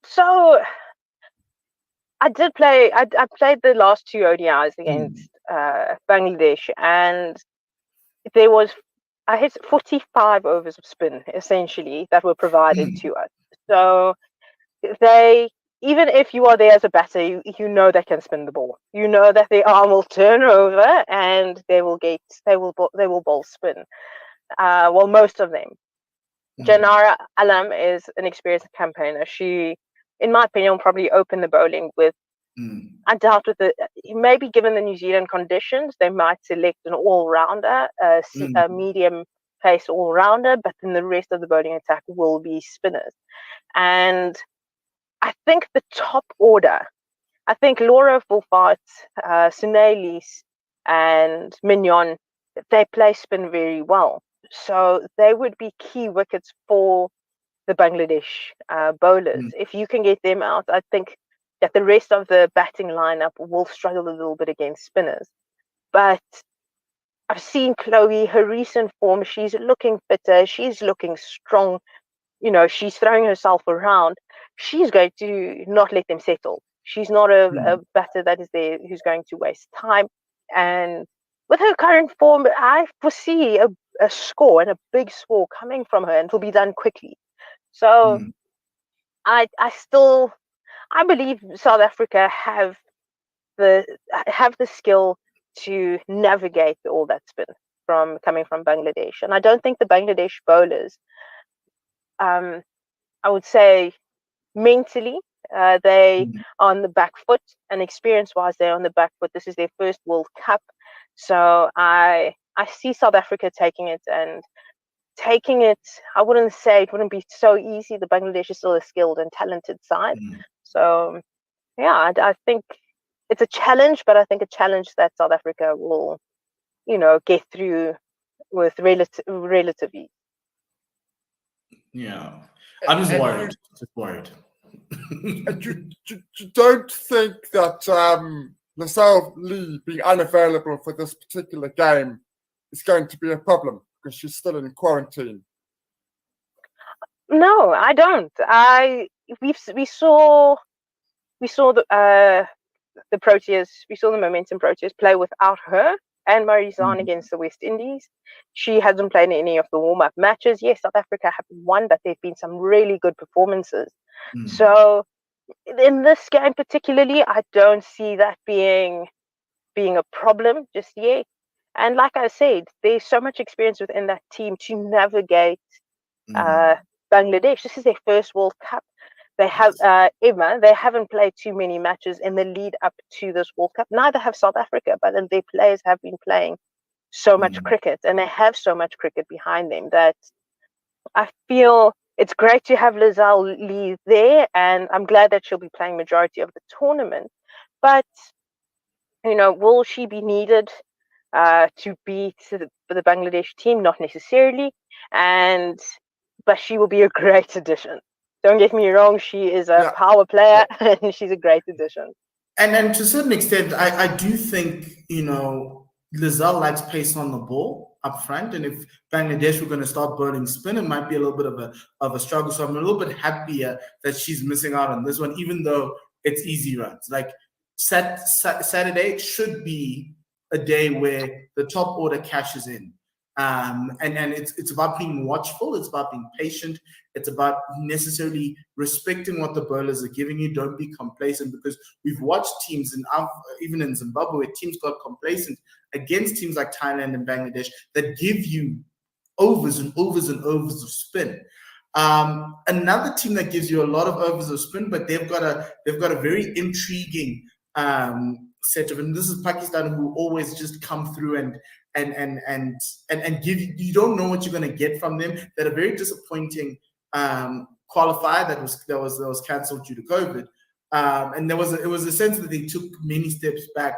S7: So I did play. I played the last 2 ODIs against Bangladesh, and there was I hit 45 overs of spin essentially that were provided to us. So they, even if you are there as a batter, you know they can spin the ball. You know that their arm will turn over and they will bowl spin. Well, most of them. Janara Alam is an experienced campaigner. She, in my opinion, will probably open the bowling with. I doubt maybe given the New Zealand conditions, they might select an all-rounder, a medium pace all-rounder, but then the rest of the bowling attack will be spinners. And I think the top order, I think Laura Fulfart, Sunelis, and Mignon, they play spin very well. So they would be key wickets for the Bangladesh bowlers. If you can get them out, I think that the rest of the batting lineup will struggle a little bit against spinners. But I've seen Chloe, her recent form, she's looking fitter, she's looking strong, she's throwing herself around. She's going to not let them settle. She's not a batter that is there who's going to waste time. And with her current form, I foresee a score and a big score coming from her, and it'll be done quickly. So I believe South Africa have the skill to navigate all that spin coming from Bangladesh. And I don't think the Bangladesh bowlers, I would say mentally, they are on the back foot, and experience-wise, they're on the back foot. This is their first World Cup. So I see South Africa taking it. I wouldn't say it wouldn't be so easy. The Bangladesh is still a skilled and talented side. So, yeah, I think it's a challenge, but I think a challenge that South Africa will, get through with relatively.
S1: Yeah, I'm just worried.
S6: You don't think that Laselle Lee being unavailable for this particular game is going to be a problem because she's still in quarantine?
S7: No, I don't. We saw the Proteas. We saw the Momentum Proteas play without her and Marizanne against the West Indies. She hasn't played in any of the warm-up matches. Yes, South Africa have won, but there've been some really good performances. So in this game particularly, I don't see that being a problem just yet. And like I said, there's so much experience within that team to navigate Bangladesh. This is their first World Cup. They have they haven't played too many matches in the lead up to this World Cup. Neither have South Africa, but then their players have been playing so much cricket, and they have so much cricket behind them that I feel it's great to have Laselle Lee there, and I'm glad that she'll be playing majority of the tournament. But will she be needed to beat the Bangladesh team? Not necessarily, but she will be a great addition. Don't get me wrong, she is a power player and she's a great addition.
S1: And then to a certain extent, I do think, Laselle likes pace on the ball up front. And if Bangladesh were going to start bowling spin, it might be a little bit of a struggle. So I'm a little bit happier that she's missing out on this one, even though it's easy runs. Like Saturday should be a day where the top order cashes in. And it's about being watchful. It's about being patient. It's about necessarily respecting what the bowlers are giving you. Don't be complacent, because we've watched teams even in Zimbabwe where teams got complacent against teams like Thailand and Bangladesh that give you overs and overs and overs of spin. Another team that gives you a lot of overs of spin, but they've got a very intriguing set of, and this is Pakistan, who always just come through and give you don't know what you're going to get from them. They're a very disappointing qualifier that was cancelled due to COVID, and it was a sense that they took many steps back.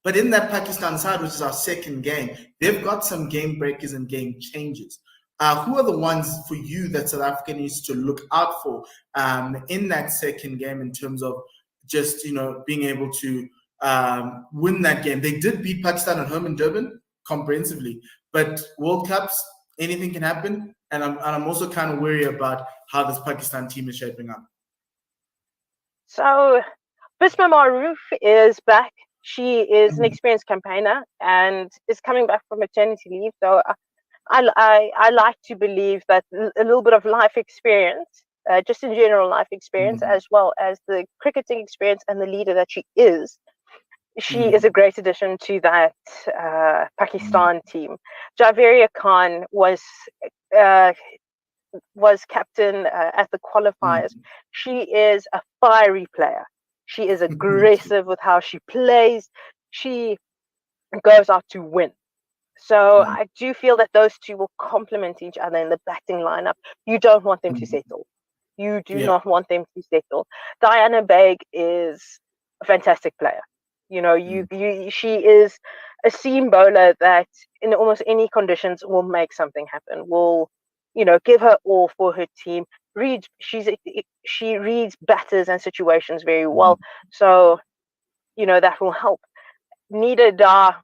S1: But in that Pakistan side, which is our second game, they've got some game breakers and game changers. who are the ones for you that South Africa needs to look out for in that second game in terms of just, being able to win that game? They did beat Pakistan at home in Durban comprehensively, but World Cups, anything can happen. And I'm also kind of worried about how this Pakistan team is shaping up.
S7: So, Bisma Maroof is back. She is an experienced campaigner and is coming back from maternity leave. So, I like to believe that a little bit of life experience, just in general life experience, as well as the cricketing experience and the leader that she is a great addition to that Pakistan team. Javeria Khan was captain at the qualifiers. She is a fiery player. She is aggressive with how she plays. She goes out to win. So I do feel that those two will complement each other in the batting lineup. You don't want them to settle. You do not want them to settle. Diana Baig is a fantastic player. She is a seam bowler that in almost any conditions will make something happen. Will, give her all for her team. She reads batters and situations very well. So, that will help. Nida Dar,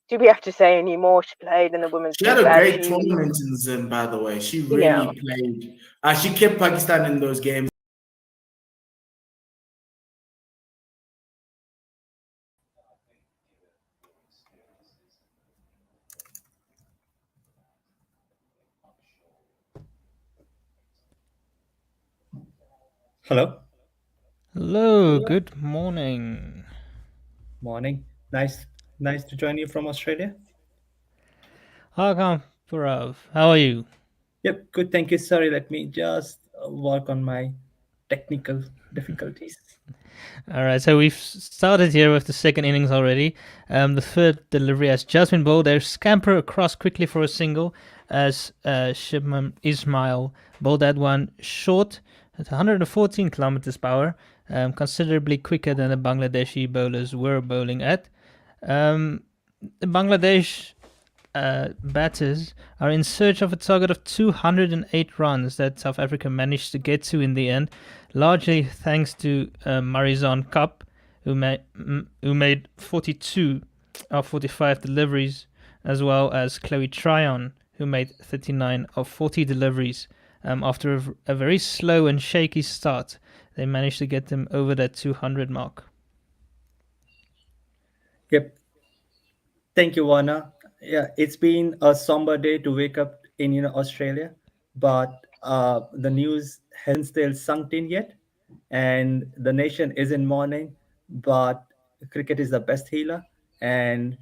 S7: do we have to say any more? She played in the women's.
S1: She had a great tournament in Zim, by the way. She really played. She kept Pakistan in those games.
S8: Hello.
S9: Hello. Good morning.
S8: Morning. Nice to join you from Australia.
S9: Welcome, Purav. How are you?
S8: Yep, good. Thank you. Sorry, let me just work on my technical difficulties.
S9: All right, so we've started here with the second innings already. The third delivery has just been bowled. They scamper across quickly for a single as Shibman Ismail bowled that one short at 114 kilometers per hour, considerably quicker than the Bangladeshi bowlers were bowling at. The Bangladesh batters are in search of a target of 208 runs that South Africa managed to get to in the end, largely thanks to Marizon Cup, who made 42 of 45 deliveries, as well as Chloe Tryon, who made 39 of 40 deliveries. After a very slow and shaky start, they managed to get them over that 200 mark.
S8: Yep. Thank you, Warner. Yeah, it's been a somber day to wake up in Australia, but the news hasn't still sunk in yet, and the nation is in mourning. But cricket is the best healer, and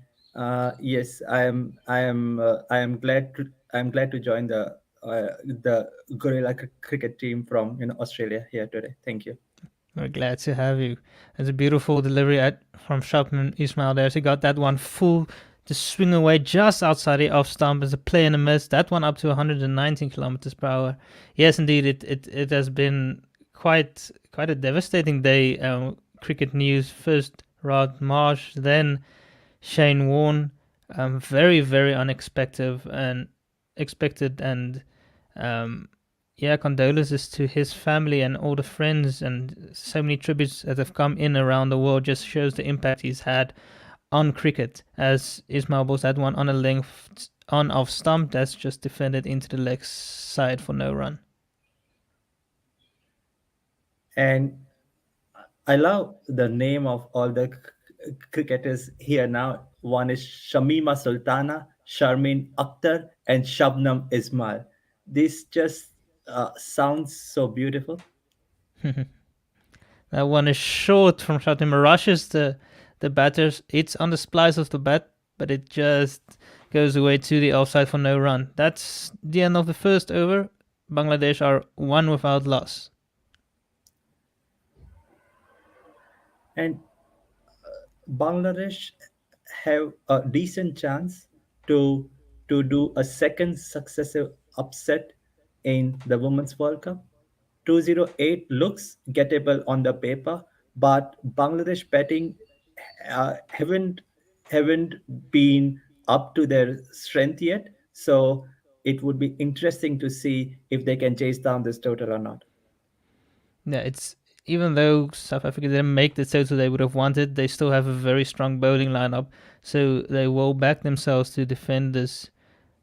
S8: yes, I am glad to join the Guerilla Cricket team from Australia here today. Thank you.
S9: We're glad to have you. It's a beautiful delivery from Shubman Ismail there. So he got that one full to swing away just outside the off stump as a play in the miss. That one up to 119 kilometers per hour. Yes, indeed, it has been quite a devastating day. Cricket news first Rod Marsh, then Shane Warne. Very, very unexpected and condolences to his family and all the friends, and so many tributes that have come in around the world. Just shows the impact he's had on cricket, as Ismail bowls that one on a length on off stump that's just defended into the leg side for no run.
S8: And I love the name of all the cricketers here now. One is Shamima Sultana, Sharmin Akhtar, and Shabnam Ismail. This just sounds so beautiful.
S9: That one is short from Shatim. Rushes the batters. It's on the splice of the bat, but it just goes away to the offside for no run. That's the end of the first over. Bangladesh are one without loss.
S8: And Bangladesh have a decent chance to do a second successive upset in the Women's World Cup. 208 looks gettable on the paper, but Bangladesh batting haven't been up to their strength yet. So it would be interesting to see if they can chase down this total or not.
S9: Yeah, it's even though South Africa didn't make the total they would have wanted, they still have a very strong bowling lineup, so they will back themselves to defend this.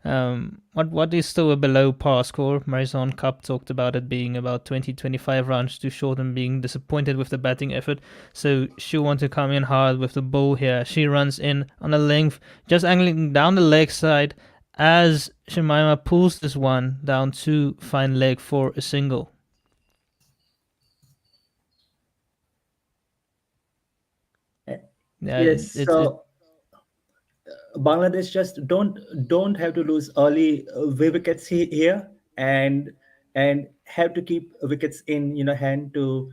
S9: What is still a below par score. Marizon Cup talked about it being about 20-25 runs too short and being disappointed with the batting effort, so she'll want to come in hard with the ball here. She runs in on a length, just angling down the leg side as Shemima pulls this one down to fine leg for a single. Yeah,
S8: Yes, so Bangladesh just don't have to lose early wickets here, and have to keep wickets in hand to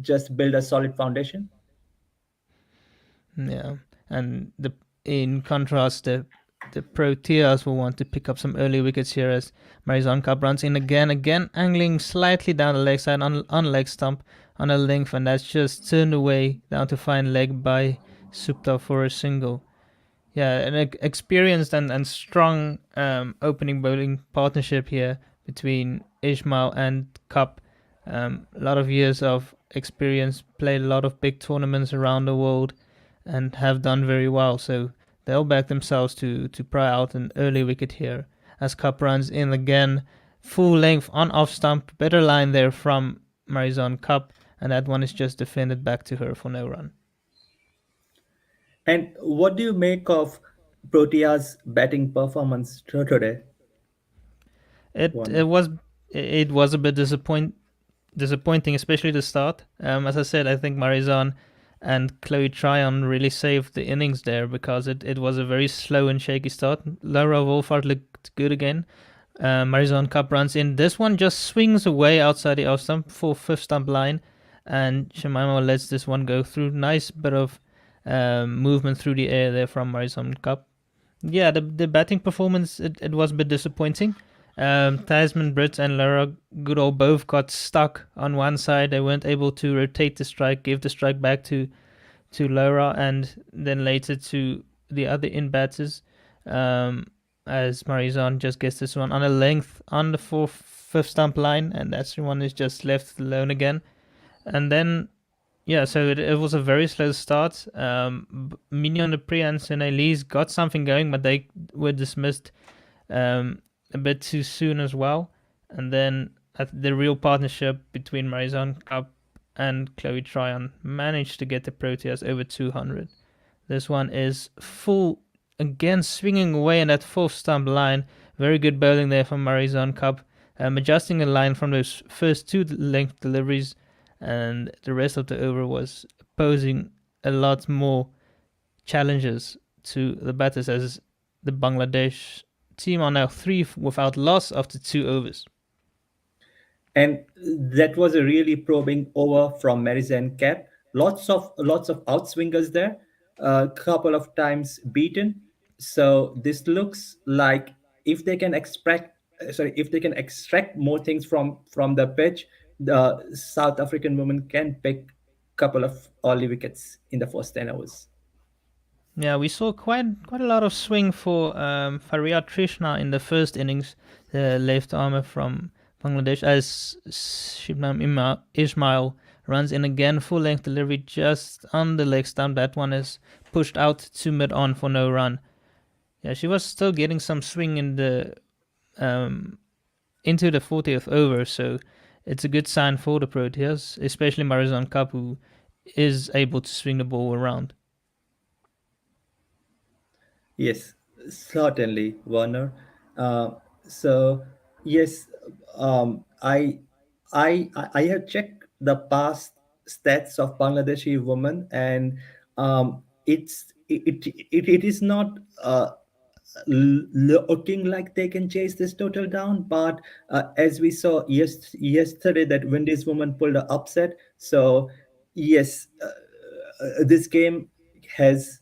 S8: just build a solid foundation.
S9: Yeah, and in contrast, the Proteas will want to pick up some early wickets here as Marizon Cup runs in again angling slightly down the leg side on leg stump on a length, and that's just turned away down to fine leg by Supta for a single. Yeah, an experienced and strong opening bowling partnership here between Ismail and Cup. A lot of years of experience, played a lot of big tournaments around the world, and have done very well. So they'll back themselves to pry out an early wicket here as Cup runs in again, full length on off stump. Better line there from Marizon Cup, and that one is just defended back to her for no run.
S8: And what do you make of Protea's batting performance today?
S9: It was a bit disappointing, especially the start. As I said, I think Marizon and Chloe Tryon really saved the innings there because it was a very slow and shaky start. Laura Wolfhard looked good again. Marizon Cup runs in. This one just swings away outside the off stump for fifth stump line, and Shemima lets this one go through. Nice bit of movement through the air there from Marizon Cup. Yeah, the batting performance, it was a bit disappointing. Tasman Britt and Laura Goodall both got stuck on one side. They weren't able to rotate the strike, give the strike back to Laura, and then later to the other in-batters. As Marizon just gets this one on a length on the fifth stump line, and that's the one is just left alone again. And then, yeah, so it was a very slow start. Mignon Dupree and Senelise got something going, but they were dismissed a bit too soon as well. And then the real partnership between Marizon Cup and Chloe Tryon managed to get the Proteas over 200. This one is full, again swinging away in that fourth stump line. Very good bowling there from Marizon Cup. Adjusting a line from those first two length deliveries, and the rest of the over was posing a lot more challenges to the batters as the Bangladesh team are now 3 without loss after 2 overs.
S8: And that was a really probing over from Marizon Cap. Lots of outswingers there, a couple of times beaten. So this looks like if they can extract more things from the pitch, the South African women can pick a couple of early wickets in the first 10 overs.
S9: Yeah, we saw quite a lot of swing for Faria Trishna in the first innings, the left armer from Bangladesh, as Shibnam Ismail runs in again, full length delivery just on the leg stump. That one is pushed out to mid on for no run. Yeah, she was still getting some swing in the into the 40th over, so it's a good sign for the Proteas, especially Marizon Cup, who is able to swing the ball around.
S8: Yes, certainly, Werner. So yes, I have checked the past stats of Bangladeshi women, and it is not looking like they can chase this total down. But as we saw yesterday, that Wendy's woman pulled an upset. So yes, this game has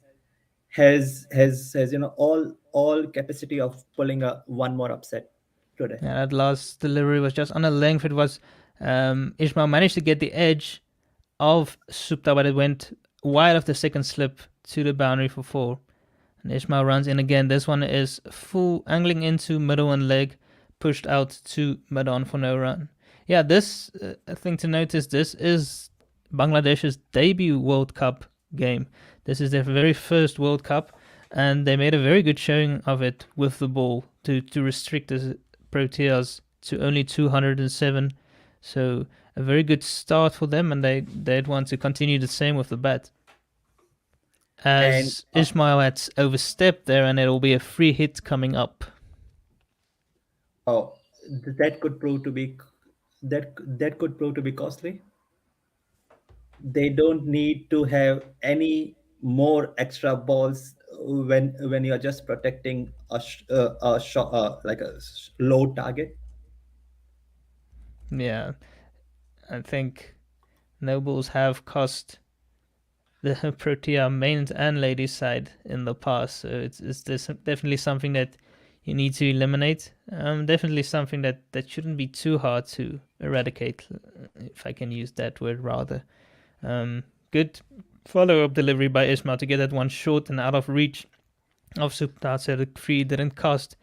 S8: all capacity of pulling a one more upset today.
S9: Yeah, that last delivery was just on a length. It was Ismail managed to get the edge of Supta, but it went wide of the second slip to the boundary for 4. And Ismail runs in again. This one is full angling into middle and leg, pushed out to mid on for no run. Yeah, this thing to notice, this is Bangladesh's debut World Cup game. This is their very first World Cup, and they made a very good showing of it with the ball to restrict the Proteas to only 207. So a very good start for them, and they'd want to continue the same with the bat. As Ismail had overstepped there, and it'll be a free hit coming up.
S8: Oh, that could prove to be that could prove to be costly. They don't need to have any more extra balls when you're just protecting a shot like a low target.
S9: Yeah, I think no balls have cost the Protea mains and ladies side in the past, so it's definitely something that you need to eliminate. Definitely something that shouldn't be too hard to eradicate, if I can use that word rather. Good follow-up delivery by Ismail to get that one short and out of reach of Supta, so the free didn't cost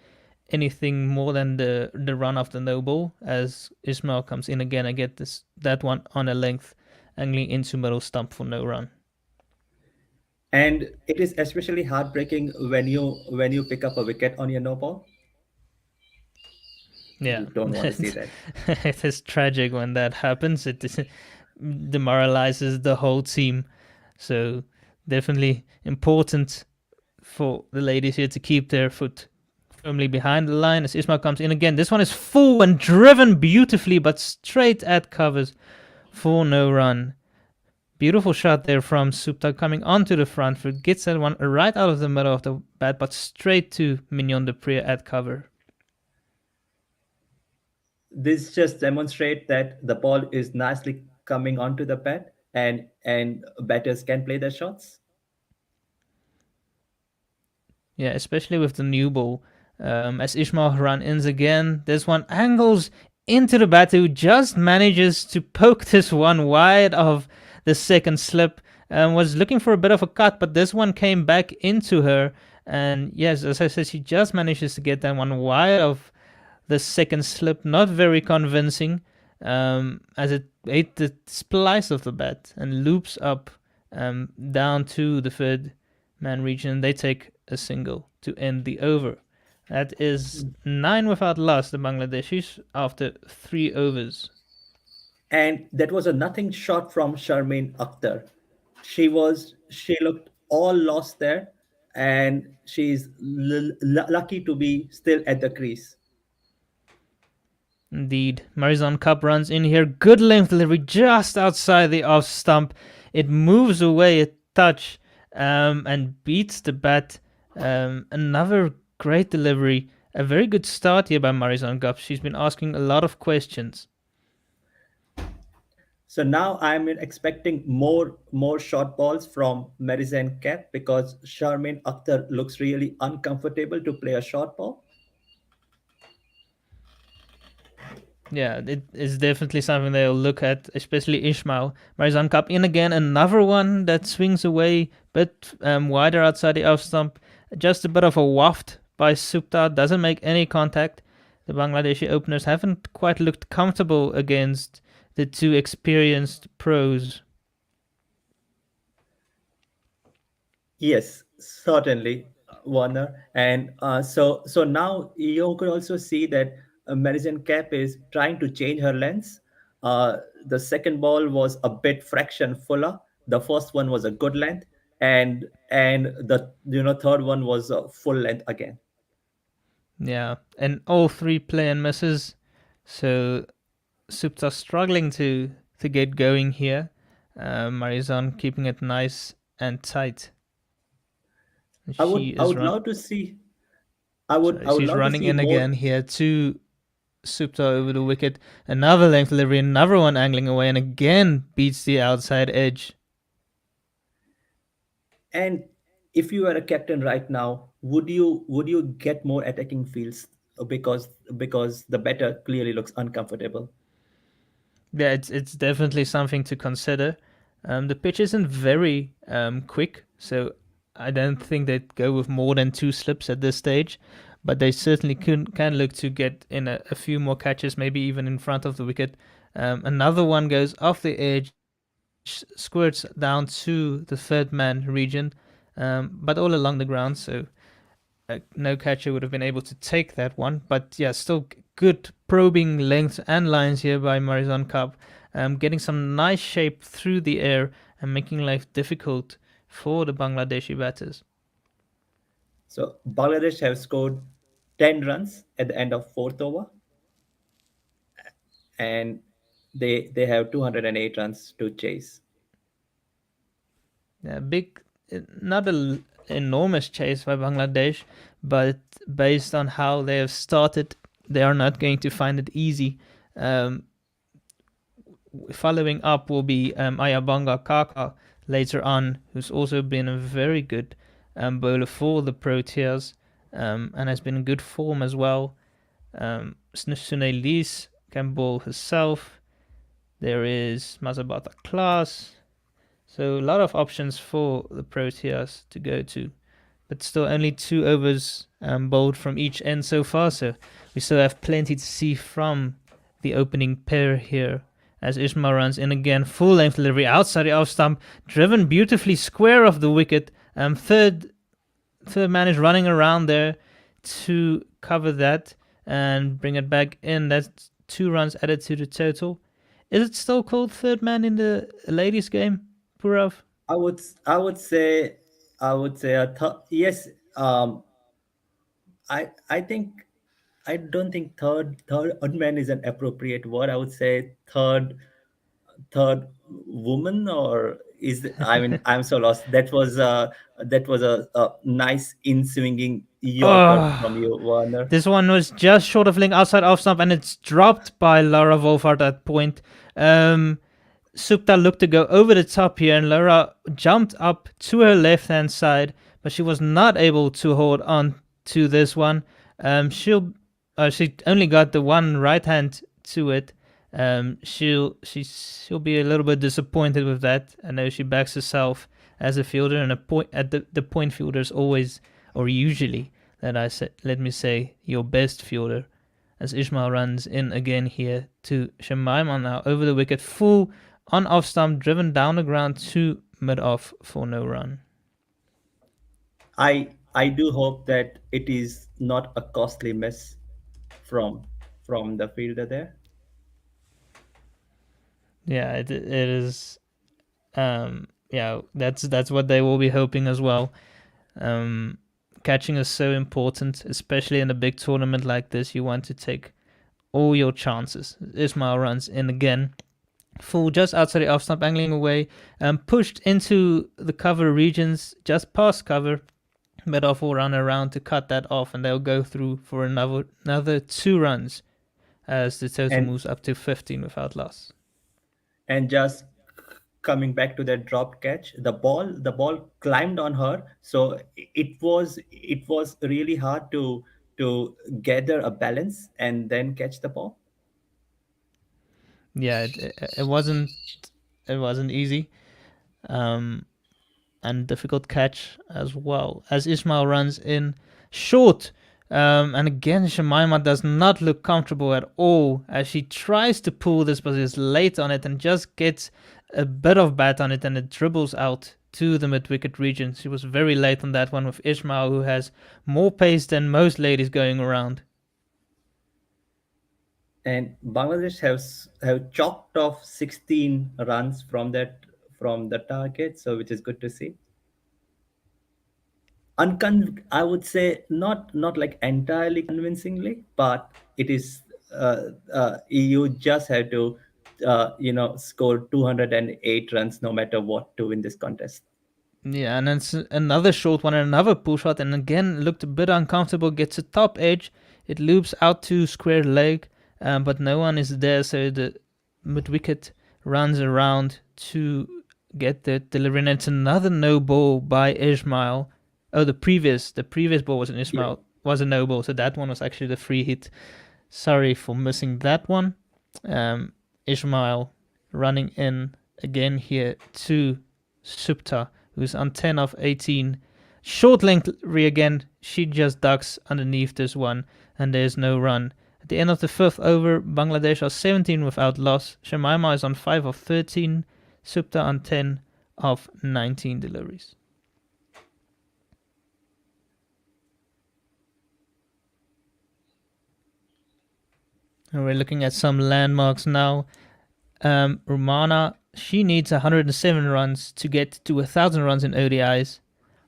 S9: anything more than the run of the no ball, as Ismail comes in again and get that one on a length, angling into middle stump for no run.
S8: And it is especially heartbreaking when you pick up a wicket on your no ball.
S9: Yeah,
S8: you don't want to see that.
S9: It is tragic when that happens. It demoralizes the whole team. So definitely important for the ladies here to keep their foot firmly behind the line as Ismail comes in again. This one is full and driven beautifully, but straight at covers for no run. Beautiful shot there from Supta coming onto the front foot. Gets that one right out of the middle of the bat, but straight to Mignon de Pree at cover.
S8: This just demonstrates that the ball is nicely coming onto the bat, and batters can play their shots.
S9: Yeah, especially with the new ball. As Ismail run ins again, this one angles into the bat, who just manages to poke this one wide of the second slip. Was looking for a bit of a cut, but this one came back into her. And yes, as I said, she just manages to get that one wide of the second slip. Not very convincing, as it ate the splice of the bat and loops up down to the third man region. They take a single to end the over. That is 9 without loss, the Bangladeshis, after 3 overs.
S8: And that was a nothing shot from Sharmeen Akhtar. She looked all lost there, and she's lucky to be still at the crease.
S9: Indeed. Marizon Cup runs in here. Good length delivery just outside the off stump. It moves away a touch and beats the bat. Another great delivery. A very good start here by Marizon Cup. She's been asking a lot of questions.
S8: So now I'm expecting more short balls from Marizon Cap, because Sharmeen Akhtar looks really uncomfortable to play a short ball.
S9: Yeah, it is definitely something they'll look at, especially Ismail. Marizon Cup in again, another one that swings away, but wider outside the off stump. Just a bit of a waft by Supta, doesn't make any contact. The Bangladeshi openers haven't quite looked comfortable against the two experienced pros.
S8: Yes, certainly, Warner. And so now you could also see that Marizon Cap is trying to change her lens. The second ball was a bit fraction fuller. The first one was a good length, and the third one was a full length again.
S9: Yeah, and all 3 play and misses. So Supta struggling to get going here. Marizon keeping it nice and tight.
S8: I would love to see.
S9: She's running in again here to Supta over the wicket. Another length delivery, another one angling away, and again beats the outside edge.
S8: And if you were a captain right now, would you get more attacking fields, because the batter clearly looks uncomfortable?
S9: Yeah, it's definitely something to consider. The pitch isn't very quick, so I don't think they'd go with more than 2 slips at this stage, but they certainly can look to get in a few more catches, maybe even in front of the wicket. Another one goes off the edge, squirts down to the third man region, but all along the ground, so no catcher would have been able to take that one. But yeah, still good probing lengths and lines here by Marizon Cup, getting some nice shape through the air and making life difficult for the Bangladeshi batters.
S8: So Bangladesh have scored 10 runs at the end of fourth over, and they have 208 runs to chase.
S9: Yeah, not an enormous chase by Bangladesh, but based on how they have started, they are not going to find it easy. Following up will be Ayabanga Kaka later on, who's also been a very good bowler for the Proteas, and has been in good form as well. Sunay Lis can bowl herself. There is Mazabata Class. So a lot of options for the Proteas to go to, but still only 2 overs bowled from each end so far. So we still have plenty to see from the opening pair here. As Ismail runs in again, full length delivery outside the off stump, driven beautifully square of the wicket. Third man is running around there to cover that and bring it back in. That's 2 runs added to the total. Is it still called third man in the ladies' game, Purav?
S8: I would say yes. I don't think third man is an appropriate word. I would say third woman, or I'm so lost. That was a nice in swinging Yorker from you, Warner.
S9: This one was just short of link outside off stump, and it's dropped by Lara Wolfhard at that point. Supta looked to go over the top here, and Lara jumped up to her left hand side, but she was not able to hold on to this one. She only got the one right hand to it. She'll be a little bit disappointed with that. I know she backs herself as a fielder, and the point fielder is always, or usually, let me say, your best fielder. As Ismail runs in again here to Shemaima now over the wicket, full on off stump, driven down the ground to mid off for no run.
S8: I do hope that it is not a costly miss from the fielder there.
S9: Yeah, it is. Yeah, that's what they will be hoping as well. Catching is so important, especially in a big tournament like this. You want to take all your chances. Ismail runs in again. Full just outside the off stump, angling away, pushed into the cover regions, just past cover. Mid off will run around to cut that off, and they'll go through for another 2 runs as the total moves up to 15 without loss.
S8: And just coming back to that dropped catch, the ball climbed on her, so it was really hard to gather a balance and then catch the ball.
S9: Yeah, it wasn't easy, and difficult catch as well. As Ismail runs in short, and again Shemaima does not look comfortable at all as she tries to pull this, but is late on it and just gets a bit of bat on it, and it dribbles out to the mid-wicket region. She was very late on that one with Ismail, who has more pace than most ladies going around.
S8: And Bangladesh have chalked off 16 runs from the target, so which is good to see. I would say not like entirely convincingly, but it is you just have to score 208 runs no matter what to win this contest.
S9: Yeah, and it's another short one and another pull shot, and again looked a bit uncomfortable. Gets a top edge, it loops out to square leg, but no one is there, so the mid wicket runs around to get the delivery, and it's another no ball by Ismail. Oh, the previous ball was an Ismail, was a no ball, so that one was actually the free hit. Sorry for missing that one. Ismail running in again here to Supta, who's on 10 of 18, Short length again, she just ducks underneath this one, and there's no run. At the end of the 5th over, Bangladesh are 17 without loss. Shemaima is on 5 of 13, Supta on 10 of 19 deliveries. And we're looking at some landmarks now. Rumana, she needs 107 runs to get to 1,000 runs in ODIs.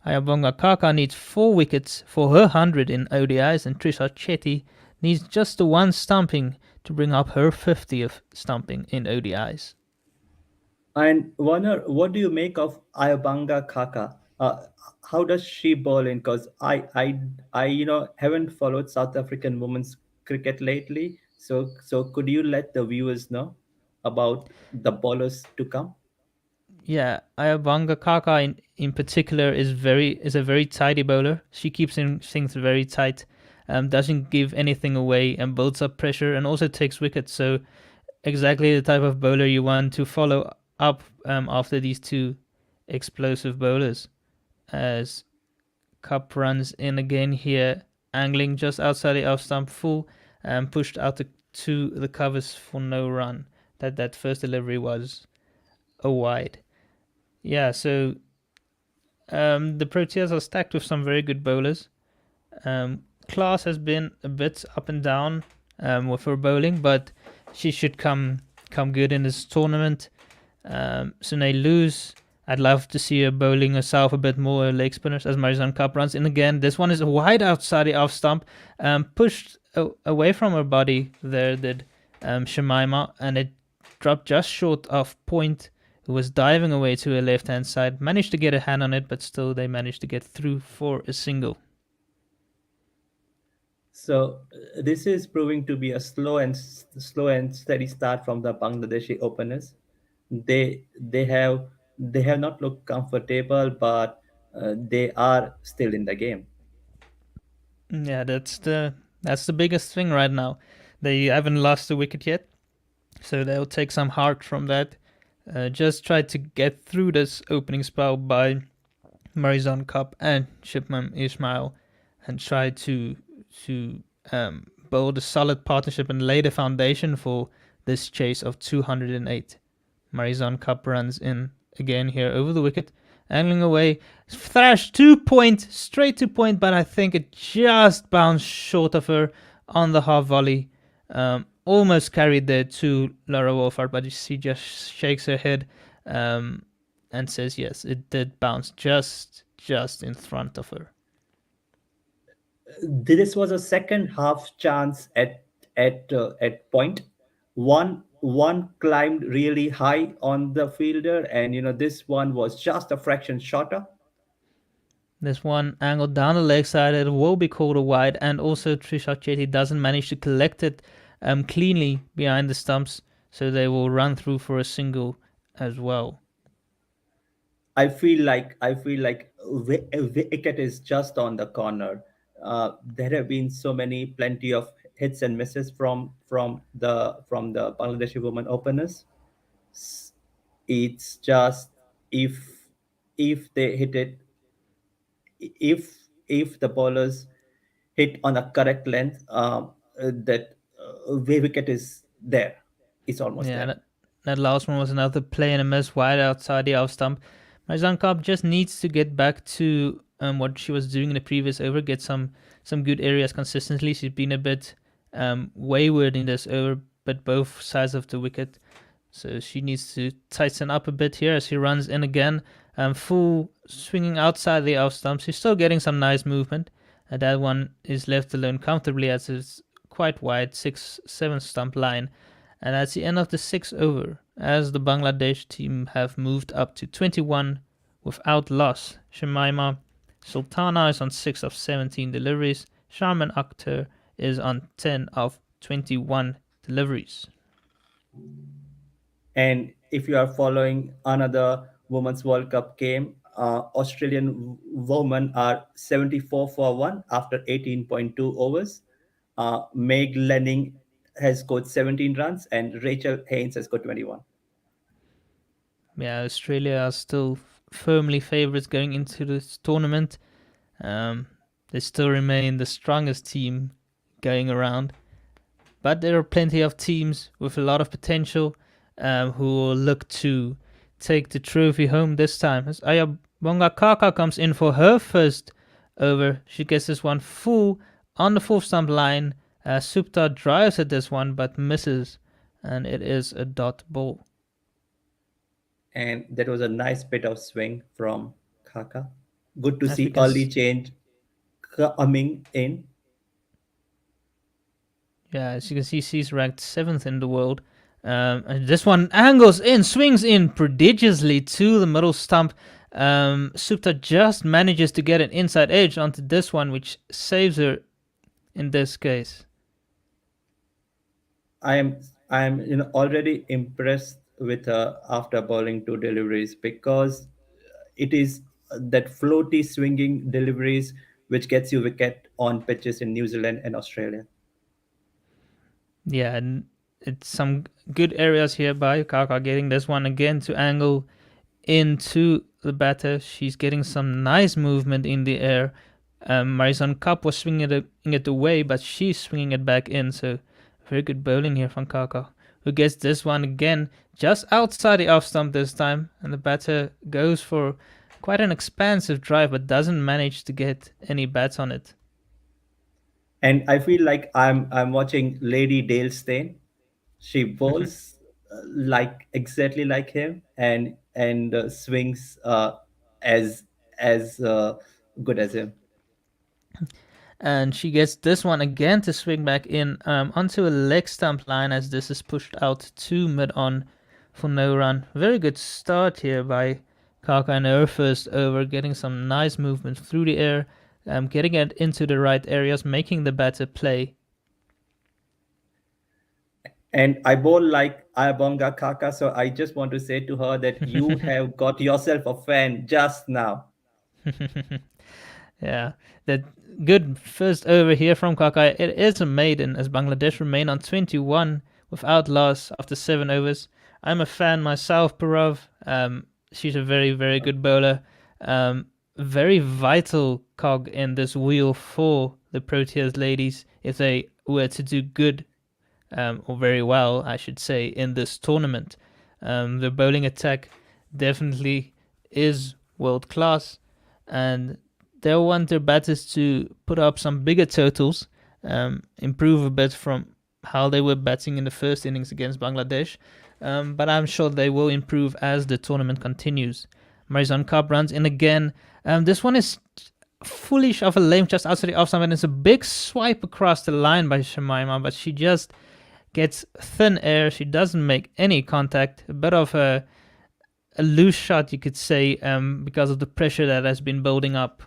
S9: Ayabonga Kaka needs 4 wickets for her 100 in ODIs, and Trisha Chetty needs just the 1 stumping to bring up her 50th stumping in ODIs.
S8: And Warner, what do you make of Ayabanga Kaka? How does she bowl in? Because I haven't followed South African women's cricket lately. So could you let the viewers know about the bowlers to come?
S9: Yeah, Ayabanga Kaka in particular is a very tidy bowler. She keeps things very tight, doesn't give anything away, and builds up pressure, and also takes wickets. So exactly the type of bowler you want to follow up after these 2 explosive bowlers. As Cup runs in again here, angling just outside the off stump full, pushed out to the covers for no run. That first delivery was a wide. Yeah, so the Proteas are stacked with some very good bowlers. Class has been a bit up and down with her bowling, but she should come good in this tournament. Sunay Luz, I'd love to see her bowling herself a bit more leg spinners as Marizan Cup runs in again. This one is wide outside the off stump, pushed away from her body there did Shemaima, and it dropped just short of point, who was diving away to her left hand side. Managed to get a hand on it, but still they managed to get through for a single.
S8: So this is proving to be a slow and steady start from the Bangladeshi openers. They have not looked comfortable, but they are still in the game.
S9: Yeah, that's the biggest thing right now. They haven't lost a wicket yet, so they'll take some heart from that. Just try to get through this opening spell by Marizan Cup and Shipman Ismail, and try to build a solid partnership and lay the foundation for this chase of 208. Marizan Cup runs in again here over the wicket, angling away, thrashed 2 point, straight to point, but I think it just bounced short of her on the half volley. Almost carried there to Laura Wolfhard, but she just shakes her head and says yes, it did bounce just in front of her.
S8: This was a second half chance at point. One climbed really high on the fielder, and this one was just a fraction shorter.
S9: This one angled down the leg side, it will be called a wide, and also Trisha Chetty doesn't manage to collect it cleanly behind the stumps, so they will run through for a single as well.
S8: I feel like wicket is just on the corner. There have been plenty of hits and misses from the Bangladeshi women openers. It's just if they hit it, if the bowlers hit on a correct length, that wicket is there. It's almost there.
S9: That last one was another play and a miss wide outside the off stump. Marizan Cup just needs to get back to what she was doing in the previous over, get some good areas consistently. She's been a bit wayward in this over, but both sides of the wicket. So she needs to tighten up a bit here as she runs in again. Full swinging outside the off stump. She's still getting some nice movement. And that one is left alone comfortably as it's quite wide, 6-7 stump line. And that's the end of the 6th over, as the Bangladesh team have moved up to 21 without loss. Shemaima Sultana is on 6 of 17 deliveries. Sharman Akhtar is on 10 of 21 deliveries.
S8: And if you are following another Women's World Cup game, Australian women are 74 for 1 after 18.2 overs. Meg Lanning has scored 17 runs and Rachel Haynes has scored 21.
S9: Yeah, Australia are still firmly favourites going into this tournament. They still remain the strongest team going around. But there are plenty of teams with a lot of potential who will look to take the trophy home this time. As Ayabonga Kaka comes in for her first over, she gets this one full on the fourth stump line. Supta drives at this one but misses, and it is a dot ball.
S8: And that was a nice bit of swing from Kaka. Good to
S9: As we
S8: see
S9: can
S8: early change coming in.
S9: Yeah, as you can see, she's ranked 7th in the world. And this one angles in, swings in prodigiously to the middle stump. Supta just manages to get an inside edge onto this one, which saves her in this case.
S8: I am already impressed with her after bowling 2 deliveries, because it is that floaty swinging deliveries which gets you wicket on pitches in New Zealand and Australia.
S9: Yeah, and it's some good areas here by Kaka, getting this one again to angle into the batter. She's getting some nice movement in the air. Marizon Cup was swinging it away, but she's swinging it back in. So very good bowling here from Kaka, who gets this one again just outside the off stump this time. And the batter goes for quite an expansive drive, but doesn't manage to get any bats on it.
S8: And I feel like I'm watching Lady Dale Steyn. She bowls exactly like him, and swings as good as him.
S9: And she gets this one again to swing back in onto a leg stump line, as this is pushed out to mid-on for no run. Very good start here by Kaka in her first over, getting some nice movement through the air, getting it into the right areas, making the batter play.
S8: And I bowl like Ayabonga Kaka, so I just want to say to her that you have got yourself a fan just now.
S9: Yeah, that good first over here from Kaka. It is a maiden, as Bangladesh remain on 21 without loss after 7 overs. I'm a fan myself, Parav. She's a very, very good bowler. Very vital cog in this wheel for the Proteas ladies if they were to do good, or very well, I should say, in this tournament. The bowling attack definitely is world class, and they'll want their batters to put up some bigger totals, improve a bit from how they were batting in the first innings against Bangladesh. But I'm sure they will improve as the tournament continues. Marizon Cup runs in again. This one is foolish of a length just outside the off stump, and it's a big swipe across the line by Shemaima, but she just gets thin air. She doesn't make any contact. A bit of a loose shot, you could say, because of the pressure that has been building up.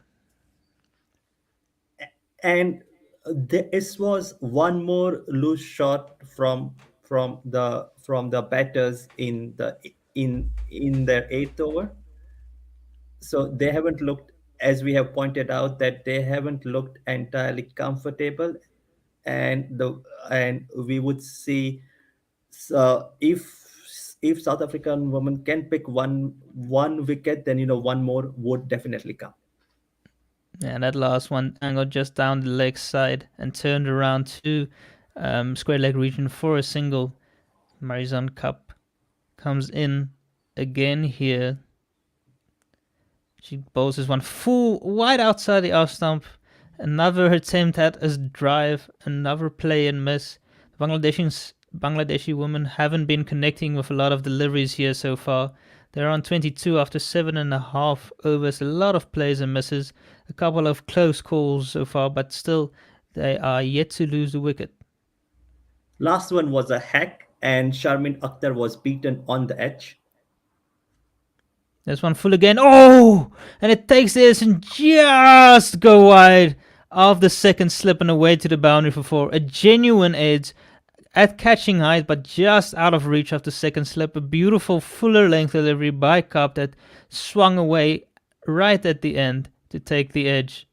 S8: And this was one more loose shot from the batters in their 8th over. So they haven't looked, as we have pointed out, that they haven't looked entirely comfortable, and we would see if South African women can pick one wicket, then one more would definitely come.
S9: And that last one angled just down the leg side and turned around to square leg region for a single. Marizon Cup comes in again here. She bowls this one full wide outside the off stump. Another attempt at a drive, another play and miss. The Bangladeshi women haven't been connecting with a lot of deliveries here so far. They're on 22 after 7.5 overs. A lot of plays and misses. A couple of close calls so far, but still they are yet to lose the wicket.
S8: Last one was a hack, and Sharmin Akhtar was beaten on the edge.
S9: This one full again. Oh! And it takes this and just go wide of the second slip and away to the boundary for 4. A genuine edge at catching height, but just out of reach of the second slip. A beautiful fuller length delivery by Cup that swung away right at the end to take the edge.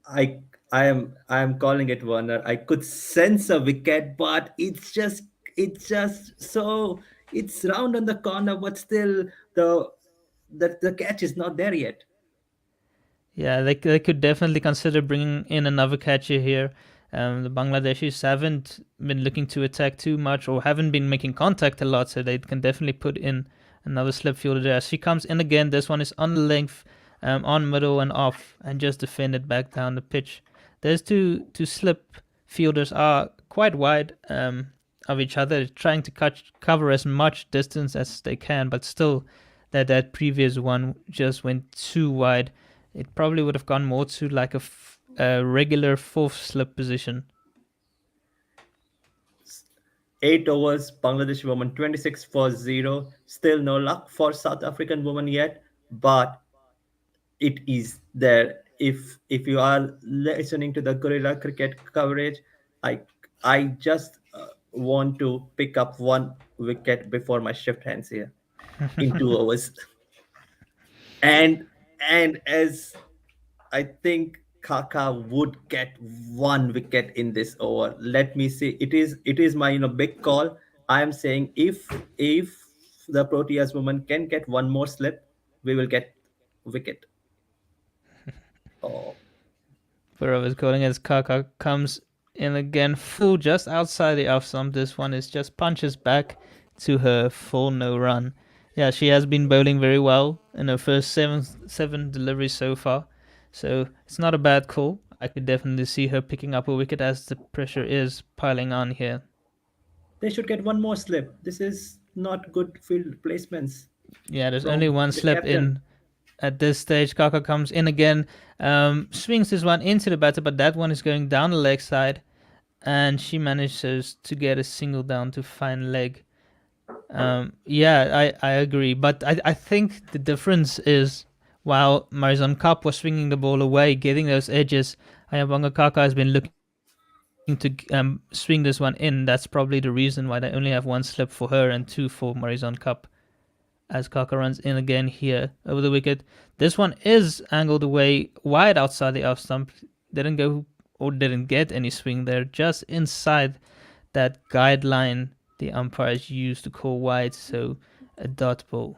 S8: I am calling it, Warner. I could sense a wicket, but it's just so it's round on the corner, but still the catch is not there yet.
S9: Yeah, they could definitely consider bringing in another catcher here. The Bangladeshis haven't been looking to attack too much or haven't been making contact a lot, so they can definitely put in another slip fielder there. As she comes in again, this one is on the length, on middle and off, and just defended back down the pitch. Those two slip fielders are quite wide of each other, trying to cover as much distance as they can, but still that previous one just went too wide. It probably would have gone more to like a regular fourth slip position.
S8: 8 overs, Bangladeshi woman 26 for 0. Still no luck for South African woman yet, but it is there. If you are listening to the Guerilla Cricket coverage, I just want to pick up one wicket before my shift hands here in 2 hours. And as I think Kaka would get one wicket in this over. Let me see. It is my big call. I am saying if the Proteas woman can get one more slip, we will get wicket. Oh,
S9: Burrow is calling as Kaka comes in again, full just outside the off stump. This one is just punches back to her full no run. Yeah, she has been bowling very well in her first seven deliveries so far, so it's not a bad call. I could definitely see her picking up a wicket as the pressure is piling on here.
S8: they should get one more slip. This is not good field placements.
S9: Yeah, there's
S8: from
S9: only one
S8: the
S9: slip
S8: captain.
S9: in at this stage. Kaka comes in again, swings this one into the batter, but that one is going down the leg side, and she manages to get a single down to fine leg. Yeah, I agree, but I think the difference is while Marizon Cup was swinging the ball away, getting those edges, Ayabonga Kaka has been looking to swing this one in. That's probably the reason why they only have one slip for her and two for Marizon Cup. As Kaka runs in again here over the wicket. This one is angled away wide outside the off stump. Didn't go or didn't get any swing there, just inside that guideline the umpires used to call wide, so a dot ball.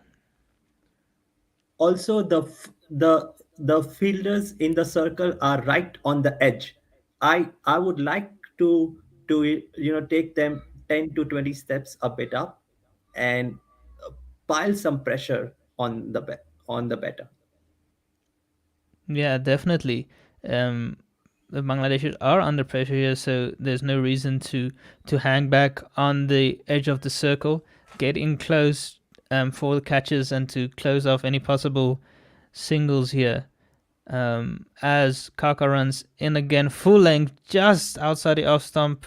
S8: Also, the fielders in the circle are right on the edge. I would like to take them 10 to 20 steps a bit up and pile some pressure on the batter.
S9: Yeah, definitely. The Bangladeshis are under pressure here, so there's no reason to hang back on the edge of the circle. Get in close for the catches and to close off any possible singles here. As Kaka runs in again, full length, just outside the off stump,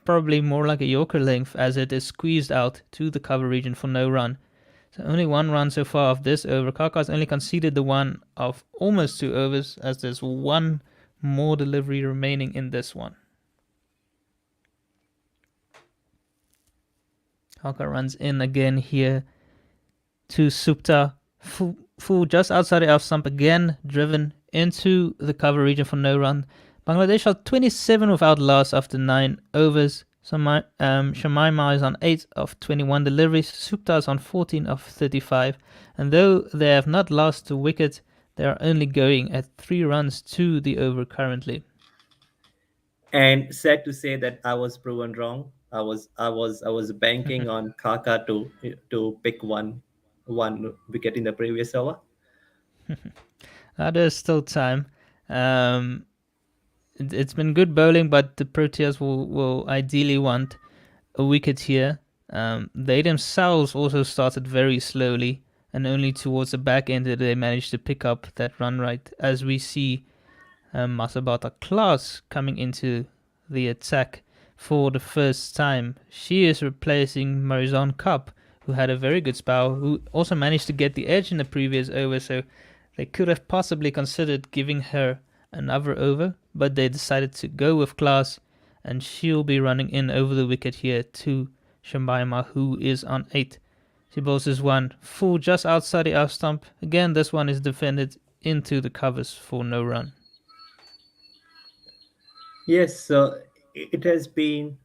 S9: probably more like a Yorker length as it is squeezed out to the cover region for no run. So only one run so far of this over. Kaka's only conceded the one of almost 2 overs as there's one more delivery remaining in this one. Kaka runs in again here to Supta. Full just outside the off stump again, driven into the cover region for no run. Bangladesh are 27 without loss after 9 overs. Shamaima is on 8 of 21 deliveries, Supta is on 14 of 35, and though they have not lost a wicket, they are only going at 3 runs to the over currently.
S8: And sad to say that I was proven wrong. I was banking on Kaka to pick one wicket in the previous over.
S9: There's still time. It's been good bowling, but the Proteas will ideally want a wicket here. They themselves also started very slowly, and only towards the back end did they manage to pick up that run right. As we see Masabata Klaas coming into the attack for the first time. She is replacing Marizon Cup, who had a very good spell, who also managed to get the edge in the previous over, so they could have possibly considered giving her another over, but they decided to go with Klaas, and she'll be running in over the wicket here to Shambaima, who is on 8. She bowls this one full just outside the off stump. Again, this one is defended into the covers for no run.
S8: Yes, it has been.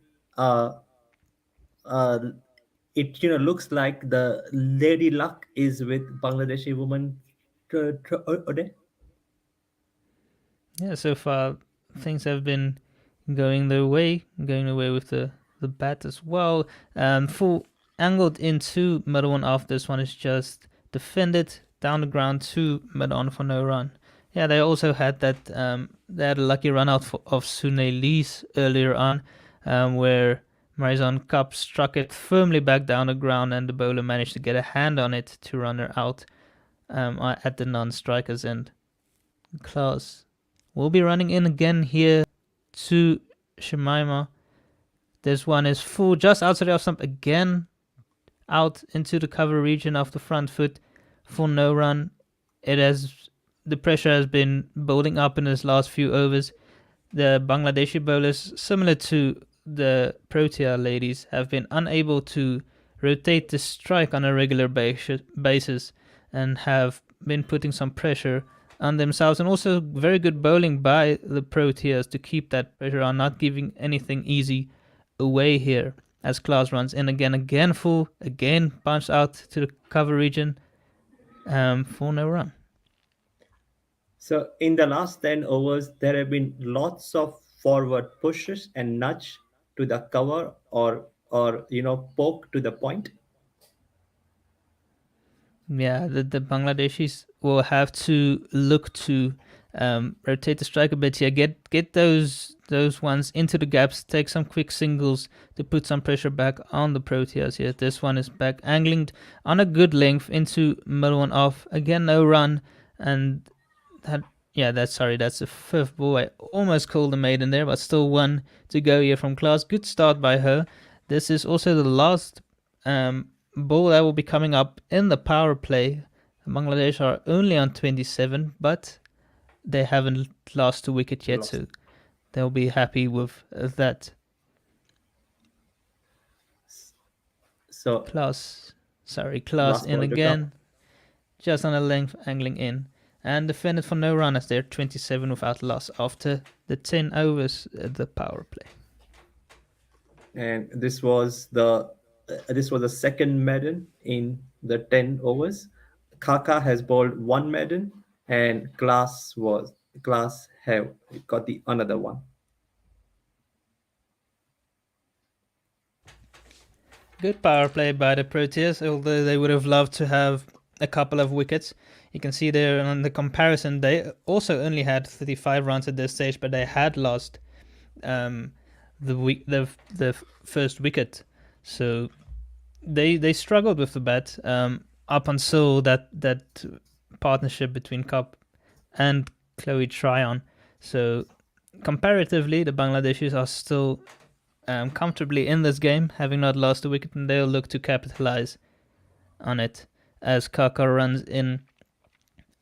S8: It looks like the lady luck is with Bangladeshi woman today.
S9: Yeah, so far things have been going away with the bat as well. Full angled into middle one off. This one is just defended down the ground to mid on for no run. Yeah, they also had that. They had a lucky run out of Sune Lee's earlier on, where Marizon Cup struck it firmly back down the ground, and the bowler managed to get a hand on it to run her out at the non-striker's end. Klaus will be running in again here to Shemima. This one is full just outside the off stump again, out into the cover region of the front foot for no run. The pressure has been building up in his last few overs. The Bangladeshi bowlers, similar to the Protea ladies, have been unable to rotate the strike on a regular basis and have been putting some pressure on themselves, and also very good bowling by the Proteas to keep that pressure on, not giving anything easy away here. As Klaus runs in again full, again punched out to the cover region for no run.
S8: So in the last 10 overs, there have been lots of forward pushes and nudge to the cover or poke to the point.
S9: Yeah, the Bangladeshis will have to look to rotate the strike a bit here, get those ones into the gaps, take some quick singles to put some pressure back on the Proteas here. This one is back angling on a good length into middle one off. Again, no run, and that's a fifth ball. I almost called the maiden there, but still one to go here from Klaus. Good start by her. This is also the last ball that will be coming up in the power play. Bangladesh are only on 27, but they haven't lost a wicket yet, so they'll be happy with that.
S8: So
S9: Klaus in again, just on a length, angling in, and defended for no run as they're 27 without loss after the 10 overs at the power play.
S8: And this was the second maiden in the 10 overs. Kaka has bowled one maiden, and Klaus have got the another one.
S9: Good power play by the Proteas, although they would have loved to have a couple of wickets. You can see there on the comparison, they also only had 35 runs at this stage, but they had lost the first wicket, so they struggled with the bat up until that partnership between Cup and Chloe Tryon. So comparatively, the Bangladeshis are still comfortably in this game, having not lost a wicket, and they'll look to capitalize on it as Kaka runs in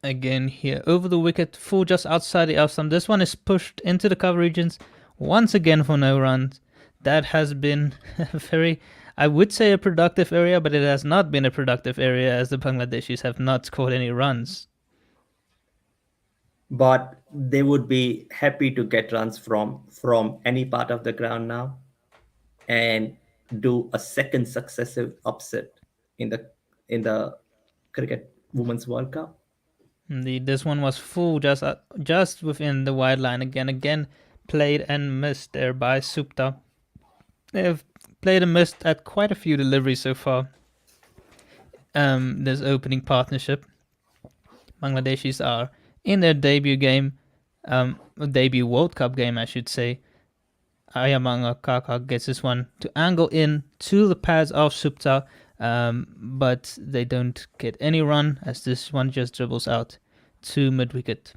S9: again here over the wicket, full just outside the off stump. This one is pushed into the cover regions once again for no runs. That has been very, I would say, a productive area, but it has not been a productive area as the Bangladeshis have not scored any runs.
S8: But they would be happy to get runs from any part of the ground now and do a second successive upset in the Cricket Women's World Cup.
S9: Indeed, this one was full just within the wide line again played and missed there by Supta. They have played and missed at quite a few deliveries so far. This opening partnership. Bangladeshis are in their debut game, debut World Cup game, I should say. Ayamanga Kaka gets this one to angle in to the pads of Supta, but they don't get any run as this one just dribbles out to mid-wicket.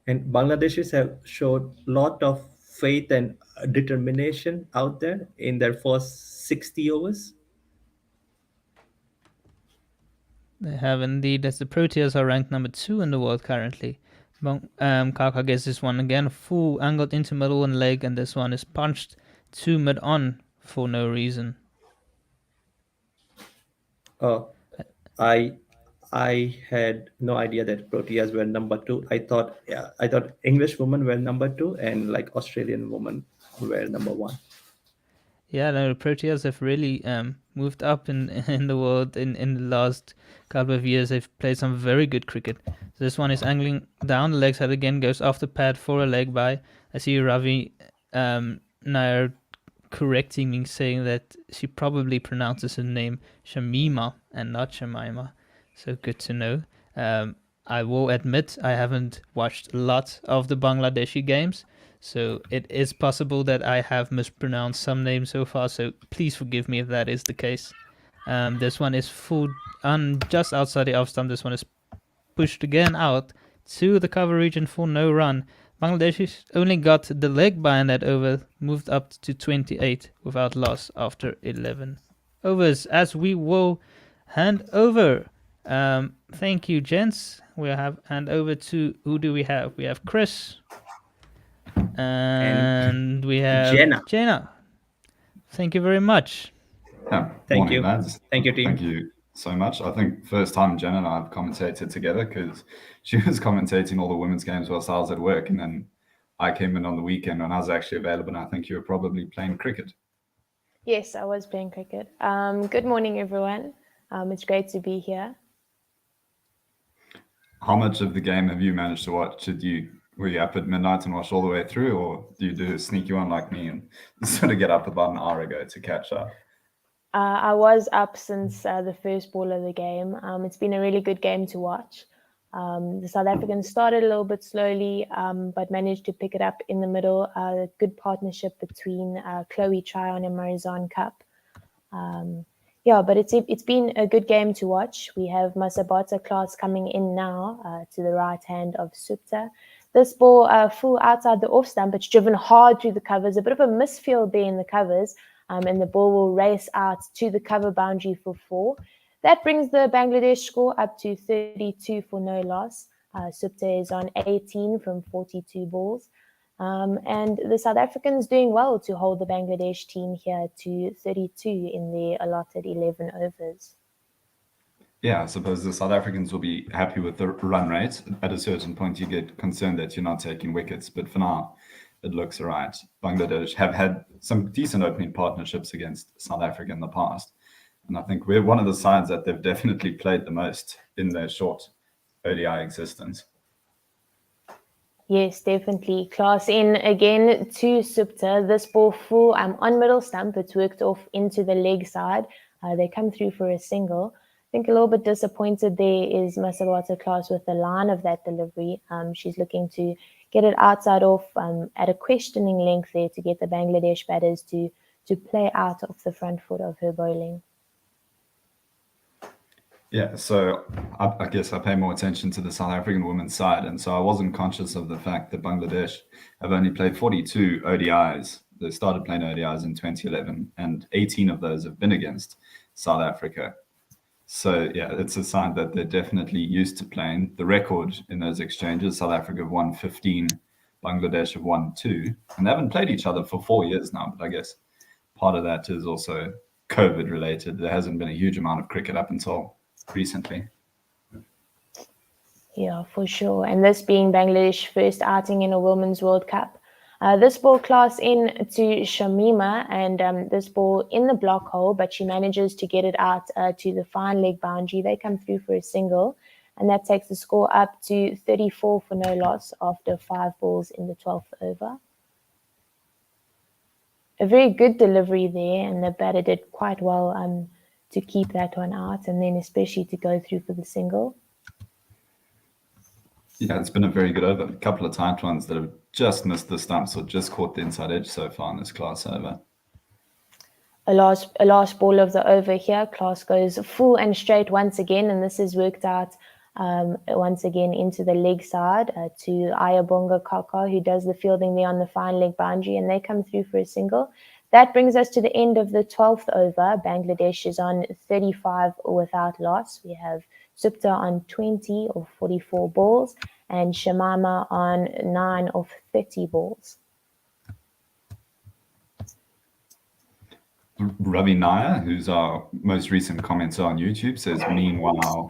S8: And Bangladeshis have showed a lot of faith and determination out there in their first 60 overs.
S9: They have indeed, as the Proteas are ranked number 2 in the world currently. Kaka gets this one again, full angled into middle and leg, and this one is punched to mid-on for no reason.
S8: I had no idea that Proteas were number 2. I thought English women were number 2 and like Australian women were number 1.
S9: Yeah, no, Proteas have really moved up in in the world in the last couple of years. They've played some very good cricket. So this one is angling down the leg side again, goes off the pad for a leg by. I see Ravi Nair correcting me, saying that she probably pronounces her name Shamima and not Shemima. So good to know. I will admit I haven't watched a lot of the Bangladeshi games, so it is possible that I have mispronounced some names so far, so please forgive me if that is the case. This one is full just outside the off stump. This one is pushed again out to the cover region for no run. Bangladesh only got the leg by in that over, moved up to 28 without loss after 11 overs. As we will hand over. Thank you, gents. We'll have hand over to, who do we have? We have Chris. And we have Jenna. Thank you very much.
S10: Yeah,
S8: Thank
S10: morning,
S8: you.
S10: lads.
S8: Thank you, team.
S10: Thank you so much. I think first time Jen and I have commentated together, because she was commentating all the women's games whilst I was at work, and then I came in on the weekend when I was actually available, and I think you were probably playing cricket.
S11: Yes, I was playing cricket. Good morning, everyone. It's great to be here.
S10: How much of the game have you managed to watch? Were you up at midnight and watch all the way through, or do you do a sneaky one like me and sort of get up about an hour ago to catch up?
S11: I was up since the first ball of the game. It's been a really good game to watch. The South Africans started a little bit slowly, but managed to pick it up in the middle. Good partnership between Chloe Tryon and Marizanne Cup. But it's been a good game to watch. We have Masabata class coming in now to the right hand of Supta. This ball flew outside the off stump. It's driven hard through the covers. A bit of a misfield there in the covers. And the ball will race out to the cover boundary for 4. That brings the Bangladesh score up to 32 for no loss. Supta is on 18 from 42 balls. And the South Africans doing well to hold the Bangladesh team here to 32 in their allotted 11 overs.
S10: Yeah, I suppose the South Africans will be happy with the run rate. At a certain point, you get concerned that you're not taking wickets, but for now, it looks all right. Bangladesh have had some decent opening partnerships against South Africa in the past. And I think we're one of the sides that they've definitely played the most in their short ODI existence.
S11: Yes, definitely. Class in again to Supta. This ball full on middle stump. It's worked off into the leg side. They come through for a single. I think a little bit disappointed there is Masawata class with the line of that delivery. She's looking to get it outside off at a questioning length there to get the Bangladesh batters to play out of the front foot of her bowling.
S10: Yeah, so I guess I pay more attention to the South African women's side, and so I wasn't conscious of the fact that Bangladesh have only played 42 ODIs. They started playing ODIs in 2011, and 18 of those have been against South Africa. So yeah, it's a sign that they're definitely used to playing. The record in those exchanges, South Africa have won 15, Bangladesh have won 2, and they haven't played each other for 4 years now, but I guess part of that is also COVID related. There hasn't been a huge amount of cricket up until recently.
S11: Yeah, for sure. And this being Bangladesh's first outing in a Women's World Cup. This ball class in to Shamima, and this ball in the block hole, but she manages to get it out to the fine leg boundary. They come through for a single, and that takes the score up to 34 for no loss after 5 balls in the 12th over. A very good delivery there, and the batter did quite well to keep that one out, and then especially to go through for the single.
S10: Yeah, it's been a very good over. A couple of tight ones that have just missed the stumps or just caught the inside edge so far in this class over.
S11: A last ball of the over here. Class goes full and straight once again, and this is worked out once again into the leg side to Ayabonga Kaka, who does the fielding there on the fine leg boundary, and they come through for a single. That brings us to the end of the 12th over. Bangladesh is on 35 without loss. We have Supta on 20 of 44 balls and Shamima on 9 of 30 balls.
S10: Ravi Nair, who's our most recent commenter on YouTube, says, meanwhile,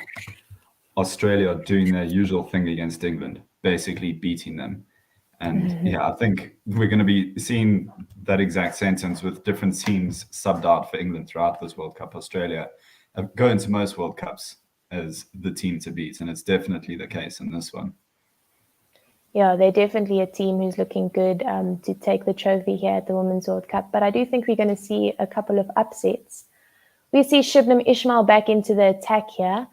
S10: Australia are doing their usual thing against England, basically beating them. And yeah, I think we're going to be seeing that exact sentence with different teams subbed out for England throughout this World Cup. Australia go into most World Cups as the team to beat, and it's definitely the case in this one.
S11: Yeah, they're definitely a team who's looking good to take the trophy here at the Women's World Cup. But I do think we're going to see a couple of upsets. We see Shibnam Ismail back into the attack here.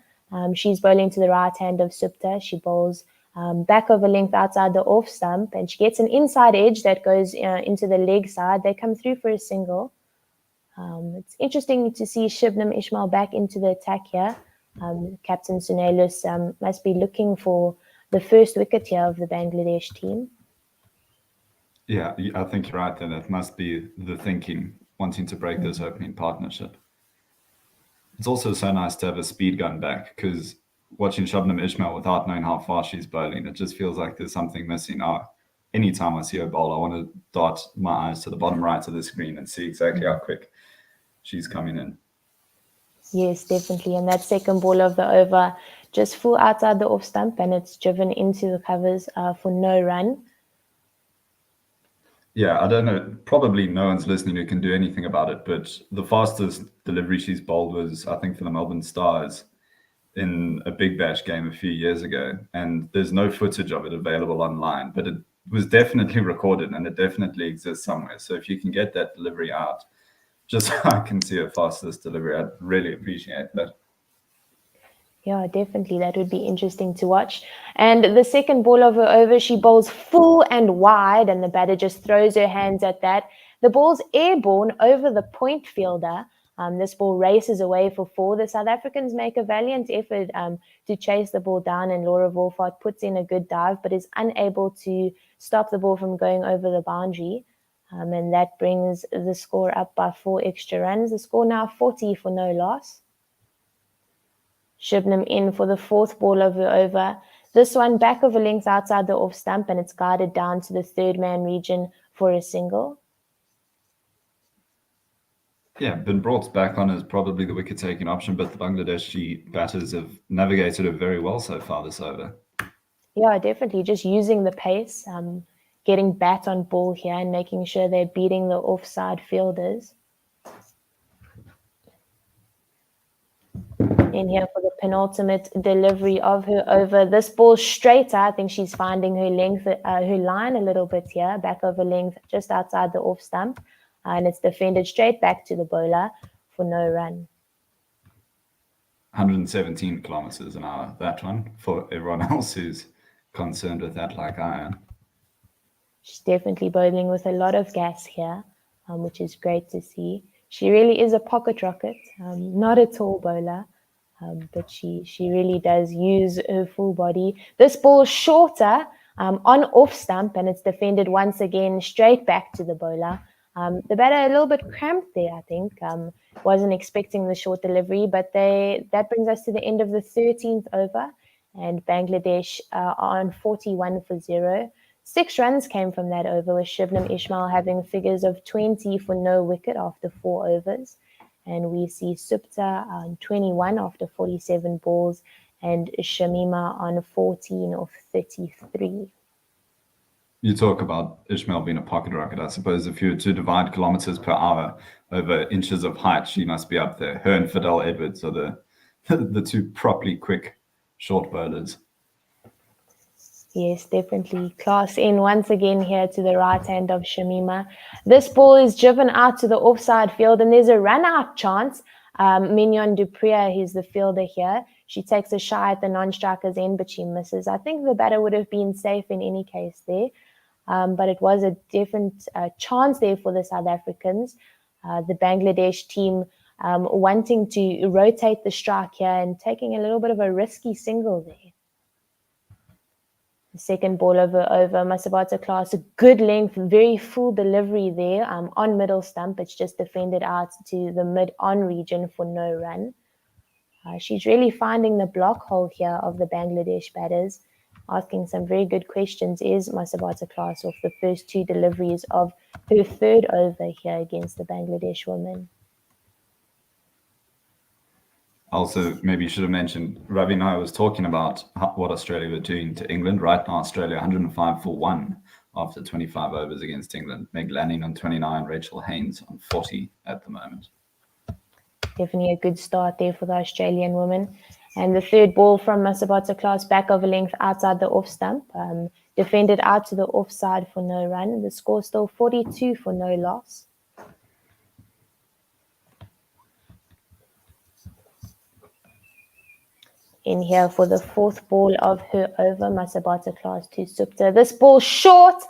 S11: She's bowling to the right hand of Supta. She bowls back over length outside the off stump, and she gets an inside edge that goes into the leg side. They come through for a single. It's interesting to see Shibnam Ismail back into the attack here. Captain Sunelus must be looking for the first wicket here of the Bangladesh team.
S10: Yeah, I think you're right there. That must be the thinking, wanting to break this opening partnership. It's also so nice to have a speed gun back, because watching Shibnam Ismail without knowing how fast she's bowling, it just feels like there's something missing. Anytime I see her bowl, I want to dart my eyes to the bottom right of the screen and see exactly how quick she's coming in.
S11: Yes, definitely. And that second ball of the over just flew outside the off stump, and it's driven into the covers for no run.
S10: Yeah, I don't know. Probably no one's listening who can do anything about it, but the fastest delivery she's bowled was, I think, for the Melbourne Stars in a Big Bash game a few years ago. And there's no footage of it available online, but it was definitely recorded and it definitely exists somewhere. So if you can get that delivery out, just so I can see her fastest delivery, I'd really appreciate that.
S11: Yeah, definitely. That would be interesting to watch. And the second ball of her over, she bowls full and wide, and the batter just throws her hands at that. The ball's airborne over the point fielder. This ball races away for 4. The South Africans make a valiant effort to chase the ball down, and Laura Wolfhard puts in a good dive, but is unable to stop the ball from going over the boundary. And that brings the score up by 4 extra runs. The score now 40 for no loss. Shibnam in for the 4th ball of her over. This one back over length outside the off stump, and it's guided down to the 3rd man region for a single.
S10: Yeah, been brought back on as probably the wicket-taking option, but the Bangladeshi batters have navigated it very well so far this over.
S11: Yeah, definitely. Just using the pace, getting bat on ball here and making sure they're beating the offside fielders. In here for the penultimate delivery of her over. This ball straight out. I think she's finding her length, her line a little bit here, back over length, just outside the off stump. And it's defended straight back to the bowler for no run.
S10: 117 kilometers an hour, that one, for everyone else who's concerned with that like I am.
S11: She's definitely bowling with a lot of gas here, which is great to see. She really is a pocket rocket, not a tall bowler, but she really does use her full body. This ball shorter on off stump, and it's defended once again straight back to the bowler. The batter a little bit cramped there, I think. Wasn't expecting the short delivery, but that brings us to the end of the 13th over, and Bangladesh are on 41 for 0. 6 runs came from that over, with Shibnam Ismail having figures of 20 for no wicket after 4 overs. And we see Supta on 21 after 47 balls, and Shamima on 14 of 33.
S10: You talk about Ismail being a pocket rocket. I suppose if you were to divide kilometers per hour over inches of height, she must be up there. Her and Fidel Edwards are the 2 properly quick short bowlers.
S11: Yes, definitely. Class in once again here to the right hand of Shamima. This ball is driven out to the offside field, and there's a run-out chance. Mignon Dupriya, who's the fielder here, she takes a shot at the non-striker's end, but she misses. I think the batter would have been safe in any case there, but it was a different chance there for the South Africans. The Bangladesh team wanting to rotate the strike here and taking a little bit of a risky single there. The second ball over Masabata Class, a good length, very full delivery there on middle stump. It's just defended out to the mid-on region for no run. She's really finding the block hole here of the Bangladesh batters, asking some very good questions. Is Masabata Class off the first 2 deliveries of her 3rd over here against the Bangladesh women?
S10: Also, maybe you should have mentioned, Ravi and I was talking about what Australia were doing to England. Right now, Australia 105 for 1 after 25 overs against England. Meg Lanning on 29, Rachel Haynes on 40 at the moment.
S11: Definitely a good start there for the Australian women. And the third ball from Masabata Class, back over length outside the off stump. Defended out to the offside for no run. The score still 42 for no loss. In here for the fourth ball of her over, Masabata Class to Supta. This ball short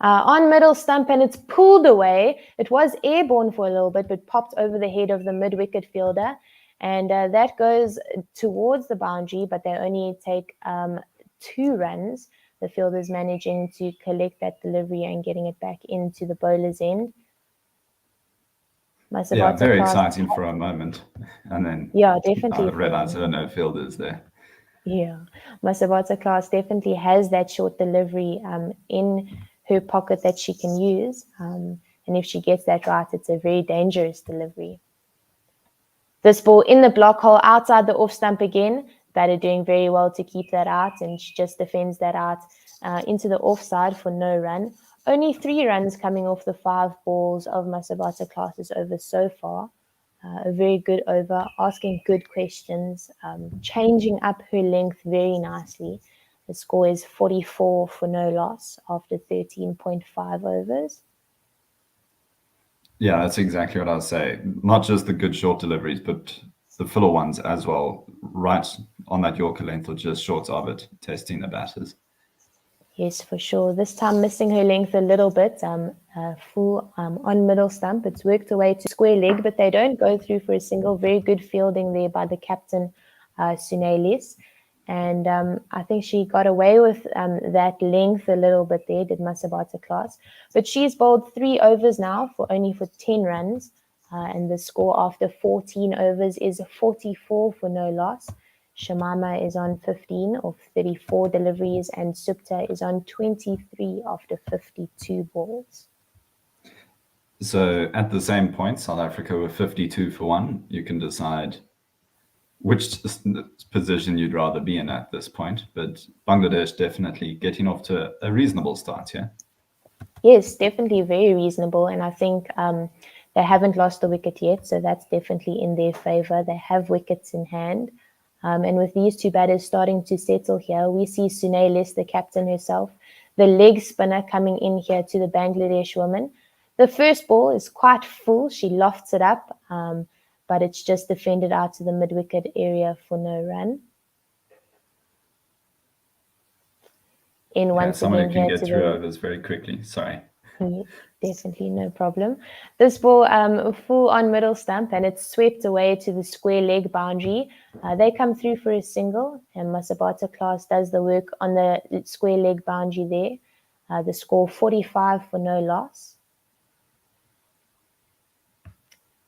S11: on middle stump, and it's pulled away. It was airborne for a little bit, but popped over the head of the mid-wicket fielder. And that goes towards the boundary, but they only take 2 runs. The fielder's managing to collect that delivery and getting it back into the bowler's end.
S10: Yeah, very exciting for a moment. And then
S11: definitely
S10: read out there are no fielders there.
S11: Yeah, Masabata Class definitely has that short delivery in her pocket that she can use. And if she gets that right, it's a very dangerous delivery. This ball in the block hole outside the off stump again. Batter doing very well to keep that out, and she just defends that out into the offside for no run. Only 3 runs coming off the 5 balls of Masabata Class's over so far. A very good over, asking good questions, changing up her length very nicely. The score is 44 for no loss after 13.5 overs.
S10: Yeah, that's exactly what I was saying. Not just the good short deliveries, but the fuller ones as well, right on that Yorker length or just short of it, testing the batters.
S11: Yes, for sure. This time missing her length a little bit, full on middle stump. It's worked away to square leg, but they don't go through for a single. Very good fielding there by the captain, Sunelis. And I think she got away with that length a little bit there, did Masabata Class. But she's bowled 3 overs now for 10 runs. And the score after 14 overs is 44 for no loss. Shamama is on 15 of 34 deliveries, and Supta is on 23 after 52 balls.
S10: So at the same point, South Africa were 52 for 1. You can decide which position you'd rather be in at this point, but Bangladesh definitely getting off to a reasonable start here.
S11: Yes, definitely very reasonable, and I think they haven't lost a wicket yet, so that's definitely in their favour. They have wickets in hand. And with these 2 batters starting to settle here, we see Sunelis, the captain herself, the leg spinner coming in here to the Bangladesh woman. The first ball is quite full. She lofts it up, but it's just defended out to the mid-wicket area for no run.
S10: Someone who can get through overs very quickly. Sorry.
S11: Definitely, no problem. This ball full on middle stump, and it's swept away to the square leg boundary. They come through for a single, and Masabata Class does the work on the square leg boundary there. The score 45 for no loss.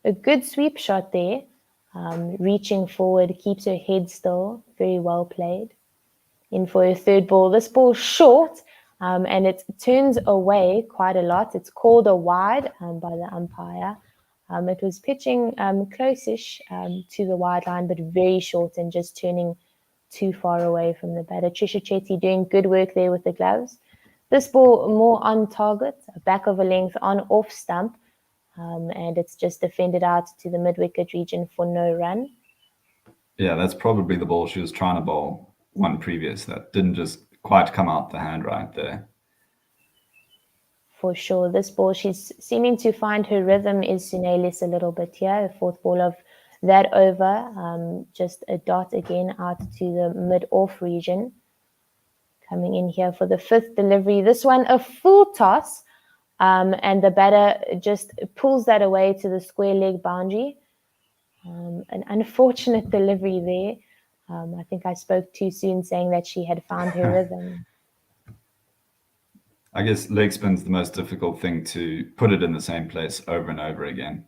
S11: A good sweep shot there, reaching forward, keeps her head still, very well played. In for a third ball. This ball short, and it turns away quite a lot. It's called a wide by the umpire. It was pitching close-ish to the wide line, but very short and just turning too far away from the batter. Trisha Chetty doing good work there with the gloves. This ball more on target, back of a length on off stump, and it's just defended out to the mid-wicket region for no run.
S10: Yeah, that's probably the ball she was trying to bowl one previous that didn't just quite come out the hand right there.
S11: For sure. This ball, she's seeming to find her rhythm is Sunelis a little bit here. The 4th ball of that over, just a dot again out to the mid-off region. Coming in here for the 5th delivery. This one, a full toss, and the batter just pulls that away to the square leg boundary. An unfortunate delivery there. I think I spoke too soon saying that she had found her rhythm.
S10: I guess leg spin's the most difficult thing to put it in the same place over and over again.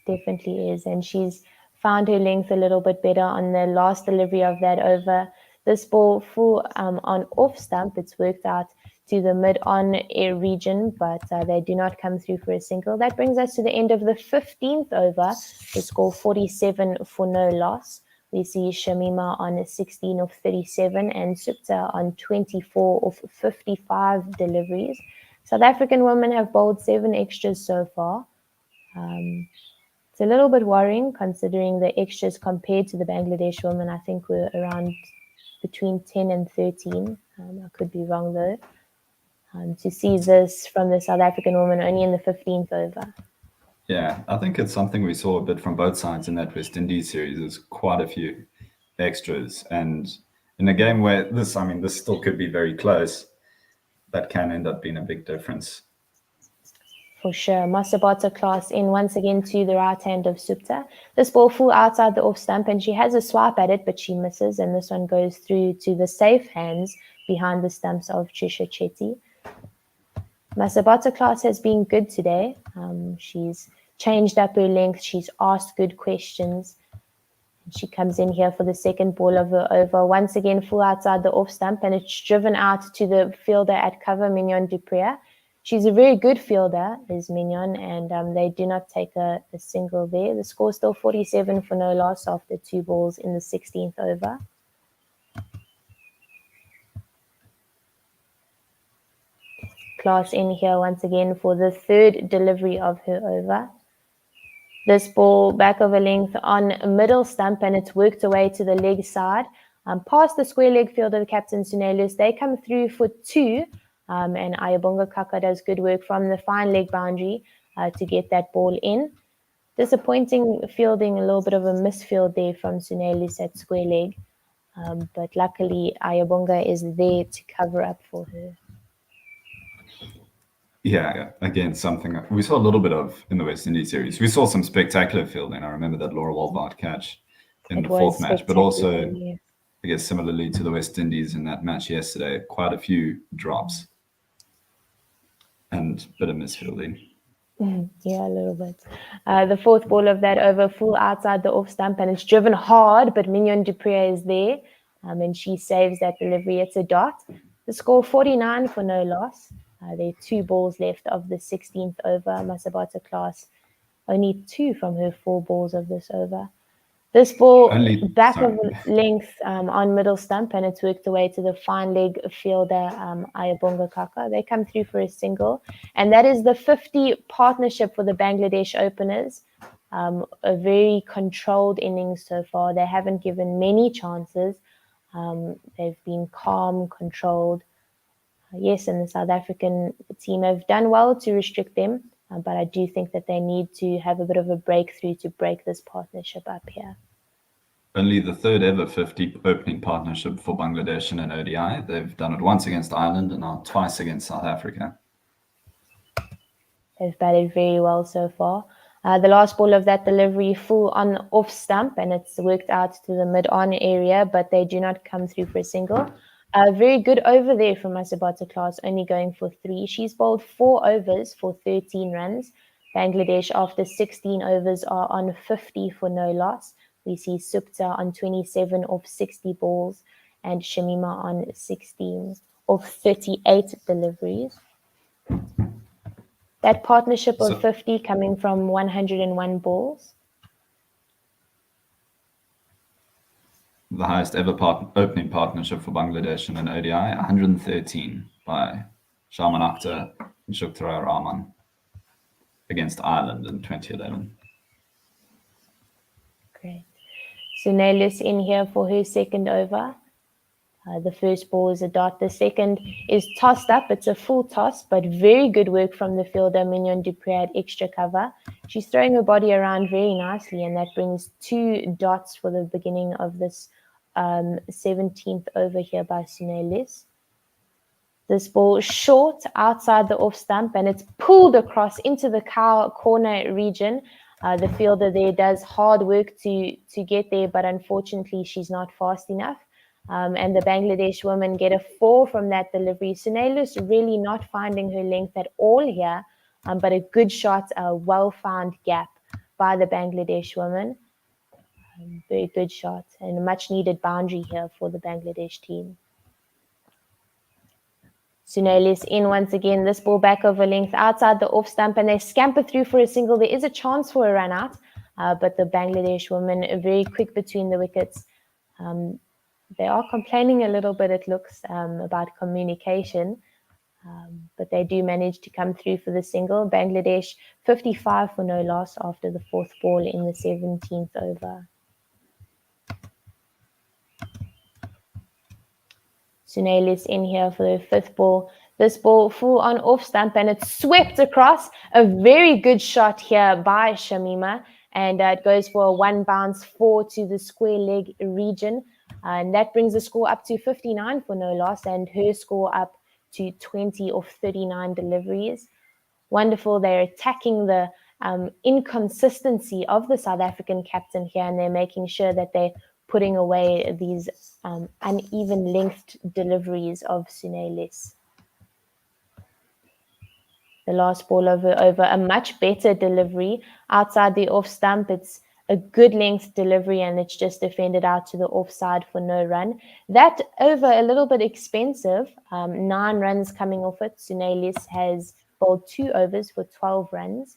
S11: Definitely is, and she's found her length a little bit better on the last delivery of that over. This ball full on off stump, it's worked out to the mid-on air region, but they do not come through for a single. That brings us to the end of the 15th over. The score 47 for no loss. We see Shamima on 16 of 37 and Supta on 24 of 55 deliveries. South African women have bowled 7 extras so far. It's a little bit worrying considering the extras compared to the Bangladesh women. I think we're around between 10 and 13. I could be wrong though. To see this from the South African woman only in the 15th over.
S10: Yeah, I think it's something we saw a bit from both sides in that West Indies series. There's quite a few extras, and in a game where this still could be very close, that can end up being a big difference.
S11: For sure. Masabata class in once again to the right hand of Supta. This ball flew outside the off stump and she has a swipe at it, but she misses, and this one goes through to the safe hands behind the stumps of Trisha Chetty. Masabata class has been good today. She's changed up her length. She's asked good questions. She comes in here for the second ball of her over. Once again, full outside the off stump, and it's driven out to the fielder at cover, Mignon Dupré. She's a very good fielder, is Mignon, and they do not take a single there. The score is still 47 for no loss after 2 balls in the 16th over. Class in here once again for the third delivery of her over. This ball back of a length on middle stump, and it's worked away to the leg side. Past the square leg fielder, the captain Sunelus, they come through for 2. And Ayabonga Kaka does good work from the fine leg boundary to get that ball in. Disappointing fielding, a little bit of a misfield there from Sunelus at square leg. But luckily, Ayabonga is there to cover up for her.
S10: Yeah, again, something we saw a little bit of in the West Indies series. We saw some spectacular fielding. I remember that Laura Walbart catch in the 4th match, but also, I guess, similarly to the West Indies in that match yesterday, quite a few drops and a bit of misfielding.
S11: Yeah, a little bit. The 4th ball of that over, full outside the off stump, and it's driven hard, but Mignon Dupré is there, and she saves that delivery. It's a dot. The score 49 for no loss. There are 2 balls left of the 16th over. Masabata class only 2 from her 4 balls of this over. This ball back of length on middle stump, and it's worked away to the fine leg fielder Ayabonga Kaka. They come through for a single, and that is the 50 partnership for the Bangladesh openers. A very controlled innings so far. They haven't given many chances. They've been calm, controlled. Yes, and the South African team have done well to restrict them, but I do think that they need to have a bit of a breakthrough to break this partnership up here.
S10: Only the 3rd ever 50 opening partnership for Bangladesh in an ODI. They've done it once against Ireland and now twice against South Africa.
S11: They've batted very well so far. The last ball of that delivery full on off stump, and it's worked out to the mid-on area, but they do not come through for a single. Very good over there from Masabata class, only going for 3. She's bowled 4 overs for 13 runs. Bangladesh, after 16 overs, are on 50 for no loss. We see Supta on 27 of 60 balls and Shamima on 16 of 38 deliveries. That partnership of 50 coming from 101 balls.
S10: The highest ever opening partnership for Bangladesh in an ODI, 113 by Sharman Akhtar and Shukra Rahman against Ireland in 2011.
S11: Great. Sunelus in here for her second over. The first ball is a dot. The second is tossed up. It's a full toss, but very good work from the fielder, Mignon Dupré, at extra cover. She's throwing her body around very nicely, and that brings 2 dots for the beginning of this 17th over here by Sunelus. This ball short outside the off stump, and it's pulled across into the corner region. The fielder there does hard work to get there, but unfortunately she's not fast enough. And the Bangladesh women get a 4 from that delivery. Sunelus really not finding her length at all here, but a good shot, a well-found gap by the Bangladesh women. Very good shot and a much-needed boundary here for the Bangladesh team. Sunelus in once again. This ball back over length outside the off stump, and they scamper through for a single. There is a chance for a run out, but the Bangladesh women are very quick between the wickets. They are complaining a little bit, it looks, about communication, but they do manage to come through for the single. Bangladesh 55 for no loss after the 4th ball in the 17th over. Sunelis in here for the 5th ball. This ball full on off stump and it's swept across. A very good shot here by Shamima, and it goes for a 1 bounce 4 to the square leg region. And that brings the score up to 59 for no loss and her score up to 20 of 39 deliveries. Wonderful. They're attacking the inconsistency of the South African captain here, and they're making sure that they're putting away these uneven lengthed deliveries of Sunelis. The last ball over a much better delivery outside the off stump. It's a good length delivery and it's just defended out to the offside for no run. That over a little bit expensive, 9 runs coming off it. Sunelis has bowled 2 overs for 12 runs.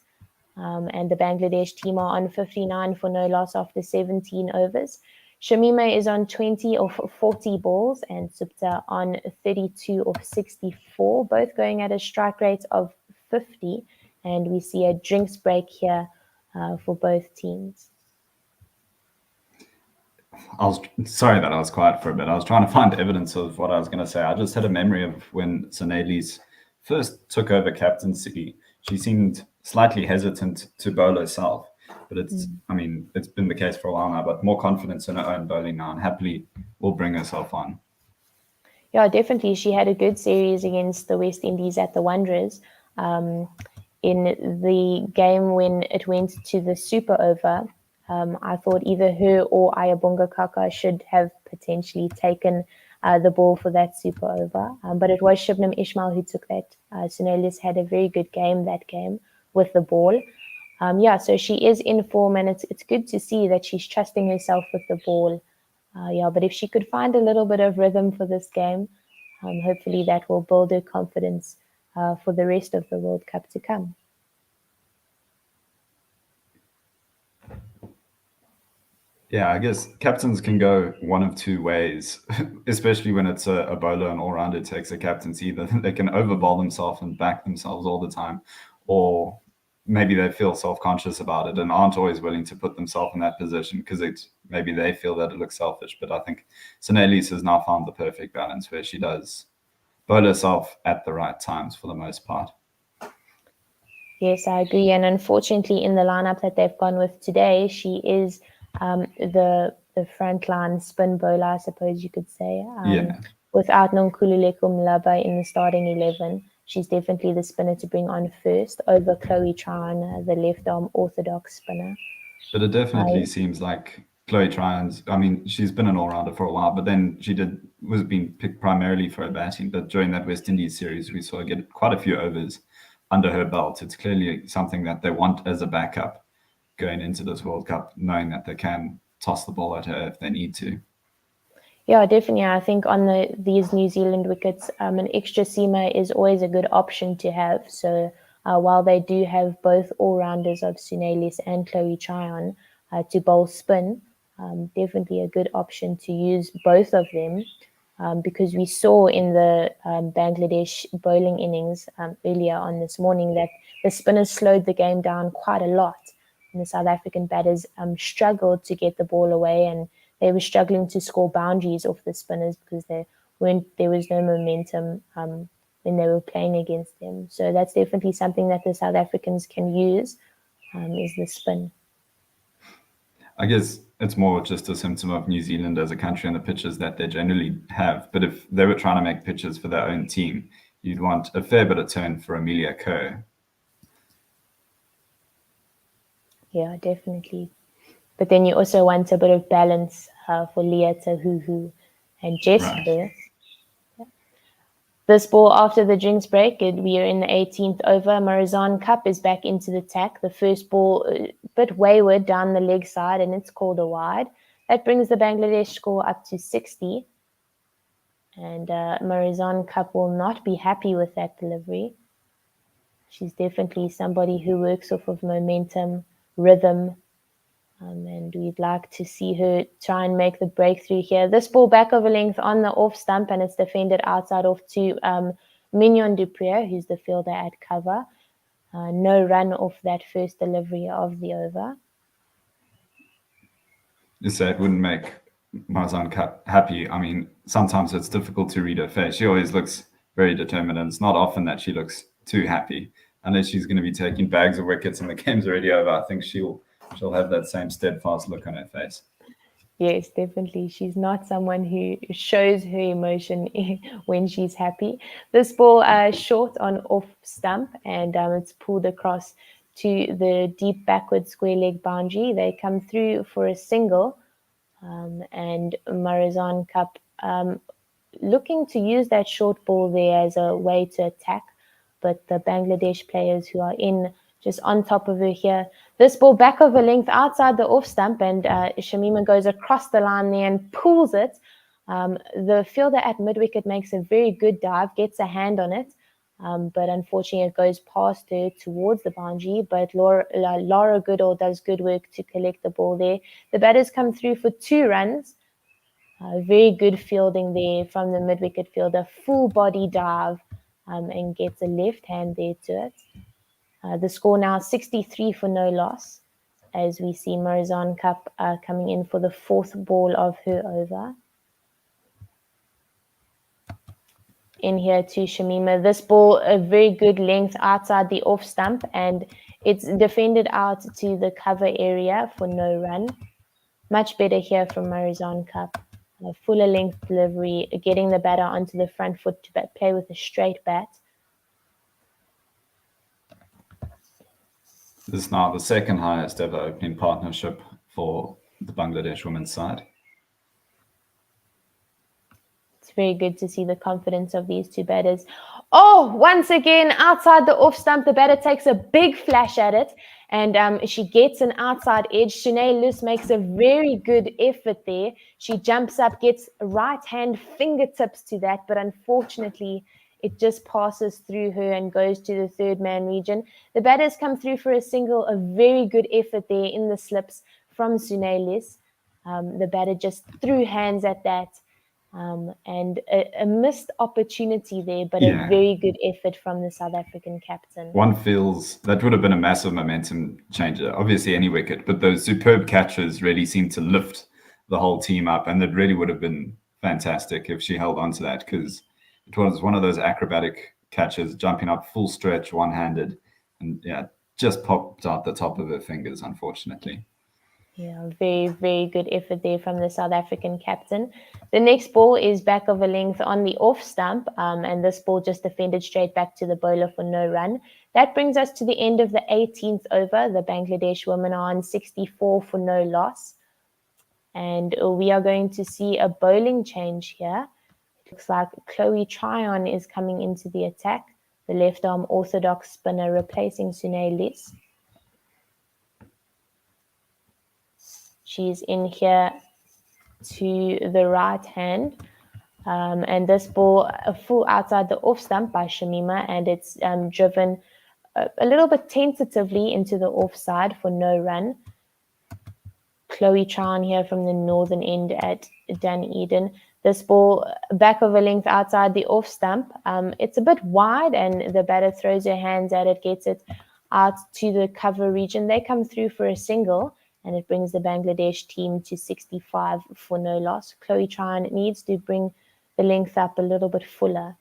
S11: And the Bangladesh team are on 59 for no loss after 17 overs. Shamima is on 20 of 40 balls and Supta on 32 of 64, both going at a strike rate of 50. And we see a drinks break here for both teams.
S10: I was sorry that I was quiet for a bit. I was trying to find evidence of what I was going to say. I just had a memory of when Sunelis first took over captaincy. She seemed slightly hesitant to bowl herself, but it's been the case for a while now, but more confidence in her own bowling now and happily will bring herself on.
S11: Yeah, definitely. She had a good series against the West Indies at the Wanderers. In the game when it went to the super over, I thought either her or Ayabonga Kaka should have potentially taken the ball for that super over. But it was Shibnam Ismail who took that. Sunelis had a very good game that game with the ball. So she is in form and it's good to see that she's trusting herself with the ball. But if she could find a little bit of rhythm for this game, hopefully that will build her confidence for the rest of the World Cup to come.
S10: Yeah, I guess captains can go one of 2 ways, especially when it's a bowler and all-rounder takes a captaincy. Either they can overbowl themselves and back themselves all the time, or maybe they feel self-conscious about it and aren't always willing to put themselves in that position because maybe they feel that it looks selfish. But I think Sunelis has now found the perfect balance where she does bowl herself at the right times for the most part.
S11: Yes, I agree. And unfortunately, in the lineup that they've gone with today, she is the frontline spin bowler, I suppose you could say. Without Nonkululeko Mlaba in the starting 11, she's definitely the spinner to bring on first over Chloe Tryon, the left-arm orthodox spinner.
S10: But it definitely seems like Chloe Tryon's, she's been an all-rounder for a while, but then she was being picked primarily for her batting. But during that West Indies series, we saw her get quite a few overs under her belt. It's clearly something that they want as a backup going into this World Cup, knowing that they can toss the ball at her if they need to.
S11: Yeah, definitely. I think on these New Zealand wickets, an extra seamer is always a good option to have. So while they do have both all-rounders of Sunelis and Chloe Tryon to bowl spin, definitely a good option to use both of them. Because we saw in the Bangladesh bowling innings earlier on this morning that the spinners slowed the game down quite a lot. And the South African batters struggled to get the ball away, and they were struggling to score boundaries off the spinners because there was no momentum when they were playing against them. So that's definitely something that the South Africans can use, is the spin.
S10: I guess it's more just a symptom of New Zealand as a country and the pitches that they generally have. But if they were trying to make pitches for their own team, you'd want a fair bit of turn for Amelia Kerr.
S11: Yeah, definitely. But then you also want a bit of balance for Leah Tahuhu and Jessica.
S10: Right.
S11: Yeah. This ball after the drinks break, we are in the 18th over. Marizan Cup is back into the attack. The first ball a bit wayward down the leg side, and it's called a wide. That brings the Bangladesh score up to 60. And Marizan Cup will not be happy with that delivery. She's definitely somebody who works off of momentum, rhythm, And we'd like to see her try and make the breakthrough here. This ball back over length on the off stump, and it's defended outside off to Mignon Duprier, who's the fielder at cover. No run off that first delivery of the over.
S10: You say it wouldn't make Marzan happy. I mean, sometimes it's difficult to read her face. She always looks very determined, and it's not often that she looks too happy. Unless she's going to be taking bags of wickets and the game's already over, I think she'll have that same steadfast look on her face.
S11: Yes, definitely. She's not someone who shows her emotion when she's happy. This ball short on off stump, and it's pulled across to the deep backward square leg boundary. They come through for a single, and Marizan Cup looking to use that short ball there as a way to attack, but the Bangladesh players who are in just on top of her here. This ball back over length outside the off stump, and Shamima goes across the line there and pulls it. The fielder at mid-wicket makes a very good dive, gets a hand on it, but unfortunately it goes past her towards the boundary, but Laura Goodall does good work to collect the ball there. The batters come through for 2 runs. Very good fielding there from the mid-wicket fielder, full body dive, and gets a left hand there to it. The score now 63 for no loss, as we see Marizan Cup coming in for the 4th ball of her over. In here to Shamima. This ball, a very good length outside the off stump, and it's defended out to the cover area for no run. Much better here from Marizan Cup. A fuller length delivery, getting the batter onto the front foot to play with a straight bat.
S10: This is now the 2nd highest ever opening partnership for the Bangladesh women's side.
S11: It's very good to see the confidence of these 2 batters. Oh, once again, outside the off stump, the batter takes a big flash at it, and she gets an outside edge. Sinead Luce makes a very good effort there. She jumps up, gets right hand fingertips to that, but unfortunately, it just passes through her and goes to the 3rd man region. The batters come through for a single, a very good effort there in the slips from Sinead Luce. The batter just threw hands at that. And a missed opportunity there, but a very good effort from the South African captain.
S10: One feels that would have been a massive momentum changer. Obviously, any wicket, but those superb catches really seemed to lift the whole team up, and it really would have been fantastic if she held on to that, because it was one of those acrobatic catches, jumping up full stretch, one-handed, and just popped out the top of her fingers, unfortunately.
S11: Yeah, very, very good effort there from the South African captain. The next ball is back over length on the off stump, and this ball just defended straight back to the bowler for no run. That brings us to the end of the 18th over. The Bangladesh women are on 64 for no loss. And we are going to see a bowling change here. It looks like Chloe Tryon is coming into the attack, the left-arm orthodox spinner replacing Sinead Luce. She's in here to the right hand. And this ball, a full outside the off stump by Shamima, and it's driven a little bit tentatively into the offside for no run. Chloe Tryon here from the northern end at Dunedin. This ball back over length outside the off stump. It's a bit wide, and the batter throws her hands at it, gets it out to the cover region. They come through for a single, and it brings the Bangladesh team to 65 for no loss. Chloe Tryon needs to bring the length up a little bit fuller,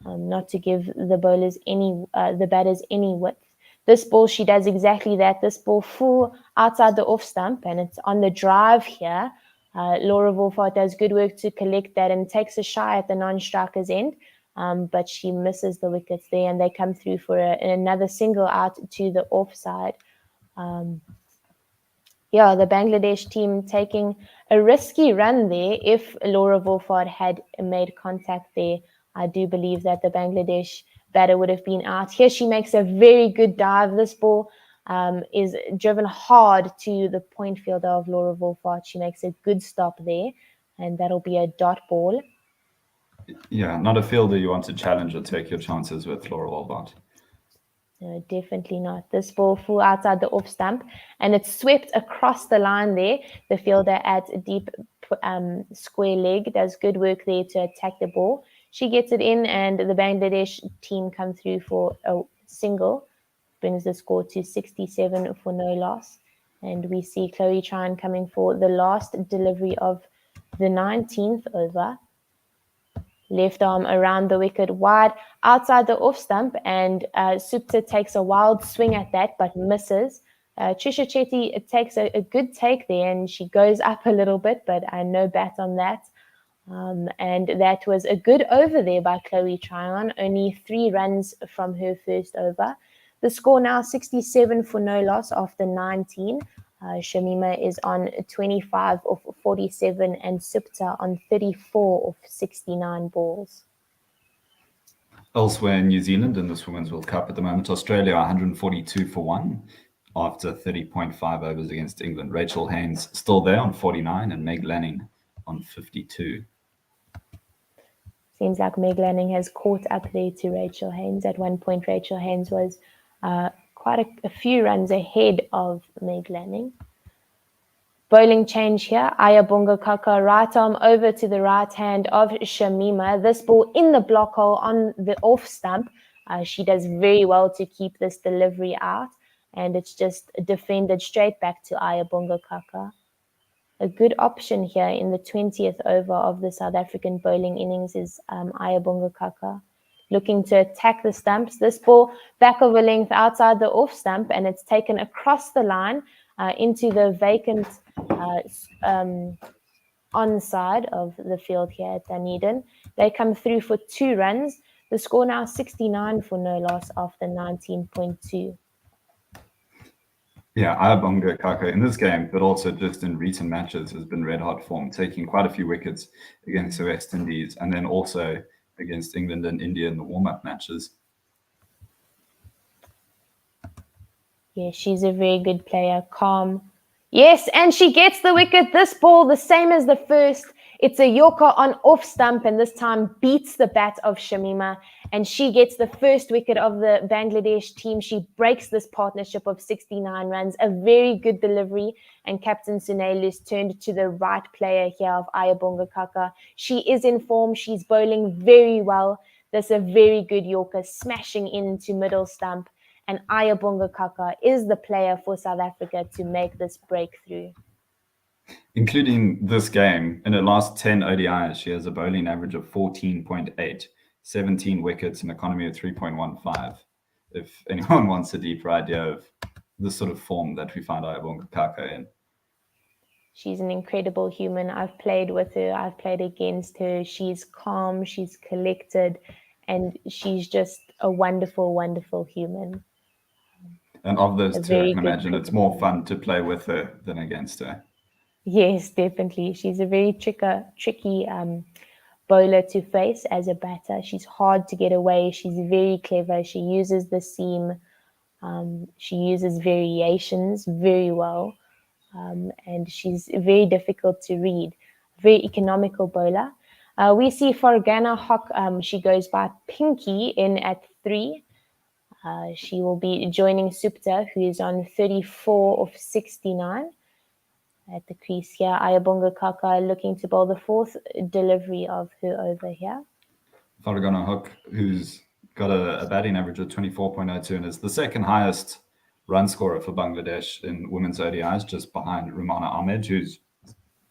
S11: not to give the batters any width. This ball, she does exactly that. This ball full outside the off stump, and it's on the drive here. Laura Wolfart does good work to collect that and takes a shy at the non-striker's end, but she misses the wickets there, and they come through for another single out to the offside. The Bangladesh team taking a risky run there. If Laura Wolfart had made contact there, I do believe that the Bangladesh batter would have been out. Here she makes a very good dive. This ball is driven hard to the point fielder of Laura Wolfart. She makes a good stop there, and that'll be a dot ball.
S10: Yeah, not a fielder you want to challenge or take your chances with, Laura Wolfart.
S11: No, definitely not. This ball flew outside the off stump and it swept across the line there. The fielder at a deep square leg does good work there to attack the ball. She gets it in and the Bangladesh team come through for a single, brings the score to 67 for no loss. And we see Chloe Tryon coming for the last delivery of the 19th over. Left arm around the wicket, wide outside the off stump, and Supta takes a wild swing at that but misses. Trisha Chetty takes a good take there and she goes up a little bit, but no bat on that. And that was a good over there by Chloe Tryon, only 3 runs from her first over. The score now 67 for no loss after 19. Shamima is on 25 of 47 and Supta on 34 of 69 balls.
S10: Elsewhere in New Zealand in this Women's World Cup at the moment, Australia are 142 for 1 after 30.5 overs against England. Rachel Haynes still there on 49 and Meg Lanning on 52.
S11: Seems like Meg Lanning has caught up there to Rachel Haynes. At one point, Rachel Haynes was quite a few runs ahead of Meg Lanning. Bowling change here. Ayabonga Kaka, right arm over to the right hand of Shamima. This ball in the block hole on the off stump. She does very well to keep this delivery out. And it's just defended straight back to Ayabonga Kaka. A good option here in the 20th over of the South African bowling innings is Ayabonga Kaka. Looking to attack the stumps. This ball back of a length outside the off stump and it's taken across the line into the vacant onside of the field here at Dunedin. They come through for 2 runs. The score now 69 for no loss after 19.2.
S10: Yeah, Ayabonga Kaka in this game, but also just in recent matches, has been red hot form, taking quite a few wickets against the West Indies and then also against England and India in the warm-up matches.
S11: Yeah, she's a very good player, calm. Yes, and she gets the wicket. This ball, the same as the first. It's a Yorker on off stump and this time beats the bat of Shamima and she gets the first wicket of the Bangladesh team. She breaks this partnership of 69 runs. A very good delivery and Captain Sunil is turned to the right player here of Ayabonga Kaka. She is in form. She's bowling very well. There's a very good Yorker smashing into middle stump. And Ayabonga Kaka is the player for South Africa to make this breakthrough.
S10: Including this game, in her last 10 ODIs, she has a bowling average of 14.8, 17 wickets, an economy of 3.15. If anyone wants a deeper idea of the sort of form that we find Ayabonga Kaka in.
S11: She's an incredible human. I've played with her. I've played against her. She's calm. She's collected. And she's just a wonderful, wonderful human.
S10: And of those two, I can imagine it's more fun to play with her than against her.
S11: Yes, definitely. She's a very tricky bowler to face as a batter. She's hard to get away. She's very clever. She uses the seam. She uses variations very well. And she's very difficult to read. Very economical bowler. We see Fargana Hock. She goes by Pinky in at 3. She will be joining Supta, who is on 34 of 69. At the crease here, Ayabonga Kaka looking to bowl the 4th delivery of her over here.
S10: Fargana Hook, who's got a batting average of 24.02 and is the second highest run scorer for Bangladesh in women's ODIs, just behind Rumana Ahmed, who's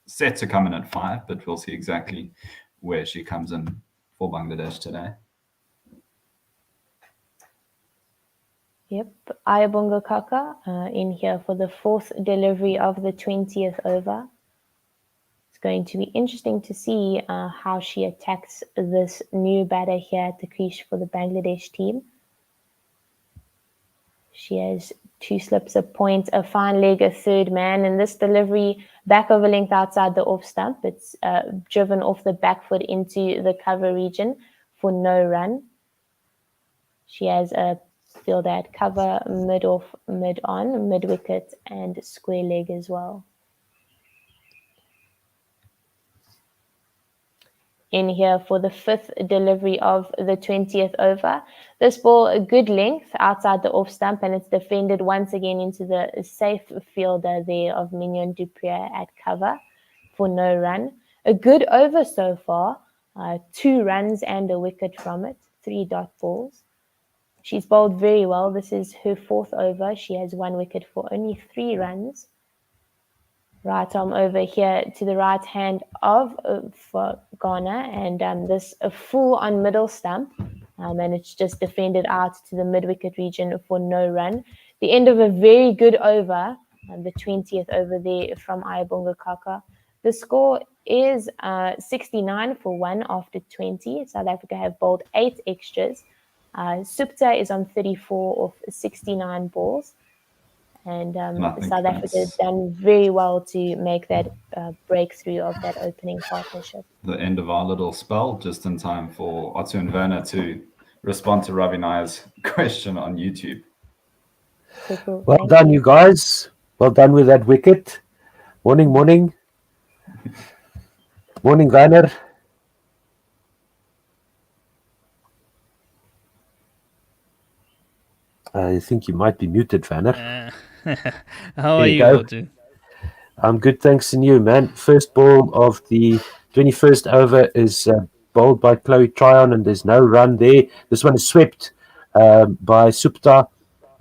S10: set to come in at 5, but we'll see exactly where she comes in for Bangladesh today.
S11: Yep, Ayabonga Kaka in here for the 4th delivery of the 20th over. It's going to be interesting to see how she attacks this new batter here at the crease for the Bangladesh team. She has 2 slips, a point, a fine leg, a third man. And this delivery back over length outside the off stump. It's driven off the back foot into the cover region for no run. She has a field at cover, mid off, mid on, mid wicket, and square leg as well. in here for the 5th delivery of the 20th over. This ball, a good length outside the off stump, and it's defended once again into the safe fielder there of Mignon Duprier at cover for no run. A good over so far, 2 runs and a wicket from it, 3 dot balls. She's bowled very well. This is her 4th over. She has 1 wicket for only 3 runs. Right arm over here to the right hand of for Ghana, and this a full on middle stump, and it's just defended out to the mid wicket region for no run. The end of a very good over, the 20th over there from Ayabonga Kaka. The score is 69 for 1 after 20. South Africa have bowled 8 extras. Supta is on 34 of 69 balls. And South Africa has done very well to make that breakthrough of that opening partnership.
S10: The end of our little spell, just in time for Otto and Werner to respond to Ravi Nair's question on YouTube.
S11: Cool.
S12: Well done, you guys. Well done with that wicket. Morning. Morning, Werner. I think you might be muted, Werner.
S9: How are you, Otto?
S12: I'm good, thanks, and you, man. First ball of the 21st over is bowled by Chloe Tryon, and there's no run there. This one is swept by Supta,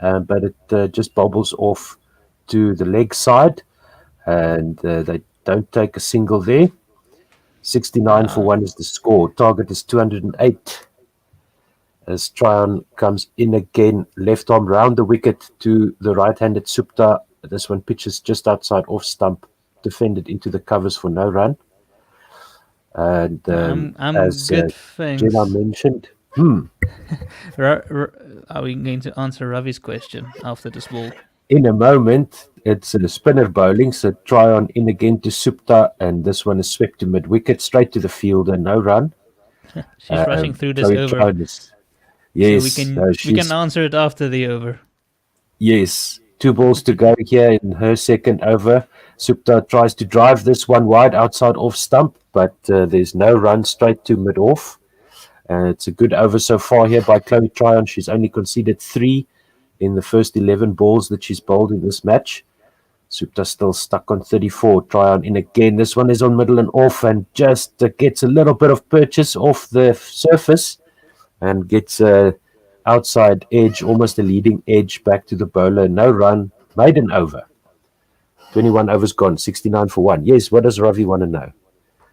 S12: but it just bobbles off to the leg side, and they don't take a single there. 69 for 1 is the score. Target is 208. As Tryon comes in again, left arm round the wicket to the right-handed Supta. This one pitches just outside off stump, defended into the covers for no run. And
S9: I'm
S12: as
S9: good, thanks.
S12: Jenna mentioned,
S9: are we going to answer Ravi's question after this ball?
S12: in a moment, it's a spinner bowling, so Tryon in again to Supta, and this one is swept to mid-wicket, straight to the fielder, no run.
S9: She's rushing through this
S12: Chloe
S9: over.
S12: Tryon yes,
S9: so we can answer it after the over.
S12: Yes, 2 balls to go here in her second over. Supta tries to drive this one wide outside off stump, but there's no run, straight to mid-off. It's a good over so far here by Chloe Tryon. She's only conceded 3 in the first 11 balls that she's bowled in this match. Supta still stuck on 34. Tryon in again. This one is on middle and off, and just gets a little bit of purchase off the surface and gets a outside edge, almost a leading edge back to the bowler. No run, maiden over. 21 overs gone, 69 for 1. Yes, what does Ravi want to know?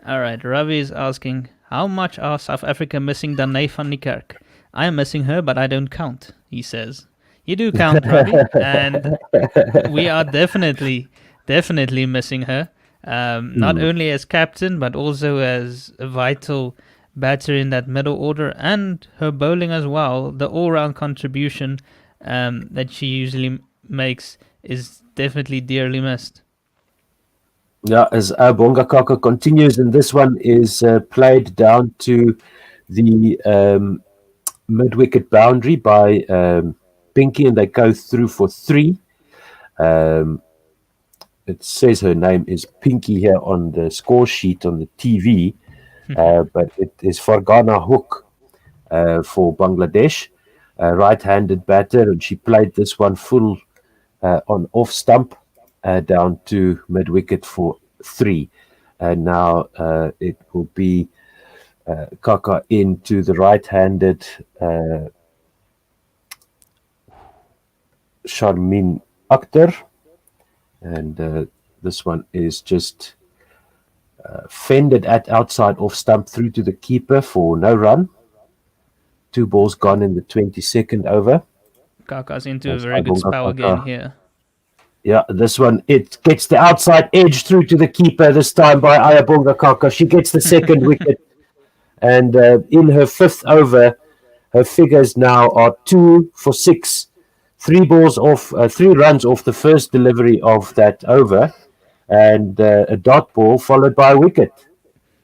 S9: All right, Ravi is asking, how much are South Africa missing Danae van Niekerk? I am missing her, but I don't count, he says. You do count, Ravi, and we are definitely missing her. Not only as captain, but also as a vital batter in that middle order, and her bowling as well. The all-round contribution that she usually makes is definitely dearly missed.
S12: Yeah, as Bonga Kaka continues, and this one is played down to the mid-wicket boundary by Pinky, and they go through for 3. It says her name is Pinky here on the score sheet on the TV. But it is Fargana Hook for Bangladesh, right-handed batter, and she played this one full on off stump down to mid-wicket for 3. And now it will be Kaka into the right-handed Sharmin Akhtar, and this one is just fended at outside off stump through to the keeper for no run. 2 balls gone in the 22nd over.
S9: Kaka's into a very good spell again here.
S12: Yeah, this one, it gets the outside edge through to the keeper this time by Ayabonga Kaka. She gets the second wicket. And in her 5th over, her figures now are 2 for 6. 3 runs off the first delivery of that over. And a dot ball followed by a wicket.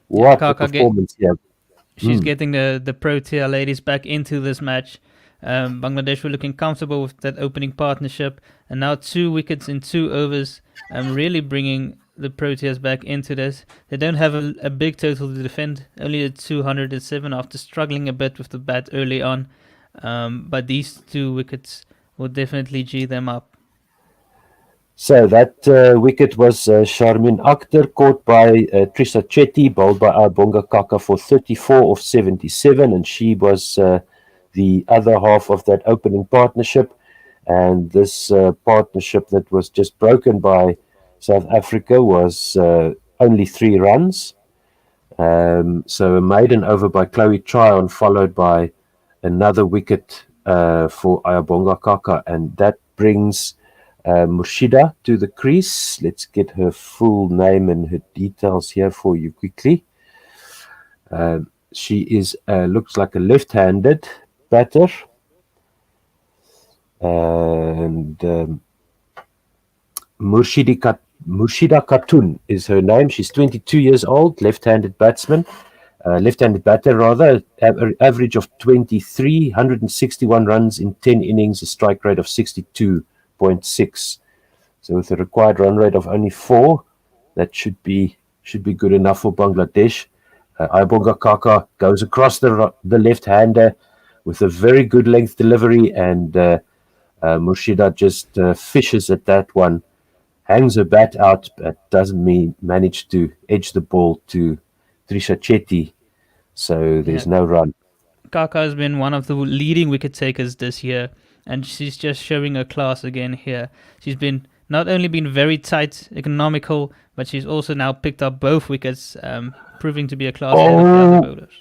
S12: What a performance here.
S9: She's getting the Protea ladies back into this match. Bangladesh were looking comfortable with that opening partnership. And now 2 wickets in 2 overs. Really bringing the Proteas back into this. They don't have a big total to defend, only at 207 after struggling a bit with the bat early on. But these 2 wickets will definitely G them up.
S12: So that wicket was Sharmin Akhtar, caught by Trisha Chetty, bowled by Ayabonga Kaka for 34 of 77, and she was the other half of that opening partnership. And this partnership that was just broken by South Africa was only 3 runs. So a maiden over by Chloe Tryon, followed by another wicket for Ayabonga Kaka, and that brings Murshida to the crease. Let's get her full name and her details here for you quickly. She is looks like a left-handed batter, and Murshida Khatun is her name. She's 22 years old, left-handed batter rather. Average of 23, 161 runs in 10 innings, a strike rate of 62.6. So with a required run rate of only 4, that should be good enough for Bangladesh. Ayabonga Kaka goes across the left-hander with a very good length delivery, and Murshida just fishes at that one, hangs her bat out, but doesn't manage to edge the ball to Trisha Chetty. So there's no run.
S9: Kaka has been one of the leading wicket takers this year, and she's just showing her class again here. She's been not only been very tight, economical, but she's also now picked up both wickets, proving to be a class ahead of the other bowlers.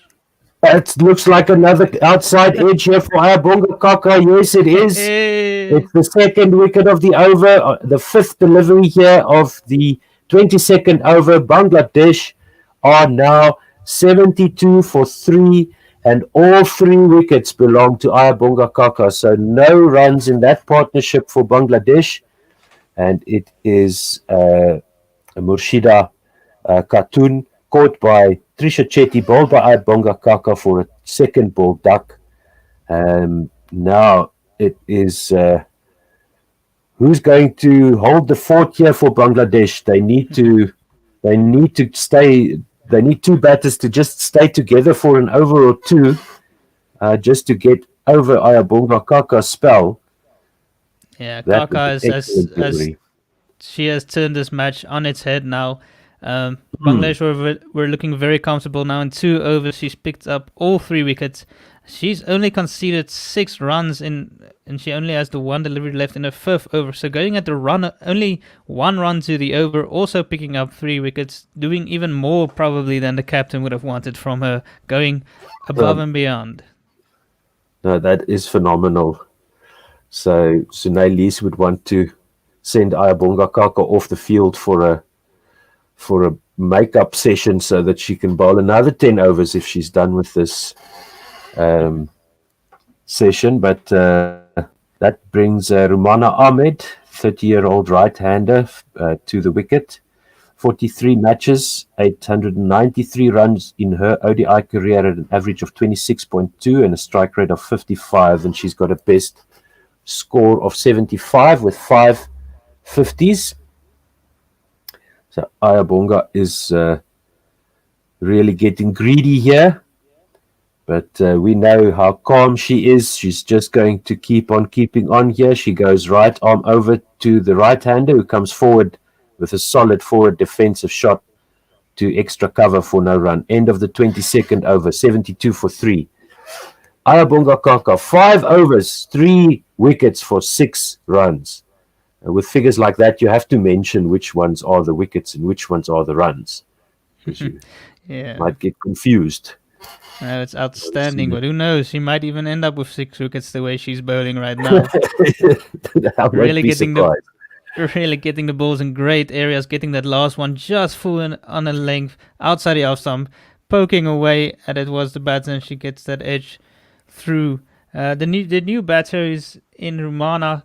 S12: It looks like another outside edge here for Ayabonga Kaka. Yes, it is. It's the second wicket of the over, the 5th delivery here of the 22nd over. Bangladesh are now 72 for 3, and all 3 wickets belong to Ayabonga Kaka. So no runs in that partnership for Bangladesh, and it is Murshida Khatun, caught by Trisha Chetty, bowled by Ayabonga Kaka for a second ball duck. Now it is who's going to hold the fort here for Bangladesh. They need to stay. They need 2 batters to just stay together for an over or 2, just to get over Ayabonga Kaka's spell.
S9: Yeah, Kaka she has turned this match on its head now. Bangladesh were looking very comfortable now. In 2 overs, she's picked up all 3 wickets. She's only conceded 6 runs and she only has the 1 delivery left in her 5th over. So going at the run, only 1 run to the over, also picking up 3 wickets, doing even more probably than the captain would have wanted from her, going above and beyond.
S12: No, that is phenomenal. So Sunay Lees would want to send Ayabonga Kaka off the field for a make-up session so that she can bowl another 10 overs if she's done with this session. But that brings Rumana Ahmed, 30-year-old right-hander, to the wicket. 43 matches, 893 runs in her ODI career at an average of 26.2 and a strike rate of 55. And she's got a best score of 75 with 5 50s. So Ayabonga is really getting greedy here. But we know how calm she is. She's just going to keep on keeping on here. She goes right arm over to the right-hander, who comes forward with a solid forward defensive shot to extra cover for no run. End of the 22nd over, 72 for 3. Ayabonga Kaka, 5 overs, 3 wickets for 6 runs. With figures like that, you have to mention which ones are the wickets and which ones are the runs. You might get confused.
S9: No, it's outstanding, but who knows? She might even end up with 6 wickets the way she's bowling right now. really getting the balls in great areas, getting that last one just full on a length outside the off stump, poking away at it was the batsman. She gets that edge through. The new batter is in Rumana.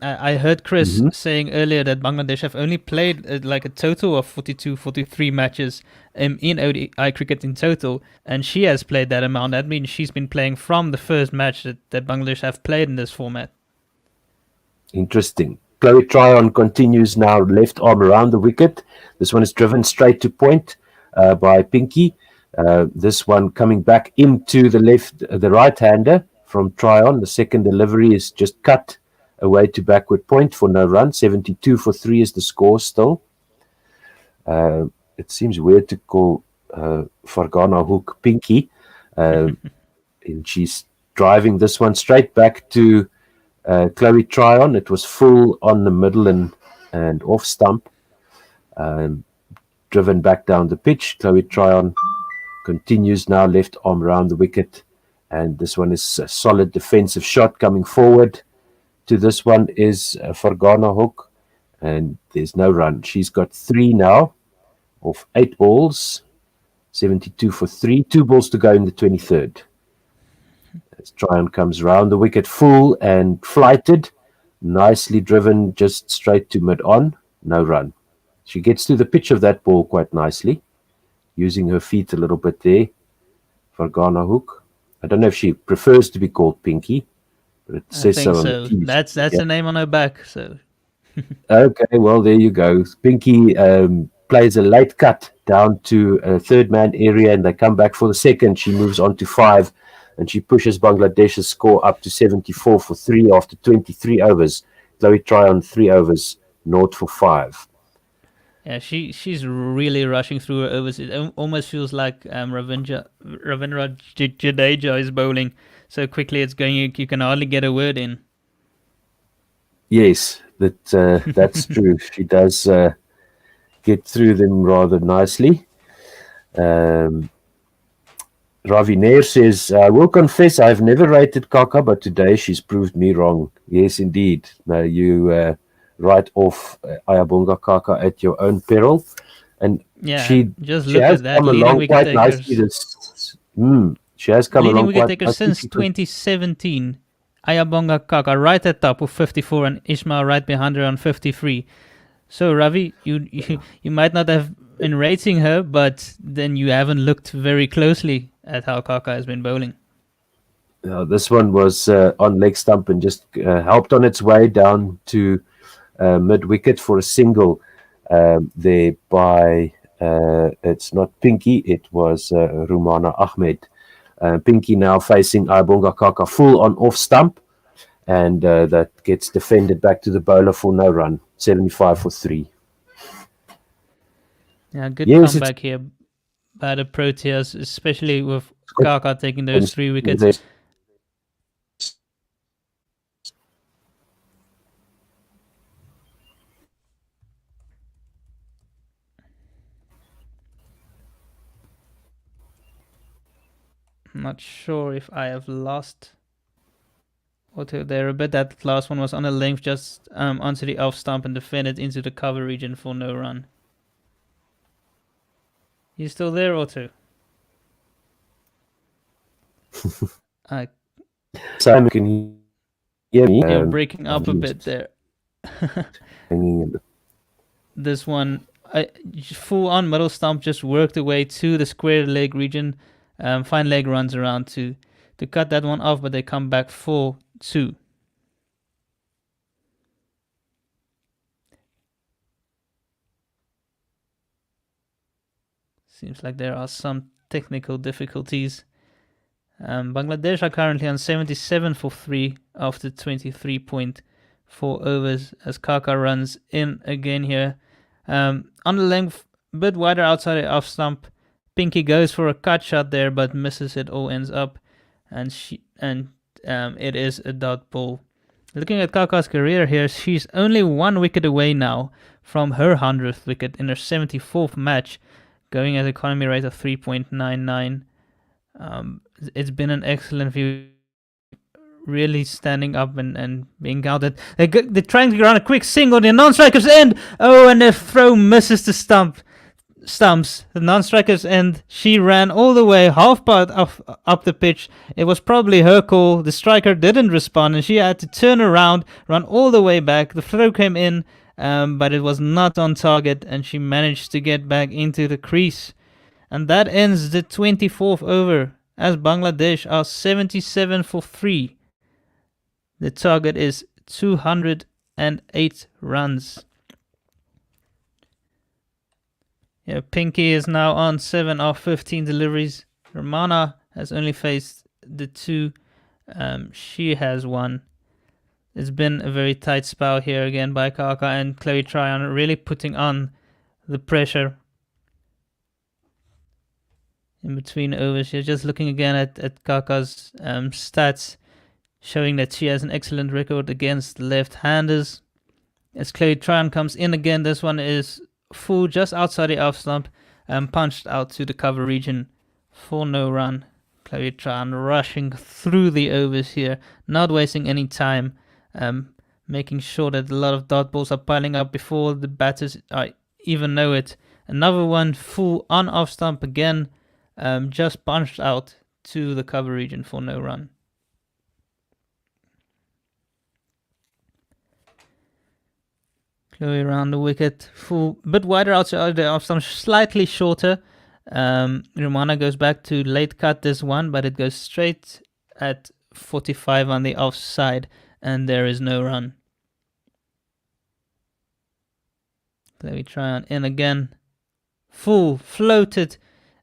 S9: I heard Chris saying earlier that Bangladesh have only played like a total of 43 matches in ODI cricket in total, and she has played that amount. That means she's been playing from the first match that Bangladesh have played in this format.
S12: Interesting. Chloe Tryon continues now, left arm around the wicket. This one is driven straight to point by Pinky. This one coming back into the right-hander from Tryon. The second delivery is just cut away to backward point for no run. 72 for 3 is the score still. It seems weird to call Fargana Hook Pinky. And she's driving this one straight back to Chloe Tryon. It was full on the middle and off stump. Driven back down the pitch. Chloe Tryon continues now, left arm around the wicket. And this one is a solid defensive shot coming forward. To this one is Fargana Hook. And there's no run. She's got 3 now of 8 balls. 72 for 3. 2 balls to go in the 23rd. As Tryon comes round the wicket full and flighted. Nicely driven just straight to mid-on. No run. She gets to the pitch of that ball quite nicely. Using her feet a little bit there. Fargana Hook. I don't know if she prefers to be called Pinky. But it says
S9: I think
S12: so.
S9: so. That's the name on her back. So.
S12: Okay, well, there you go. Pinky plays a late cut down to a third man area, and they come back for the second. She moves on to 5, and she pushes Bangladesh's score up to 74 for 3 after 23 overs. Chloe Tryon 3 overs, 0 for 5.
S9: Yeah, she's really rushing through her overs. It almost feels like Ravindra Jadeja is bowling so quickly. It's going. You can hardly get a word in.
S12: Yes, that's true. She does get through them rather nicely. Ravi Nair says, I will confess I've never rated Kaka, but today she's proved me wrong. Yes, indeed. Now you write off Ayabonga Kaka at your own peril. And
S9: Yeah,
S12: she
S9: just
S12: she
S9: look
S12: has
S9: at that.
S12: come
S9: Leading
S12: along
S9: wicket
S12: quite
S9: takers.
S12: nicely. She has come
S9: Leading
S12: along
S9: wicket
S12: quite
S9: taker
S12: nicely.
S9: since 2017. Ayabonga Kaka right at top with 54 and Ismail right behind her on 53. So Ravi, you might not have been rating her, but then you haven't looked very closely at how Kaka has been bowling.
S12: This one was on leg stump and just helped on its way down to mid-wicket for a single there by, it's not Pinky, it was Rumana Ahmed. Pinky now facing Ayabonga Kaka full on off stump, and that gets defended back to the bowler for no run, 75 for 3.
S9: Yeah, good
S12: Yes,
S9: comeback here by the Proteas, especially with Kaka taking those 3 wickets.
S12: There's-
S9: I'm not sure if I have lost Otto there a bit. That last one was on a length just onto the off stump and defended into the cover region for no run. You still there, Otto?
S12: Simon, can you hear me?
S9: You're breaking up a bit there.
S12: Hanging in the-
S9: This one, full on middle stump, just worked away to the square leg region. Fine leg runs around to cut that one off, but they come back for 2. Seems like there are some technical difficulties. Bangladesh are currently on 77 for 3 after 23.4 overs as Kaka runs in again here. On the length, a bit wider outside the off stump. Pinky goes for a cut shot there, but misses it. All ends up, and it is a dot ball. Looking at Kaka's career here, she's only 1 wicket away now from her 100th wicket in her 74th match, going at economy rate of 3.99. It's been an excellent view, really standing up and being counted. They're trying to run a quick single, the non-strikers end. Oh, and the throw misses the stumps. The non-strikers end. She ran all the way half part up the pitch. It was probably her call. The striker didn't respond, and she had to turn around, run all the way back. The throw came in, but it was not on target, and she managed to get back into the crease. And that ends the 24th over as Bangladesh are 77 for 3. The target is 200 8 runs. Yeah, Pinky is now on 7 of 15 deliveries. Romana has only faced the 2. She has 1. It's been a very tight spell here again by Kaka and Chloe Tryon, really putting on the pressure in between overs. You're just looking again at Kaka's stats, showing that she has an excellent record against left-handers. As Chloe Tryon comes in again, this one is full just outside the off stump and punched out to the cover region for no run. Chloe Tryon rushing through the overs here, not wasting any time, making sure that a lot of dot balls are piling up before the batters even know it. Another one full on off stump again, just punched out to the cover region for no run. Chloe around the wicket, full, bit wider outside the off stump, slightly shorter. Romana goes back to late cut this one, but it goes straight at 45 on the offside, and there is no run. Chloe Tryon in again, full, floated,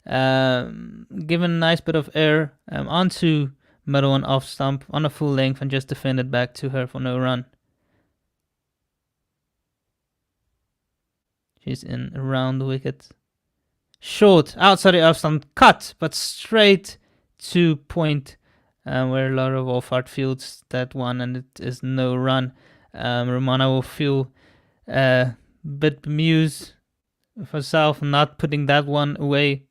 S9: given a nice bit of air onto middle and off stump on a full length and just defended back to her for no run. She's in around the wicket. Short, outside the off stump, cut, but straight to point, where Laura Wolfhard fields that one, and it is no run. Romana will feel a bit bemused with herself not putting that one away.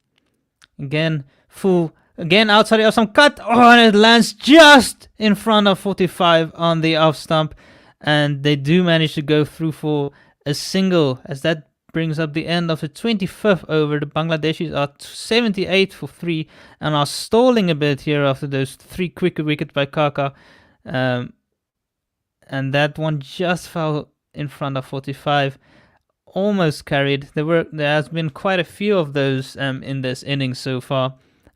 S9: Again, full, again outside the off stump, cut, and it lands just in front of 45 on the off stump, and they do manage to go through for a single, as that brings up the end of the 25th over. The Bangladeshis are 78 for 3 and are stalling a bit here after those 3 quick wickets by Kaka. And that one just fell in front of 45. Almost carried. There has been quite a few of those in this innings so far.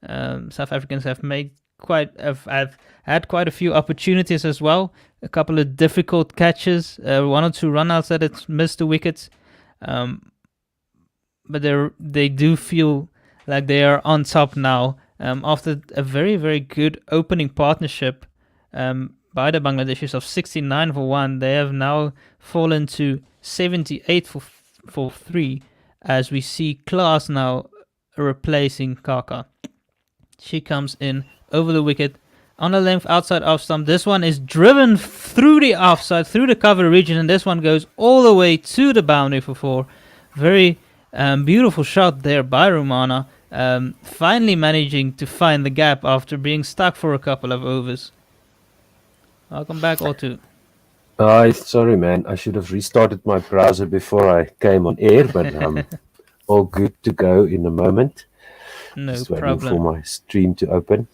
S9: South Africans have had quite a few opportunities as well. A couple of difficult catches, 1 or 2 runouts that it's missed the wickets. But they do feel like they are on top now after a very, very good opening partnership by the Bangladeshis of 69 for 1. They have now fallen to 78 for 3 as we see Klaas now replacing Kaka. She comes in over the wicket on a length outside off stump. This one is driven through the offside, through the cover region, and this one goes all the way to the boundary for 4. Very beautiful shot there by Romana, finally managing to find the gap after being stuck for a couple of overs. Welcome back, Otto.
S12: Sorry, man. I should have restarted my browser before I came on air, but all good to go in a moment.
S9: No
S12: Just
S9: problem.
S12: waiting for my stream to open.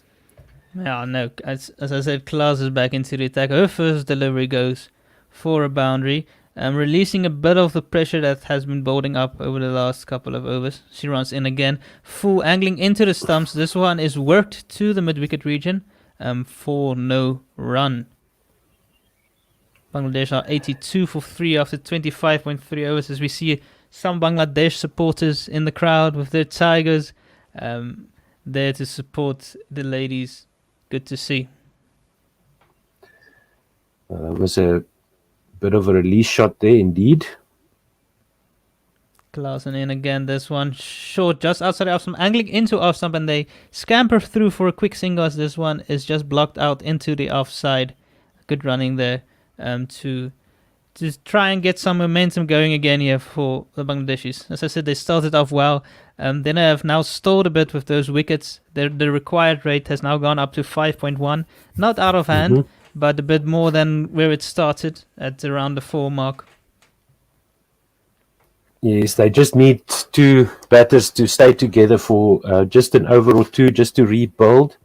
S9: Yeah, no. As I said, Klaas is back into the attack. Her first delivery goes for a boundary, releasing a bit of the pressure that has been building up over the last couple of overs. She runs in again, full angling into the stumps. This one is worked to the mid-wicket region for no run. Bangladesh are 82 for 3 after 25.3 overs, as we see some Bangladesh supporters in the crowd with their tigers there to support the ladies. Good to see.
S12: Was a bit of a release shot there indeed.
S9: Klaasen in again, this one short just outside the off stump, angling into off stump, and they scamper through for a quick single as this one is just blocked out into the offside. Good running there to try and get some momentum going again here for the Bangladeshis. As I said, they started off well. Then they have now stalled a bit with those wickets. The required rate has now gone up to 5.1. Not out of hand, but a bit more than where it started at around the 4 mark.
S12: Yes, they just need 2 batters to stay together for just an over or 2, just to rebuild.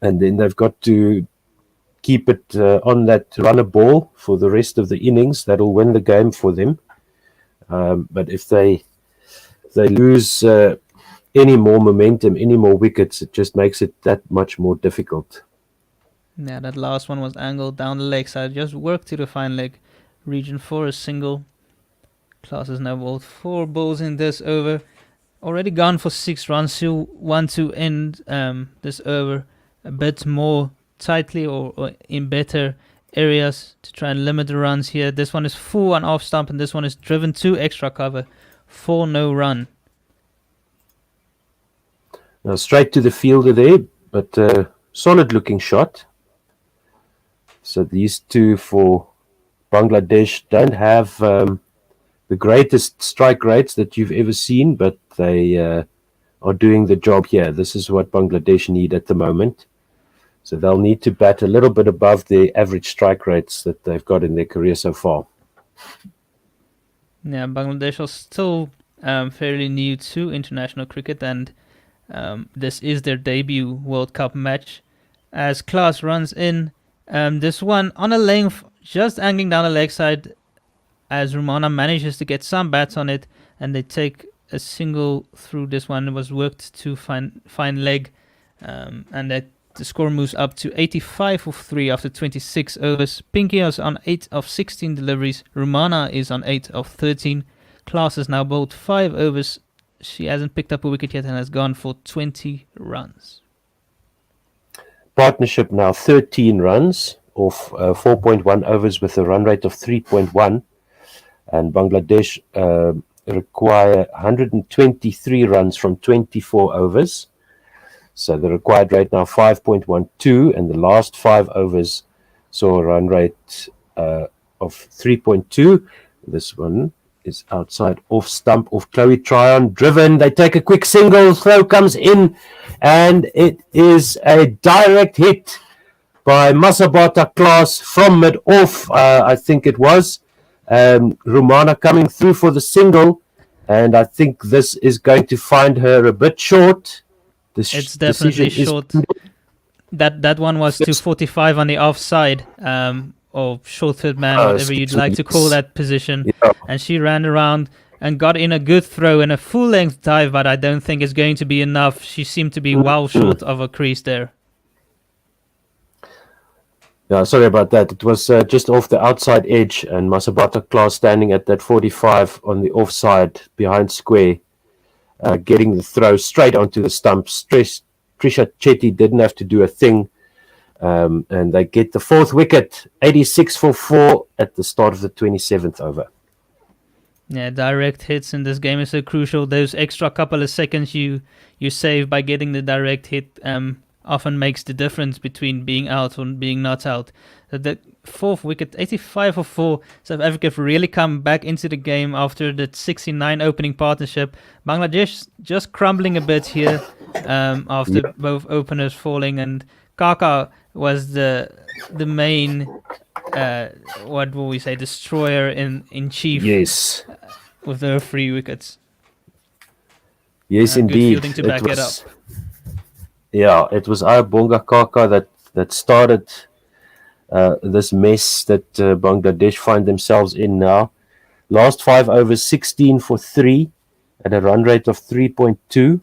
S12: And then they've got to keep it on that runner ball for the rest of the innings. That'll win the game for them. But if they lose any more momentum, any more wickets, it just makes it that much more difficult.
S9: Yeah, that last one was angled down the leg side. Just worked to the fine leg region for a single. Klaas has now bowled 4 balls in this over. Already gone for 6 runs. He'll want to end this over a bit more tightly or in better areas to try and limit the runs here. This one is full on off stump, and this one is driven to extra cover for no run.
S12: Now straight to the fielder there, but solid looking shot. So these two for Bangladesh don't have the greatest strike rates that you've ever seen, but they are doing the job here. This is what Bangladesh need at the moment. So they'll need to bat a little bit above the average strike rates that they've got in their career so far.
S9: Yeah, Bangladesh are still fairly new to international cricket, and this is their debut World Cup match. As Klaas runs in, this one on a length, just angling down the leg side, as Rumana manages to get some bats on it, and they take a single through this one. It was worked to fine leg, and that the score moves up to 85 for 3 after 26 overs. Pinky is on 8 of 16 deliveries. Rumana is on 8 of 13. Klaas has now bowled 5 overs. She hasn't picked up a wicket yet and has gone for 20 runs.
S12: Partnership now 13 runs off 4.1 overs with a run rate of 3.1. And Bangladesh require 123 runs from 24 overs. So the required rate now 5.12, and the last 5 overs saw a run rate of 3.2. This one is outside off stump of Chloe Tryon, driven. They take a quick single, throw comes in, and it is a direct hit by Masabata Klaas from mid-off, I think it was. Rumana coming through for the single, and I think this is going to find her a bit short.
S9: It's definitely short. That one was 245 on the offside, or short third man, whatever you'd like to call that position.
S12: Yeah.
S9: And she ran around and got in a good throw and a full length dive, but I don't think it's going to be enough. She seemed to be well short of a crease there.
S12: Yeah, sorry about that. It was just off the outside edge, and Masabata Klaas standing at that 45 on the offside behind square, getting the throw straight onto the stump. Trisha Chetty didn't have to do a thing, and they get the 4th wicket, 86 for 4 at the start of the 27th over.
S9: Yeah, direct hits in this game is so crucial. Those extra couple of seconds you save by getting the direct hit often makes the difference between being out or being not out. The 4th wicket, 85 for 4. South Africa have really come back into the game after the 69 opening partnership. Bangladesh just crumbling a bit here after both openers falling, and Kaka was the main what will we say, destroyer in chief.
S12: Yes,
S9: with their 3 wickets.
S12: Yes,
S9: Good
S12: indeed.
S9: fielding to back it up.
S12: Yeah, it was Ayabonga Kaka that started this mess that Bangladesh find themselves in now. Last 5 overs, 16 for 3 at a run rate of 3.2.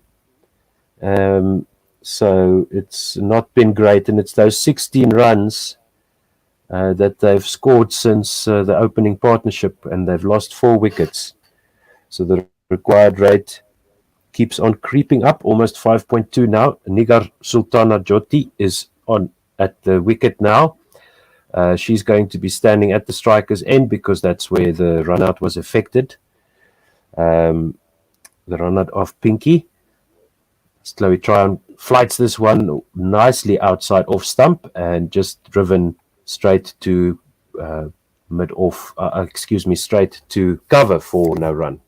S12: So it's not been great, and it's those 16 runs that they've scored since the opening partnership, and they've lost 4 wickets. So the required rate keeps on creeping up, almost 5.2 now. Nigar Sultana Jyoti is on at the wicket now. She's going to be standing at the striker's end because that's where the run out was affected. The run out of Pinky. Chloe Tryon flights this one nicely outside off stump and just driven straight to straight to cover for no run.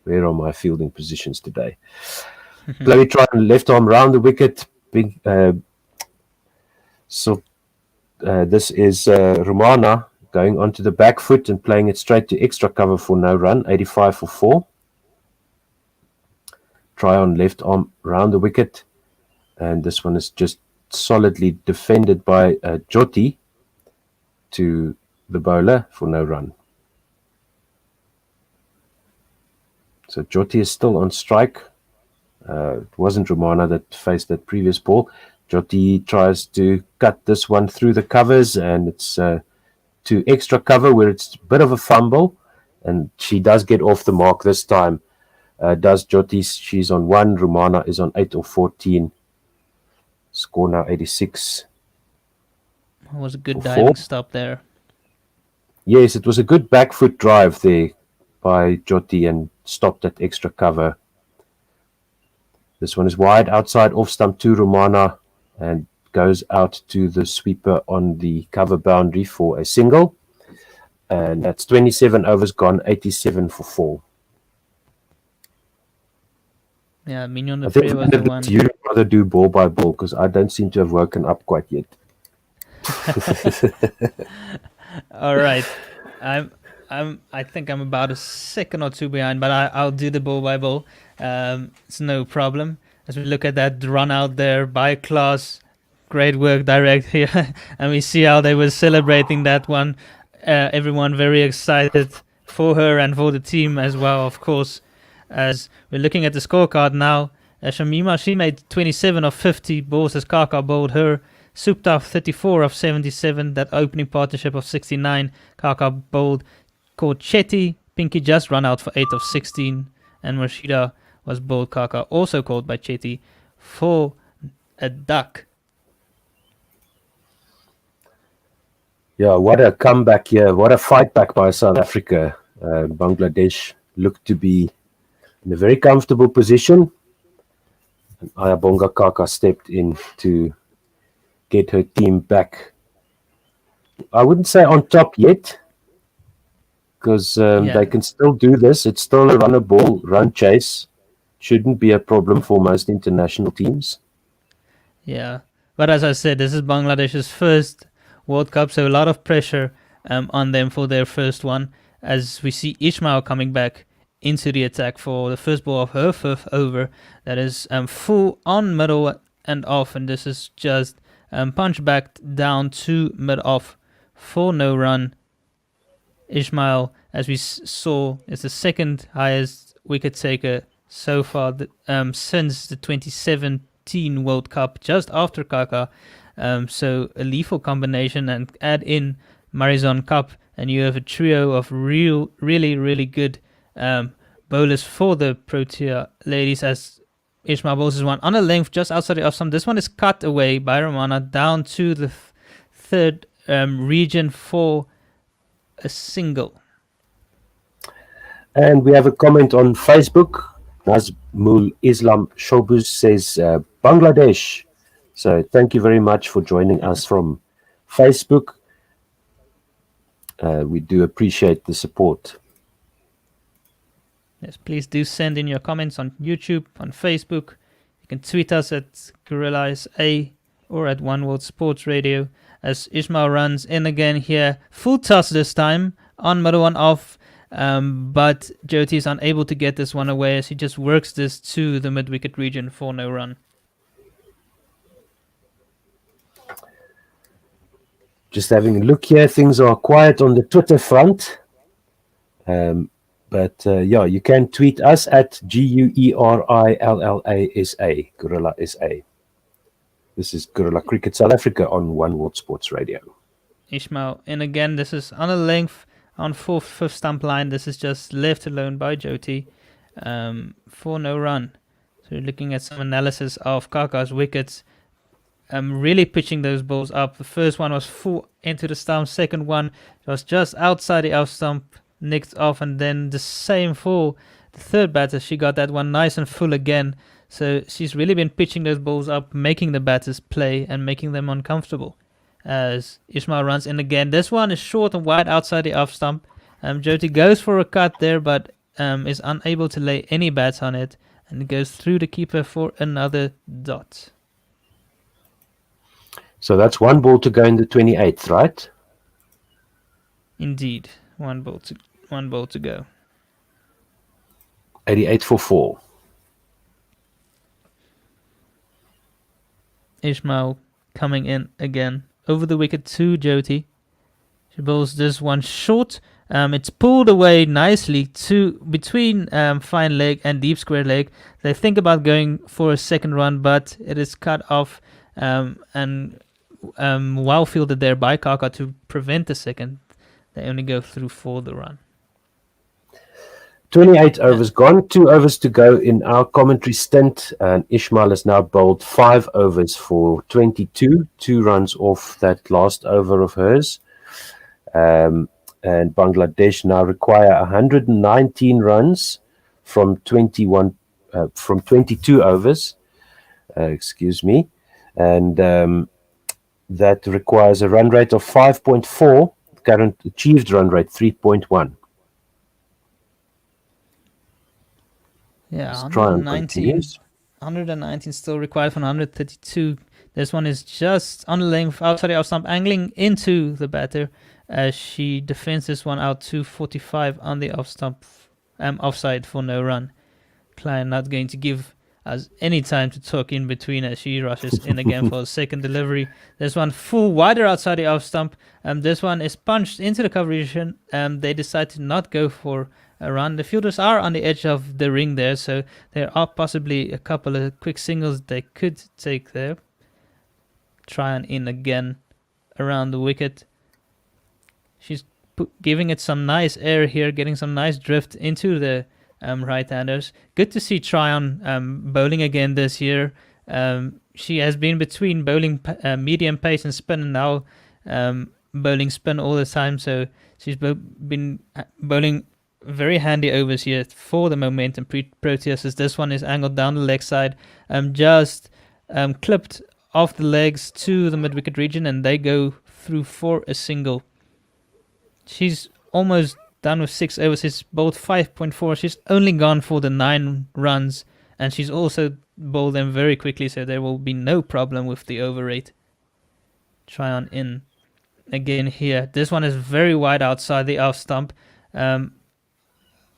S12: Where are my fielding positions today? Chloe Tryon left arm round the wicket. This is Rumana going onto the back foot and playing it straight to extra cover for no run, 85 for 4. Tryon left arm round the wicket, and this one is just solidly defended by Jyoti to the bowler for no run. So Jyoti is still on strike. It wasn't Rumana that faced that previous ball. Jyoti tries to cut this one through the covers, and it's to extra cover where it's a bit of a fumble, and she does get off the mark this time. Does Jyoti? She's on 1. Rumana is on 8 or 14. Score now 86.
S9: It was a good
S12: for
S9: diving
S12: 4.
S9: stop there.
S12: Yes, it was a good back foot drive there by Jyoti and stopped at extra cover. This one is wide outside off stump 2, Rumana, and goes out to the sweeper on the cover boundary for a single. And that's 27 overs gone, 87 for 4.
S9: Yeah, Mignon
S12: I
S9: de Pre
S12: think
S9: was the one.
S12: you'd rather do ball by ball because I don't seem to have woken up quite yet.
S9: All right, I think I'm about a second or two behind, but I'll do the ball by ball. It's no problem. As we look at that run out there by Klaas, great work direct here, and we see how they were celebrating that one. Everyone very excited for her and for the team as well, of course. As we're looking at the scorecard now, Shamima, she made 27 of 50 balls as Kaka bowled her. Supta 34 of 77, that opening partnership of 69. Kaka bowled. Called Chetty. Pinky just run out for 8 of 16. And Rashida was bowled Kaka, also called by Chetty, for a duck.
S12: Yeah, what a comeback here. What a fight back by South Africa. Bangladesh looked to be in a very comfortable position. And Ayabonga Kaka stepped in to get her team back. I wouldn't say on top yet, because they can still do this. It's still a run a ball, run chase. Shouldn't be a problem for most international teams.
S9: Yeah, but as I said, this is Bangladesh's first World Cup, so a lot of pressure on them for their first one. As we see Ismail coming back into the attack for the first ball of her 5th over. That is full on middle and off, and this is just punch back down to mid off for no run. Ismail, as we saw, is the second highest wicket taker so far since the 2017 World Cup, just after Kaka. So a lethal combination, and add in Marizon Cup, and you have a trio of really good bowlers for the Protea ladies, as Ismail bowls is one on a length just outside the off stump. This one is cut away by Romana down to the third region for a single.
S12: And we have a comment on Facebook. Nazmul Islam Shobuz says Bangladesh. So thank you very much for joining us from Facebook. We do appreciate the support.
S9: Yes, please do send in your comments on YouTube, on Facebook. You can tweet us at Guerilla SA or at One World Sports Radio. As Ismail runs in again here, full toss this time, on middle one off, but Jyoti is unable to get this one away as he just works this to the mid-wicket region for no run.
S12: Just having a look here, things are quiet on the Twitter front. But you can tweet us at GUERILLASA, Guerilla SA. This is Guerilla Cricket South Africa on One World Sports Radio.
S9: Ismail in again. This is on a length on 4th, 5th stump line. This is just left alone by Jyoti for no run. So you're looking at some analysis of Kaka's wickets. Really pitching those balls up. The first one was full into the stump. Second one was just outside the off stump, nicked off, and then the same for the third batter. She got that one nice and full again. So she's really been pitching those balls up, making the batters play and making them uncomfortable. As Ismail runs in again. This one is short and wide outside the off stump. Jyoti goes for a cut there, but is unable to lay any bats on it, and goes through the keeper for another dot.
S12: So that's one ball to go in the 28th, right?
S9: Indeed, one ball to go.
S12: 88 for 4.
S9: Ismail coming in again over the wicket to Jyoti. She bowls this one short. It's pulled away nicely to between fine leg and deep square leg. They think about going for a second run, but it is cut off and well fielded there by Kaka to prevent the second. they only go through for the run.
S12: 28 overs gone, 2 overs to go in our commentary stint, and Ismail has now bowled 5 overs for 22, 2 runs off that last over of hers. And Bangladesh now require 119 runs from 22 overs. Excuse me, and that requires a run rate of 5.4. Current achieved run rate 3.1.
S9: Yeah, 119 still required from 132. This one is just on the length outside the off stump, angling into the batter as she defends this one out to 45 on the off stump, offside for no run. Klein not going to give us any time to talk in between as she rushes in again for a second delivery. This one full wider outside the off stump. This one is punched into the coverage. They decide to not go for a run. The fielders are on the edge of the ring there, so there are possibly a couple of quick singles they could take there. Try on in again around the wicket. She's giving it some nice air here, getting some nice drift into the right-handers. Good to see Tryon bowling again this year. She has been between bowling medium pace and spin, and now bowling spin all the time, so she's been bowling very handy overs here for the momentum Proteas. This one is angled down the leg side, just clipped off the legs to the mid-wicket region, and they go through for a single. She's almost done with 6 overs. She's bowled 5.4. She's only gone for the 9 runs, and she's also bowled them very quickly, so there will be no problem with the over rate. Try on in again here. This one is very wide outside the off stump.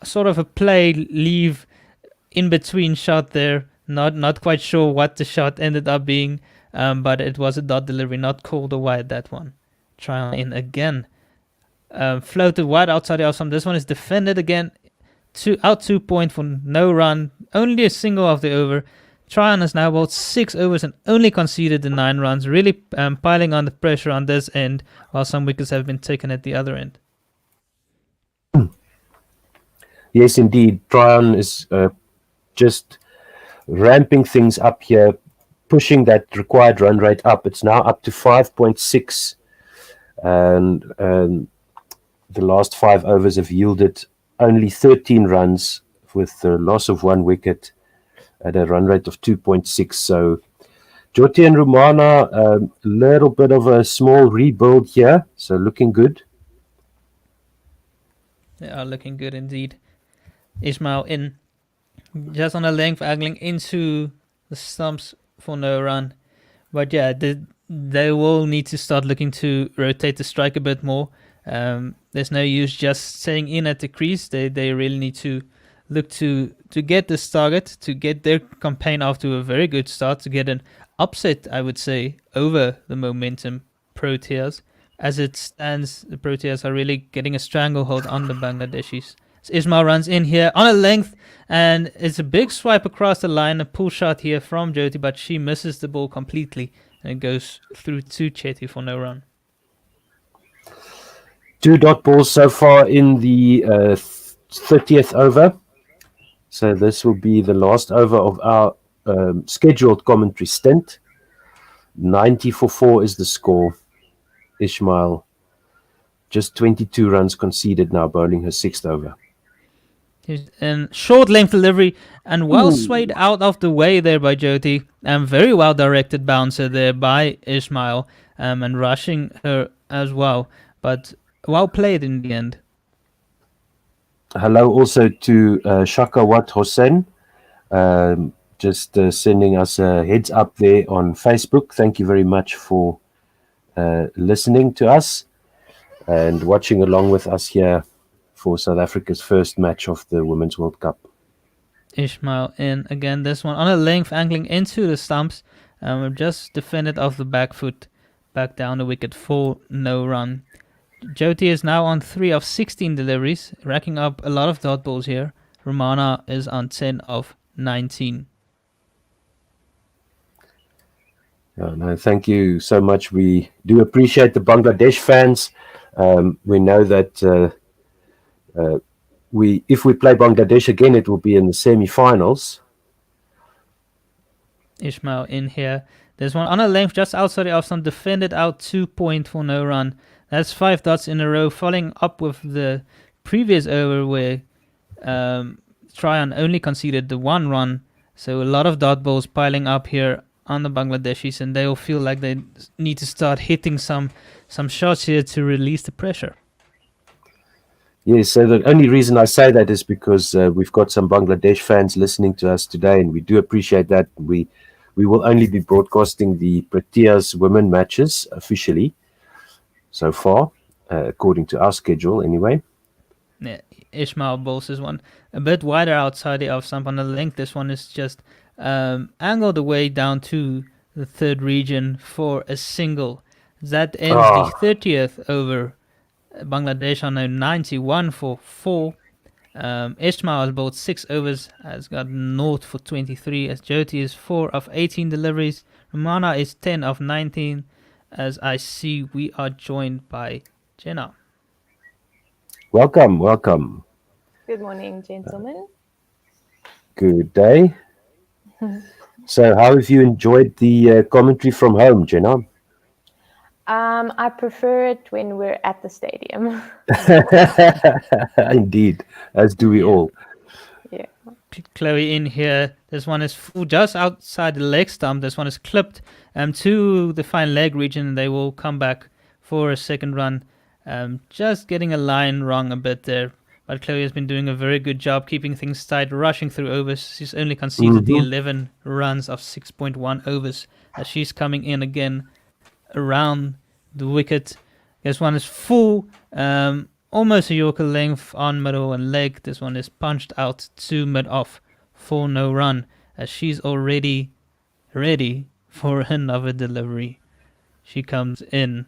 S9: Sort of a play leave in between shot there. Not quite sure what the shot ended up being, but it was a dot delivery, not called a wide, that one. Try on in again. Floated wide outside the off stump. This one is defended again. Out 2 point for no run. Only a single of the over. Tryon has now bowled 6 overs and only conceded the 9 runs. Really piling on the pressure on this end, while some wickets have been taken at the other end.
S12: Yes, indeed. Tryon is just ramping things up here, pushing that required run rate up. It's now up to 5.6, and the last 5 overs have yielded only 13 runs with the loss of 1 wicket at a run rate of 2.6. So Jyoti and Rumana, a little bit of a small rebuild here, so looking good.
S9: They are looking good indeed. Ismail in just on a length, angling into the stumps for no run. But yeah, they will need to start looking to rotate the strike a bit more. There's no use just staying in at the crease. They really need to look to get this target, to get their campaign off to a very good start, to get an upset, I would say, over the momentum Proteas. As it stands, the Proteas are really getting a stranglehold on the Bangladeshis. So Ismail runs in here on a length, and it's a big swipe across the line, a pull shot here from Jyoti, but she misses the ball completely, and it goes through to Chetty for no run.
S12: 2 dot balls so far in the 30th over. So this will be the last over of our scheduled commentary stint. 90 for 4 is the score. Ismail, just 22 runs conceded now, bowling her 6th over.
S9: And short length delivery and well swayed out of the way there by Jyoti, and very well directed bouncer there by Ismail, and rushing her as well, but well played in the end.
S12: Hello also to Shakawat Hossein, just sending us a heads up there on Facebook. Thank you very much for listening to us and watching along with us here for South Africa's first match of the Women's World Cup.
S9: Ismail in again, this one on a length, angling into the stumps. Just defended off the back foot, back down the wicket for no run. Jyoti is now on 3 of 16 deliveries, racking up a lot of dot balls here. Rumana is on 10 of 19.
S12: No, thank you so much. We do appreciate the Bangladesh fans We know that if we play Bangladesh again, it will be in the semi-finals.
S9: Ismail in here. There's one on a length just outside the off stump, defended out 2 point for no run. That's 5 dots in a row, following up with the previous over where Tryon only conceded the 1 run. So a lot of dot balls piling up here on the Bangladeshis, and they'll feel like they need to start hitting some shots here to release the pressure.
S12: Yes, so the only reason I say that is because we've got some Bangladesh fans listening to us today, and we do appreciate that. We will only be broadcasting the Proteas women matches officially so far, according to our schedule anyway.
S9: Yeah, Ishmael bowls this one a bit wider outside the off stump on the length. This one is just angled away down to the third region for a single. That ends the 30th over. Bangladesh on a 91 for 4. Ishmael has bowled 6 overs, has got 0 for 23, as Jyoti is 4 of 18 deliveries. Romana is 10 of 19. As I see, we are joined by Jenna.
S12: Welcome, welcome.
S11: Good morning, gentlemen.
S12: Good day. So how have you enjoyed the commentary from home, Jenna?
S11: I prefer it when we're at the stadium.
S12: Indeed, as do we all.
S11: Yeah.
S9: Chloe in here. This one is full just outside the leg stump. This one is clipped to the fine leg region, and they will come back for a second run. Just getting a line wrong a bit there. But Chloe has been doing a very good job keeping things tight, rushing through overs. She's only conceded the 11 runs of 6.1 overs as she's coming in again around the wicket. This one is full, almost a Yorker length on middle and leg. This one is punched out to mid-off for no run as she's already ready for another delivery. She comes in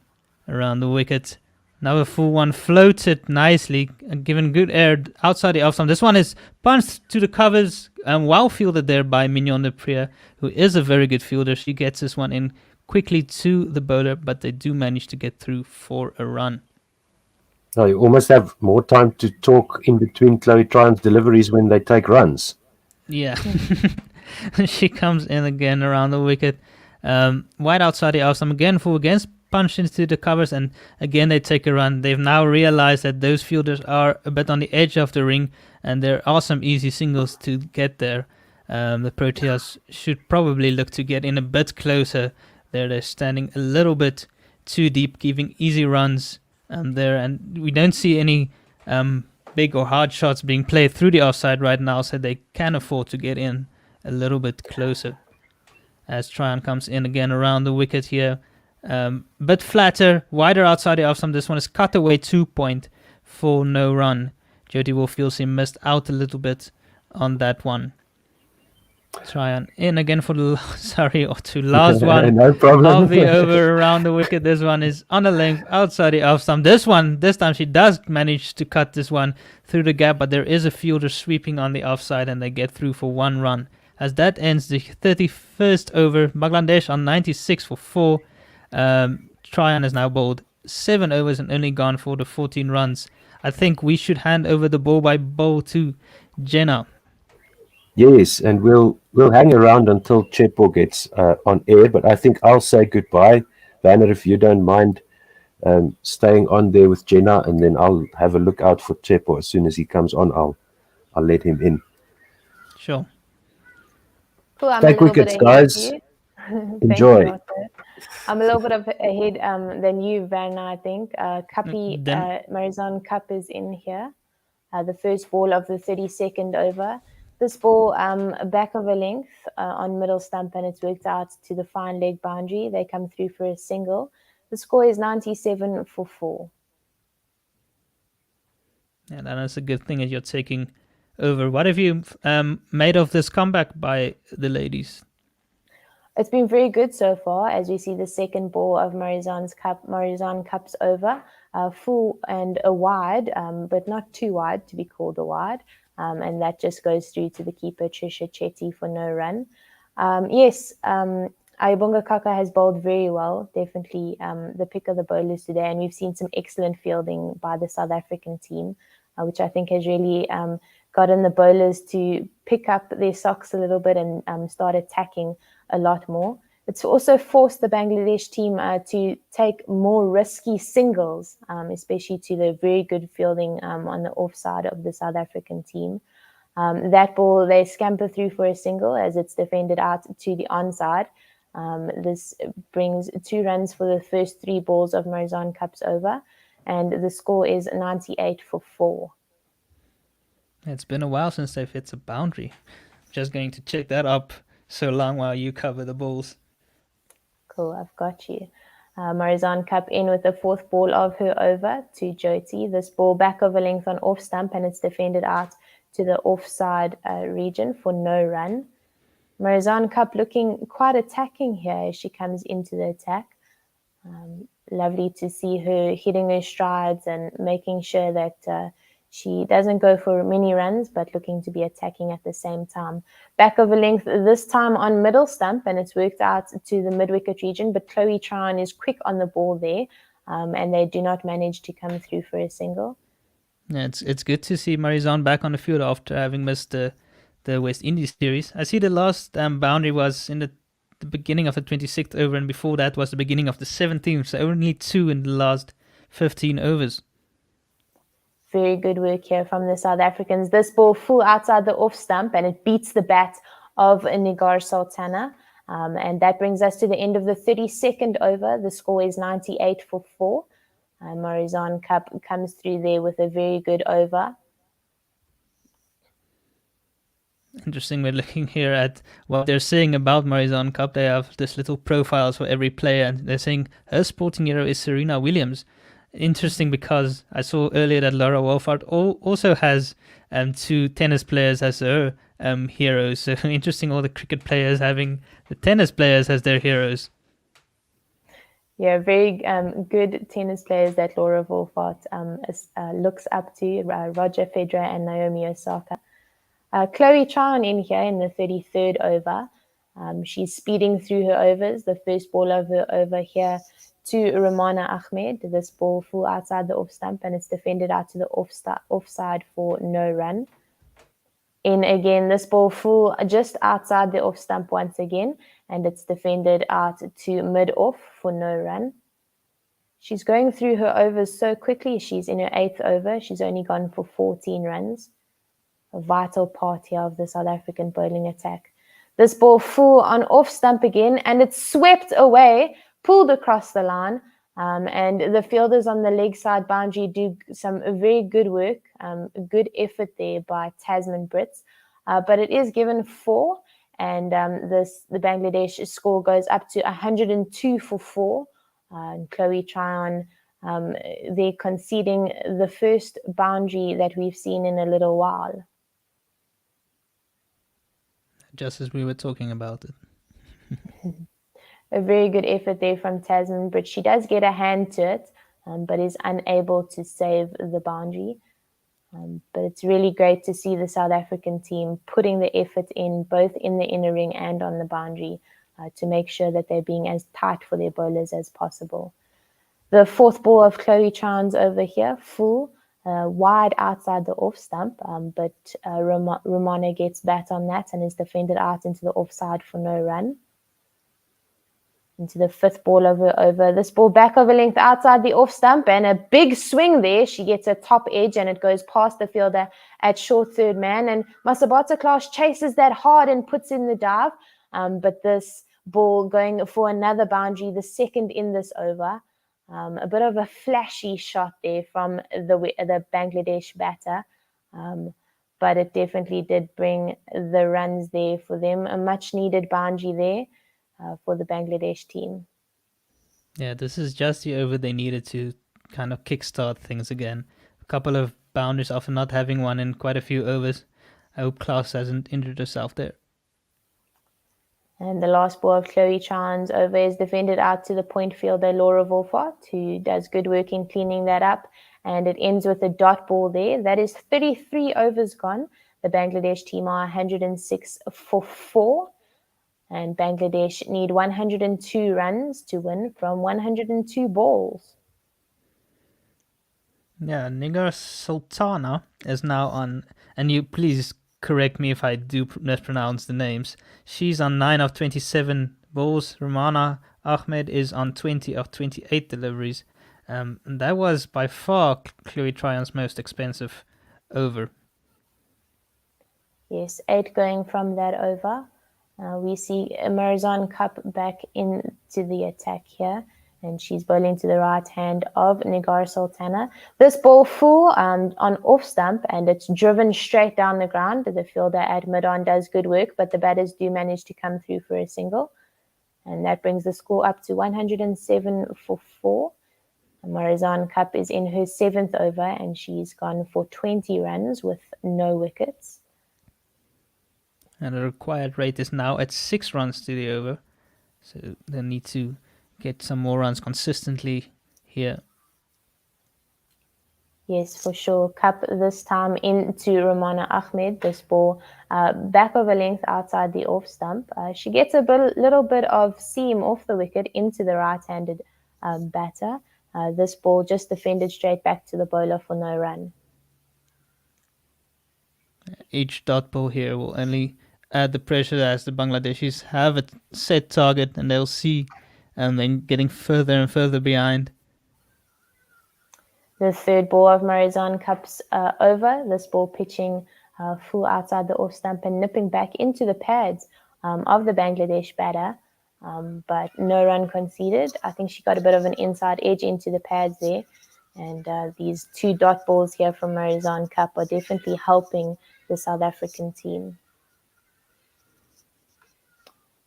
S9: around the wicket. Now a full one floated nicely, given good air outside the off stump. This one is punched to the covers and well fielded there by Mignon de Priya, who is a very good fielder. She gets this one in quickly to the bowler, but they do manage to get through for a run.
S12: Oh, you almost have more time to talk in between Chloe Tryon's deliveries when they take runs.
S9: Yeah. She comes in again around the wicket. Wide outside the off stump again, full against, punched into the covers, and again they take a run. They've now realized that those fielders are a bit on the edge of the ring, and there are some easy singles to get there. The Proteas should probably look to get in a bit closer. They're standing a little bit too deep, giving easy runs there, and we don't see any big or hard shots being played through the offside right now, so they can afford to get in a little bit closer. As Tryon comes in again around the wicket here, bit flatter, wider outside the off stump. This one is cut away 2 point for no run. Jyoti will feel she missed out a little bit on that one. Tryon in again for the last one
S12: No problem.
S9: of the over around the wicket. This one is on a length outside the off stump. This time she does manage to cut this one through the gap, but there is a fielder sweeping on the offside, and they get through for 1 run. As that ends the 31st over, Bangladesh on 96 for 4. Tryon has now bowled 7 overs and only gone for the 14 runs. I think we should hand over the ball by bowl to Jenna.
S12: Yes, and we'll hang around until Chepo gets on air, but I think I'll say goodbye. Vanner, if you don't mind staying on there with Jenna, and then I'll have a look out for Chepo. As soon as he comes on, I'll let him in.
S9: Sure.
S11: Cool, I'm
S12: Take wickets, guys. Enjoy.
S11: I'm a little bit ahead than you, Van, I think. Marizon Cup is in here. The first ball of the 32nd over. This ball, back of a length on middle stump, and it's worked out to the fine leg boundary. They come through for a single. The score is 97 for 4.
S9: Yeah, that's a good thing as you're taking over. What have you made of this comeback by the ladies?
S11: It's been very good so far, as we see the second ball of Marizon Cup's over, full and a wide, but not too wide to be called a wide. And that just goes through to the keeper, Trisha Chetty, for no run. Ayabonga Kaka has bowled very well, definitely the pick of the bowlers today, and we've seen some excellent fielding by the South African team, which I think has really gotten the bowlers to pick up their socks a little bit and start attacking a lot more. It's also forced the Bangladesh team to take more risky singles, especially to the very good fielding on the offside of the South African team. That ball, they scamper through for a single as it's defended out to the onside. This brings 2 runs for the first 3 balls of Marizanne Cup's over, and the score is 98 for 4.
S9: It's been a while since they've hit a boundary. Just going to check that up so long while you cover the balls.
S11: Cool, I've got you. Marizanne Cup in with the 4th ball of her over to Jyoti. This ball back over length on off stump, and it's defended out to the offside region for no run. Marizanne Cup looking quite attacking here as she comes into the attack. Lovely to see her hitting her strides and making sure that she doesn't go for many runs, but looking to be attacking at the same time. Back over length, this time on middle stump, and it's worked out to the mid-wicket region, but Chloe Tryon is quick on the ball there, and they do not manage to come through for a single.
S9: Yeah, it's good to see Marizanne back on the field after having missed the West Indies series. I see the last boundary was in the beginning of the 26th over, and before that was the beginning of the 17th, so only 2 in the last 15 overs.
S11: Very good work here from the South Africans. This ball full outside the off stump, and it beats the bat of Nigar Sultana. And that brings us to the end of the 32nd over. The score is 98 for 4. Marizanne Cup comes through there with a very good over.
S9: Interesting. We're looking here at what they're saying about Marizanne Cup. They have this little profiles for every player, and they're saying her sporting hero is Serena Williams. Interesting, because I saw earlier that Laura Wolfart also has 2 tennis players as her heroes. So interesting, all the cricket players having the tennis players as their heroes.
S11: Yeah, very good tennis players that Laura Wolfart looks up to, Roger Federer and Naomi Osaka. Chloe Tryon in here in the 33rd over. She's speeding through her overs. The first ball of her over here to Ramana Ahmed. This ball full outside the off stump, and it's defended out to the offside for no run. In again, this ball full just outside the off stump once again, and it's defended out to mid-off for no run. She's going through her overs so quickly. She's in her 8th over. She's only gone for 14 runs. A vital part here of the South African bowling attack. This ball full on off stump again, and it's swept away, pulled across the line, and the fielders on the leg side boundary do some very good work, good effort there by Tasman Brits, but it is given 4, and the Bangladesh score goes up to 102 for 4. And Chloe Tryon, they're conceding the first boundary that we've seen in a little while.
S9: Just as we were talking about it.
S11: A very good effort there from Tasman, but she does get a hand to it, but is unable to save the boundary. But it's really great to see the South African team putting the effort in, both in the inner ring and on the boundary, to make sure that they're being as tight for their bowlers as possible. The 4th ball of Chloe Tryon over here, full, wide outside the off stump, but Romana gets bat on that and is defended out into the offside for no run. Into the 5th ball of her over. This ball back over length outside the off stump, and a big swing there. She gets a top edge, and it goes past the fielder at short third man. And Masabata Klaas chases that hard and puts in the dive. But this ball going for another boundary, the 2nd in this over. A bit of a flashy shot there from the Bangladesh batter. But it definitely did bring the runs there for them. A much needed boundary there. For the Bangladesh team.
S9: Yeah, this is just the over they needed to kind of kickstart things again. A couple of boundaries after not having one in quite a few overs. I hope Klaas hasn't injured herself there.
S11: And the last ball of Chloe Tryon's over is defended out to the point fielder Laura Wolfart, who does good work in cleaning that up. And it ends with a dot ball there. That is 33 overs gone. The Bangladesh team are 106 for 4. And Bangladesh need 102 runs to win from 102 balls.
S9: Yeah, Nigar Sultana is now on, and you please correct me if I do mispronounce the names. She's on 9 of 27 balls. Romana Ahmed is on 20 of 28 deliveries. And that was by far Chloe Tryon's most expensive over.
S11: Yes, 8 going from that over. We see Marizan Cup back into the attack here, and she's bowling to the right hand of Nigar Sultana. This ball full on off stump, and it's driven straight down the ground. The fielder at mid-on does good work, but the batters do manage to come through for a single. And that brings the score up to 107 for 4. Marizan Cup is in her 7th over, and she's gone for 20 runs with no wickets.
S9: And the required rate is now at 6 runs to the over. So they need to get some more runs consistently here.
S11: Yes, for sure. Cup this time into Romana Ahmed. This ball back over length outside the off stump. She gets a little bit of seam off the wicket into the right-handed batter. This ball just defended straight back to the bowler for no run.
S9: Each dot ball here will only add the pressure as the Bangladeshis have a set target, and they'll see then getting further and further behind.
S11: The third ball of Marizan Cup's over. This ball pitching full outside the off stump and nipping back into the pads of the Bangladesh batter, but no run conceded. I think she got a bit of an inside edge into the pads there, and these 2 dot balls here from Marizan Cup are definitely helping the South African team.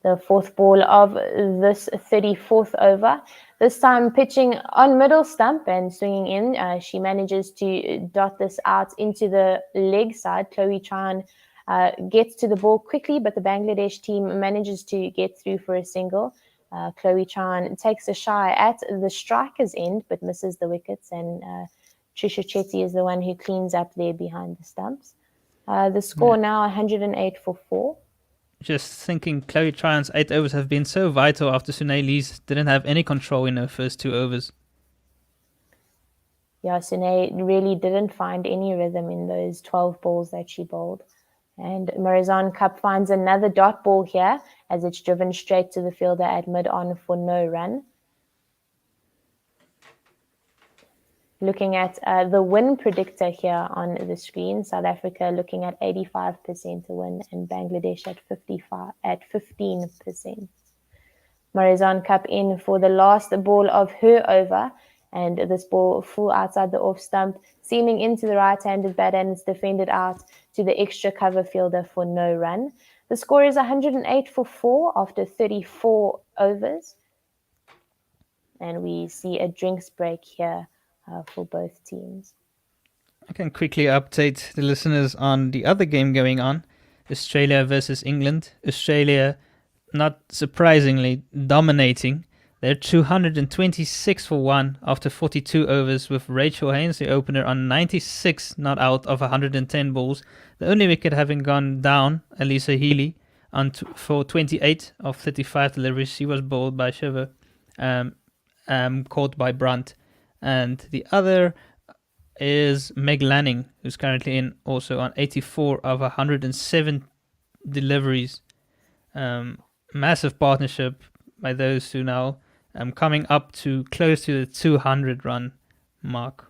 S11: The 4th ball of this 34th over. This time pitching on middle stump and swinging in. She manages to dot this out into the leg side. Chloe Tryon gets to the ball quickly, but the Bangladesh team manages to get through for a single. Chloe Tryon takes a shy at the striker's end, but misses the wickets, and Trisha Chetty is the one who cleans up there behind the stumps. The score now 108 for 4.
S9: Just thinking Chloe Tryon's 8 overs have been so vital after Sunay Lee's didn't have any control in her first 2 overs.
S11: Yeah, Sunay really didn't find any rhythm in those 12 balls that she bowled. And Marizan Cup finds another dot ball here as it's driven straight to the fielder at mid-on for no run. Looking at the win predictor here on the screen, South Africa looking at 85% to win and Bangladesh at 15%. Marizan Cup in for the last ball of her over, and this ball full outside the off stump, seaming into the right-handed batter, and it's defended out to the extra cover fielder for no run. The score is 108 for 4 after 34 overs. And we see a drinks break here for both teams.
S9: I can quickly update the listeners on the other game going on, Australia versus England. Australia, not surprisingly, dominating. They're 226 for 1 after 42 overs, with Rachel Haynes, the opener, on 96 not out of 110 balls. The only wicket having gone down, Elisa Healy, for 28 of 35 deliveries. She was bowled by Shiver, caught by Brunt. And the other is Meg Lanning, who's currently in also on 84 of 107 deliveries. Massive partnership by those two now, coming up to close to the 200 run mark.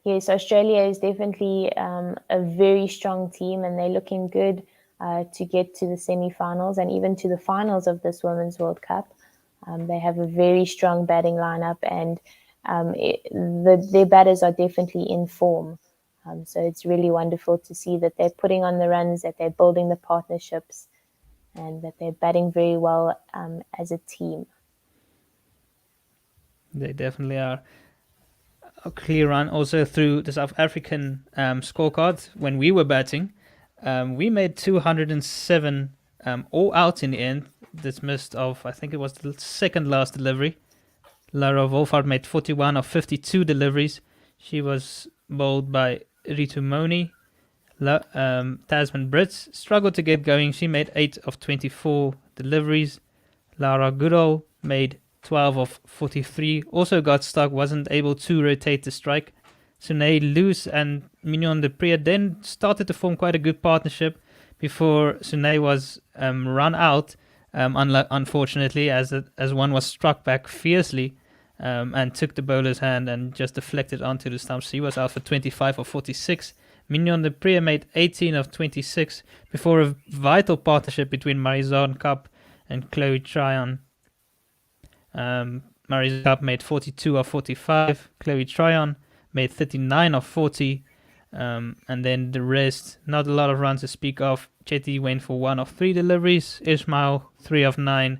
S11: Yes, Australia is definitely a very strong team, and they're looking good to get to the semi-finals and even to the finals of this Women's World Cup. They have a very strong batting lineup, and their batters are definitely in form. So it's really wonderful to see that they're putting on the runs, that they're building the partnerships, and that they're batting very well as a team.
S9: They definitely are. A clear run also through the South African scorecard. When we were batting, we made 207 all out in the end, dismissed of, I think it was the second last delivery. Lara Wolfhard made 41 of 52 deliveries. She was bowled by Ritu Moni. Tasman Brits struggled to get going. She made 8 of 24 deliveries. Lara Goodall made 12 of 43. Also got stuck, wasn't able to rotate the strike. Sunay Loose and Mignon de Priya then started to form quite a good partnership before Sunay was run out, unfortunately, as one was struck back fiercely and took the bowler's hand and just deflected onto the stumps. She was out for 25 of 46. Mignon de Priya made 18 of 26 before a vital partnership between Marizanne Kapp and Chloe Tryon. Marizanne Kapp made 42 of 45. Chloe Tryon made 39 of 40. And then the rest, not a lot of runs to speak of. Chetty went for 1 of 3 deliveries. Ismail, 3 of 9.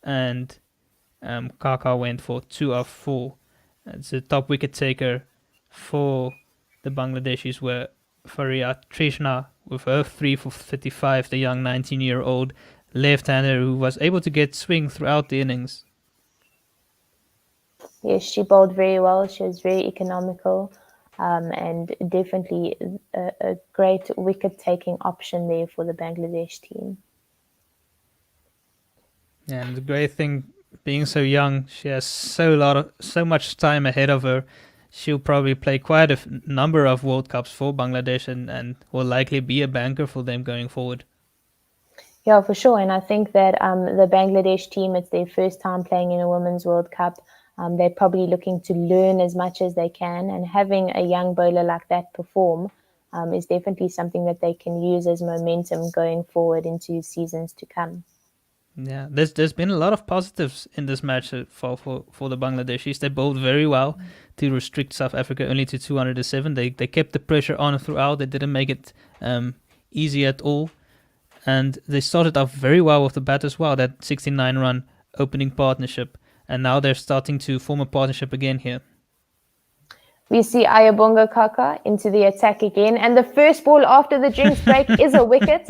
S9: And Kaka went for 2 of 4. It's a top wicket taker for the Bangladeshis were Faria Trishna with her 3 for 35, the young 19-year-old left-hander who was able to get swing throughout the innings.
S11: Yes, she bowled very well. She was very economical and definitely a great wicket-taking option there for the Bangladesh team.
S9: Yeah, and the great thing, being so young, she has so much time ahead of her. She'll probably play quite a number of World Cups for Bangladesh and will likely be a banker for them going forward.
S11: Yeah, for sure. And I think that the Bangladesh team, it's their first time playing in a Women's World Cup. They're probably looking to learn as much as they can. And having a young bowler like that perform is definitely something that they can use as momentum going forward into seasons to come.
S9: Yeah, there's been a lot of positives in this match for the Bangladeshis. They bowled very well to restrict South Africa only to 207. They kept the pressure on throughout. They didn't make it easy at all. And they started off very well with the bat as well, that 69-run opening partnership. And now they're starting to form a partnership again here.
S11: We see Ayabonga Kaka into the attack again. And the first ball after the drinks break is a wicket.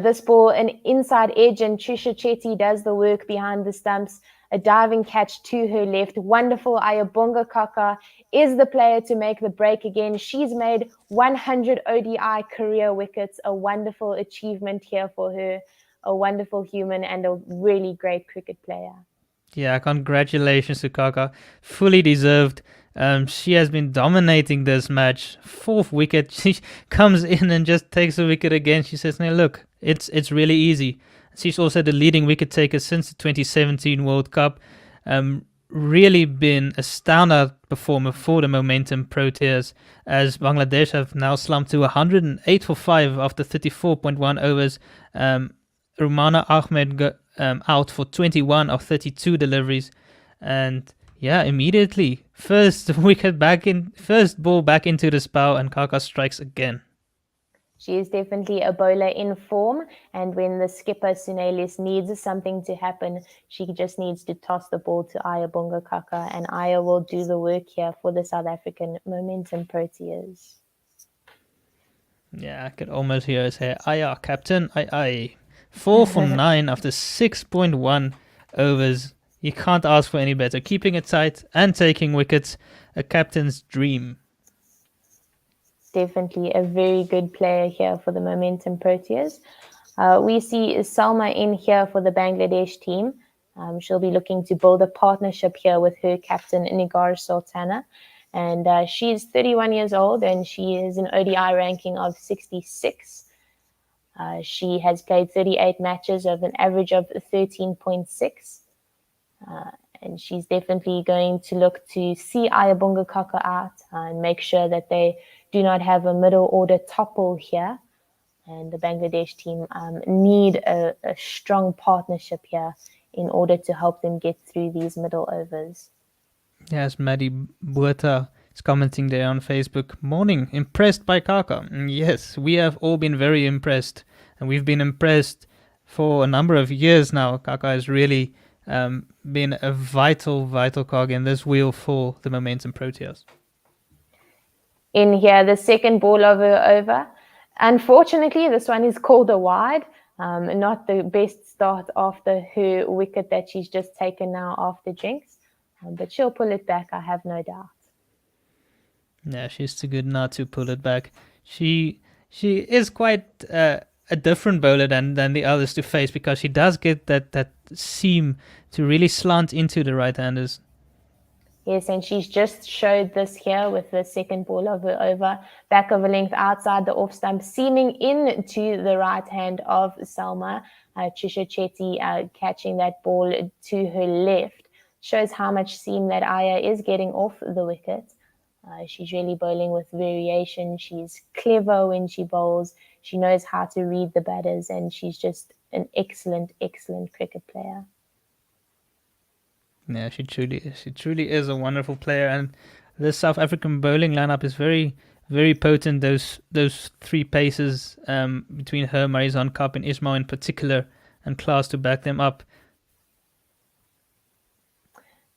S11: This ball, an inside edge, and Trisha Chetty does the work behind the stumps. A diving catch to her left. Wonderful. Ayabonga Kaka is the player to make the break again. She's made 100 ODI career wickets. A wonderful achievement here for her. A wonderful human and a really great cricket player.
S9: Yeah, congratulations to Kaka. Fully deserved. She has been dominating this match. 4th wicket. She comes in and just takes a wicket again. She says, "No, look, it's really easy." She's also the leading wicket taker since the 2017 World Cup. Really been a standout performer for the Momentum Proteas, as Bangladesh have now slumped to 108 for 5 after 34.1 overs. Rumana Ahmed out for 21 of 32 deliveries. And yeah, immediately first ball back into the spell, and Kaka strikes again.
S11: She is definitely a bowler in form, and when the skipper Sunelis needs something to happen, she just needs to toss the ball to Ayabonga Kaka, and Aya will do the work here for the South African Momentum Proteas.
S9: Yeah, I could almost hear her say, "Aya, captain, aye." 4 for 9 after 6.1 overs. You can't ask for any better. Keeping it tight and taking wickets, a captain's dream.
S11: Definitely a very good player here for the Momentum Proteas. We see Salma in here for the Bangladesh team. She'll be looking to build a partnership here with her captain, Nigar Sultana. And she's 31 years old and she is an ODI ranking of 66. She has played 38 matches of an average of 13.6. And she's definitely going to look to see Ayabonga Kaka out and make sure that they do not have a middle order topple here. And the Bangladesh team need a strong partnership here in order to help them get through these middle overs.
S9: Yes, Maddie Bueta is commenting there on Facebook. Morning, impressed by Kaka. Yes, we have all been very impressed. And we've been impressed for a number of years now. Kaka has really been a vital cog in this wheel for the Momentum Proteas.
S11: In here, the second ball of her over. Unfortunately, this one is called a wide. Not the best start after her wicket that she's just taken now after Jinx. But she'll pull it back, I have no doubt.
S9: Yeah, she's too good not to pull it back. She she is quite a different bowler than the others to face, because she does get that seam to really slant into the right-handers.
S11: Yes, and she's just showed this here with the second ball of her over, back of a length outside the off stump, seaming into the right hand of Salma. Trisha Chetty catching that ball to her left. Shows how much seam that Aya is getting off the wicket. She's really bowling with variation. She's clever when she bowls. She knows how to read the batters, and she's just an excellent, excellent cricket player.
S9: Yeah, she truly is a wonderful player, and the South African bowling lineup is very, very potent. Those three paces between her, Marizon Kapp, and Ismail in particular, and class to back them up.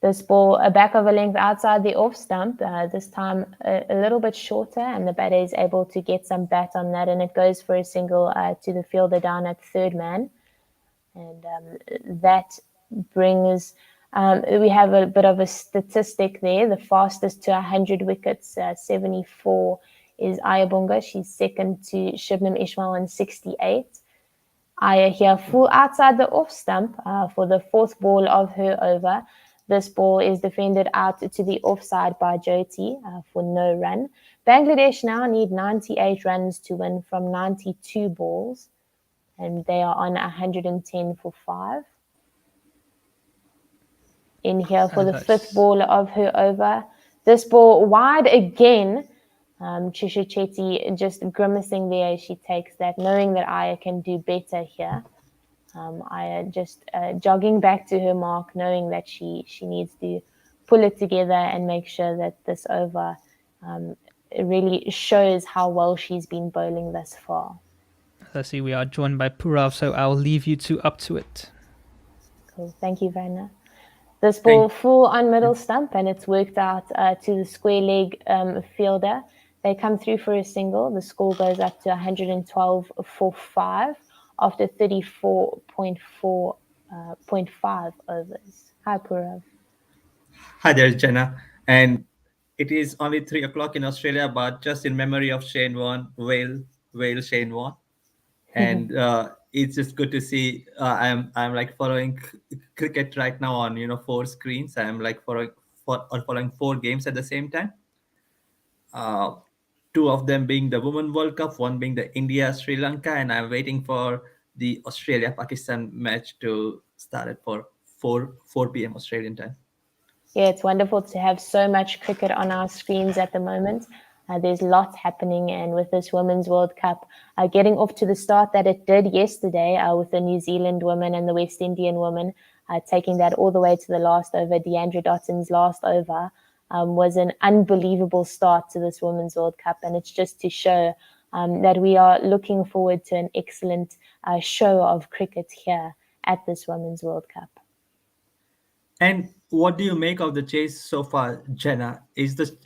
S11: This ball, a back of a length outside the off stump, this time a little bit shorter, and the batter is able to get some bat on that, and it goes for a single to the fielder down at third man. And that brings, we have a bit of a statistic there. The fastest to 100 wickets, 74, is Ayabunga. She's second to Shibnam Ismail on 68. Aya here full outside the off stump for the fourth ball of her over. This ball is defended out to the offside by Jyoti for no run. Bangladesh now need 98 runs to win from 92 balls, and they are on 110 for 5. In here for the fifth ball of her over. This ball wide again. Trisha Chetty just grimacing there as she takes that, knowing that Aya can do better here. Aya just jogging back to her mark, knowing that she needs to pull it together and make sure that this over really shows how well she's been bowling thus far.
S9: I see we are joined by Purav, so I'll leave you two up to it.
S11: Cool. Thank you, Vanna. This ball full on middle stump, and it's worked out to the square leg fielder. They come through for a single. The score goes up to 112 for 5 after 34.5 overs. Hi, Purav.
S8: Hi there, Jenna. And it is only 3 o'clock in Australia, but just in memory of Shane Warne, Whale Shane Warne. And it's just good to see. I'm like following cricket right now on 4 screens. I'm like following 4 games at the same time. 2 of them being the Women World Cup, 1 being the India Sri Lanka, and I'm waiting for the Australia Pakistan match to start at 4 p.m. Australian time.
S11: Yeah, it's wonderful to have so much cricket on our screens at the moment. There's lots happening, and with this Women's World Cup getting off to the start that it did yesterday with the New Zealand women and the West Indian women taking that all the way to the last over. Deandra Dotton's last over was an unbelievable start to this Women's World Cup, and it's just to show that we are looking forward to an excellent show of cricket here at this Women's World Cup.
S8: And what do you make of the chase so far, Jenna? Is the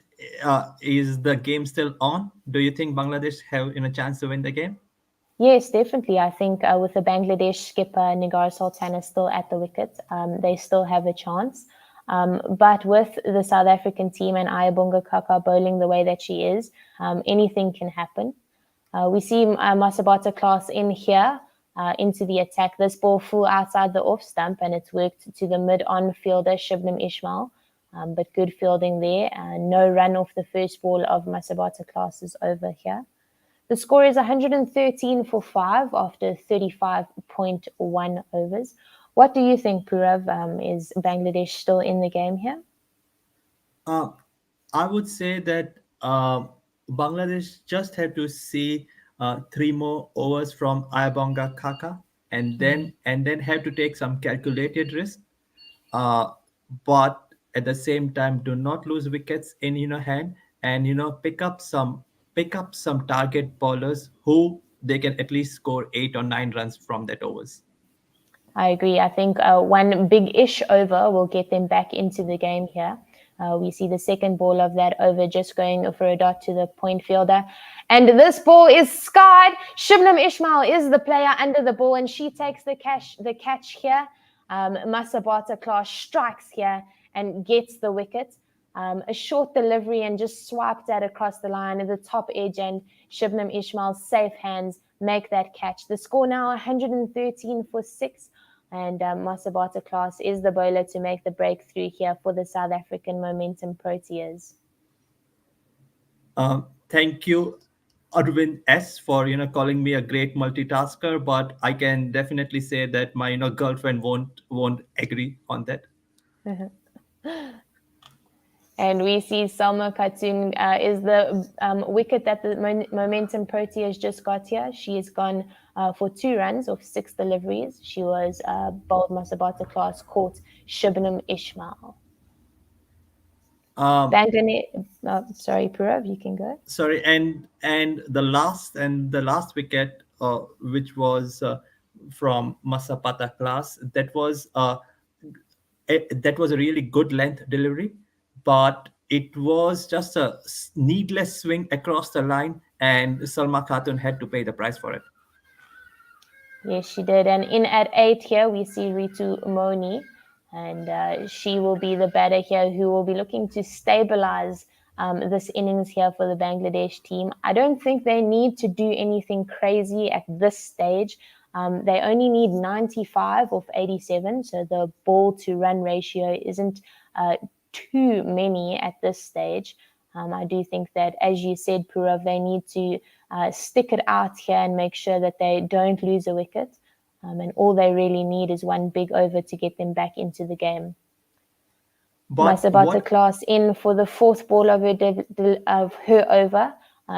S8: game still on? Do you think Bangladesh have a chance to win the game?
S11: Yes, definitely. I think with the Bangladesh skipper Nigar Sultana still at the wicket, they still have a chance. But with the South African team and Ayabunga Kaka bowling the way that she is, anything can happen. We see Masabata class in here into the attack. This ball flew outside the off stump, and it's worked to the mid-on fielder Shibnam Ismail. But good fielding there. No run off the first ball of Masabata classes over here. The score is 113 for 5 after 35.1 overs. What do you think, Purav? Is Bangladesh still in the game here?
S8: I would say that Bangladesh just have to see 3 more overs from Ayabonga Kaka, and then have to take some calculated risk. But at the same time, do not lose wickets in hand, and pick up some target bowlers who they can at least score 8 or 9 runs from that overs.
S11: I agree. I think one big-ish over will get them back into the game here. We see the second ball of that over just going for a dot to the point fielder. And this ball is skied. Shibnam Ismail is the player under the ball, and she takes the catch here. Masabata class strikes here and gets the wicket. A short delivery and just swiped that across the line at the top edge, and Shibnam Ismail's safe hands make that catch. The score now 113 for 6, and Masabata Class is the bowler to make the breakthrough here for the South African Momentum Proteas.
S8: Thank you, Arvind S, for calling me a great multitasker, but I can definitely say that my girlfriend won't agree on that.
S11: And we see Salma Khatun is the wicket that the Momentum Proteas just got here. She has gone for 2 runs off 6 deliveries. She was bowled Masabata Class, caught Shibnam Ismail. Sorry, Purav, you can go.
S8: Sorry, and the last wicket, which was from Masabata Class, that was a really good length delivery, but it was just a needless swing across the line, and Salma Khatun had to pay the price for it.
S11: Yes, she did. And in at 8 here, we see Ritu Moni, and she will be the batter here who will be looking to stabilize this innings here for the Bangladesh team. I don't think they need to do anything crazy at this stage. They only need 95 off 87, so the ball to run ratio isn't too many at this stage. I do think that, as you said, Purav, they need to stick it out here and make sure that they don't lose a wicket. And all they really need is one big over to get them back into the game. Masabata Class in for the 4th ball of her over.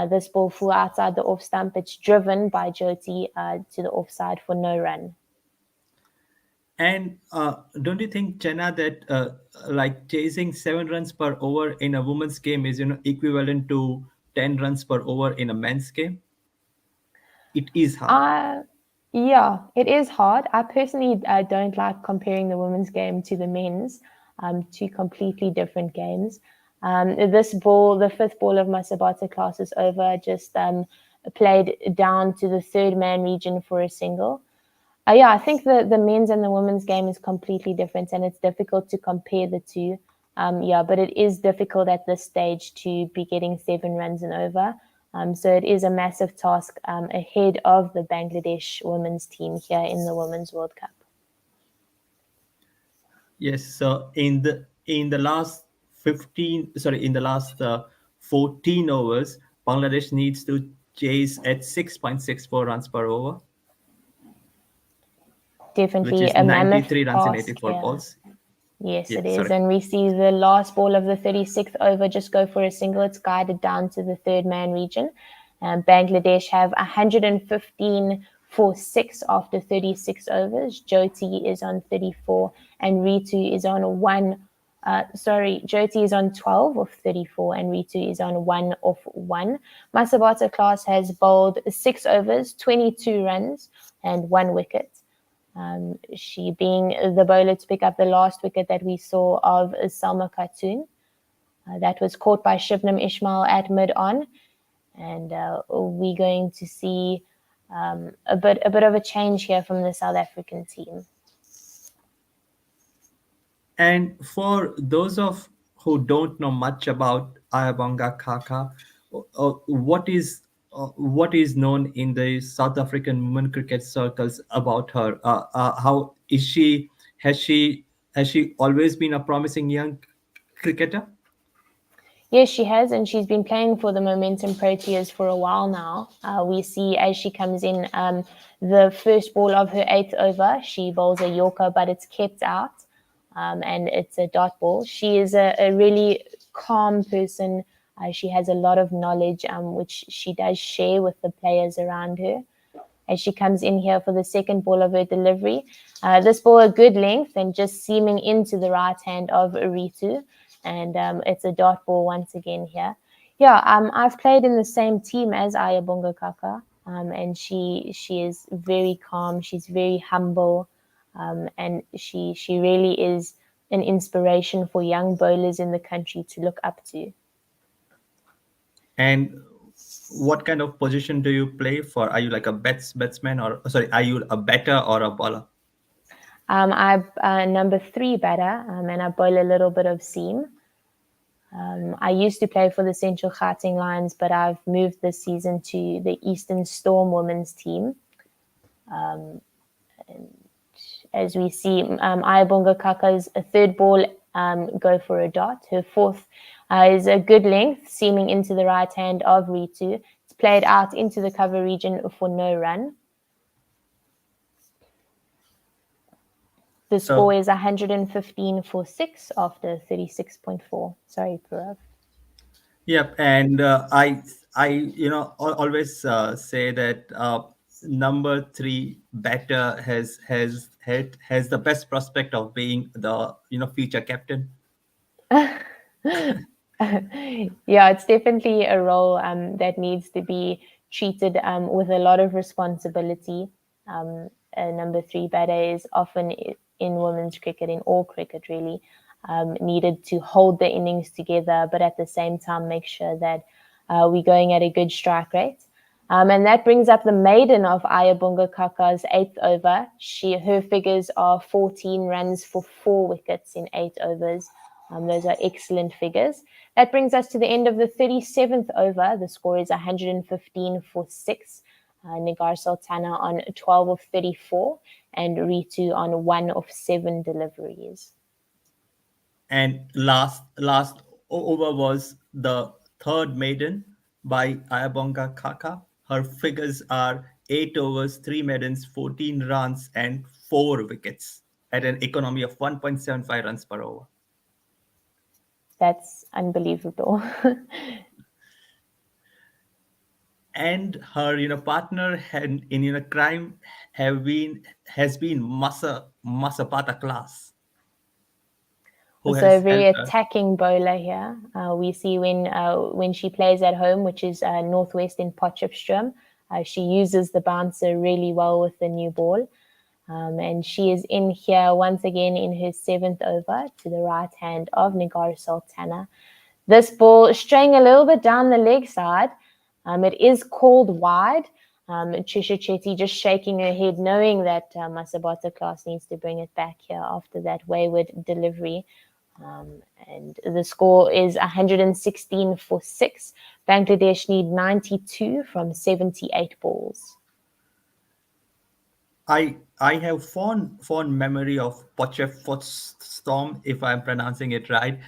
S11: This ball flew outside the off stump. It's driven by Jyoti to the offside for no run.
S8: And don't you think, Jenna, that like chasing 7 runs per over in a women's game is equivalent to 10 runs per over in a men's game? It is hard.
S11: Yeah, it is hard. I personally don't like comparing the women's game to the men's. 2 completely different games. This ball, the 5th ball of Masabata Class is over, just played down to the 3rd man region for a single. Yeah, I think the men's and the women's game is completely different, and it's difficult to compare the 2. But it is difficult at this stage to be getting 7 runs and over. So it is a massive task ahead of the Bangladesh women's team here in the Women's World Cup.
S8: Yes, so in the last 14 overs, Bangladesh needs to chase at 6.64 runs per over.
S11: Definitely,
S8: which is
S11: a
S8: 93
S11: mammoth
S8: runs in
S11: task,
S8: 84
S11: yeah.
S8: balls.
S11: Yes,
S8: Yeah,
S11: it is.
S8: sorry.
S11: And we see the last ball of the 36th over just go for a single. It's guided down to the 3rd man region. Bangladesh have 115 for 6 after 36 overs. Jyoti is on 34 and Ritu is on Jyoti is on 12 of 34 and Ritu is on 1 of 1. Masabata Class has bowled 6 overs, 22 runs and 1 wicket. She being the bowler to pick up the last wicket that we saw of Salma Khatun. That was caught by Shibnam Ismail at mid-on. And we're going to see a bit of a change here from the South African team.
S8: And for those of who don't know much about Ayabonga Khaka, what is known in the South African women cricket circles about her? How is she? Has she always been a promising young cricketer?
S11: Yes, she has, and she's been playing for the Momentum Proteas for a while now. We see as she comes in, the first ball of her 8th over, she bowls a Yorker, but it's kept out, and it's a dot ball. She is a really calm person. She has a lot of knowledge, which she does share with the players around her. As she comes in here for the 2nd ball of her delivery, this ball a good length and just seaming into the right hand of Ritu. And it's a dot ball once again here. Yeah, I've played in the same team as Ayabonga Khaka, and she is very calm. She's very humble, and she really is an inspiration for young bowlers in the country to look up to.
S8: And what kind of position do you play for? Are you like a batsman, or are you a batter or a bowler?
S11: I'm number 3 batter, and I bowl a little bit of seam. I used to play for the Central Gauteng Lions, but I've moved this season to the Eastern Storm women's team. And as we see, Ayabonga Kaka's third ball go for a dot. Her fourth is a good length, seaming into the right hand of Ritu. It's played out into the cover region for no run. The score is 115 for 6 after 36.4. Sorry, Purav.
S8: Yep, and I always say that number 3 batter has the best prospect of being the future captain.
S11: Yeah, it's definitely a role that needs to be treated with a lot of responsibility. A number 3 batter is often in women's cricket, in all cricket really, needed to hold the innings together, but at the same time make sure that we're going at a good strike rate. And that brings up the maiden of Ayabonga Kaka's 8th over. Her figures are 14 runs for 4 wickets in 8 overs. Those are excellent figures. That brings us to the end of the 37th over. The score is 115 for 6. Nigar Sultana on 12 of 34 and Ritu on 1 of 7 deliveries.
S8: And last over was the third maiden by Ayabonga Kaka. Her figures are 8 overs, 3 maidens, 14 runs and 4 wickets at an economy of 1.75 runs per over.
S11: That's unbelievable.
S8: And her partner in crime has been Masapata Class.
S11: Also a very attacking bowler here. We see when she plays at home, which is Northwest in Potchefstroom, she uses the bouncer really well with the new ball. And she is in here once again in her 7th over to the right hand of Nigar Sultana. This ball straying a little bit down the leg side. It is called wide. Trisha Chetty just shaking her head, knowing that Masabata Class needs to bring it back here after that wayward delivery. And the score is 116 for 6. Bangladesh need 92 from 78 balls.
S8: I have fond memory of Potchefstroom, if I'm pronouncing it right,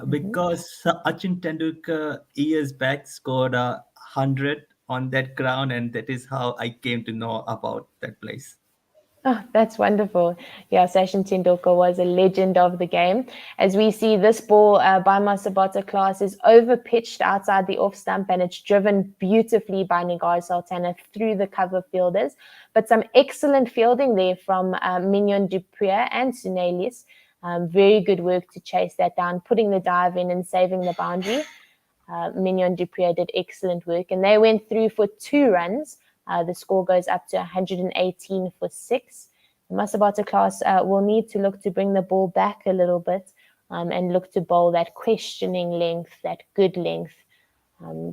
S8: because Sachin Tendulkar years back scored 100 on that ground, and that is how I came to know about that place.
S11: Oh, that's wonderful. Yeah, Sachin Tendulkar was a legend of the game. As we see, this ball by Masabata Class is over-pitched outside the off stump, and it's driven beautifully by Nigar Sultana through the cover fielders. But some excellent fielding there from Mignon Duprier and Sunelis. Very good work to chase that down, putting the dive in and saving the boundary. Mignon Duprier did excellent work, and they went through for 2 runs. The score goes up to 118 for 6. Masabata Class will need to look to bring the ball back a little bit and look to bowl that questioning length, that good length,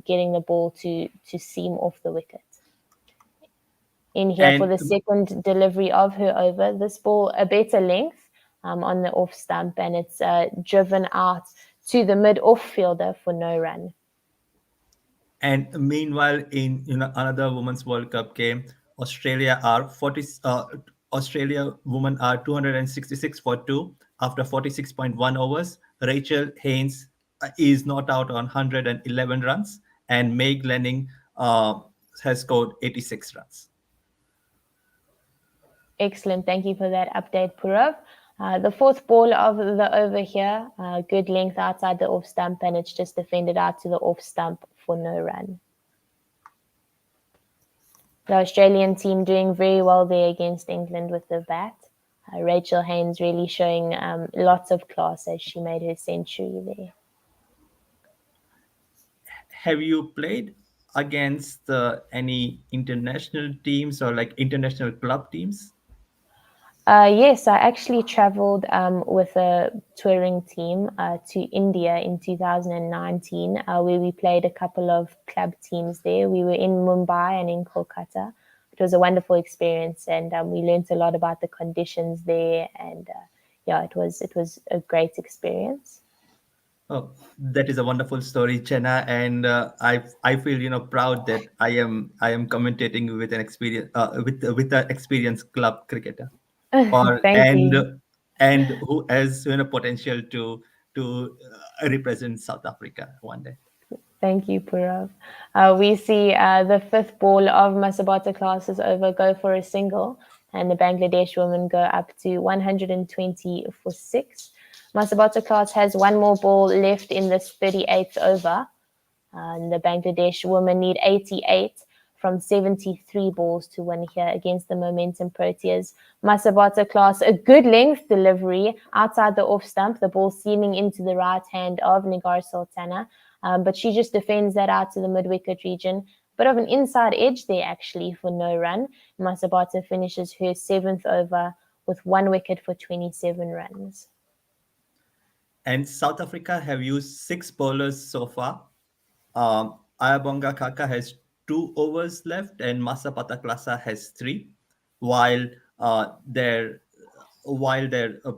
S11: getting the ball to seam off the wicket. In here for the second delivery of her over, this ball a better length on the off stump, and it's driven out to the mid-off fielder for no run.
S8: And meanwhile, in another Women's World Cup game, Australia women are 266 for 2 after 46.1 overs. Rachel Haynes is not out on 111 runs, and Meg Lanning has scored 86 runs.
S11: Excellent. Thank you for that update, Purav. The fourth ball of the over here, good length outside the off stump, and it's just defended out to the off stump for no run. The Australian team doing very well there against England with the bat. Rachel Haynes really showing lots of class as she made her century there.
S8: Have you played against any international teams or like international club teams?
S11: Yes, I actually traveled with a touring team to India in 2019, where we played a couple of club teams there. We were in Mumbai and in Kolkata. It was a wonderful experience, and we learned a lot about the conditions there. And yeah, it was a great experience.
S8: Oh, that is a wonderful story, Chena, and I feel proud that I am commentating with an experience with an experienced club cricketer, or
S11: Thank you.
S8: and who has potential to represent South Africa one day.
S11: Thank you, Purav. We see the fifth ball of Masabata class is over, go for a single, and the Bangladesh women go up to 120 for 6. Masabata class has one more ball left in this 38th over, and the Bangladesh women need 88 from 73 balls to win here against the Momentum Proteas. Masabata class, a good length delivery outside the off stump, the ball seaming into the right hand of Nigar Sultana. But she just defends that out to the mid-wicket region. Bit of an inside edge there, actually, for no run. Masabata finishes her 7th over with 1 wicket for 27 runs.
S8: And South Africa have used 6 bowlers so far. Ayabonga Kaka has 2 overs left, and Masapata Klasa has 3, while their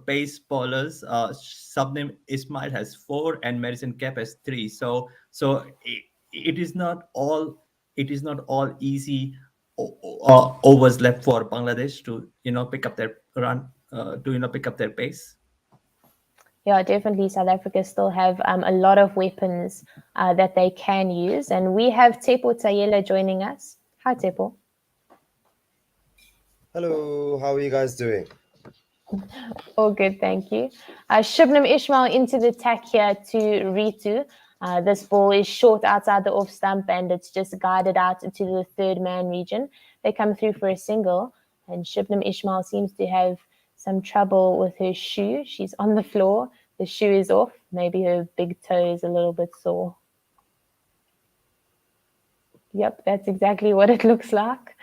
S8: pace bowlers, Subnim Ismail has 4 and Madison Cap has 3. So it is not all easy overs left for Bangladesh to pick up their run to pick up their pace.
S11: Yeah, definitely. South Africa still have a lot of weapons that they can use. And we have Tepo Tayela joining us. Hi, Tepo.
S13: Hello, how are you guys doing?
S11: All good, thank you. Shubnam Ismail into the attack here to Ritu. This ball is short outside the off stump and it's just guided out to the third man region. They come through for a single, and Shubnam Ismail seems to have some trouble with her shoe. She's on the floor. The shoe is off. Maybe her big toe is a little bit sore. Yep, that's exactly what it looks like.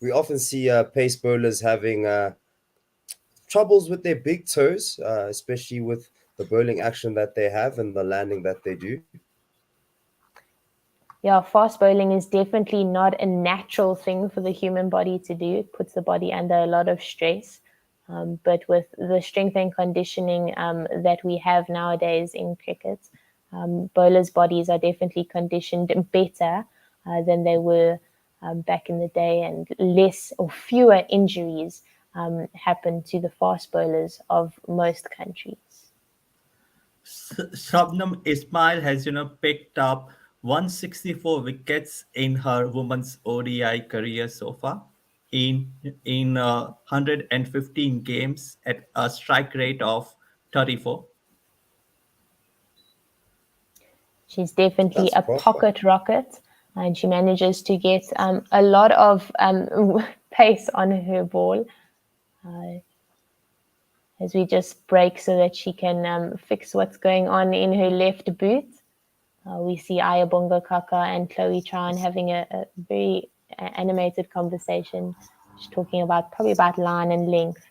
S13: We often see pace bowlers having troubles with their big toes, especially with the bowling action that they have and the landing that they do.
S11: Yeah, fast bowling is definitely not a natural thing for the human body to do. It puts the body under a lot of stress. But with the strength and conditioning that we have nowadays in cricket, bowlers' bodies are definitely conditioned better than they were back in the day, and less or fewer injuries happen to the fast bowlers of most countries.
S8: Shabnam Ismail has picked up 164 wickets in her women's ODI career so far in 115 games at a strike rate of 34.
S11: She's definitely a pocket rocket, and she manages to get a lot of pace on her ball as we just break so that she can fix what's going on in her left boot. We see Ayabonga Kaka and Chloe Tran having a very animated conversation, just talking probably about line and length.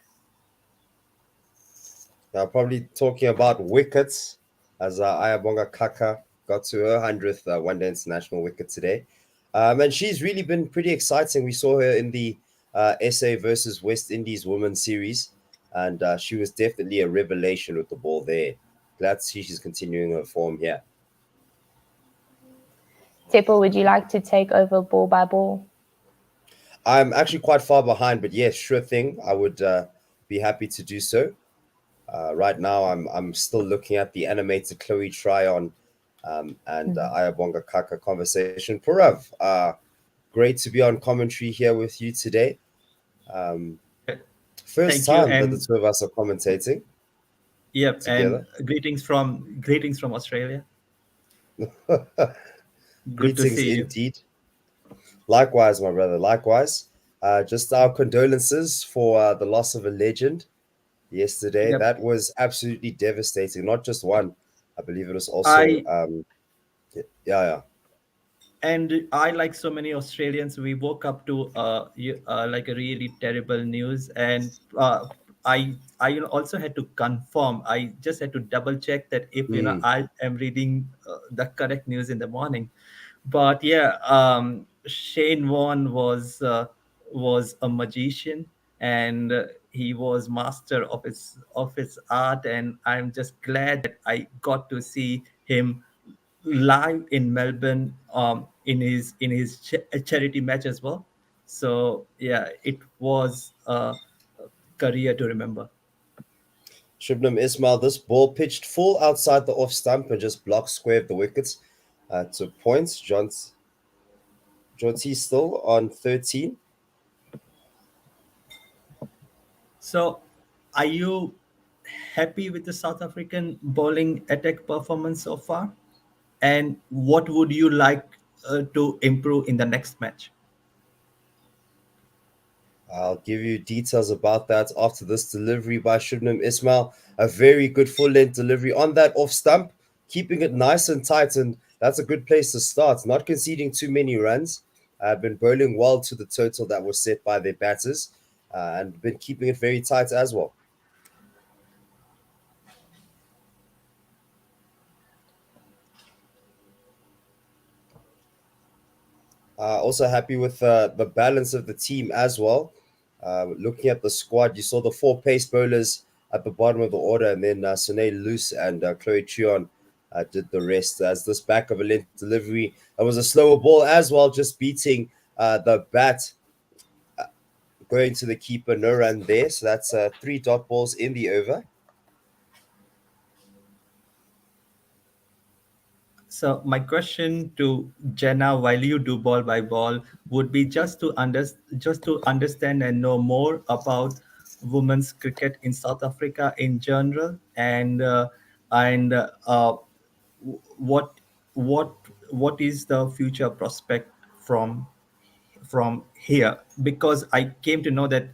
S13: Probably talking about wickets, as Ayabonga Kaka got to her 100th one-day international wicket today. And she's really been pretty exciting. We saw her in the SA versus West Indies Women's Series, and she was definitely a revelation with the ball there. Glad to see she's continuing her form here.
S11: Tepo, would you like to take over ball by ball?
S13: I'm actually quite far behind, but yes, sure thing. I would be happy to do so. Right now, I'm still looking at the animated Chloe Tryon and Ayabonga Kaka conversation. Purav, great to be on commentary here with you today. First time that the two of us are commentating.
S8: Yep,
S13: together.
S8: And greetings from Australia.
S13: Greetings indeed. Likewise, my brother. Likewise. Just our condolences for the loss of a legend yesterday.
S8: Yep.
S13: That was absolutely devastating. Not just one. I believe it was also yeah.
S8: And I, like so many Australians, we woke up to like a really terrible news, and I also had to confirm. I just had to double check that if I am reading the correct news in the morning. But yeah, Shane Warne was a magician, and he was master of his art, and I'm just glad that I got to see him live in Melbourne in his charity match as well. So yeah, it was a career to remember.
S13: Shubnam Ismail, this ball pitched full outside the off stump and just blocked square of the wickets to points. Jonty still on 13.
S8: So, are you happy with the South African bowling attack performance so far? And what would you like to improve in the next match?
S13: I'll give you details about that after this delivery by Shubnam Ismail. A very good full length delivery on that off stump, keeping it nice and tight, and that's a good place to start. Not conceding too many runs. Been bowling well to the total that was set by their batters, and been keeping it very tight as well. Also happy with the balance of the team as well. Looking at the squad, you saw the 4 pace bowlers at the bottom of the order, and then Sune Luce and Chloe Trion did the rest. As this back of a length delivery, it was a slower ball as well, just beating the bat, going to the keeper. No run there, so that's 3 dot balls in the over.
S8: So my question to Jenna, while you do ball by ball, would be just to understand and know more about women's cricket in South Africa in general, and what what is the future prospect from here? Because I came to know that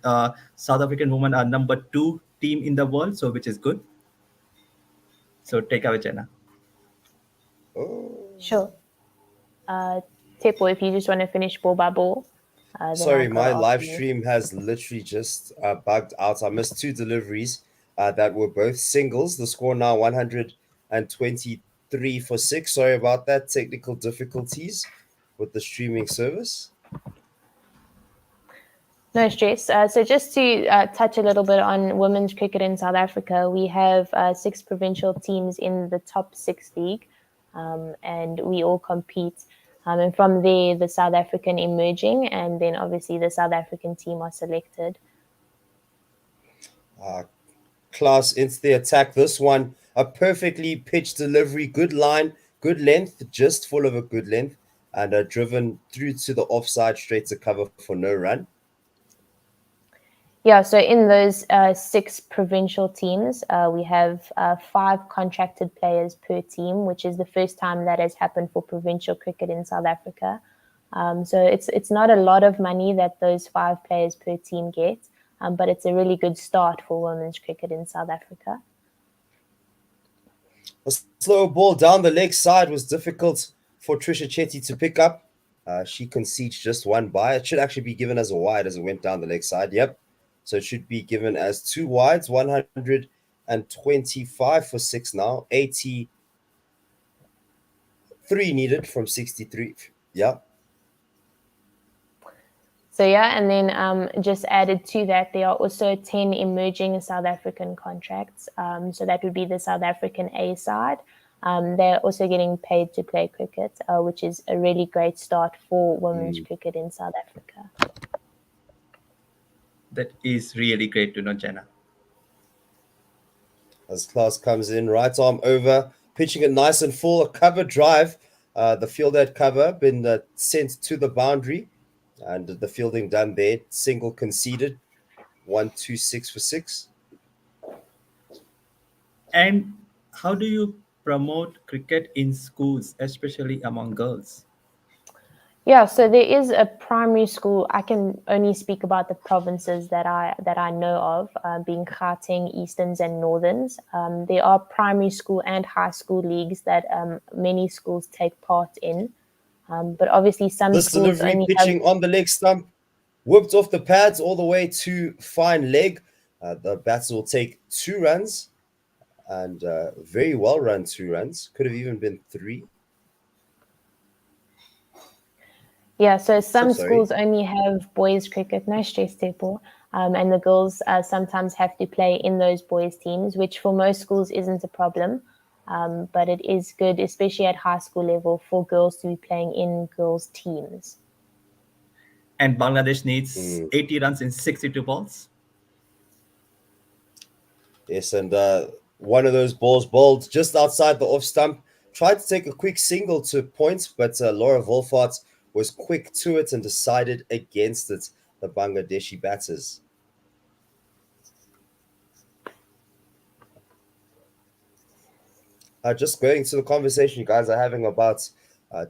S8: South African women are number 2 team in the world, so which is good. So take away, Jenna.
S11: Sure. Tepo, if you just want to finish ball by ball.
S13: Sorry, my live stream has literally just bugged out. I missed 2 deliveries that were both singles. The score now 123 for 6. Sorry about that. Technical difficulties with the streaming service.
S11: No stress. So just to touch a little bit on women's cricket in South Africa, we have 6 provincial teams in the top 6 league, and we all compete. And from there, the South African emerging, and then obviously the South African team are selected.
S13: Class into the attack. This one, a perfectly pitched delivery, good line, good length, just full of a good length, and driven through to the offside straight to cover for no run.
S11: Yeah, so in those 6 provincial teams, we have 5 contracted players per team, which is the first time that has happened for provincial cricket in South Africa. So it's not a lot of money that those 5 players per team get, but it's a really good start for women's cricket in South Africa.
S13: A slow ball down the leg side was difficult for Trisha Chetty to pick up. She concedes just 1 by. It should actually be given as a wide as it went down the leg side. Yep. So it should be given as 2 wides, 125 for 6 now, 83 needed from 63. Yeah.
S11: So yeah, and then just added to that, there are also 10 emerging South African contracts. So that would be the South African A side. They're also getting paid to play cricket, which is a really great start for women's cricket in South Africa.
S8: That is really great to know, Jenna.
S13: As Klaus comes in, right arm over, pitching it nice and full, a cover drive. The field at cover, been sent to the boundary, and the fielding done there. Single conceded, 126 for 6.
S8: And how do you promote cricket in schools, especially among girls?
S11: Yeah, so there is a primary school. I can only speak about the provinces that I know of, being Gauteng, Easterns, and Northerns. There are primary school and high school leagues that many schools take part in. But obviously, some
S13: this
S11: schools
S13: delivery
S11: only
S13: pitching on the leg stump, whipped off the pads all the way to fine leg. The bats will take 2 runs, and very well run 2 runs. Could have even been 3.
S11: Yeah, so some schools only have boys cricket, no stress, Tepo. and the girls sometimes have to play in those boys' teams, which for most schools isn't a problem. But it is good, especially at high school level, for girls to be playing in girls' teams.
S8: And Bangladesh needs 80 runs in 62 balls.
S13: Yes, and one of those balls bowled just outside the off stump. Tried to take a quick single to points, but Laura Wolfart was quick to it and decided against it, the Bangladeshi batters. Just going to the conversation you guys are having about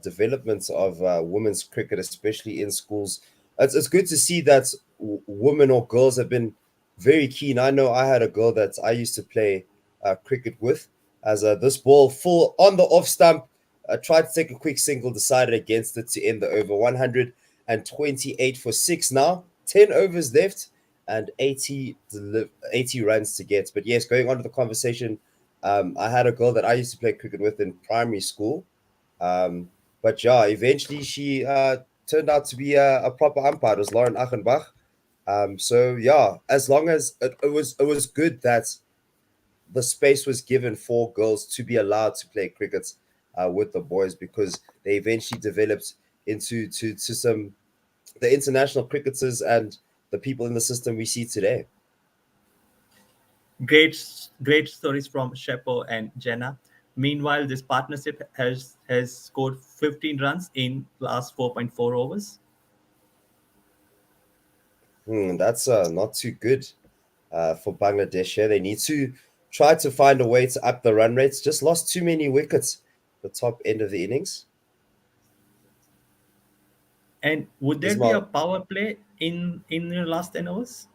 S13: development of women's cricket, especially in schools. It's good to see that women or girls have been very keen. I know I had a girl that I used to play cricket with, as this ball full on the off stump, tried to take a quick single, decided against it to end the over. 128 for 6 now, 10 overs left, and 80 runs to get. But yes, going on to the conversation, I had a girl that I used to play cricket with in primary school. But yeah, eventually she turned out to be a proper umpire. It was Lauren Achenbach. So yeah, as long as it was good that the space was given for girls to be allowed to play cricket with the boys, because they eventually developed into some the international cricketers and the people in the system we see today.
S8: Great stories from Shepo and Jenna. Meanwhile, this partnership has scored 15 runs in last 4.4 overs.
S13: That's not too good for Bangladesh here. They need to try to find a way to up the run rates. Just lost too many wickets the top end of the innings.
S8: And would there be a power play in your last 10 overs?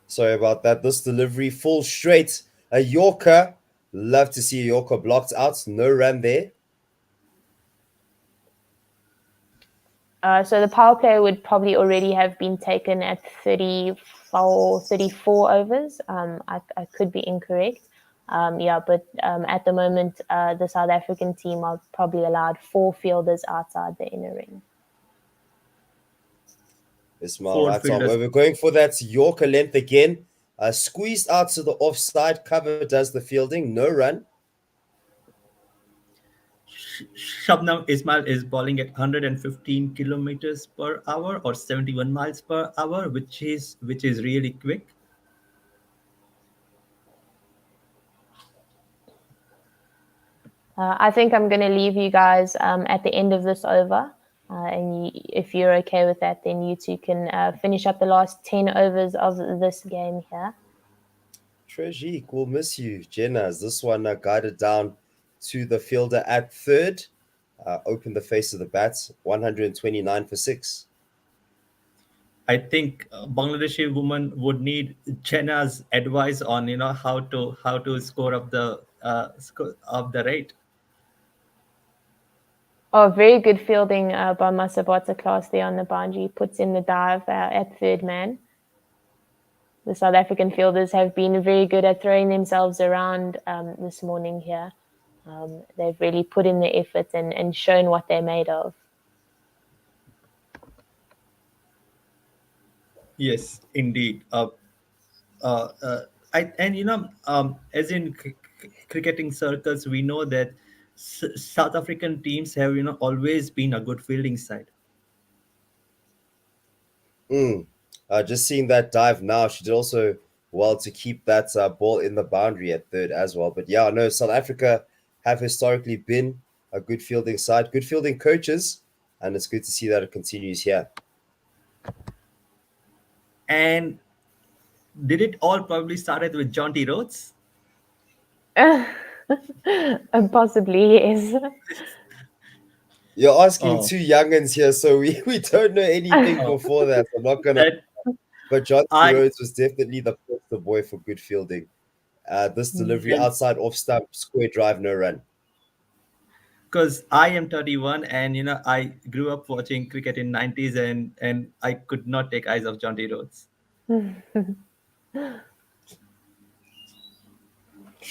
S13: Sorry about that. This delivery full straight. A Yorker. Love to see a Yorker blocked out. No run there.
S11: So the power play would probably already have been taken at 34 overs. I could be incorrect. But at the moment, the South African team are probably allowed 4 fielders outside the inner ring.
S13: Ismail right on. We're going for that Yorker length again. Squeezed out to the offside. Cover does the fielding. No run.
S8: Shabnam Ismail is bowling at 115 kilometers per hour or 71 miles per hour, which is really quick.
S11: I think I'm going to leave you guys at the end of this over. And if you're okay with that, then you two can finish up the last 10 overs of this game here.
S13: Trajik, we'll miss you. Jenna, as this one guided down to the fielder at third. Open the face of the bat, 129 for 6.
S8: I think Bangladeshi women would need Jenna's advice on how to score up the rate.
S11: Oh, very good fielding by Masabata class there on the boundary. Puts in the dive at third man. The South African fielders have been very good at throwing themselves around this morning here. They've really put in the effort and shown what they're made of.
S8: Yes, indeed. As in cricketing circles, we know that South African teams have always been a good fielding side.
S13: Just seeing that dive now, she did also well to keep that ball in the boundary at third as well. But yeah, no, South Africa have historically been a good fielding side, good fielding coaches, and it's good to see that it continues here.
S8: And did it all probably started with Jonty Rhodes?
S11: Possibly, yes.
S13: You're asking two youngins here, so we don't know anything before that. I'm not gonna. But Jonty Rhodes was definitely the poster boy for good fielding. This delivery outside off stump, square drive, no run.
S8: Because I am 31 and I grew up watching cricket in 90s and I could not take eyes off Jonty Rhodes.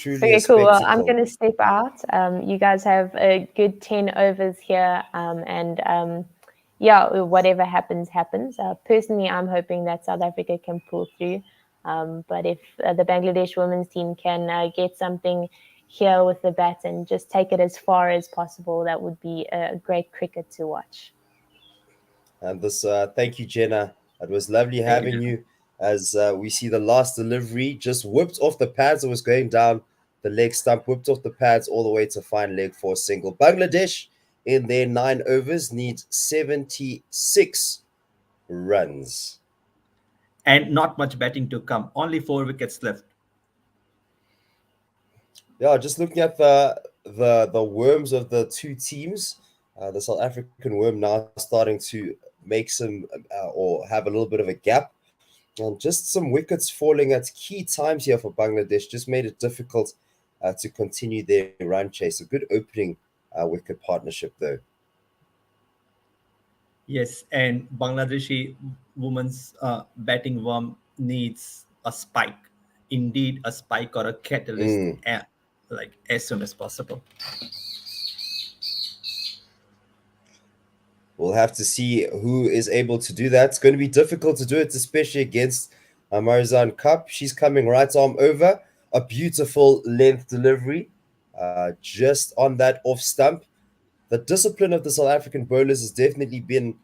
S11: Okay, cool. Well, I'm going to step out. You guys have a good 10 overs here. yeah, whatever happens, happens. Personally, I'm hoping that South Africa can pull through. But if the Bangladesh women's team can get something here with the bat and just take it as far as possible, that would be a great cricket to watch.
S13: And this, thank you, Jenna. It was lovely having you. As we see the last delivery just whipped off the pads. It was going down the leg stump, whipped off the pads all the way to fine leg for a single. Bangladesh in their 9 overs need 76 runs.
S8: And not much batting to come. Only 4 wickets left.
S13: Yeah, just looking at the worms of the two teams, the South African worm now starting to make some or have a little bit of a gap. And just some wickets falling at key times here for Bangladesh just made it difficult to continue their run chase. A good opening wicket partnership, though.
S8: Yes, and Bangladeshi women's batting worm needs a spike. Indeed, a spike or a catalyst, like as soon as possible.
S13: We'll have to see who is able to do that. It's going to be difficult to do it, especially against Marizan Cup. She's coming right arm over. A beautiful length delivery just on that off stump. The discipline of the South African bowlers has definitely been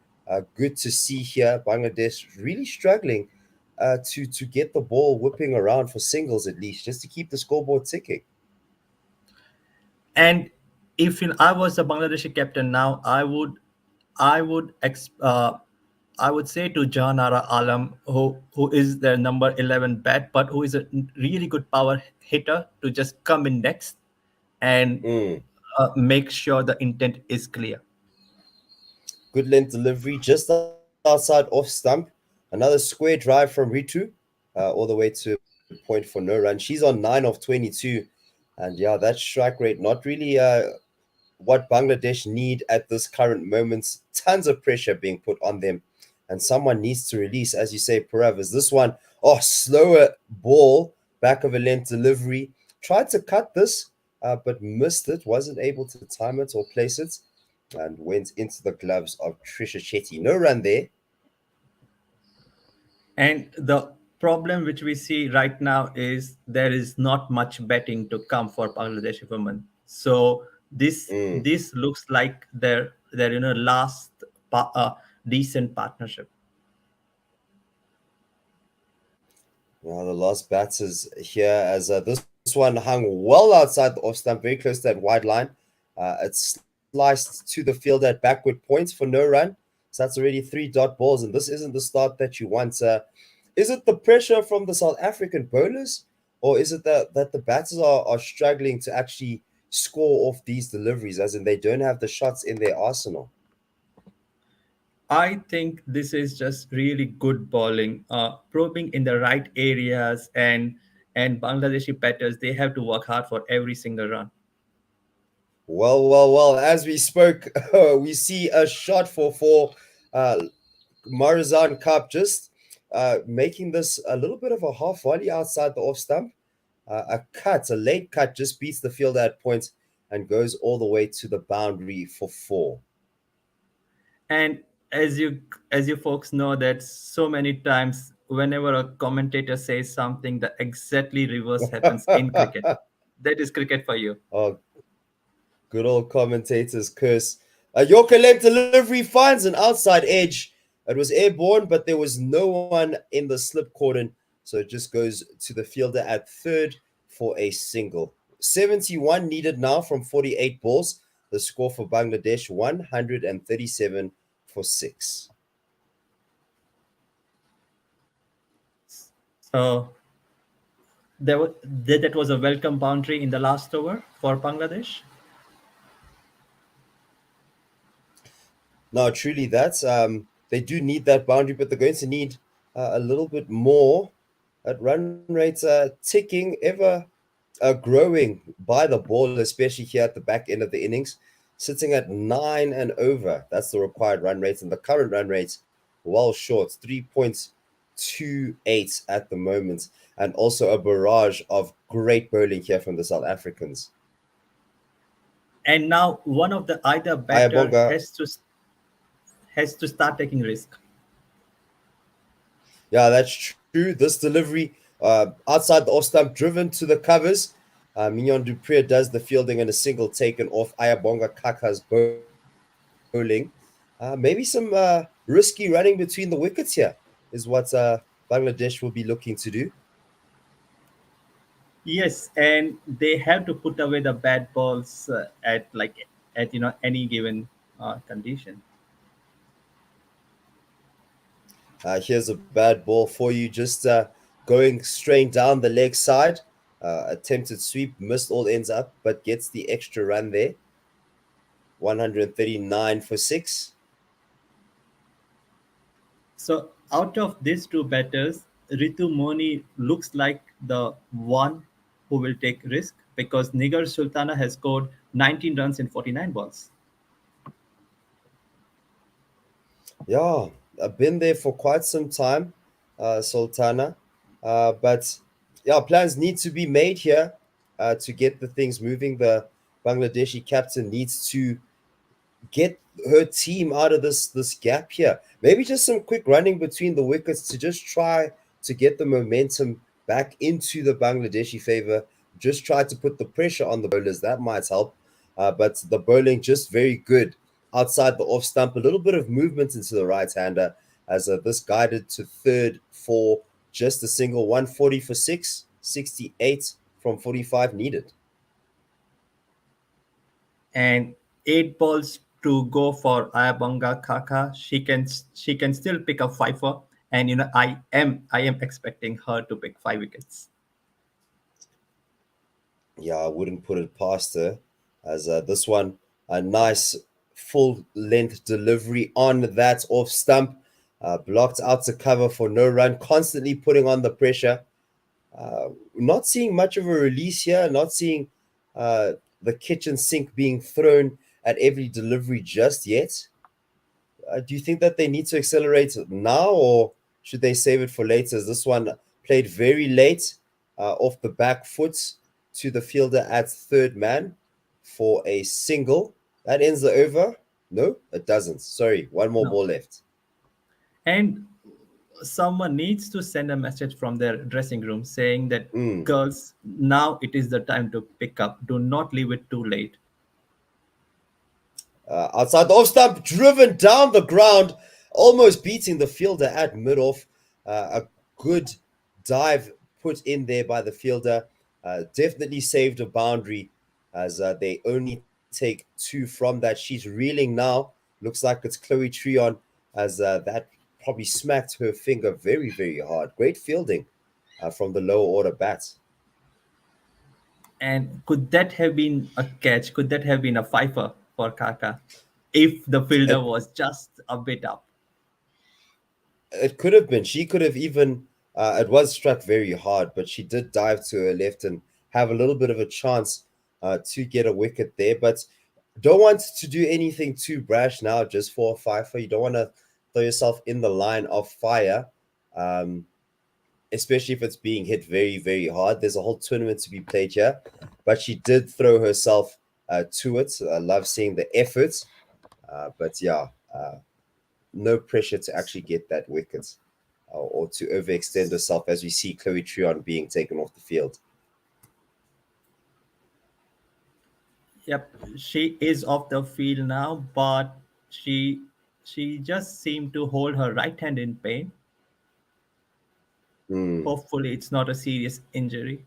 S13: good to see here. Bangladesh really struggling to get the ball whipping around for singles at least, just to keep the scoreboard ticking.
S8: And if I was the Bangladeshi captain now, I would say to Jahanara Alam, who is their number 11 bat, but who is a really good power hitter, to just come in next and make sure the intent is clear.
S13: Good length delivery just outside off stump. Another square drive from Ritu all the way to point for no run. She's on 9 of 22. And yeah, that strike rate, not really what Bangladesh need at this current moment. Tons of pressure being put on them. And someone needs to release, as you say, Parav, is this one. Oh, slower ball, back of a length delivery. Tried to cut this, but missed it. Wasn't able to time it or place it. And went into the gloves of Trisha Chetty. No run there.
S8: And the problem which we see right now is there is not much betting to come for Bangladeshi women. So this looks like their last decent partnership.
S13: Well, the last batters here as this one hung well outside the off stump, very close to that wide line. It's sliced to the field at backward points for no run. So that's already 3 dot balls, and this isn't the start that you want. Is it the pressure from the South African bowlers, or is it that the batters are struggling to actually score off these deliveries, as in they don't have the shots in their arsenal?
S8: I think this is just really good bowling, probing in the right areas, and Bangladeshi batters, they have to work hard for every single run.
S13: Well, as we spoke, we see a shot for Marizan Cup, just making this a little bit of a half volley outside the off stump. A late cut, just beats the fielder at point and goes all the way to the boundary for 4.
S8: And as you folks know, that so many times whenever a commentator says something, the exactly reverse happens in cricket. That is cricket for you.
S13: Oh, good old commentator's curse. Yorker length delivery finds an outside edge. It was airborne, but there was no one in the slip cordon, so it just goes to the fielder at third for a single. 71 needed now from 48 balls. The score for Bangladesh, 137 for 6.
S8: So that was a welcome boundary in the last over for Bangladesh.
S13: No, truly that's they do need that boundary, but they're going to need a little bit more. At run rates ticking, ever growing by the ball, especially here at the back end of the innings, sitting at 9 and over. That's the required run rate, and the current run rate well short, 3.28 at the moment, and also a barrage of great bowling here from the South Africans.
S8: And now one of the either batter has to start taking risk.
S13: Yeah, that's true. This delivery outside the off stump, driven to the covers. Mignon Dupree does the fielding and a single taken off Ayabonga Kaka's bowling. Maybe some risky running between the wickets here is what Bangladesh will be looking to do.
S8: Yes, and they have to put away the bad balls at any given condition.
S13: Here's a bad ball for you, just going straight down the leg side. Attempted sweep, missed all ends up, but gets the extra run there. 139 for 6.
S8: So out of these two batters, Ritu Moni looks like the one who will take risk because Nigar Sultana has scored 19 runs in 49 balls.
S13: Yeah, I've been there for quite some time, Sultana. But yeah, plans need to be made here to get the things moving. The Bangladeshi captain needs to get her team out of this gap here. Maybe just some quick running between the wickets to just try to get the momentum back into the Bangladeshi favor. Just try to put the pressure on the bowlers. That might help. But the bowling just very good outside the off stump. A little bit of movement into the right hander as this guided to third for just a single. 140 for 6, 68 from 45 needed.
S8: And 8 balls to go for Ayabonga Kaka. She can still pick a fifer, and I am expecting her to pick 5 wickets.
S13: Yeah, I wouldn't put it past her, as this one, a nice full length delivery on that off stump, blocked out to cover for no run, constantly putting on the pressure. Not seeing much of a release here, not seeing the kitchen sink being thrown at every delivery just yet. Do you think that they need to accelerate now, or should they save it for later? This one played very late off the back foot to the fielder at third man for a single. That ends the over. No, it doesn't. Sorry, one more ball left.
S8: And someone needs to send a message from their dressing room saying that, girls, now it is the time to pick up. Do not leave it too late.
S13: Outside the off stump, driven down the ground, almost beating the fielder at mid-off. A good dive put in there by the fielder. Definitely saved a boundary as they only take 2 from that. She's reeling now. Looks like it's Chloe Trion as that probably smacked her finger very, very hard. Great fielding from the lower order bats.
S8: And could that have been a catch? Could that have been a fifer for Kaka if the fielder was just a bit up?
S13: It could have been. She could have even, it was struck very hard, but she did dive to her left and have a little bit of a chance to get a wicket there. But don't want to do anything too brash now just for a fifer. You don't want to throw yourself in the line of fire, especially if it's being hit very, very hard. There's a whole tournament to be played here, but she did throw herself to it. I love seeing the effort, but yeah, no pressure to actually get that wicket or to overextend herself as we see Chloe Trion being taken off the field.
S8: Yep, she is off the field now, but she just seemed to hold her right hand in pain. Hopefully it's not a serious injury.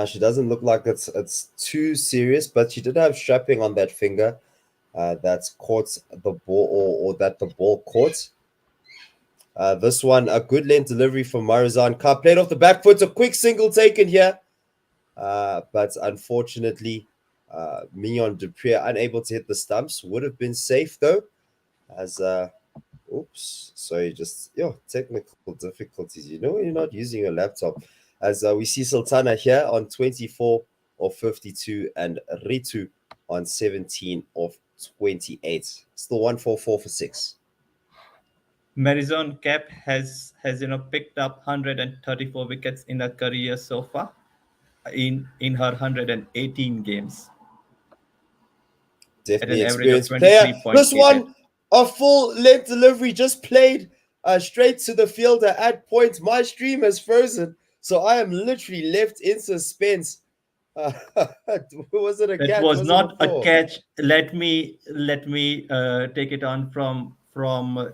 S13: She doesn't look like it's too serious, but she did have strapping on that finger that's caught the ball or that the ball caught. This one, a good length delivery from Marizan Khan. Played off the back foot, a quick single taken here. But unfortunately, Mignon Dupree unable to hit the stumps. Would have been safe though, as oops, sorry, just technical difficulties. When you're not using your laptop. As we see Sultana here on 24 of 52 and Ritu on 17 of 28. Still 144 for 6.
S8: Marizon Cap has picked up 134 wickets in her career so far in her 118 games.
S13: Definitely
S8: an average of
S13: experienced player.
S8: 23.8.
S13: This one, a full length delivery, just played straight to the fielder at point. My stream has frozen, so I am literally left in suspense. Was it a catch?
S8: It was not a
S13: four?
S8: catch. Let me take it on from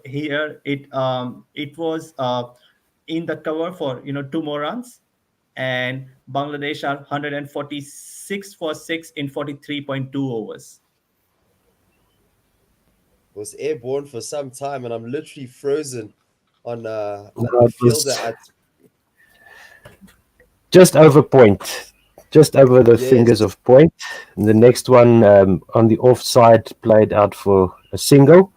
S8: here. It was in the cover for 2 more runs, and Bangladesh are 146 for 6 in 43.2 overs.
S13: Was airborne for some time, and I'm literally frozen on the
S12: was
S13: fielder at
S12: just over point, just over the
S13: Yes.
S12: fingers of point. And the next one on the offside played out for a single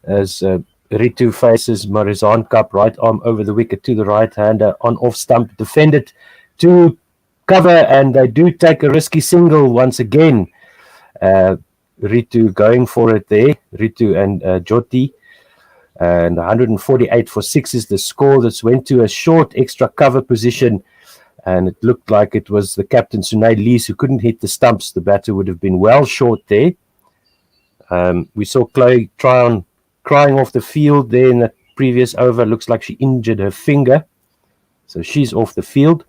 S12: as Ritu faces Marizan Cup, right arm over the wicket to the right hander on off stump, defended to cover, and they do take a risky single once again. Ritu going for it there, Ritu and Jyoti. And 148 for 6 is the score. This went to a short extra cover position, and it looked like it was the captain, Sunay Lees, who couldn't hit the stumps. The batter would have been well short there. We saw Chloe crying off the field there in the previous over. Looks like she injured her finger, so she's off the field.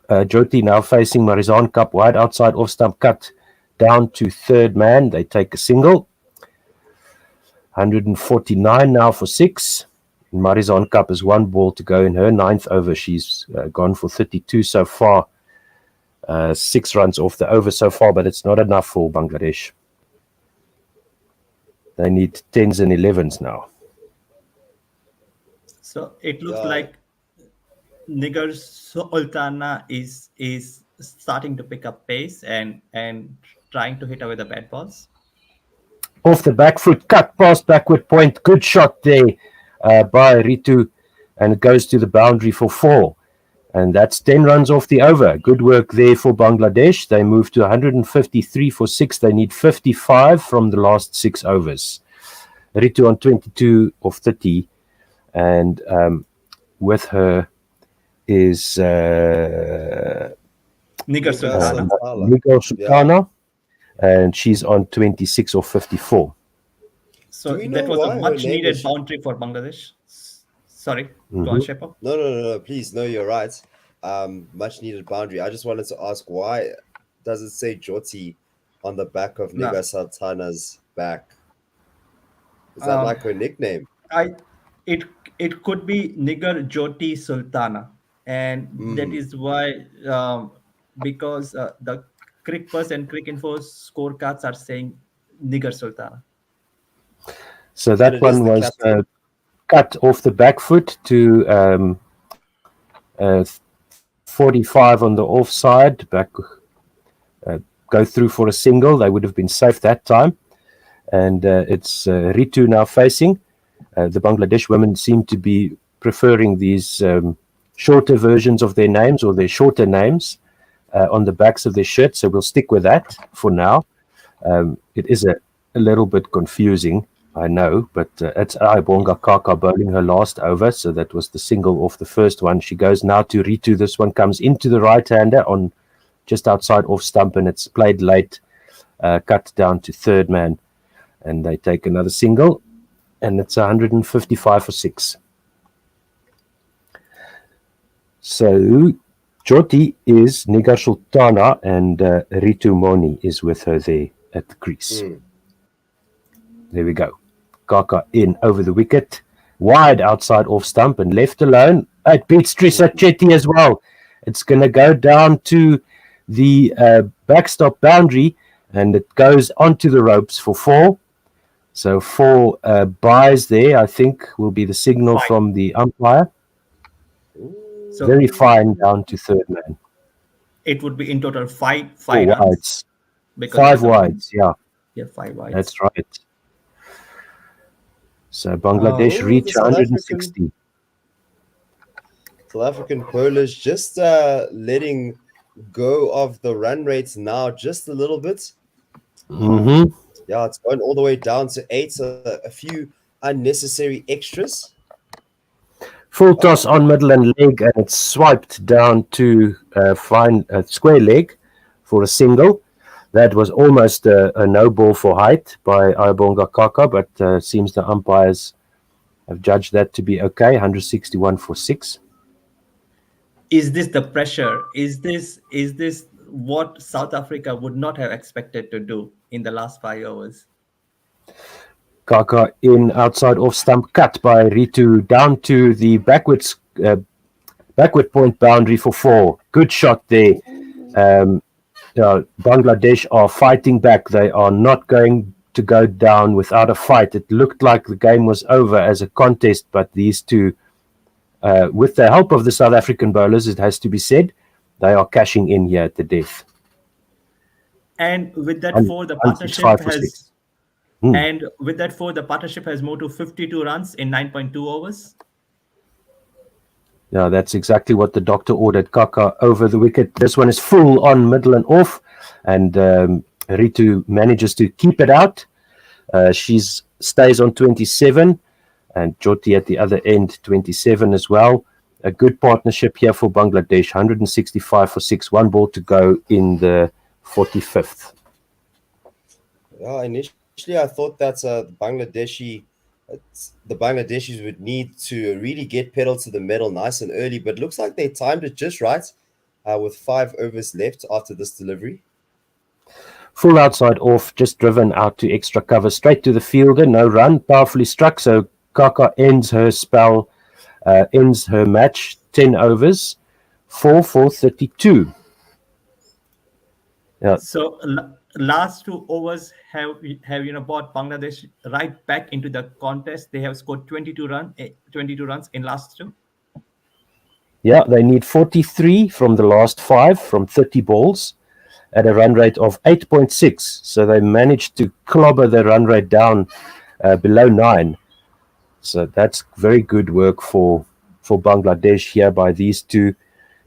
S12: Jyoti now facing Marizan Cup, wide outside off stump, cut down to third man. They take a single. 149 now for 6. Marizan Cup has 1 ball to go in her 9th over. She's gone for 32 so far. 6 runs off the over so far, but it's not enough for Bangladesh. They need 10s and 11s now.
S8: So it looks like Nigar Sultana is starting to pick up pace and trying to hit away the bad balls.
S12: Off the back foot, cut past backward point. Good shot there by Ritu, and it goes to the boundary for 4. And that's 10 runs off the over. Good work there for Bangladesh. They move to 153 for 6. They need 55 from the last 6 overs. Ritu on 22 of 30. And with her is
S8: Nigar Sultana.
S12: Nigar Sultana. And she's on 26 or 54.
S8: So that was a much needed boundary for Bangladesh. Sorry, go on, Shepa.
S13: No, please. No, you're right. Much needed boundary. I just wanted to ask, why does it say Jyoti on the back of Nigar Sultana's back? Is that like her nickname?
S8: It could be Nigar Jyoti Sultana, and that is why because the CricPlus and Cricinfo scorecards are saying Nigar Sultana.
S12: So that one was cut off the back foot to 45 on the offside. Back go through for a single. They would have been safe that time. And it's Ritu now facing. The Bangladesh women seem to be preferring these shorter versions of their names, or their shorter names on the backs of their shirts. So we'll stick with that for now. It is a little bit confusing, I know, but it's Aibonga Kaka bowling her last over. So that was the single off the first one. She goes now to Ritu. This one comes into the right-hander on just outside off stump, and it's played late, cut down to third man. And they take another single, and it's 155 for 6. So Jyoti is Nigar Sultana, and Ritu Moni is with her there at the crease. There we go. Kaka in over the wicket, wide outside off stump and left alone. It beats Trisha Chetty as well. It's going to go down to the backstop boundary, and it goes onto the ropes for 4. So 4 buys there, I think, will be the signal from the umpire. So very fine down to third man.
S8: It would be in total 5
S12: wides. 5 wides, yeah.
S8: Yeah, 5 wides.
S12: That's right. So Bangladesh reach 160.
S13: South African bowlers just letting go of the run rates now just a little bit. Yeah, it's going all the way down to 8. So a few unnecessary extras.
S12: Full toss on middle and leg, and it's swiped down to fine square leg for a single. That was almost a no ball for height by Ayabonga Kaka, but seems the umpires have judged that to be okay. 161 for 6.
S8: Is this the pressure? Is this what South Africa would not have expected to do in the last 5 overs?
S12: Kaka in outside off stump cut by Ritu down to the backward point boundary for 4. Good shot there. Bangladesh are fighting back. They are not going to go down without a fight. It looked like the game was over as a contest, but these two, with the help of the South African bowlers, it has to be said, they are cashing in here at the death.
S8: And with that 4, the partnership has... And with that 4, the partnership has moved to 52 runs in 9.2 overs.
S12: Yeah, that's exactly what the doctor ordered. Kaka over the wicket. This one is full on, middle and off. And Ritu manages to keep it out. She stays on 27. And Jyoti at the other end, 27 as well. A good partnership here for Bangladesh. 165 for 6. 1 ball to go in the 45th.
S13: Yeah, initially I thought that the Bangladeshis would need to really get pedal to the metal nice and early, but looks like they timed it just right with 5 overs left after this delivery.
S12: Full outside off, just driven out to extra cover, straight to the fielder, no run, powerfully struck. So Kaka ends her spell, ends her match, 10 overs, 4 for 32. Yeah.
S8: So last 2 overs have brought Bangladesh right back into the contest. They have scored 22 runs in last 2.
S12: Yeah, they need 43 from the last 5 from 30 balls at a run rate of 8.6. So they managed to clobber the run rate down below 9. So that's very good work for Bangladesh here by these two.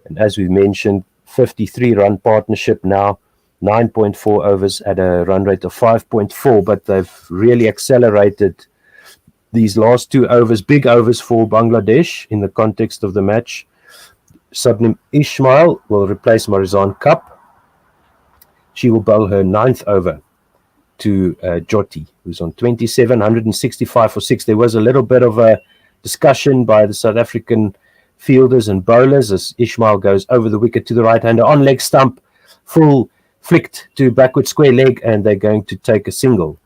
S12: And as we mentioned, 53-run partnership now. 9.4 overs at a run rate of 5.4, but they've really accelerated these last 2 overs, big overs for Bangladesh in the context of the match. Subnim Ismail will replace Marizan Cup. She will bowl her 9th over to Jyoti, who's on 27, 165 for 6. There was a little bit of a discussion by the South African fielders and bowlers as Ismail goes over the wicket to the right-hander on leg stump, full flicked to backward square leg, and they're going to take a single.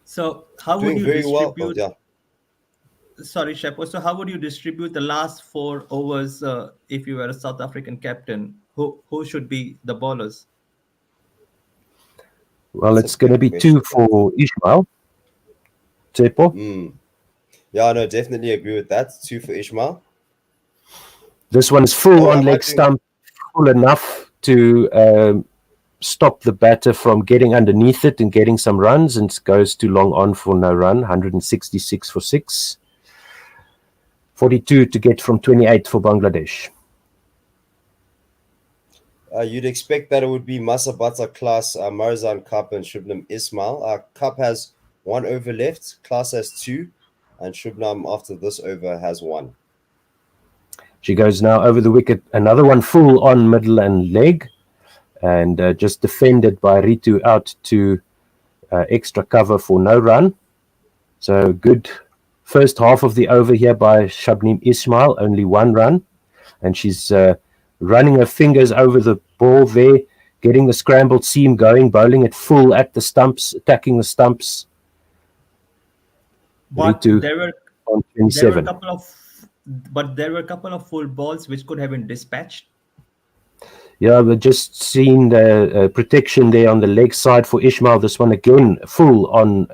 S8: So how would you distribute? Sorry, Shepo. So how would you distribute the last 4 overs if you were a South African captain? Who should be the bowlers?
S12: Well, it's going to be 2 for Ismail. Tsepo?
S13: Yeah, no, definitely agree with that. 2 for Ismail.
S12: This one's full on leg stump, full enough to stop the batter from getting underneath it and getting some runs, and goes to long on for no run, 166 for 6. 42 to get from 28 for Bangladesh.
S13: You'd expect that it would be Masabata Class, Marizan Cup and Shubnam Ismail. Cup has 1 over left, Class has 2, and Shubnam after this over has 1.
S12: She goes now over the wicket, another one full on middle and leg, and just defended by Ritu out to extra cover for no run. So good first half of the over here by Shabnim Ismail, only 1 run, and she's running her fingers over the ball there, getting the scrambled seam going, bowling it full at the stumps, attacking the stumps.
S8: But
S12: Ritu
S8: there were
S12: on 27.
S8: There were a couple of full balls which could have been dispatched.
S12: Yeah, we've just seen the protection there on the leg side for Ismail. This one again, full on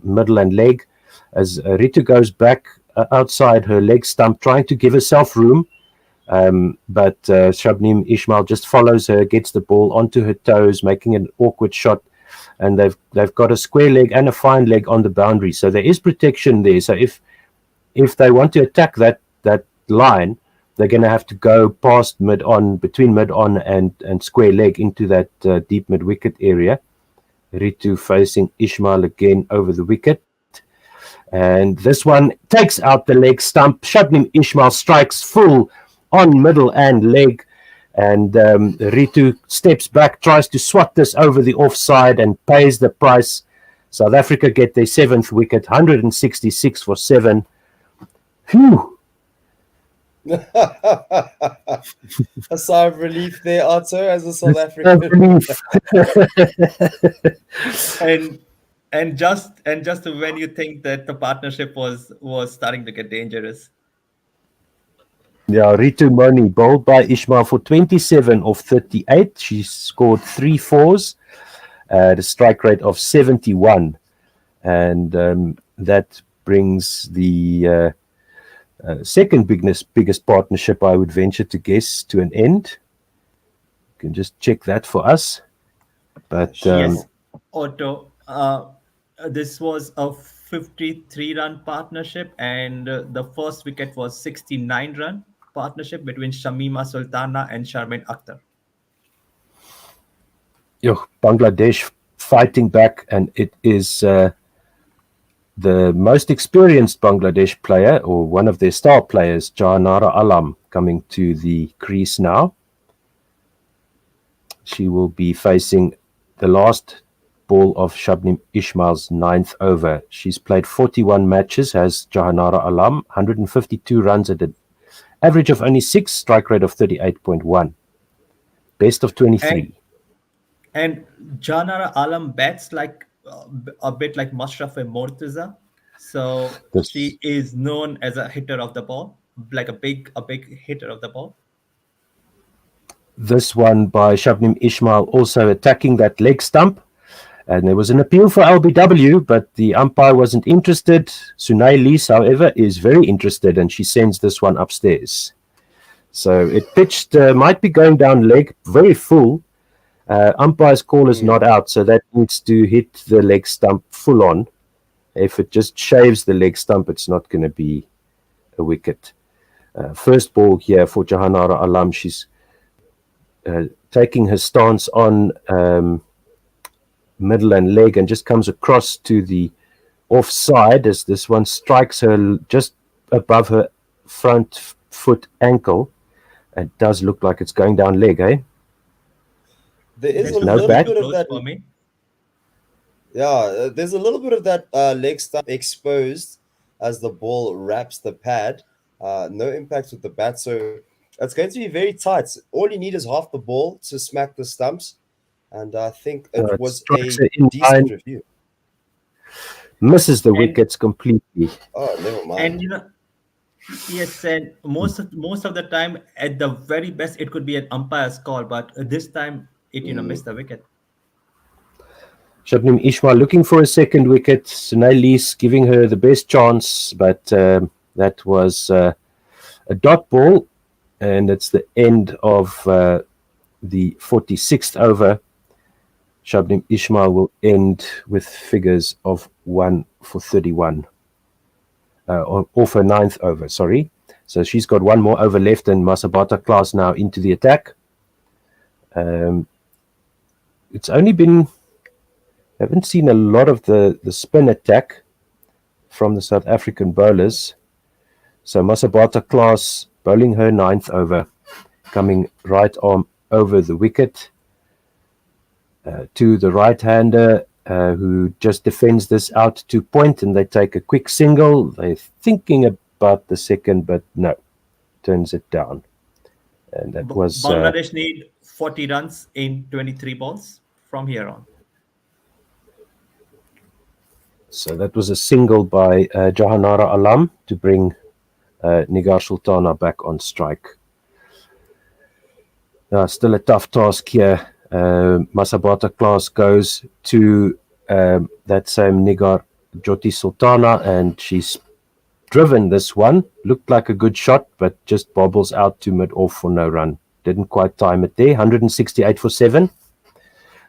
S12: middle and leg. As Ritu goes back outside her leg stump, trying to give herself room. But Shabnim Ismail just follows her, gets the ball onto her toes, making an awkward shot. And they've got a square leg and a fine leg on the boundary. So there is protection there. So if they want to attack that line, they're going to have to go past mid-on, between mid-on and square leg into that deep mid-wicket area. Ritu facing Ismail again over the wicket. And this one takes out the leg stump. Shabnim Ismail strikes full on middle and leg. And Ritu steps back, tries to swat this over the offside and pays the price. South Africa get their 7th wicket, 166 for 7. Phew.
S13: A sigh of relief there, Otto, as a South African.
S8: and just when you think that the partnership was starting to get dangerous.
S12: Yeah, Ritu Moni bowled by Ismail for 27 of 38. She scored 3 fours at a strike rate of 71. And that brings the second biggest partnership, I would venture to guess, to an end. You can just check that for us. But
S8: yes, Otto, this was a 53-run partnership, and the first wicket was 69-run partnership between Shamima Sultana and Sharmin Akhtar.
S12: Bangladesh fighting back, and it is the most experienced Bangladesh player, or one of their star players, Jahanara Alam, coming to the crease now. She will be facing the last ball of Shabnim Ismail's 9th over. She's played 41 matches, has Jahanara Alam, 152 runs at an average of only 6, strike rate of 38.1. Best of 23.
S8: And Jahanara Alam bats like a bit like Mashrafe Mortaza. So she is known as a hitter of the ball, like a big hitter of the ball.
S12: This one by Shabnim Ismail also attacking that leg stump. And there was an appeal for LBW, but the umpire wasn't interested. Sunay Lees, however, is very interested, and she sends this one upstairs. So it pitched, might be going down leg, very full. Umpire's call is not out, so that needs to hit the leg stump full on. If it just shaves the leg stump, it's not going to be a wicket. First ball here for Jahanara Alam. She's taking her stance on middle and leg and just comes across to the offside as this one strikes her just above her front foot ankle. It does look like it's going down leg, eh?
S13: There is a little bit of that. Yeah, there's a little bit of that leg stump exposed as the ball wraps the pad. No impact with the bat, so it's going to be very tight. All you need is half the ball to smack the stumps, and I think it was a decent review.
S12: Misses the wickets completely.
S13: Oh, never mind.
S8: And yes, and most of the time, at the very best, it could be an umpire's call, but this time it missed the wicket.
S12: Shabnim Ismail looking for a second wicket. Sunay Lees giving her the best chance, but that was a dot ball, and it's the end of the 46th over. Shabnim Ismail will end with figures of 1 for 31. Off her 9th over, sorry. So she's got one more over left, and Masabata Klaas now into the attack. It's only been... haven't seen a lot of the spin attack from the South African bowlers. So Masabata Klaas bowling her 9th over, coming right arm over the wicket to the right-hander who just defends this out to point, and they take a quick single. They're thinking about the second, but no, turns it down. And that was...
S8: Bangladesh need 40 runs in 23 balls from here on.
S12: So that was a single by Jahanara Alam to bring Nigar Sultana back on strike. Still a tough task here. Masabata Klaas goes to that same Nigar Jyoti Sultana, and she's driven this one. Looked like a good shot, but just bobbles out to mid-off for no run. Didn't quite time it there. 168 for 7.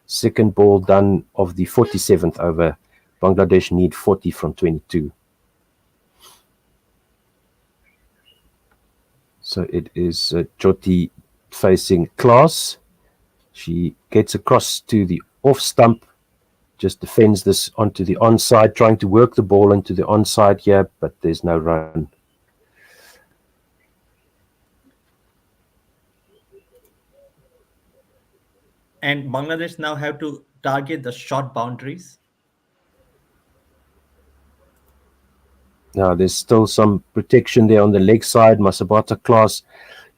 S12: Second ball done of the 47th over. Bangladesh need 40 from 22. So it is Jyoti facing Klaas. She gets across to the off stump, just defends this onto the onside, trying to work the ball into the onside here, but there's no run.
S8: and Bangladesh now have to target the short boundaries.
S12: Now there's still some protection there on the leg side. Masabata Class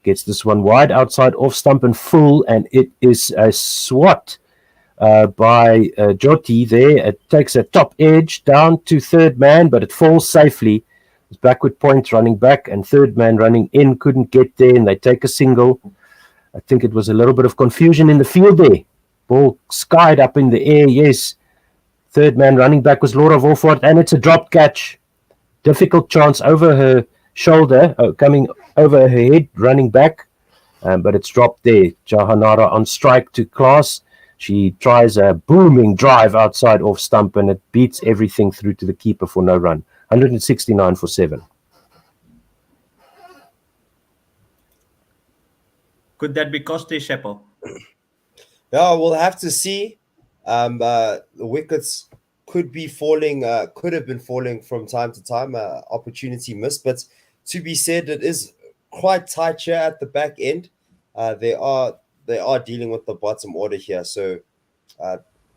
S12: gets this one wide outside off stump and full, and it is a swat by Jyoti there. It takes a top edge down to third man, but it falls safely. It's backward point running back, and third man running in couldn't get there, and they take a single. I think it was a little bit of confusion in the field there. Ball skied up in the air, yes. Third man running back was Laura Wolford, and it's a drop catch. Difficult chance over her shoulder, coming over her head, running back, but it's dropped there. Jahanara on strike to Class. She tries a booming drive outside off stump, and it beats everything through to the keeper for no run. 169 for 7.
S8: Could that be costly, Shepo?
S13: Yeah, we'll have to see. The wickets could be falling, could have been falling from time to time. Opportunity missed, but to be said, it is quite tight here at the back end. They are dealing with the bottom order here, so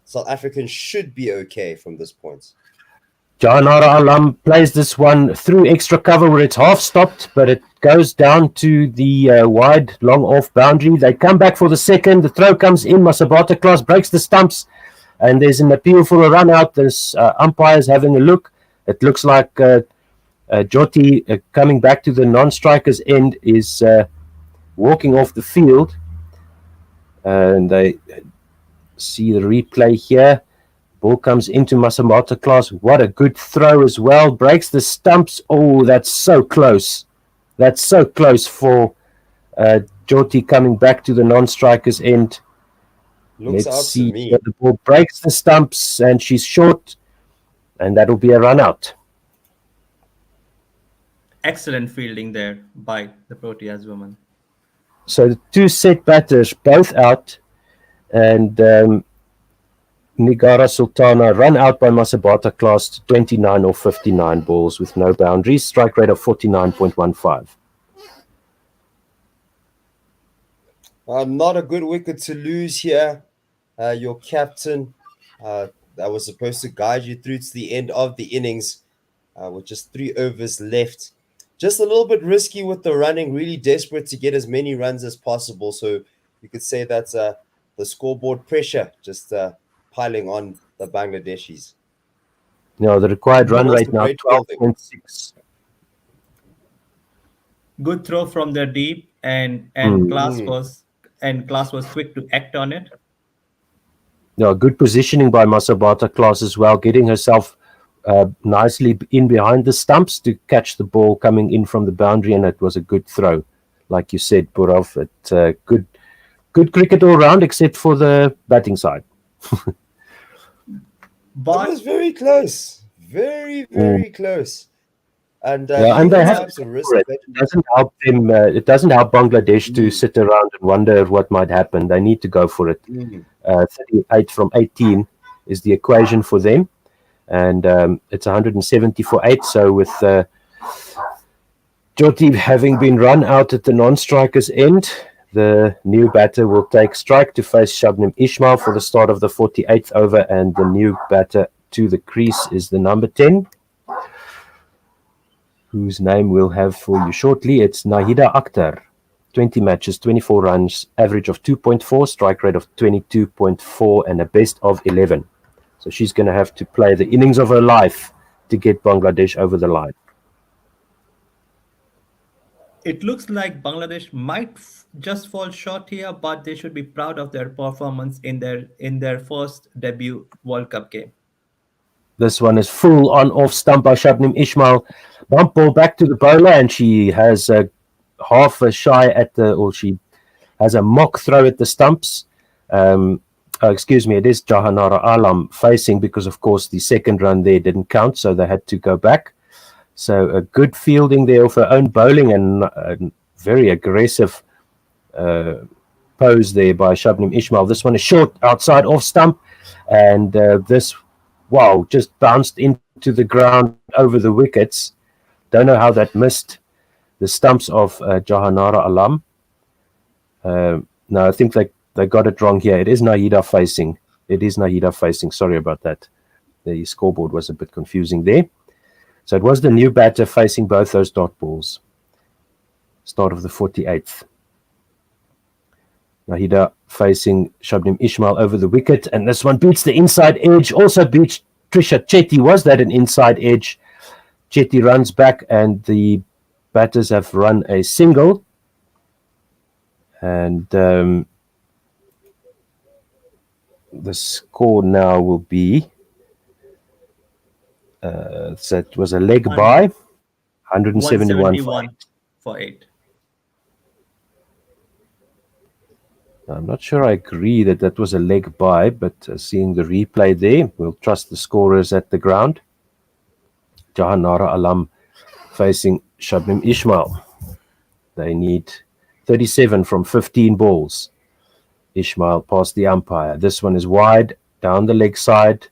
S13: South Africans should be okay from this point.
S12: Jahanara Alam plays this one through extra cover where it's half stopped, but it goes down to the wide, long off boundary. They come back for the second. The throw comes in. Masabata Class breaks the stumps, and there's an appeal for a run out. There's umpires having a look. It looks like Jyoti coming back to the non-striker's end is walking off the field, and they see the replay here. Ball comes into Masabata Class. What a good throw as well. Breaks the stumps. Oh, that's so close. That's so close for Jyoti coming back to the non-striker's end.
S13: Looks
S12: Let's
S13: out
S12: see.
S13: to me.
S12: The ball breaks the stumps, and she's short, and that'll be a run out.
S8: Excellent fielding there by the Proteas woman.
S12: So the two set batters both out, and Nigara Sultana run out by Masabata Class to 29 or 59 balls with no boundaries. Strike rate of 49.15.
S13: Not a good wicket to lose here. Your captain that was supposed to guide you through to the end of the innings with just 3 overs left. Just a little bit risky with the running, really desperate to get as many runs as possible. So you could say that's the scoreboard pressure just piling on the Bangladeshis.
S12: No, the required run
S13: Also
S12: rate now
S13: great fielding.
S12: 12.6.
S8: Good throw from the deep, and Class was quick to act on it.
S12: No, good positioning by Masabata Class as well, getting herself nicely in behind the stumps to catch the ball coming in from the boundary, and it was a good throw. Like you said, Burav, good cricket all round except for the batting side.
S13: But it was very close. Very, very close. And
S12: and they have to risk it. It doesn't help them. It doesn't help Bangladesh to sit around and wonder what might happen. They need to go for it. 38 from 18 is the equation for them, and it's 170 for 8. So with Jyoti having been run out at the non-striker's end, the new batter will take strike to face Shabnim Ismail for the start of the 48th over, and the new batter to the crease is the number 10, whose name we'll have for you shortly. It's Nahida Akhtar. 20 matches, 24 runs, average of 2.4, strike rate of 22.4, and a best of 11. So she's going to have to play the innings of her life to get Bangladesh over the line.
S8: It looks like Bangladesh might just fall short here, but they should be proud of their performance in their first debut World Cup game.
S12: This one is full on off stump by Shabnim Ismail. Bump ball back to the bowler, and she has half a shy at she has a mock throw at the stumps. Excuse me, it is Jahanara Alam facing, because of course the second run there didn't count, so they had to go back. So a good fielding there of her own bowling, and a very aggressive pose there by Shabnim Ismail. This one is short outside off stump, and this just bounced into the ground over the wickets. Don't know how that missed the stumps of Jahanara Alam. No, I think they they got it wrong here. It is Nahida facing. Sorry about that. The scoreboard was a bit confusing there. So it was the new batter facing both those dot balls. Start of the 48th. Nahida facing Shabnim Ismail over the wicket, and this one beats the inside edge, also beats Trisha Chetty. Was that an inside edge? Chetty runs back, and the batters have run a single. And the score now will be, that was a leg by, 171
S8: for 8.
S12: I'm not sure I agree that was a leg by, but seeing the replay there, we'll trust the scorers at the ground. Jahanara Alam facing Shabnim Ismail. They need 37 from 15 balls. Ismail past the umpire. This one is wide, down the leg side.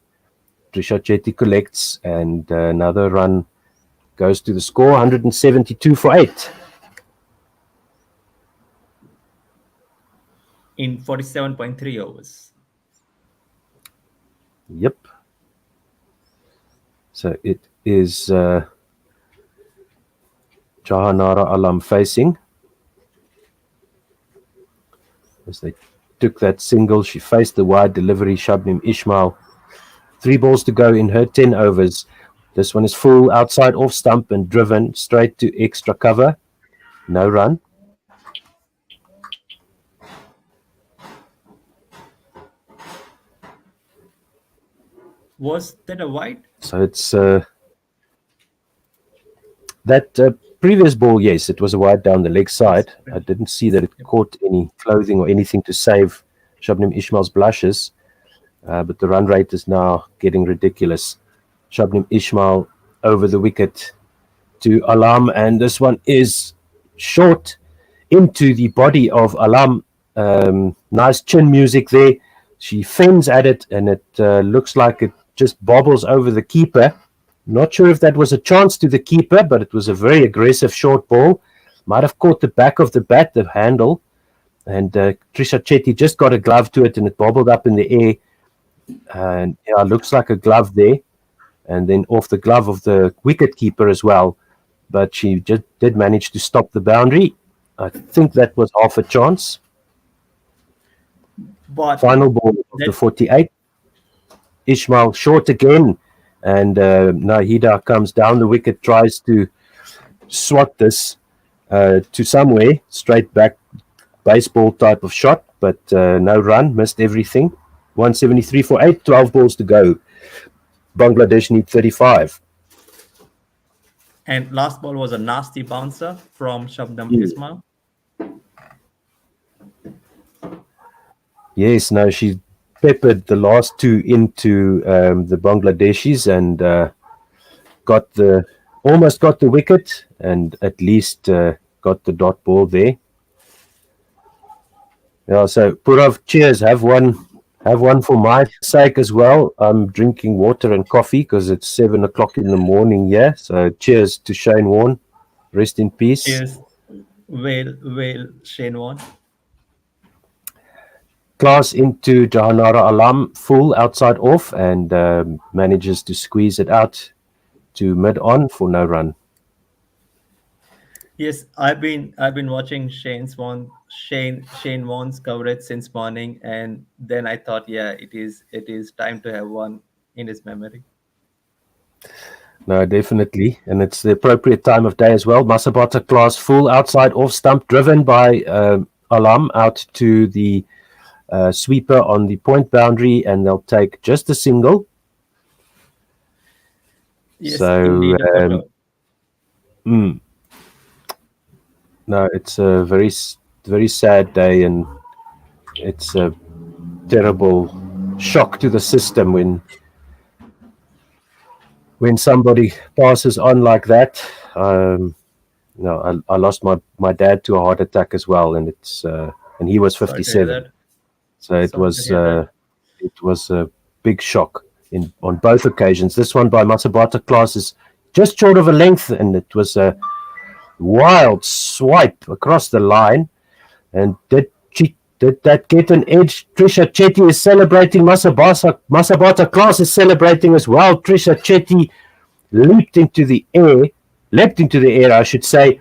S12: Trisha Chetty collects, and another run goes to the score, 172 for 8.
S8: In 47.3 overs.
S12: Yep. So it is Jahanara Alam facing. As they took that single, she faced the wide delivery, Shabnim Ismail. 3 balls to go in her 10 overs. This one is full, outside off stump and driven straight to extra cover. No run.
S8: Was that a wide?
S12: So it's that previous ball, yes, it was a wide down the leg side. I didn't see that it caught any clothing or anything to save Shabnim Ismail's blushes. But the run rate is now getting ridiculous. Shabnim Ismail over the wicket to Alam, and this one is short into the body of Alam. Nice chin music there. She fends at it, and it looks like it just bobbles over the keeper. Not sure if that was a chance to the keeper, but it was a very aggressive short ball. Might have caught the back of the bat, the handle, and Trisha Chetty just got a glove to it, and it bobbled up in the air. And yeah, looks like a glove there, and then off the glove of the wicket keeper as well. But she just did manage to stop the boundary. I think that was half a chance.
S8: But
S12: final ball of the 48. Ismail short again, and Nahida comes down the wicket, tries to swat this to somewhere, straight back, baseball type of shot, but no run, missed everything. 173 for 8, 12 balls to go. Bangladesh need 35.
S8: And last ball was a nasty bouncer from Shabnam Ismail.
S12: Yes, no, she peppered the last 2 into the Bangladeshis and almost got the wicket, and at least got the dot ball there. Yeah, so Purav, cheers. Have one for my sake as well. I'm drinking water and coffee because it's 7 o'clock in the morning here. So cheers to Shane Warne. Rest in peace.
S8: Cheers. Well, Shane Warne.
S12: Class into Jahanara Alam, full outside off, and manages to squeeze it out to mid on for no run.
S8: Yes, I've been watching Shane Warne's coverage since morning, and then I thought, yeah, it is time to have one in his memory.
S12: No, definitely, and it's the appropriate time of day as well. Masabata class full outside off stump, driven by Alam out to the sweeper on the point boundary, and they'll take just a single.
S8: Yes,
S12: so no, it's a very, very sad day, and it's a terrible shock to the system when somebody passes on like that. No, I lost my dad to a heart attack as well, and it's and he was 57. So it was a big shock on both occasions. This one by Masabata class is just short of a length, and it was a wild swipe across the line. And did Did that get an edge? Trisha Chetty is celebrating. Masabata Class is celebrating as well. Trisha Chetty leapt into the air, I should say.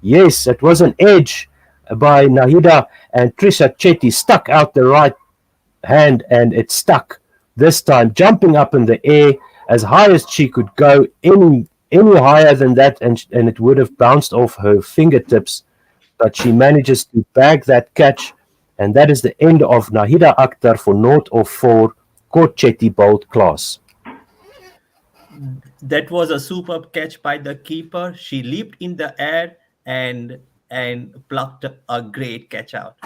S12: Yes, it was an edge by Nahida, and Trisha Chetty stuck out the right hand, and it stuck this time, jumping up in the air as high as she could go. Any higher than that, and it would have bounced off her fingertips, but she manages to bag that catch, and that is the end of Nahida Akhtar for 0 of 4, Court Chetty bowled Class.
S8: That was a superb catch by the keeper. She leaped in the air and plucked a great catch out.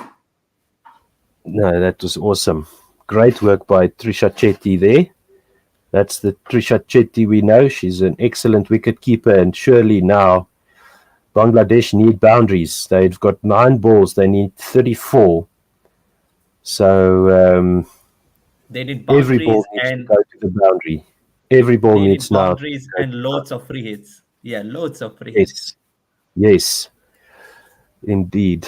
S12: No, that was awesome. Great work by Trisha Chetty there. That's the Trisha Chetty we know. She's an excellent wicket keeper, and surely now Bangladesh need boundaries. They've got 9 balls. They need 34. So
S8: they need
S12: every
S8: boundaries
S12: ball needs to go to the boundary. Every ball needs now.
S8: Boundaries and loads of free hits. Yeah, loads of free hits.
S12: Yes, indeed.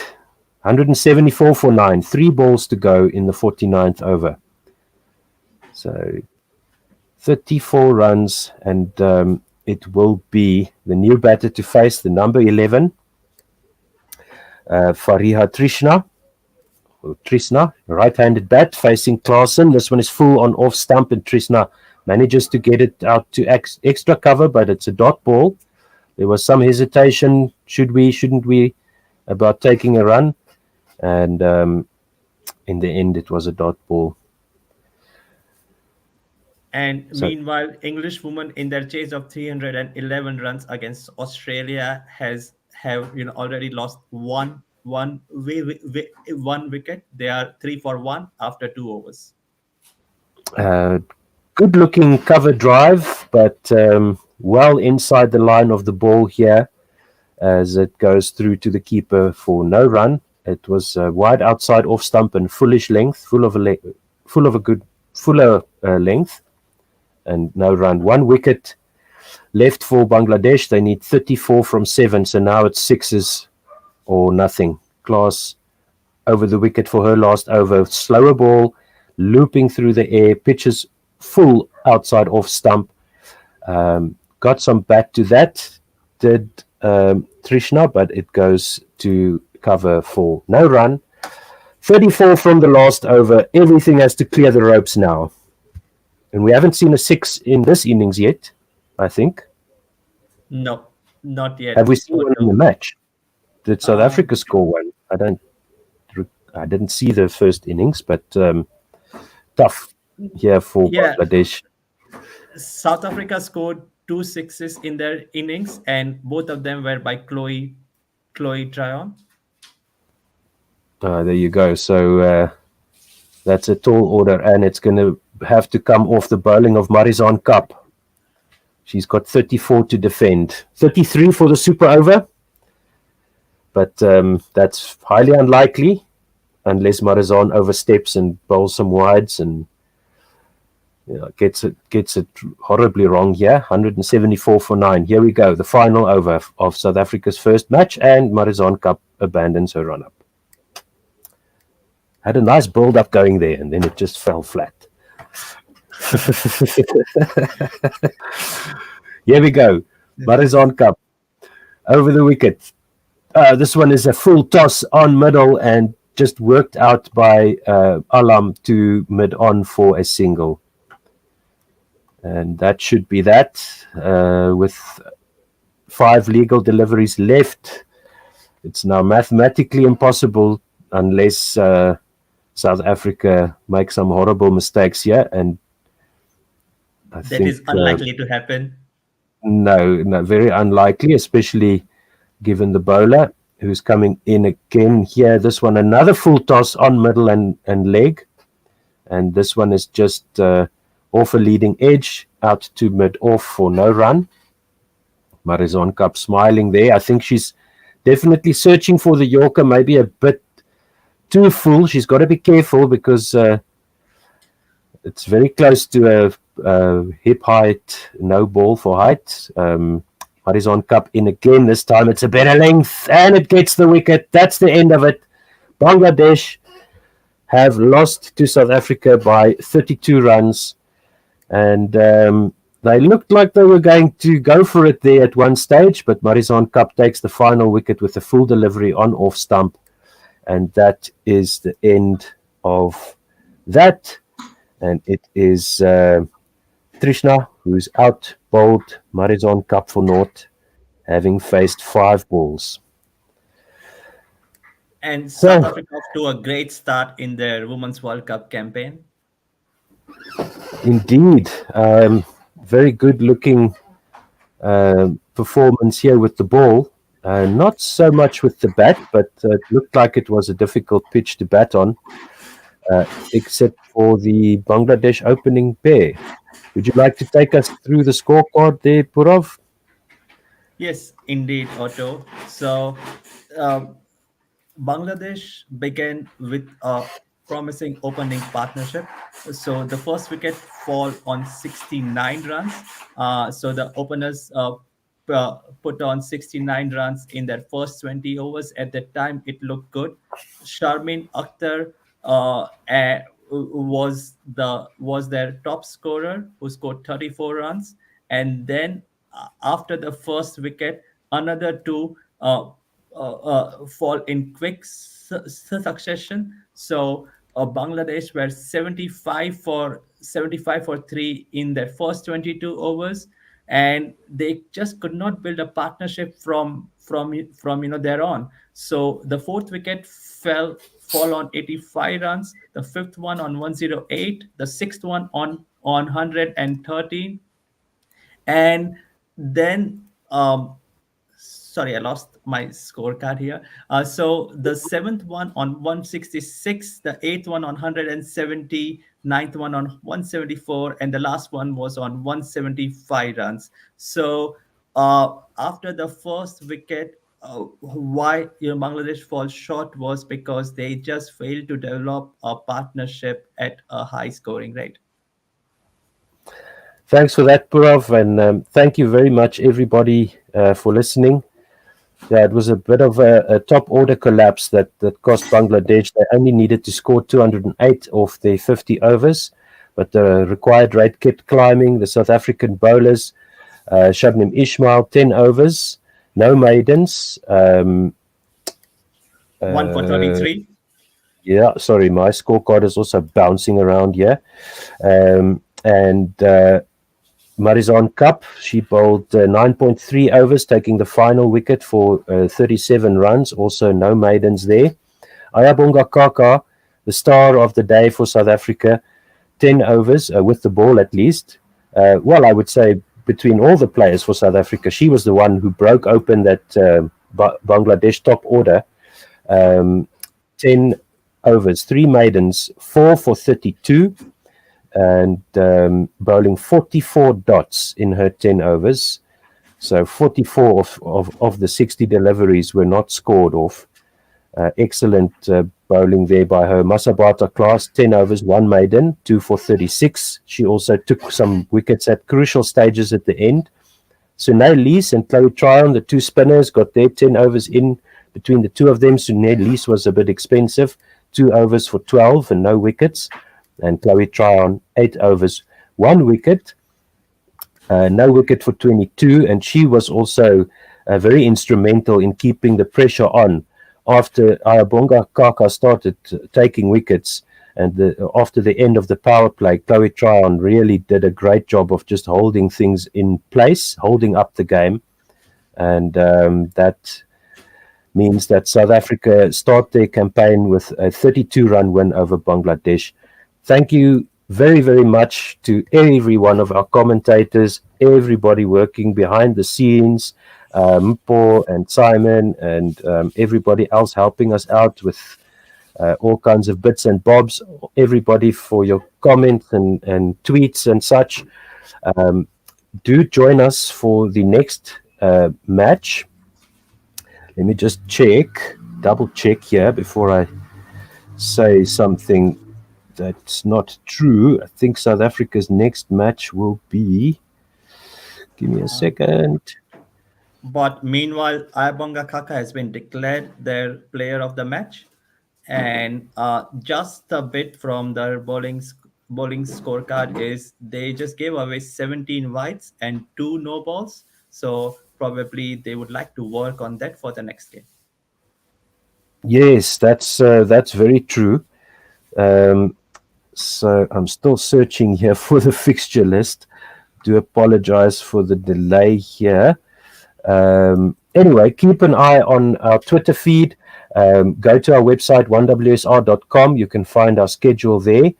S12: 174 for 9. 3 balls to go in the 49th over. So 34 runs, and it will be the new batter to face, the number 11, Fariha Trisna, right-handed bat facing Klaasen. This one is full on off stump, and Trisna manages to get it out to extra cover, but it's a dot ball. There was some hesitation, should we, shouldn't we, about taking a run, and in the end it was a dot ball.
S8: And meanwhile, English women in their chase of 311 runs against Australia have already lost one wicket. They are 3 for 1 after 2 overs.
S12: Good looking cover drive, but well inside the line of the ball here as it goes through to the keeper for no run. It was wide outside off stump and fullish length, fuller length, and no run. 1 wicket left for Bangladesh. They need 34 from 7, so now it's 6s or nothing. Class over the wicket for her last over. Slower ball, looping through the air, pitches full outside off stump. Got some bat to that, did Trishna, but it goes to cover for no run. 34 from the last over. Everything has to clear the ropes now. And we haven't seen a 6 in this innings yet, I think.
S8: No, not yet.
S12: Have we seen one in the match? Did South Africa score one? I didn't see the first innings, but tough here for Bangladesh.
S8: South Africa scored 2 6s in their innings, and both of them were by Chloe Tryon.
S12: There you go. So that's a tall order, and it's going to have to come off the bowling of Marizon Cup. She's got 34 to defend. 33 for the super over, but that's highly unlikely unless Marizon oversteps and bowls some wides and gets it horribly wrong here. 174 for 9. Here we go. The final over of South Africa's first match, and Marizon Cup abandons her run-up. Had a nice build-up going there, and then it just fell flat. Here we go. Marizon Cup. Over the wicket. This one is a full toss on middle and just worked out by Alam to mid-on for a single. And that should be that. With 5 legal deliveries left, it's now mathematically impossible unless South Africa makes some horrible mistakes here. And I
S8: that
S12: think
S8: is unlikely to happen.
S12: No, very unlikely, especially given the bowler who's coming in again here. This one, another full toss on middle and leg. And this one is just off a leading edge, out to mid-off for no run. Marizon Cup smiling there. I think she's definitely searching for the Yorker, maybe a bit too full. She's got to be careful because it's very close to a hip height, no ball for height. Marizon Cup in again. This time it's a better length, and it gets the wicket. That's the end of it. Bangladesh have lost to South Africa by 32 runs, and they looked like they were going to go for it there at one stage, but Marizon Cup takes the final wicket with a full delivery on off stump, and that is the end of that. And it is Trishna who's out bowled Marizon Cup for naught, having faced 5 balls.
S8: And South Africa off to a great start in their Women's World Cup campaign.
S12: Indeed. Very good looking performance here with the ball. Not so much with the bat, but it looked like it was a difficult pitch to bat on, except for the Bangladesh opening pair. Would you like to take us through the scorecard there, Purav?
S8: Yes, indeed, Otto. So, Bangladesh began with a promising opening partnership. So the first wicket fall on 69 runs. So the openers put on 69 runs in their first 20 overs. At that time, it looked good. Sharmin Akhtar was their top scorer, who scored 34 runs. And then after the first wicket, another two fall in quick succession. So Bangladesh were 75 for 3 in their first 22 overs, and they just could not build a partnership from there on. So the fourth wicket fall on 85 runs, the fifth one on 108, the sixth one on 113, and then sorry, I lost my scorecard here. So the seventh one on 166, the eighth one on 170, ninth one on 174, and the last one was on 175 runs. So after the first wicket, why Bangladesh falls short was because they just failed to develop a partnership at a high scoring rate.
S12: Thanks for that, Purav, and thank you very much, everybody, for listening. Yeah, it was a bit of a top order collapse that cost Bangladesh. They only needed to score 208 off their 50 overs, but the required rate kept climbing. The South African bowlers, Shabnim Ismail, 10 overs, no maidens.
S8: 1 for 33.
S12: Yeah, sorry, my scorecard is also bouncing around here. Marizon Cup, she bowled 9.3 overs, taking the final wicket for 37 runs. Also, no maidens there. Ayabonga Kaka, the star of the day for South Africa, 10 overs with the ball at least. Well, I would say between all the players for South Africa, she was the one who broke open that Bangladesh top order. 10 overs, 3 maidens, 4 for 32. And bowling 44 dots in her 10 overs. So 44 of the 60 deliveries were not scored off. Excellent bowling there by her. Masabata class, 10 overs, 1 maiden, 2 for 36. She also took some wickets at crucial stages at the end. Sunay Lees and Chloe Tryon, the 2 spinners, got their 10 overs in between the 2 of them. Sunay Lees was a bit expensive, 2 overs for 12 and no wickets. And Chloe Tryon, 8 overs, 1 wicket, no wicket for 22. And she was also very instrumental in keeping the pressure on after Ayabonga Kaka started taking wickets. And after the end of the power play, Chloe Tryon really did a great job of just holding things in place, holding up the game. And that means that South Africa start their campaign with a 32-run win over Bangladesh. Thank you very, very much to every one of our commentators, everybody working behind the scenes, Mpo and Simon and everybody else helping us out with all kinds of bits and bobs, everybody for your comments and tweets and such. Do join us for the next match. Let me just double check here before I say something that's not true. I think South Africa's next match will be. Give me a second.
S8: But meanwhile, Ayabonga Kaka has been declared their player of the match. and just a bit from their bowling scorecard is they just gave away 17 wides and 2 no balls. So probably they would like to work on that for the next game.
S12: Yes, that's very true. So I'm still searching here for the fixture list. Do apologize for the delay here. Anyway, keep an eye on our Twitter feed. Go to our website, 1wsr.com. You can find our schedule there.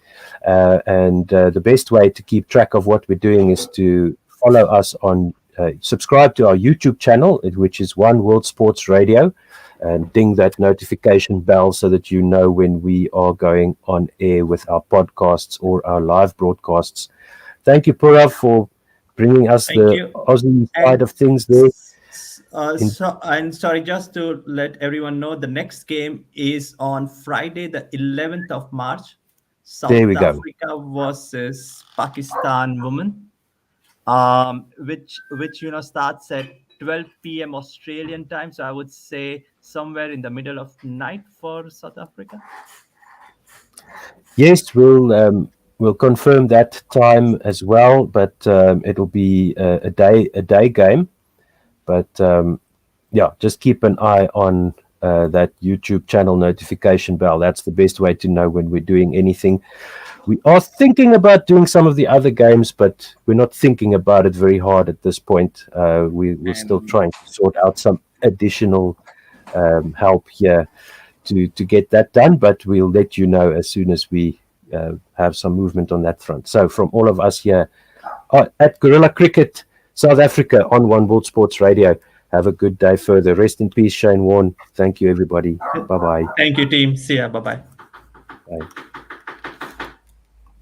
S12: And the best way to keep track of what we're doing is to follow us on, subscribe to our YouTube channel, which is One World Sports Radio, and ding that notification bell so that you know when we are going on air with our podcasts or our live broadcasts. Thank you, Purav, for bringing us the Aussie side of things there.
S8: I'm sorry, just to let everyone know, the next game is on Friday, the 11th of March. South Africa versus Pakistan women, which starts at 12 p.m. Australian time. So I would say somewhere in the middle of night for South Africa.
S12: Yes, we'll confirm that time as well, but it'll be a day game. But yeah, just keep an eye on that YouTube channel notification bell. That's the best way to know when we're doing anything. We are thinking about doing some of the other games, but we're not thinking about it very hard at this point. We're still trying to sort out some additional help here to get that done, but we'll let you know as soon as we have some movement on that front. So from all of us here at Guerilla Cricket South Africa on One World Sports Radio, have a good day further. Rest in peace, Shane Warne. Thank you, everybody. Bye-bye.
S8: Thank you, team. See ya. Bye-bye.
S12: Bye.